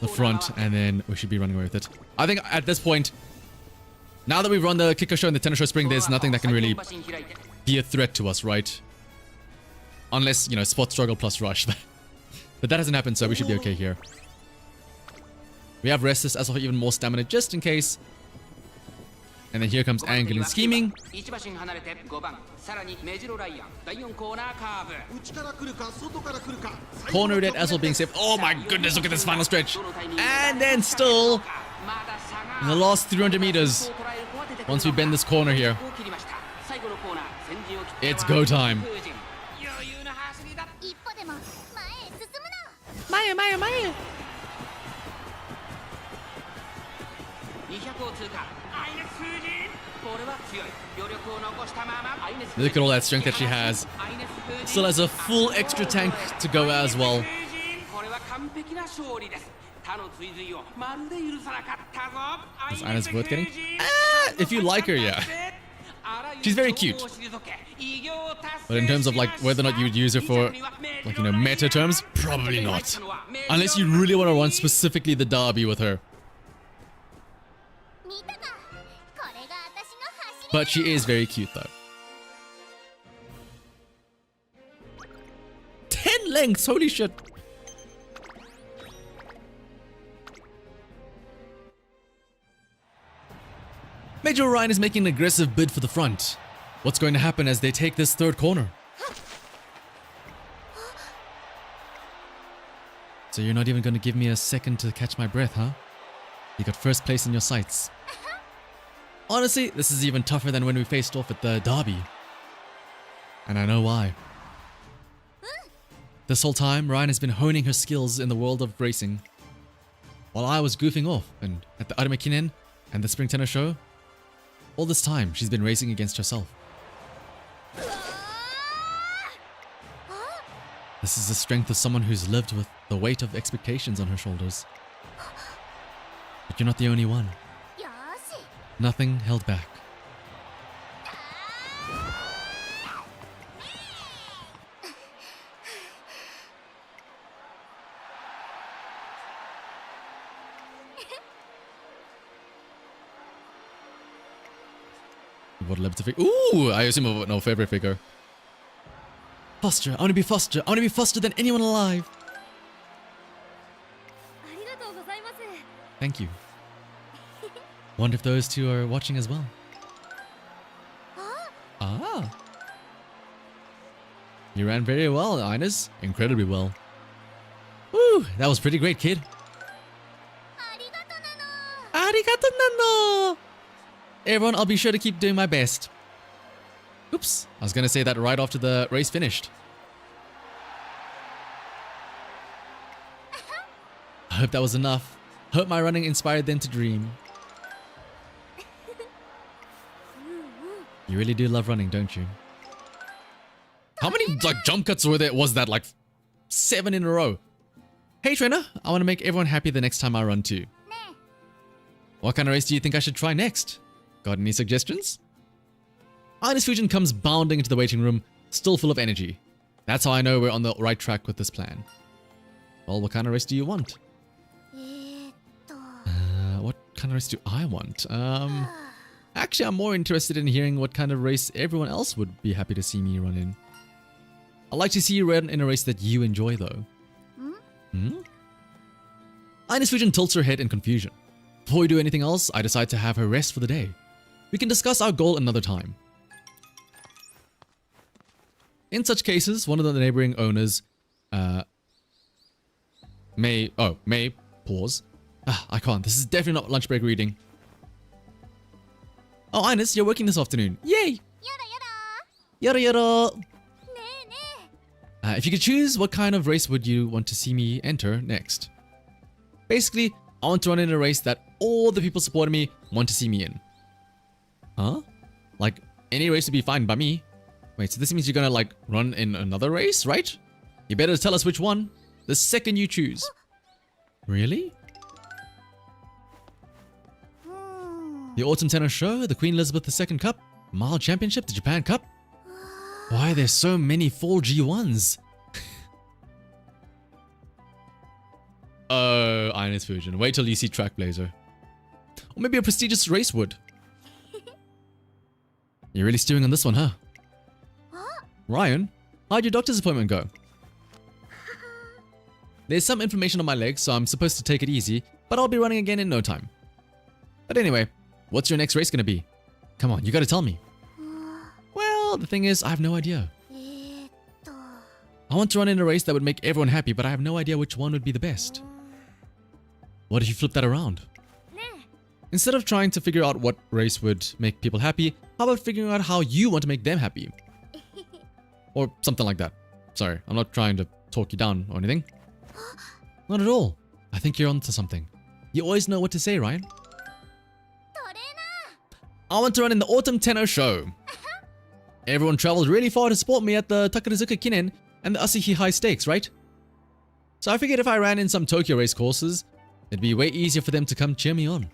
the front, and then we should be running away with it. I think at this point, now that we've run the Kicker Show and the Tennis Show Spring, there's nothing that can really be a threat to us, right? Unless, you know, Spot Struggle plus Rush. But that hasn't happened, so we should be okay here. We have Restless as well, even more stamina, just in case. And then here comes Angle and Scheming. Corner dead as well being safe. Oh my goodness, look at this final stretch. And then still, in the last 300 meters, once we bend this corner here, it's go time. Maya, Maya, Maya. Look at all that strength that she has. Still has a full extra tank to go as well. Is Ina's worth getting? If you like her, yeah. She's very cute. But in terms of like whether or not you would use her for, like, you know, meta terms, probably not. Unless you really want to run specifically the derby with her. But she is very cute though. 10 lengths, holy shit. Major Orion is making an aggressive bid for the front. What's going to happen as they take this third corner? So you're not even going to give me a second to catch my breath, huh? You got first place in your sights. Honestly, this is even tougher than when we faced off at the derby. And I know why. This whole time, Ryan has been honing her skills in the world of racing. While I was goofing off and at the Arumakinen and the Spring Tennis Show, all this time she's been racing against herself. This is the strength of someone who's lived with the weight of expectations on her shoulders. But you're not the only one. Nothing held back. What love to figure? Ooh, I assume no favorite figure. Faster, I want to be faster. I want to be faster than anyone alive. Thank you. Wonder if those two are watching as well. Ah. You ran very well, INES. Incredibly well. Woo, that was pretty great, kid. Arigato nano. Everyone, I'll be sure to keep doing my best. Oops, I was gonna say that right after the race finished. I hope that was enough. Hope my running inspired them to dream. You really do love running, don't you? How many like jump cuts was that? Like 7 in a row. Hey trainer, I want to make everyone happy the next time I run too. What kind of race do you think I should try next? Got any suggestions? INES FUJIN comes bounding into the waiting room, still full of energy. That's how I know we're on the right track with this plan. Well, what kind of race do you want? What kind of race do I want? Actually, I'm more interested in hearing what kind of race everyone else would be happy to see me run in. I'd like to see you run in a race that you enjoy, though. INES FUJIN tilts her head in confusion. Before we do anything else, I decide to have her rest for the day. We can discuss our goal another time. In such cases, one of the neighboring owners may pause. I can't. This is definitely not lunch break reading. Oh, INES, you're working this afternoon. Yay! Yada yada! If you could choose, what kind of race would you want to see me enter next? Basically, I want to run in a race that all the people supporting me want to see me in. Huh? Like, any race would be fine by me. Wait, so this means you're gonna, like, run in another race, right? You better tell us which one, the second you choose. Really? The Autumn Tennis Show, the Queen Elizabeth II Cup, Mile Championship, the Japan Cup? Why are there so many full G1s? Oh, INES Fujin. Wait till you see Trackblazer. Or maybe a prestigious race would. You're really stewing on this one, huh? Ryan, how'd your doctor's appointment go? There's some inflammation on my leg, so I'm supposed to take it easy, but I'll be running again in no time. But anyway, what's your next race gonna be? Come on, you gotta tell me. Well, the thing is, I have no idea. I want to run in a race that would make everyone happy, but I have no idea which one would be the best. What if you flip that around? Instead of trying to figure out what race would make people happy, how about figuring out how you want to make them happy? Or something like that. Sorry, I'm not trying to talk you down or anything. Not at all. I think you're onto something. You always know what to say, Ryan. I want to run in the Autumn Tenno Show. Everyone traveled really far to support me at the Takarazuka Kinen and the Asahi High Stakes, right? So I figured if I ran in some Tokyo race courses, it'd be way easier for them to come cheer me on.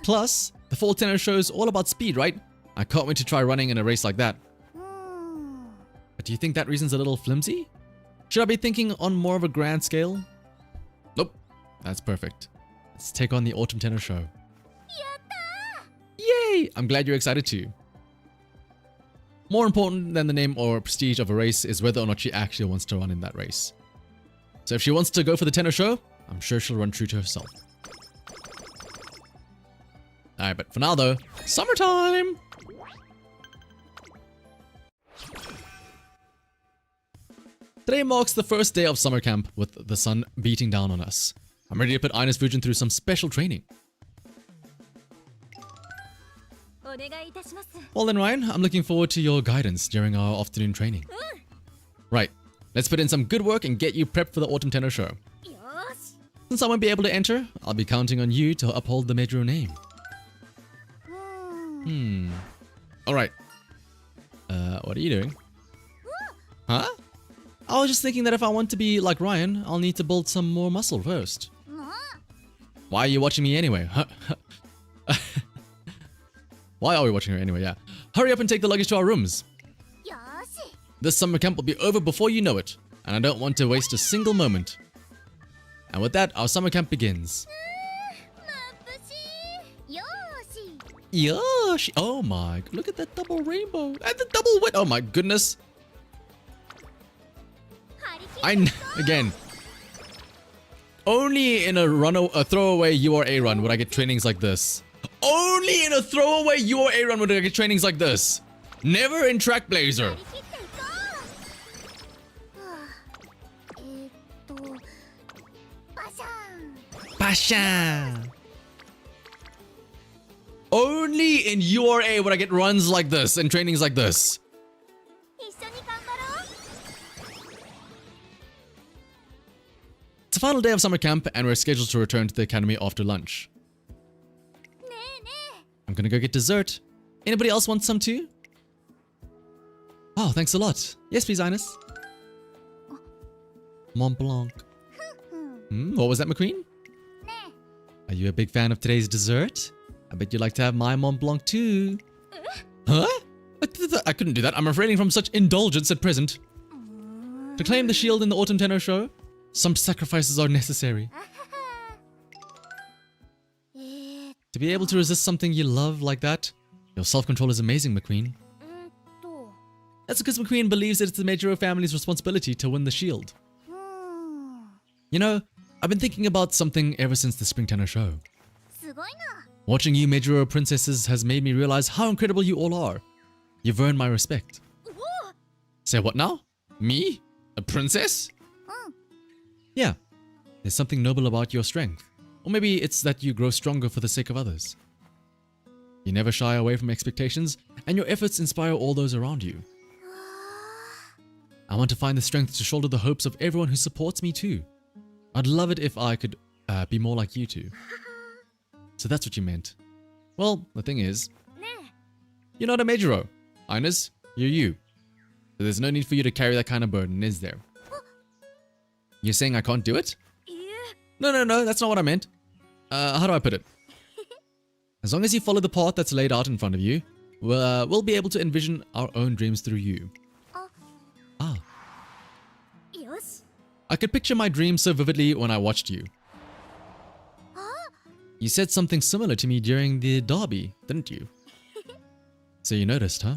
Plus, the Fall Tenno Show is all about speed, right? I can't wait to try running in a race like that. But do you think that reason's a little flimsy? Should I be thinking on more of a grand scale? Nope. That's perfect. Let's take on the Autumn Tenno Show. Yay! I'm glad you're excited too. More important than the name or prestige of a race is whether or not she actually wants to run in that race. So if she wants to go for the Tenno Show, I'm sure she'll run true to herself. Alright, but for now though, summertime! Today marks the first day of summer camp with the sun beating down on us. I'm ready to put INES Fujin through some special training. Well then Ryan, I'm looking forward to your guidance during our afternoon training. Right, let's put in some good work and get you prepped for the Autumn Tenno Show. Since I won't be able to enter, I'll be counting on you to uphold the Majuro name. Alright. What are you doing? Huh? I was just thinking that if I want to be like Ryan, I'll need to build some more muscle first. Why are you watching me anyway? Why are we watching her anyway? Yeah. Hurry up and take the luggage to our rooms. This summer camp will be over before you know it, and I don't want to waste a single moment. And with that, our summer camp begins. Yoshi! Oh my, look at that double rainbow. And the double wit. Oh my goodness. Again. Only in a throwaway URA run would I get trainings like this. Only in a throwaway URA run would I get trainings like this. Never in Trackblazer. Pasha. Only in URA would I get runs like this and trainings like this. It's the final day of summer camp and we're scheduled to return to the academy after lunch. I'm gonna go get dessert. Anybody else want some too? Oh, thanks a lot. Yes, please, Ines. Mont Blanc. What was that, McQueen? Are you a big fan of today's dessert? I bet you'd like to have my Mont Blanc too. Huh? I couldn't do that. I'm refraining from such indulgence at present. To claim the shield in the Autumn Tenno Show, some sacrifices are necessary. To be able to resist something you love like that, your self-control is amazing, McQueen. That's because McQueen believes that it's the Majuro family's responsibility to win the shield. You know, I've been thinking about something ever since the Spring Tenno Show. Watching you Majuro princesses has made me realize how incredible you all are. You've earned my respect. Say what now? Me? A princess? Yeah. There's something noble about your strength. Or maybe it's that you grow stronger for the sake of others. You never shy away from expectations, and your efforts inspire all those around you. I want to find the strength to shoulder the hopes of everyone who supports me too. I'd love it if I could be more like you two. So that's what you meant. Well, the thing is, you're not a Majuro. Ines, you're you. So there's no need for you to carry that kind of burden, is there? You're saying I can't do it? No, that's not what I meant. How do I put it? As long as you follow the path that's laid out in front of you, we'll be able to envision our own dreams through you. Ah. よし I could picture my dreams so vividly when I watched you. You said something similar to me during the derby, didn't you? So you noticed, huh?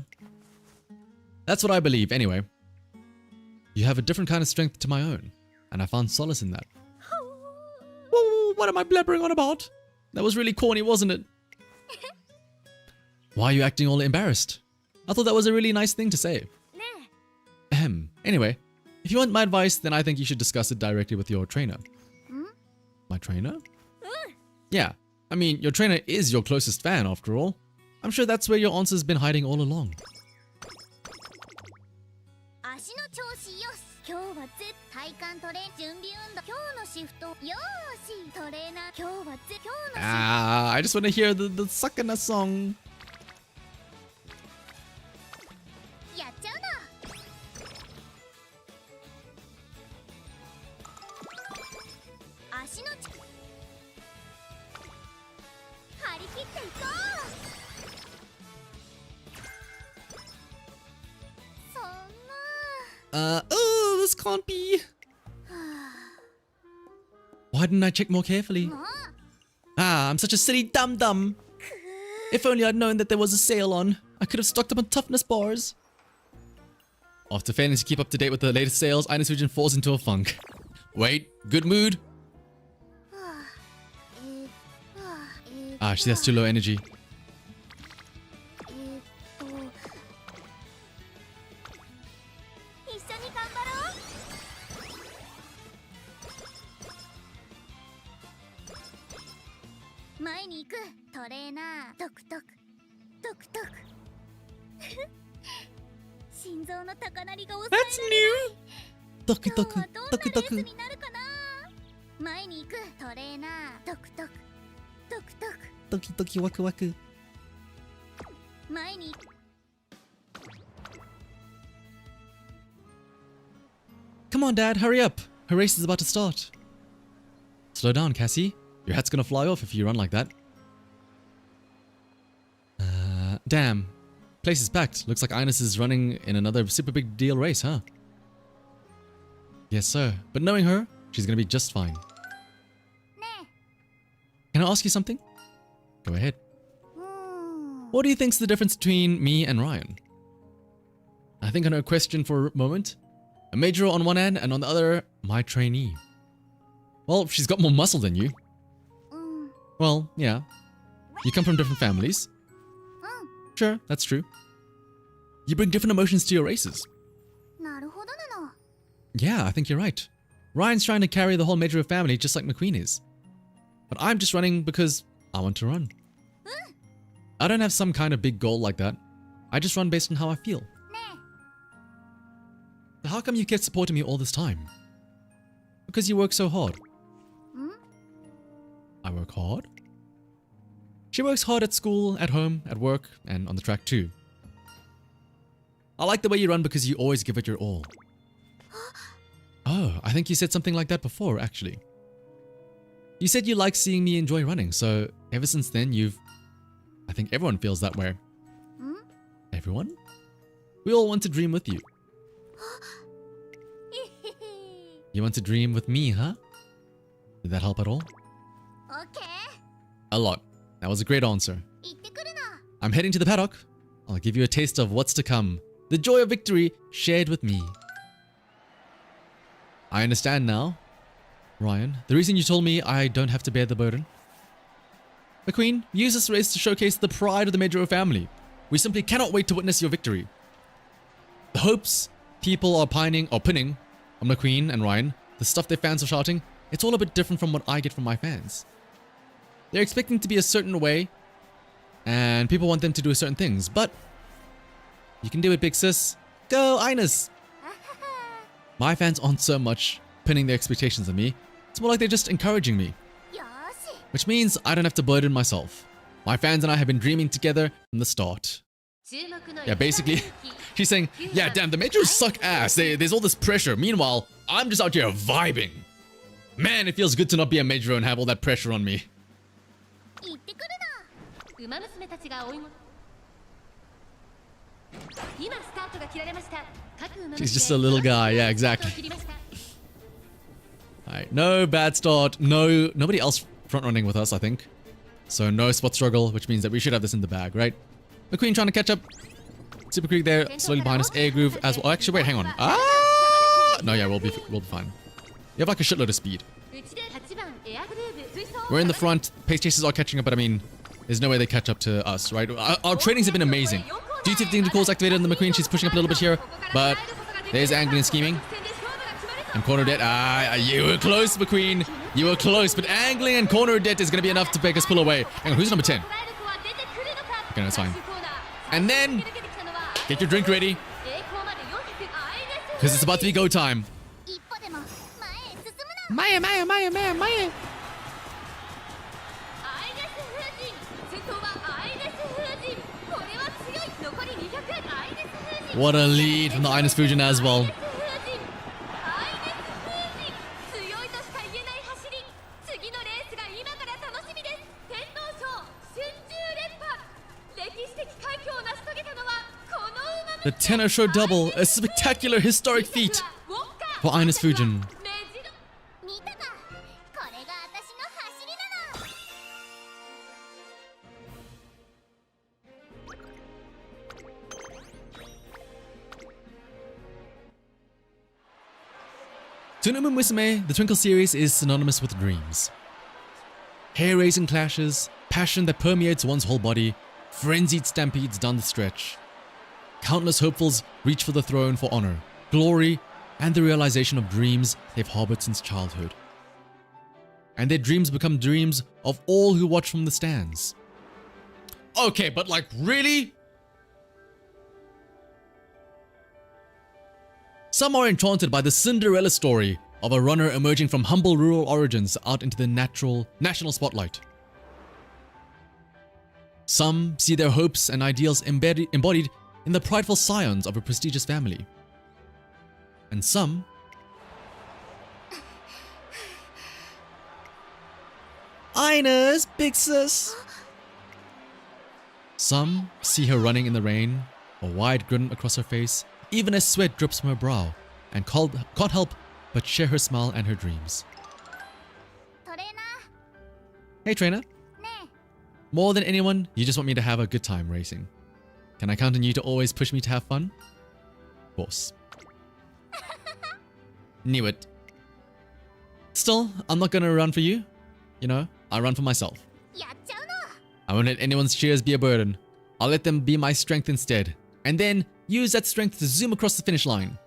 That's what I believe, anyway. You have a different kind of strength to my own, and I found solace in that. Whoa, what am I blabbering on about? That was really corny, wasn't it? Why are you acting all embarrassed? I thought that was a really nice thing to say. ね Ahem. Anyway, if you want my advice, then I think you should discuss it directly with your trainer. My trainer? Yeah. I mean, your trainer is your closest fan, after all. I'm sure that's where your answer's been hiding all along. 足の調子よし今日は絶対体幹トレ準備運動今日のシフトよーしトレーナー今日は今日のシフト I just want to hear the Sakana song. やっちゃうな足のち張り切っていこうそんな Oh, this can't be. Why didn't I check more carefully? もう I'm such a silly dum-dum. If only I'd known that there was a sale on, I could have stocked up on toughness bars. After failing to keep up to date with the latest sales, INES FUJIN falls into a funk. Wait, good mood? She has too low energy. 一緒に頑張ろう前に行くトレーナートクトクトクトク心臓の高鳴りが抑え That's られない new! Doku 今日 doku, はどんな doku レース doku. になるかな前に行くトレーナートクトクトクトク Doki doki waku waku. 前に Come on, Dad, hurry up. Her race is about to start. Slow down, Cassie. Your hat's gonna fly off if you run like that. Damn. Place is packed. Looks like INES is running in another super big deal race, huh? Yes, sir. But knowing her, she's gonna be just fine. ね Can I ask you something? Go ahead. え What do you think's the difference between me and Ryan? I think I know a question for a moment. A major on one end and on the other, my trainee. Well, she's got more muscle than you. うん Well, yeah. You come from different families. うん Sure, that's true. You bring different emotions to your races. なるほどなの Yeah, I think you're right. Ryan's trying to carry the whole Major family just like McQueen is. But I'm just running because I want to run. I don't have some kind of big goal like that. I just run based on how I feel. ね So how come you kept supporting me all this time? Because you work so hard. えん I work hard? She works hard at school, at home, at work, and on the track too. I like the way you run because you always give it your all. Oh, I think you said something like that before, actually. You said you like seeing me enjoy running, so ever since then I think everyone feels that way. ん Everyone? We all want to dream with you. へへへ You want to dream with me, huh? Did that help at all? オッケー A lot. That was a great answer. 行ってくるな I'm heading to the paddock. I'll give you a taste of what's to come. The joy of victory shared with me. I understand now. Ryan, the reason you told me I don't have to bear the burden. McQueen, use this race to showcase the pride of the Major family. We simply cannot wait to witness your victory. The hopes people are pinning on McQueen and Ryan, the stuff their fans are shouting, it's all a bit different from what I get from my fans. They're expecting to be a certain way, and people want them to do certain things, but you can do it, big sis. Go, INES! My fans aren't so much pinning their expectations on me. It's more like they're just encouraging me, よーし which means I don't have to burden myself. My fans and I have been dreaming together from the start. 注目の Yeah, basically, she's saying, yeah, damn, the majors suck ass. There's all this pressure. Meanwhile, I'm just out here vibing. Man, it feels good to not be a major and have all that pressure on me. 行ってくるな馬娘たちが追いも She's just a little guy. Yeah, exactly. Alright, no bad start. Nobody else front running with us, I think. So no spot struggle, which means that we should have this in the bag, right? McQueen trying to catch up. Super Creek there, slowly behind us. Air Groove as well. Actually, wait, hang on. Ah! No, yeah, we'll be fine. You have like a shitload of speed. We're in the front. Pace chasers are catching up, but I mean, there's no way they catch up to us, right? Our trainings have been amazing. Duty calls activated on the McQueen. She's pushing up a little bit here, but there's angling and scheming. And corner debt. You were close, McQueen. You were close, but angling and corner debt is going to be enough to make us pull away. Hang on, who's number 10? Okay, that's fine. And then, get your drink ready. Because it's about to be go time. Maya. What a lead from the INES FUJIN as well. The Tenno Show double, a spectacular historic feat for INES FUJIN. Tsunomu Musume, the Twinkle series is synonymous with dreams. Hair-raising clashes, passion that permeates one's whole body, frenzied stampedes down the stretch. Countless hopefuls reach for the throne for honor, glory, and the realization of dreams they've harbored since childhood. And their dreams become dreams of all who watch from the stands. Okay, but like, really? Some are enchanted by the Cinderella story of a runner emerging from humble rural origins out into the national spotlight. Some see their hopes and ideals embodied in the prideful scions of a prestigious family. And some INES, big sis. Some see her running in the rain, a wide grin across her face, even as sweat drips from her brow, and can't help but share her smile and her dreams. Hey trainer. More than anyone, you just want me to have a good time racing. Can I count on you to always push me to have fun? Of course. Knew it. Still, I'm not gonna run for you. You know, I run for myself. I won't let anyone's cheers be a burden. I'll let them be my strength instead, and then use that strength to zoom across the finish line.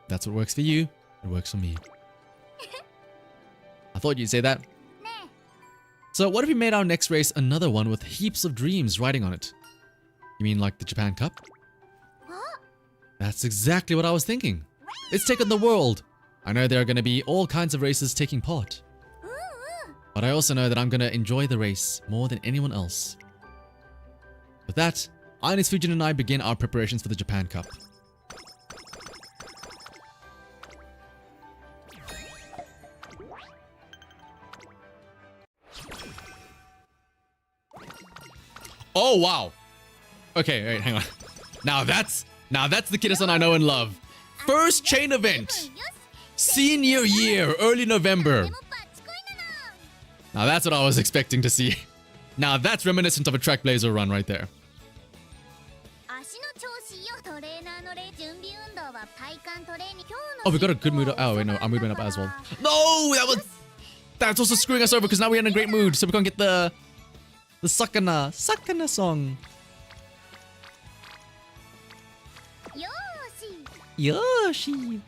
That's what works for you, it works for me. I thought you'd say that. So what if we made our next race another one with heaps of dreams riding on it? You mean like the Japan Cup? That's exactly what I was thinking. Let's take on the world. I know there are going to be all kinds of races taking part. But I also know that I'm going to enjoy the race more than anyone else. With that, INES FUJIN and I begin our preparations for the Japan Cup. Oh wow! Okay, wait, hang on. Now that's the Kida-san I know and love. First chain event! Senior year, early November. Now that's what I was expecting to see. Now that's reminiscent of a Trackblazer run right there. Oh, we got a good mood up. Oh, wait, no, our mood went up as well. No, that's also screwing us over because now we're in a great mood. So we're gonna get the Sakana song. Yoshi.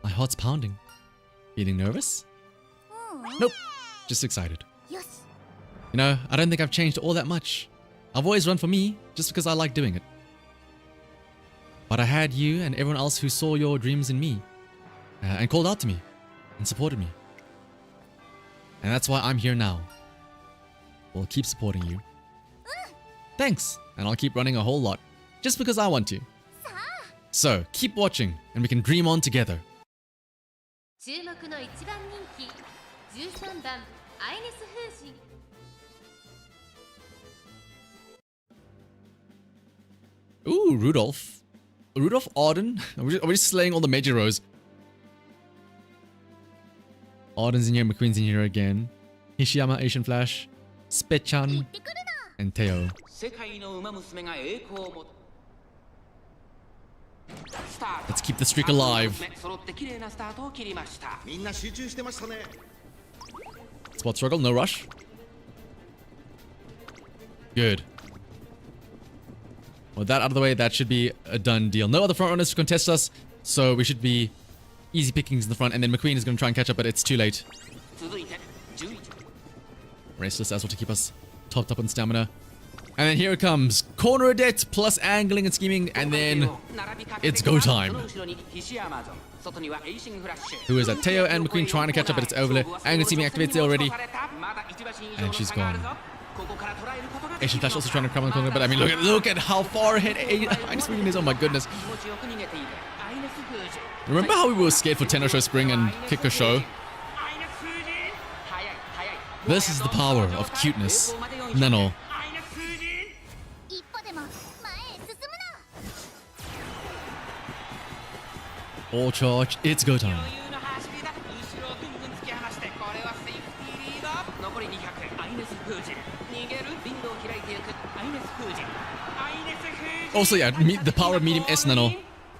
My heart's pounding. Feeling nervous? Nope. Just excited. You know, I don't think I've changed all that much. I've always run for me, just because I like doing it. But I had you and everyone else who saw your dreams in me, and called out to me, and supported me. And that's why I'm here now. We'll keep supporting you. Thanks, and I'll keep running a whole lot, just because I want to. So, keep watching, and we can dream on together. 注目の一番人気13番アイネス風神 Ooh, Rudolph. Rudolph Arden? Are we just slaying all the major rows? Arden's in here, McQueen's in here again. Hishiyama, Asian Flash, Spechan, and Teo. 世界の馬娘が栄光をも Let's keep the streak alive. 揃って綺麗なスタートを切りました。みんな集中してましたね。 Spot struggle, no rush. Good. With that out of the way, that should be a done deal. No other front runners to contest us, so we should be easy pickings in the front. And then McQueen is going to try and catch up, but it's too late. 続いて11 Raceless as well to keep us topped up on stamina. And then here it comes. Corner adept plus angling and scheming, and then it's go time. Who is that? Teo and McQueen trying to catch up, but it's over there. Angling scheming activates it already. And she's gone. Asian Flash also trying to come on the corner, but I mean, look at how far ahead INES FUJIN is. Oh my goodness. Remember how we were scared for Tenno Show Spring and Kiko Show? This is the power of cuteness. Nano. 一歩でも前へ進むな All charge. It's go time. 余裕の走りだ。後ろをぐんぐん突き放して、これはセーフティーリード。残り200。アイネスフージン。逃げる。リンドを開いていく。アイネスフージン。アイネスフージン。Also, yeah, the power of medium S Nano.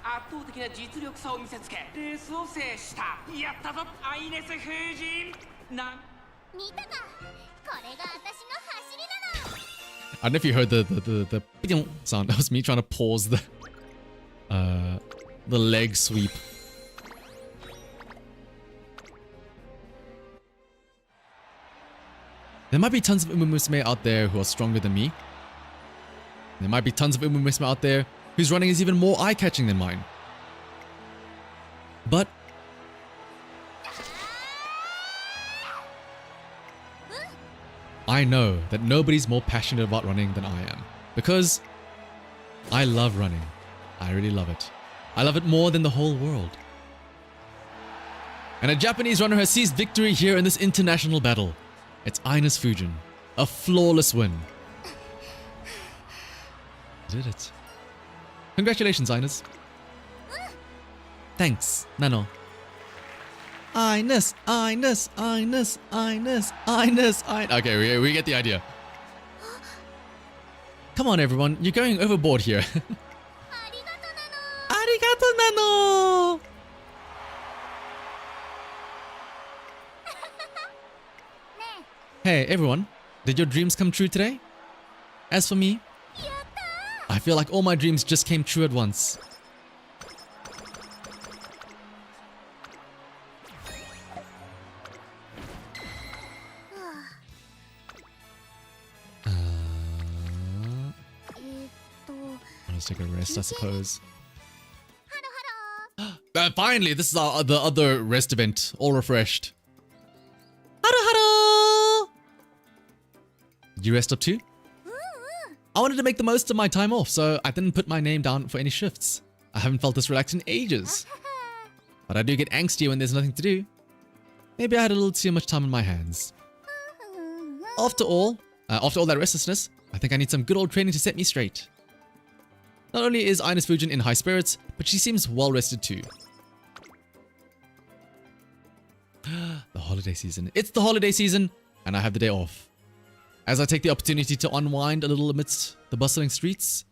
圧倒的な実力差を見せつけ、レースを制した。やったぞ、アイネスフージン。見たかこれが私の走りなの I don't know if you heard the sound. That was me trying to pause the leg sweep. There might be tons of Musume out there who are stronger than me. There might be tons of Musume out there whose running is even more eye-catching than mine. But I know that nobody's more passionate about running than I am. Because I love running. I really love it. I love it more than the whole world. And a Japanese runner has seized victory here in this international battle. It's INES FUJIN. A flawless win. Did it. Congratulations, INES. Thanks, Nano. INES. Okay, we get the idea. Come on, everyone. You're going overboard here. ありがとなの Arigato, Nano! ね Hey, everyone. Did your dreams come true today? As for me, えやった I feel like all my dreams just came true at once. Let's take a rest, I suppose. ハロハロ Finally, this is the other rest event, all refreshed. Haro! Did you rest up too? I wanted to make the most of my time off, so I didn't put my name down for any shifts. I haven't felt this relaxed in ages. But I do get angsty when there's nothing to do. Maybe I had a little too much time on my hands. After all that restlessness, I think I need some good old training to set me straight. Not only is INES FUJIN in high spirits, but she seems well rested too. The holiday season. It's the holiday season, and I have the day off. As I take the opportunity to unwind a little amidst the bustling streets.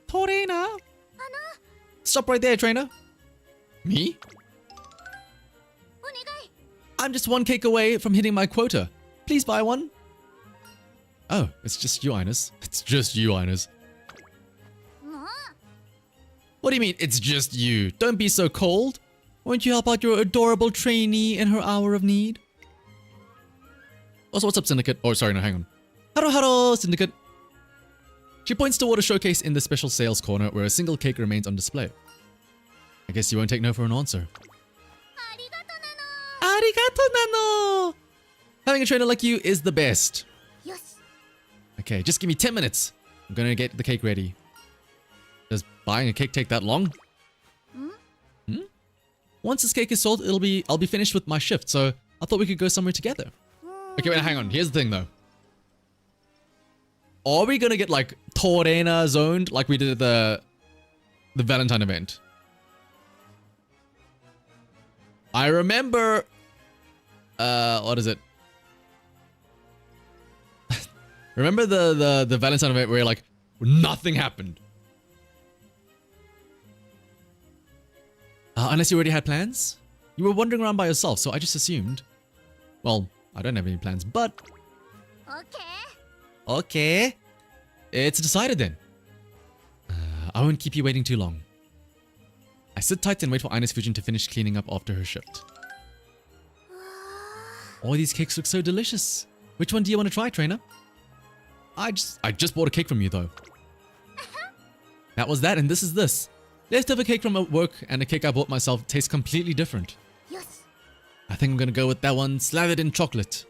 Torina! Stop right there, trainer. Me? お願い I'm just one cake away from hitting my quota. Please buy one. Oh, it's just you, INES. It's just you, INES. もう What do you mean, it's just you? Don't be so cold. Won't you help out your adorable trainee in her hour of need? Also, what's up, Syndicate? Oh, sorry, no, hang on. Haro, Syndicate. She points toward a showcase in the special sales corner where a single cake remains on display. I guess you won't take no for an answer. ありがとなの Arigato, Nano! Having a trainer like you is the best. よし Okay, just give me 10 minutes. I'm gonna get the cake ready. Does buying a cake take that long? Hmm? Once this cake is sold, I'll be finished with my shift, so I thought we could go somewhere together. Okay, wait, hang on. Here's the thing though. Are we gonna get like Torena zoned like we did at the Valentine event? I remember what is it? Remember the Valentine event where like nothing happened? Unless you already had plans? You were wandering around by yourself, so I just assumed. Well, I don't have any plans, but... Okay. It's decided then. I won't keep you waiting too long. I sit tight and wait for INES FUJIN to finish cleaning up after her shift. All these cakes look so delicious. Which one do you want to try, trainer? I just bought a cake from you though. That was that, and this is this. Leftover cake from work and a cake I bought myself tastes completely different. I think I'm gonna go with that one slathered in chocolate.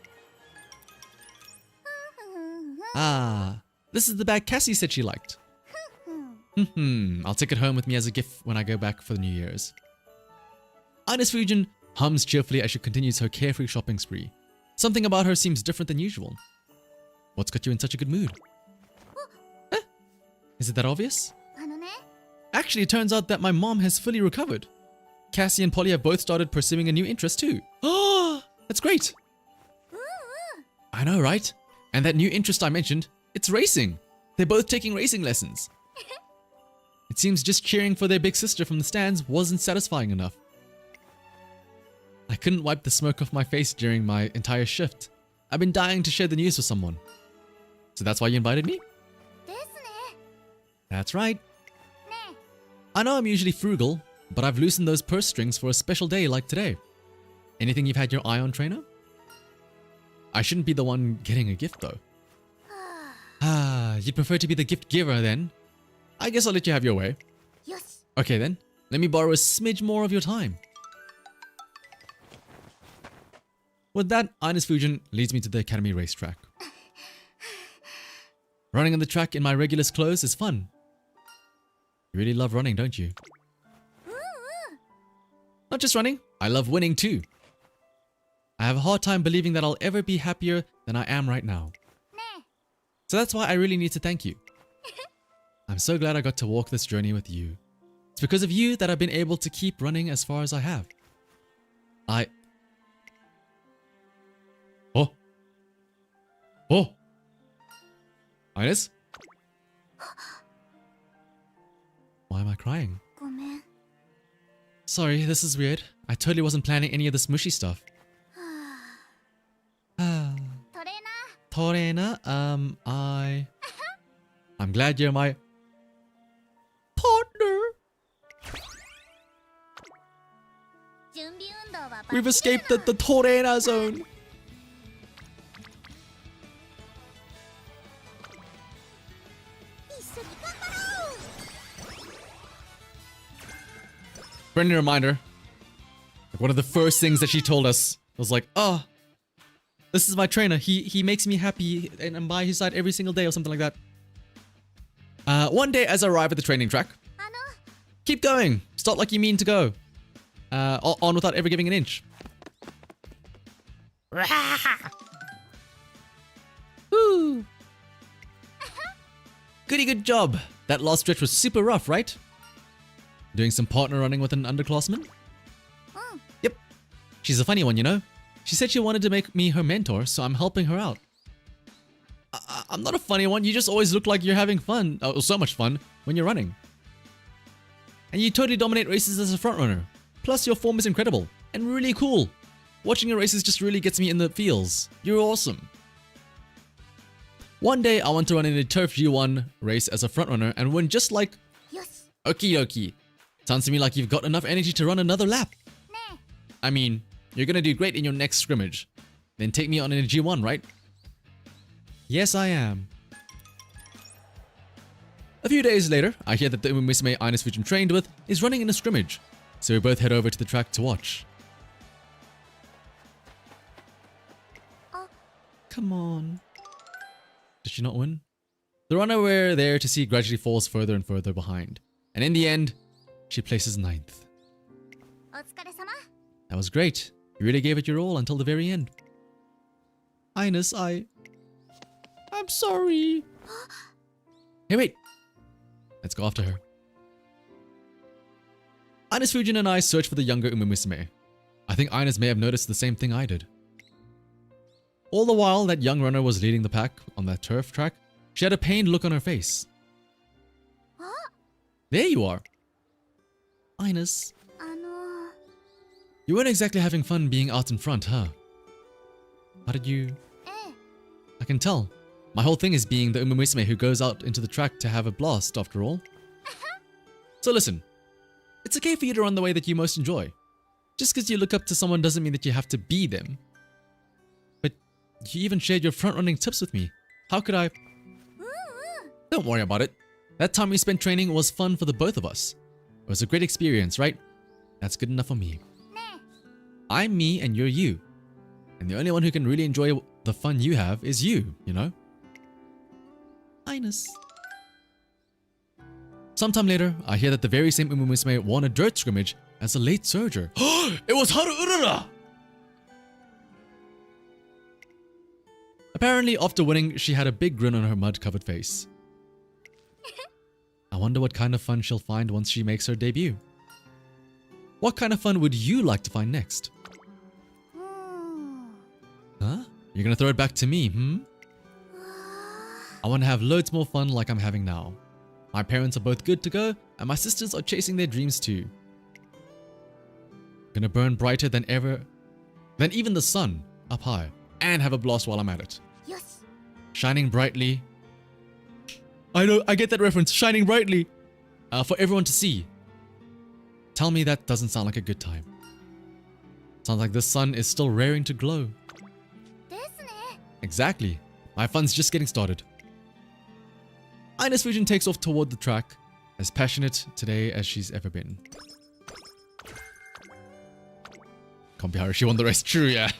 Ah, this is the bag Cassie said she liked. I'll take it home with me as a gift when I go back for the New Year's. INES FUJIN hums cheerfully as she continues her carefree shopping spree. Something about her seems different than usual. What's got you in such a good mood? Eh? Is it that obvious? Actually, it turns out that my mom has fully recovered. Cassie and Polly have both started pursuing a new interest too. Oh, that's great. I know, right? And that new interest I mentioned, it's racing. They're both taking racing lessons. It seems just cheering for their big sister from the stands wasn't satisfying enough. I couldn't wipe the smoke off my face during my entire shift. I've been dying to share the news with someone. So that's why you invited me? That's right. I know I'm usually frugal, but I've loosened those purse strings for a special day like today. Anything you've had your eye on, trainer? I shouldn't be the one getting a gift though. You'd prefer to be the gift giver then? I guess I'll let you have your way. Okay then, let me borrow a smidge more of your time. With that, INES FUJIN leads me to the academy racetrack. Running on the track in my regulars clothes is fun. You really love running, don't you? Not just running, I love winning too. I have a hard time believing that I'll ever be happier than I am right now. So that's why I really need to thank you. I'm so glad I got to walk this journey with you. It's because of you that I've been able to keep running as far as I have. Oh! INES? Why am I crying? Sorry, this is weird. I totally wasn't planning any of this mushy stuff. Torena, I'm glad you're my partner. We've escaped the Torena zone. Friendly reminder. One of the first things that she told us was like, oh, this is my trainer. He makes me happy and I'm by his side every single day or something like that. One day as I arrive at the training track, keep going. Start like you mean to go. On without ever giving an inch. Woo. Goody good job. That last stretch was super rough, right? Doing some partner running with an underclassman? Yep. She's a funny one, you know? She said she wanted to make me her mentor, so I'm helping her out. I'm not a funny one. You just always look like you're having fun. Oh, so much fun when you're running. And you totally dominate races as a front runner. Plus, your form is incredible and really cool. Watching your races just really gets me in the feels. You're awesome. One day, I want to run in a Turf G1 race as a front runner and win just like... Okie dokie. Sounds to me like you've got enough energy to run another lap. I mean, you're gonna do great in your next scrimmage. Then take me on in a G1, right? Yes, I am. A few days later, I hear that the Musume INES FUJIN trained with is running in a scrimmage. So we both head over to the track to watch. Come on. Did she not win? The runner we're there to see gradually falls further and further behind. And in the end, she places 9th. お疲れ様。 That was great. You really gave it your all until the very end. INES, I'm sorry. Hey, wait. Let's go after her. INES Fujin and I searched for the younger Musume. I think INES may have noticed the same thing I did. All the while that young runner was leading the pack on that turf track, she had a pained look on her face. There you are. INES. あの You weren't exactly having fun being out in front, huh? How did you... ええ I can tell. My whole thing is being the Musume who goes out into the track to have a blast, after all. So listen, it's okay for you to run the way that you most enjoy. Just because you look up to someone doesn't mean that you have to be them. But you even shared your front-running tips with me. How could I... Don't worry about it. That time we spent training was fun for the both of us. It was a great experience, right? That's good enough for me. ね I'm me and you're you. And the only one who can really enjoy the fun you have is you, you know? INES. Sometime later, I hear that the very same Musume won a dirt scrimmage as a late surger. It was Haru Urara! Apparently, after winning, she had a big grin on her mud-covered face. I wonder what kind of fun she'll find once she makes her debut. What kind of fun would you like to find next? え。うーん。 Huh? You're gonna throw it back to me, hmm? I want to have loads more fun like I'm having now. My parents are both good to go, and my sisters are chasing their dreams too. Gonna burn brighter than ever, than even the sun, up high, and have a blast while I'm at it. よし。 Shining brightly. I know, I get that reference, shining brightly. For everyone to see. Tell me that doesn't sound like a good time. Sounds like the sun is still raring to glow. ですね。 Exactly. My fun's just getting started. INES Fujin takes off toward the track, as passionate today as she's ever been. Can't be Haru, she won the race. True, yeah.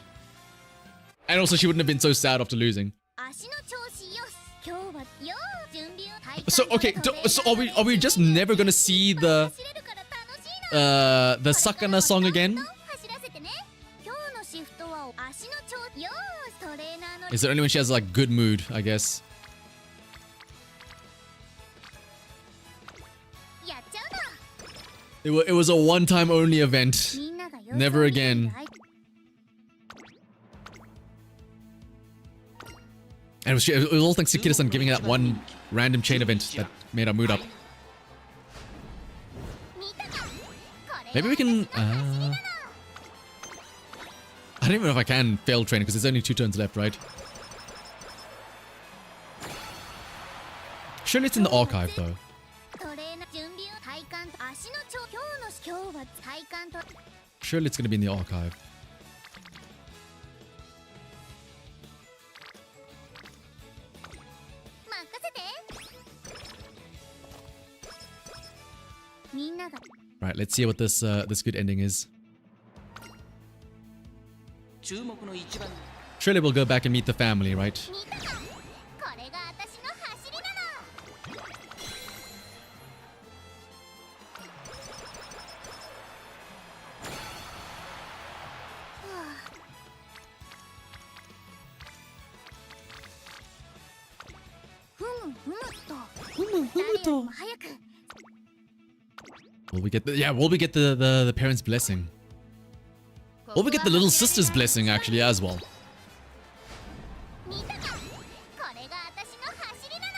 And also she wouldn't have been so sad after losing. 足の調子よし。今日はよー準備を。 So okay, so are we just never gonna see the 走れるから楽しいな。 the Sakana song again? 走らせてね。今日のシフトは足の調子よーし。トレーナーの Is it only when she has like good mood, I guess? やっちゃうな。 It was a one-time only event. みんながよ Never again. And it was all thanks to Kida-san giving that one random chain event that made our mood up. 見たか。これ Maybe we can... I don't even know if I can fail training because there's only 2 turns left, right? Surely it's in the archive though. トレーナー準備を体幹と足の調今日は体幹と Surely it's gonna be in the archive. 任せて。みんなが Right, let's see what this this good ending is. 注目の一番 Surely we'll go back and meet the family, right? 見たか。これが私の走りなの。 ふむふむと。誰よりも早く。 Will we get the parents' blessing? Will we get the little sister's blessing actually as well? 見たか。これが私の走りなの。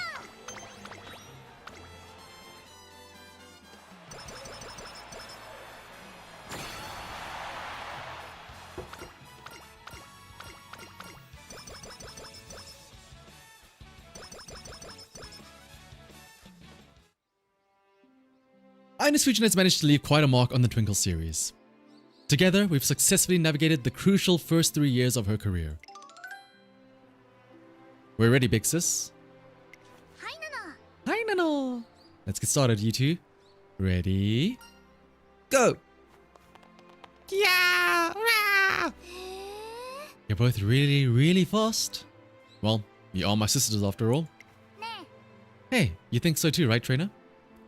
INES Fujin has managed to leave quite a mark on the Twinkle series. Together, we've successfully navigated the crucial first 3 years of her career. We're ready, big sis. はいなの。 Hi, Nano. Let's get started, you two. Ready? Go! Yeah! Rah! へえ。 You're both really, really fast. Well, you are my sisters after all. ねえ、Hey, you think so too, right, trainer?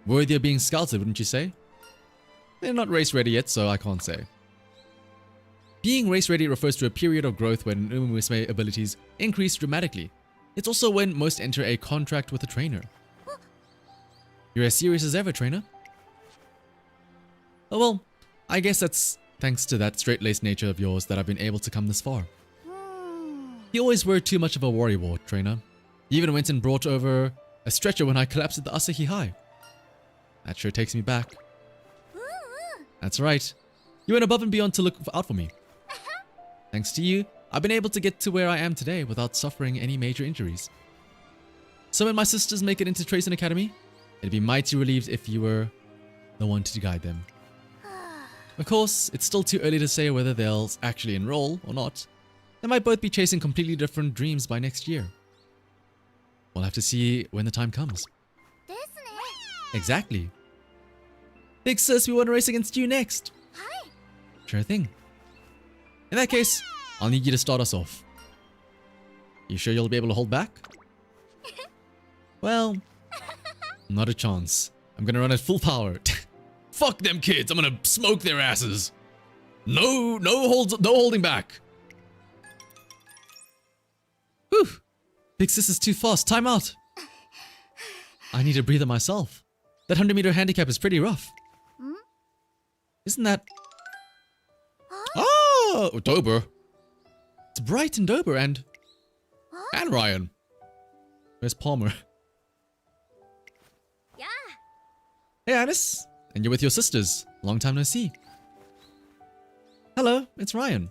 Worthy of being scouted, wouldn't you say? They're not race ready yet, so I can't say. Being race ready refers to a period of growth when Musume abilities increase dramatically. It's also when most enter a contract with a trainer. You're as serious as ever, trainer. Oh well, I guess that's thanks to that straight-laced nature of yours that I've been able to come this far. You always were too much of a worrywart, trainer. You even went and brought over a stretcher when I collapsed at the Asahi High. That sure takes me back. That's right. You went above and beyond to look out for me. Thanks to you, I've been able to get to where I am today without suffering any major injuries. So when my sisters make it into Tracing Academy, it'd be mighty relieved if you were the one to guide them. Of course, it's still too early to say whether they'll actually enroll or not. They might both be chasing completely different dreams by next year. We'll have to see when the time comes. Exactly. Big sis, we want to race against you next. Sure thing. In that case, I'll need you to start us off. You sure you'll be able to hold back? Well, not a chance. I'm gonna run at full power. Fuck them kids, I'm gonna smoke their asses. No holding back. Whew. Big sis is too fast. Time out. I need a breather myself. That 100-meter handicap is pretty rough. Isn't that... Oh, Dober. It's Bright and Dober and Ryan. Where's Palmer? Yeah. Hey, Ines. And you're with your sisters. Long time no see. Hello, it's Ryan.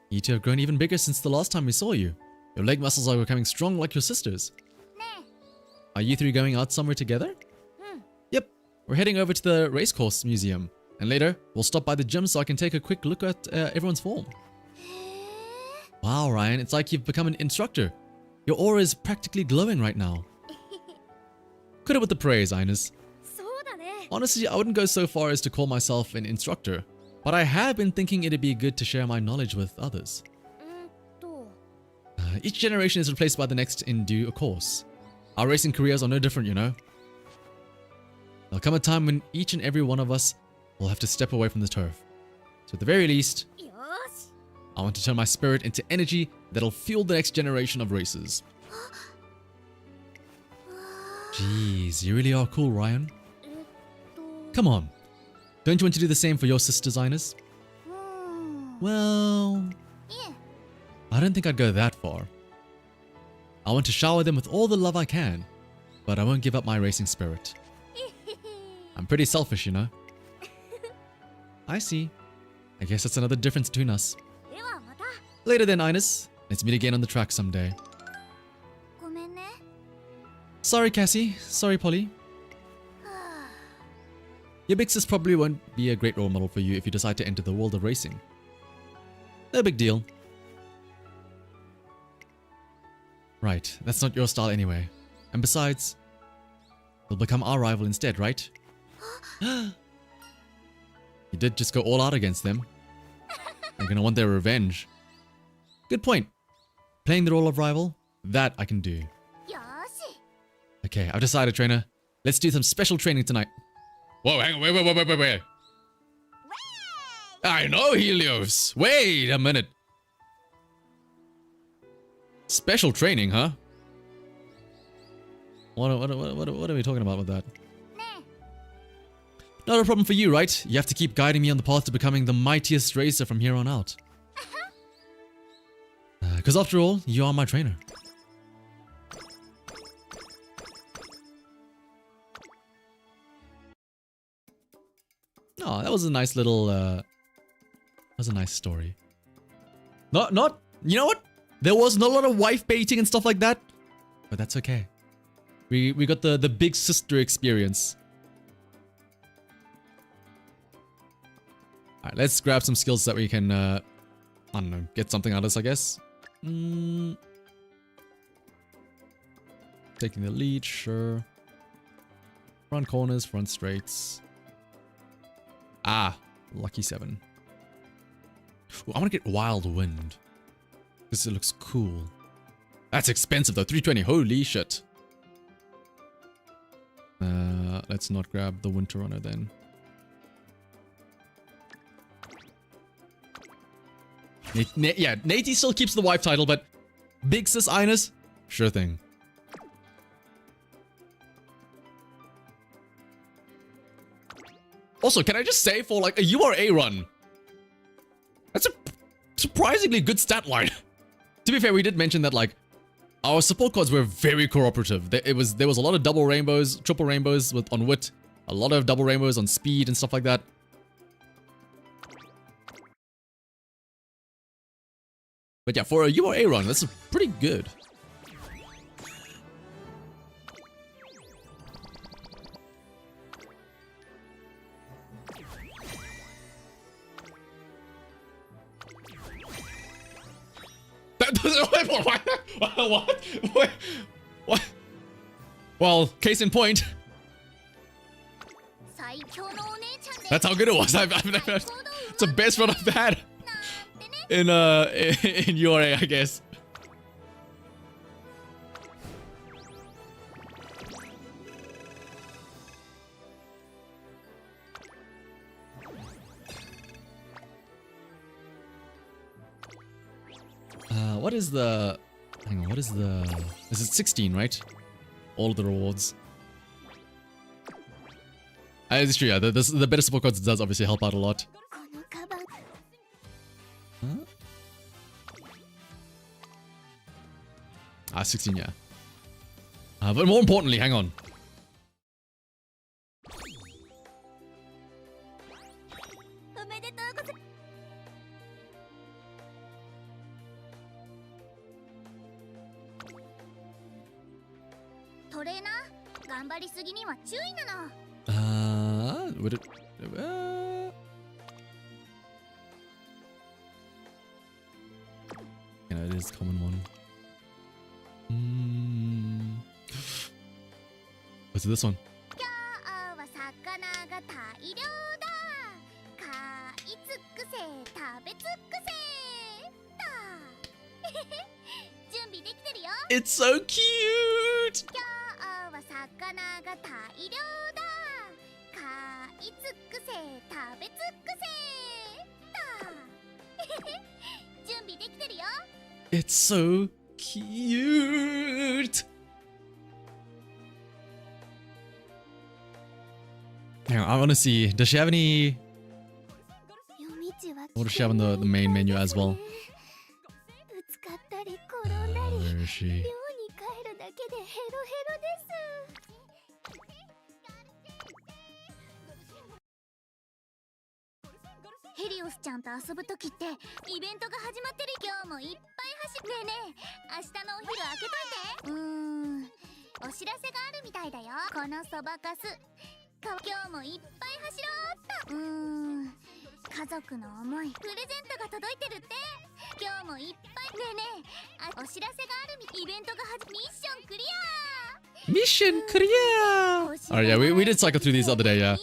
You two have grown even bigger since the last time we saw you. Your leg muscles are becoming strong like your sisters. Are you three going out somewhere together? Yep, we're heading over to the racecourse museum. And later, we'll stop by the gym so I can take a quick look at everyone's form. Wow, Ryan, it's like you've become an instructor. Your aura is practically glowing right now. Could have with the praise, Ines. Honestly, I wouldn't go so far as to call myself an instructor, but I have been thinking it'd be good to share my knowledge with others. Each generation is replaced by the next in due course. Our racing careers are no different, you know. There'll come a time when each and every one of us will have to step away from the turf. So at the very least, I want to turn my spirit into energy that'll fuel the next generation of racers. Jeez, you really are cool, Ryan. Come on. Don't you want to do the same for your sisters, Ines? Well, I don't think I'd go that far. I want to shower them with all the love I can, but I won't give up my racing spirit. I'm pretty selfish, you know. I see. I guess that's another difference between us. Later then, Ines. Let's meet again on the track someday. Sorry, Cassie. Sorry, Polly. Your big sis probably won't be a great role model for you if you decide to enter the world of racing. No big deal. Right, that's not your style anyway. And besides, you'll become our rival instead, right? You did just go all out against them. They're gonna want their revenge. Good point. Playing the role of rival, that I can do. Okay, I've decided, trainer. Let's do some special training tonight. Whoa, hang on, wait. I know, Helios. Wait a minute. Special training, huh? What are we talking about with that? Not a problem for you, right? You have to keep guiding me on the path to becoming the mightiest racer from here on out. Because after all, you are my trainer. Oh, that was a nice little, that was a nice story. Not, you know what? There wasn't a lot of wife baiting and stuff like that, but that's okay. We got the big sister experience. Alright, let's grab some skills that we can, I don't know, get something out of this, I guess. Taking the lead, sure. Front corners, front straights. Ah, lucky 7. Ooh, I want to get Wild Wind. Because it looks cool. That's expensive though, 320, holy shit. Let's not grab the Winter Runner then. Yeah, Nate still keeps the wife title, but Big Sis Ines, sure thing. Also, can I just say, for like a URA run, that's a surprisingly good stat line. To be fair, we did mention that like our support cards were very cooperative. There was a lot of double rainbows, triple rainbows on wit, a lot of double rainbows on speed and stuff like that. But yeah, for a URA run, that's pretty good. What? Well, case in point. That's how good it was. It's the best run I've had in URA, I guess. What is the... Hang on, what is the... Is it 16, right? All of the rewards. It's true, yeah. The better support cards does obviously help out a lot. Huh? 16, yeah. But more importantly, hang on. Would it... Yeah, it is common one. What's this one? It's so cute! It's so cute! Hang on, I want to see. Does she have any... What does she have in the main menu as well? Where is she? Helios ちゃんと遊ぶときってイベントが始まってる。今日もいっぱい走ってねえねえ、明日のお昼開けといて。お知らせがあるみたいだよ。このそばかす今日もいっぱい走ろうっと。家族の思いプレゼントが届いてるって。今日もいっぱいねえねえ、お知らせがあるイベントがミッションクリア。 Mission clear! Alright, yeah, we did cycle through these the other day, yeah.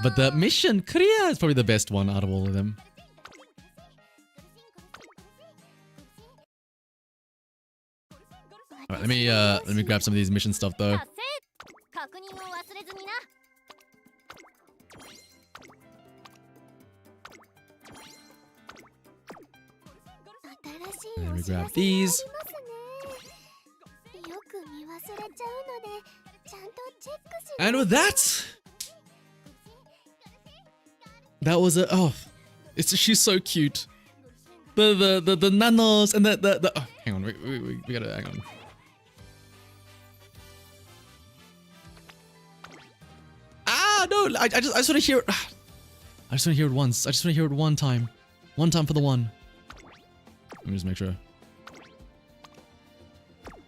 But the mission clear is probably the best one out of all of them. Alright, let me grab some of these mission stuff though. Let me grab these. And with that, that was a she's so cute. The nanos and the oh, hang on, we gotta hang on. No, I just want to hear it. I just want to hear it once. I just want to hear it one time. One time for the one. Let me just make sure.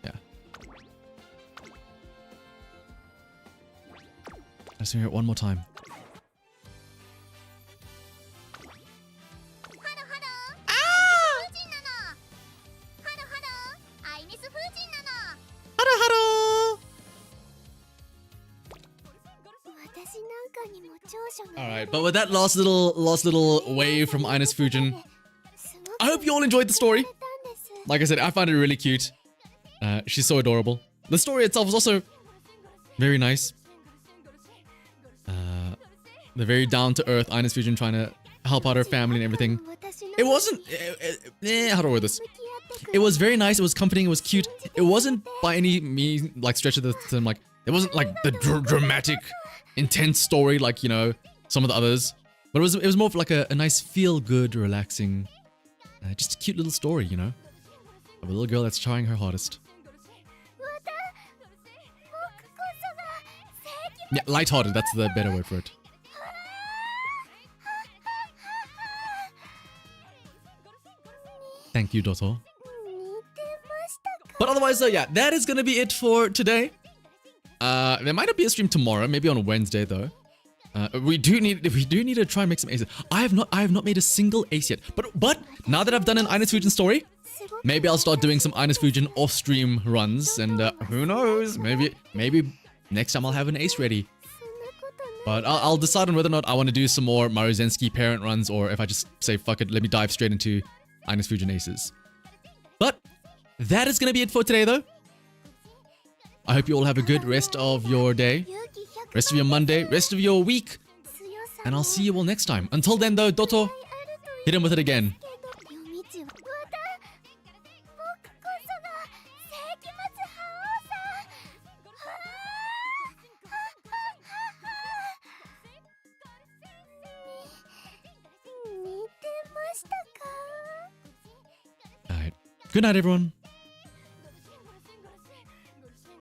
Yeah. I just want to hear it one more time. Alright, but with that last little wave from INES FUJIN, I hope you all enjoyed the story. Like I said, I found it really cute. She's so adorable. The story itself was also Very nice. The very down to earth INES FUJIN trying to help out her family and everything. It wasn't. How do I word this? It was very nice. It was comforting. It was cute. It wasn't by any means like stretch of the term. Like it wasn't like the dramatic, intense story like some of the others. But it was more of like a nice feel good, relaxing, just a cute little story. Of a little girl that's trying her hardest. Yeah, lighthearted. That's the better word for it. Thank you, Dotto. But otherwise, yeah, that is gonna be it for today. There might not be a stream tomorrow, maybe on Wednesday though. We do need to try and make some aces. I have not made a single ace yet. But now that I've done an INES FUJIN story, maybe I'll start doing some INES FUJIN off-stream runs, and who knows? Maybe next time I'll have an ace ready. But I'll decide on whether or not I want to do some more Maruzensky parent runs, or if I just say fuck it, let me dive straight into INES FUJIN aces. But that is gonna be it for today though. I hope you all have a good rest of your day, rest of your Monday, rest of your week, and I'll see you all next time. Until then though, Dotto, hit him with it again. Alright. Good night, everyone.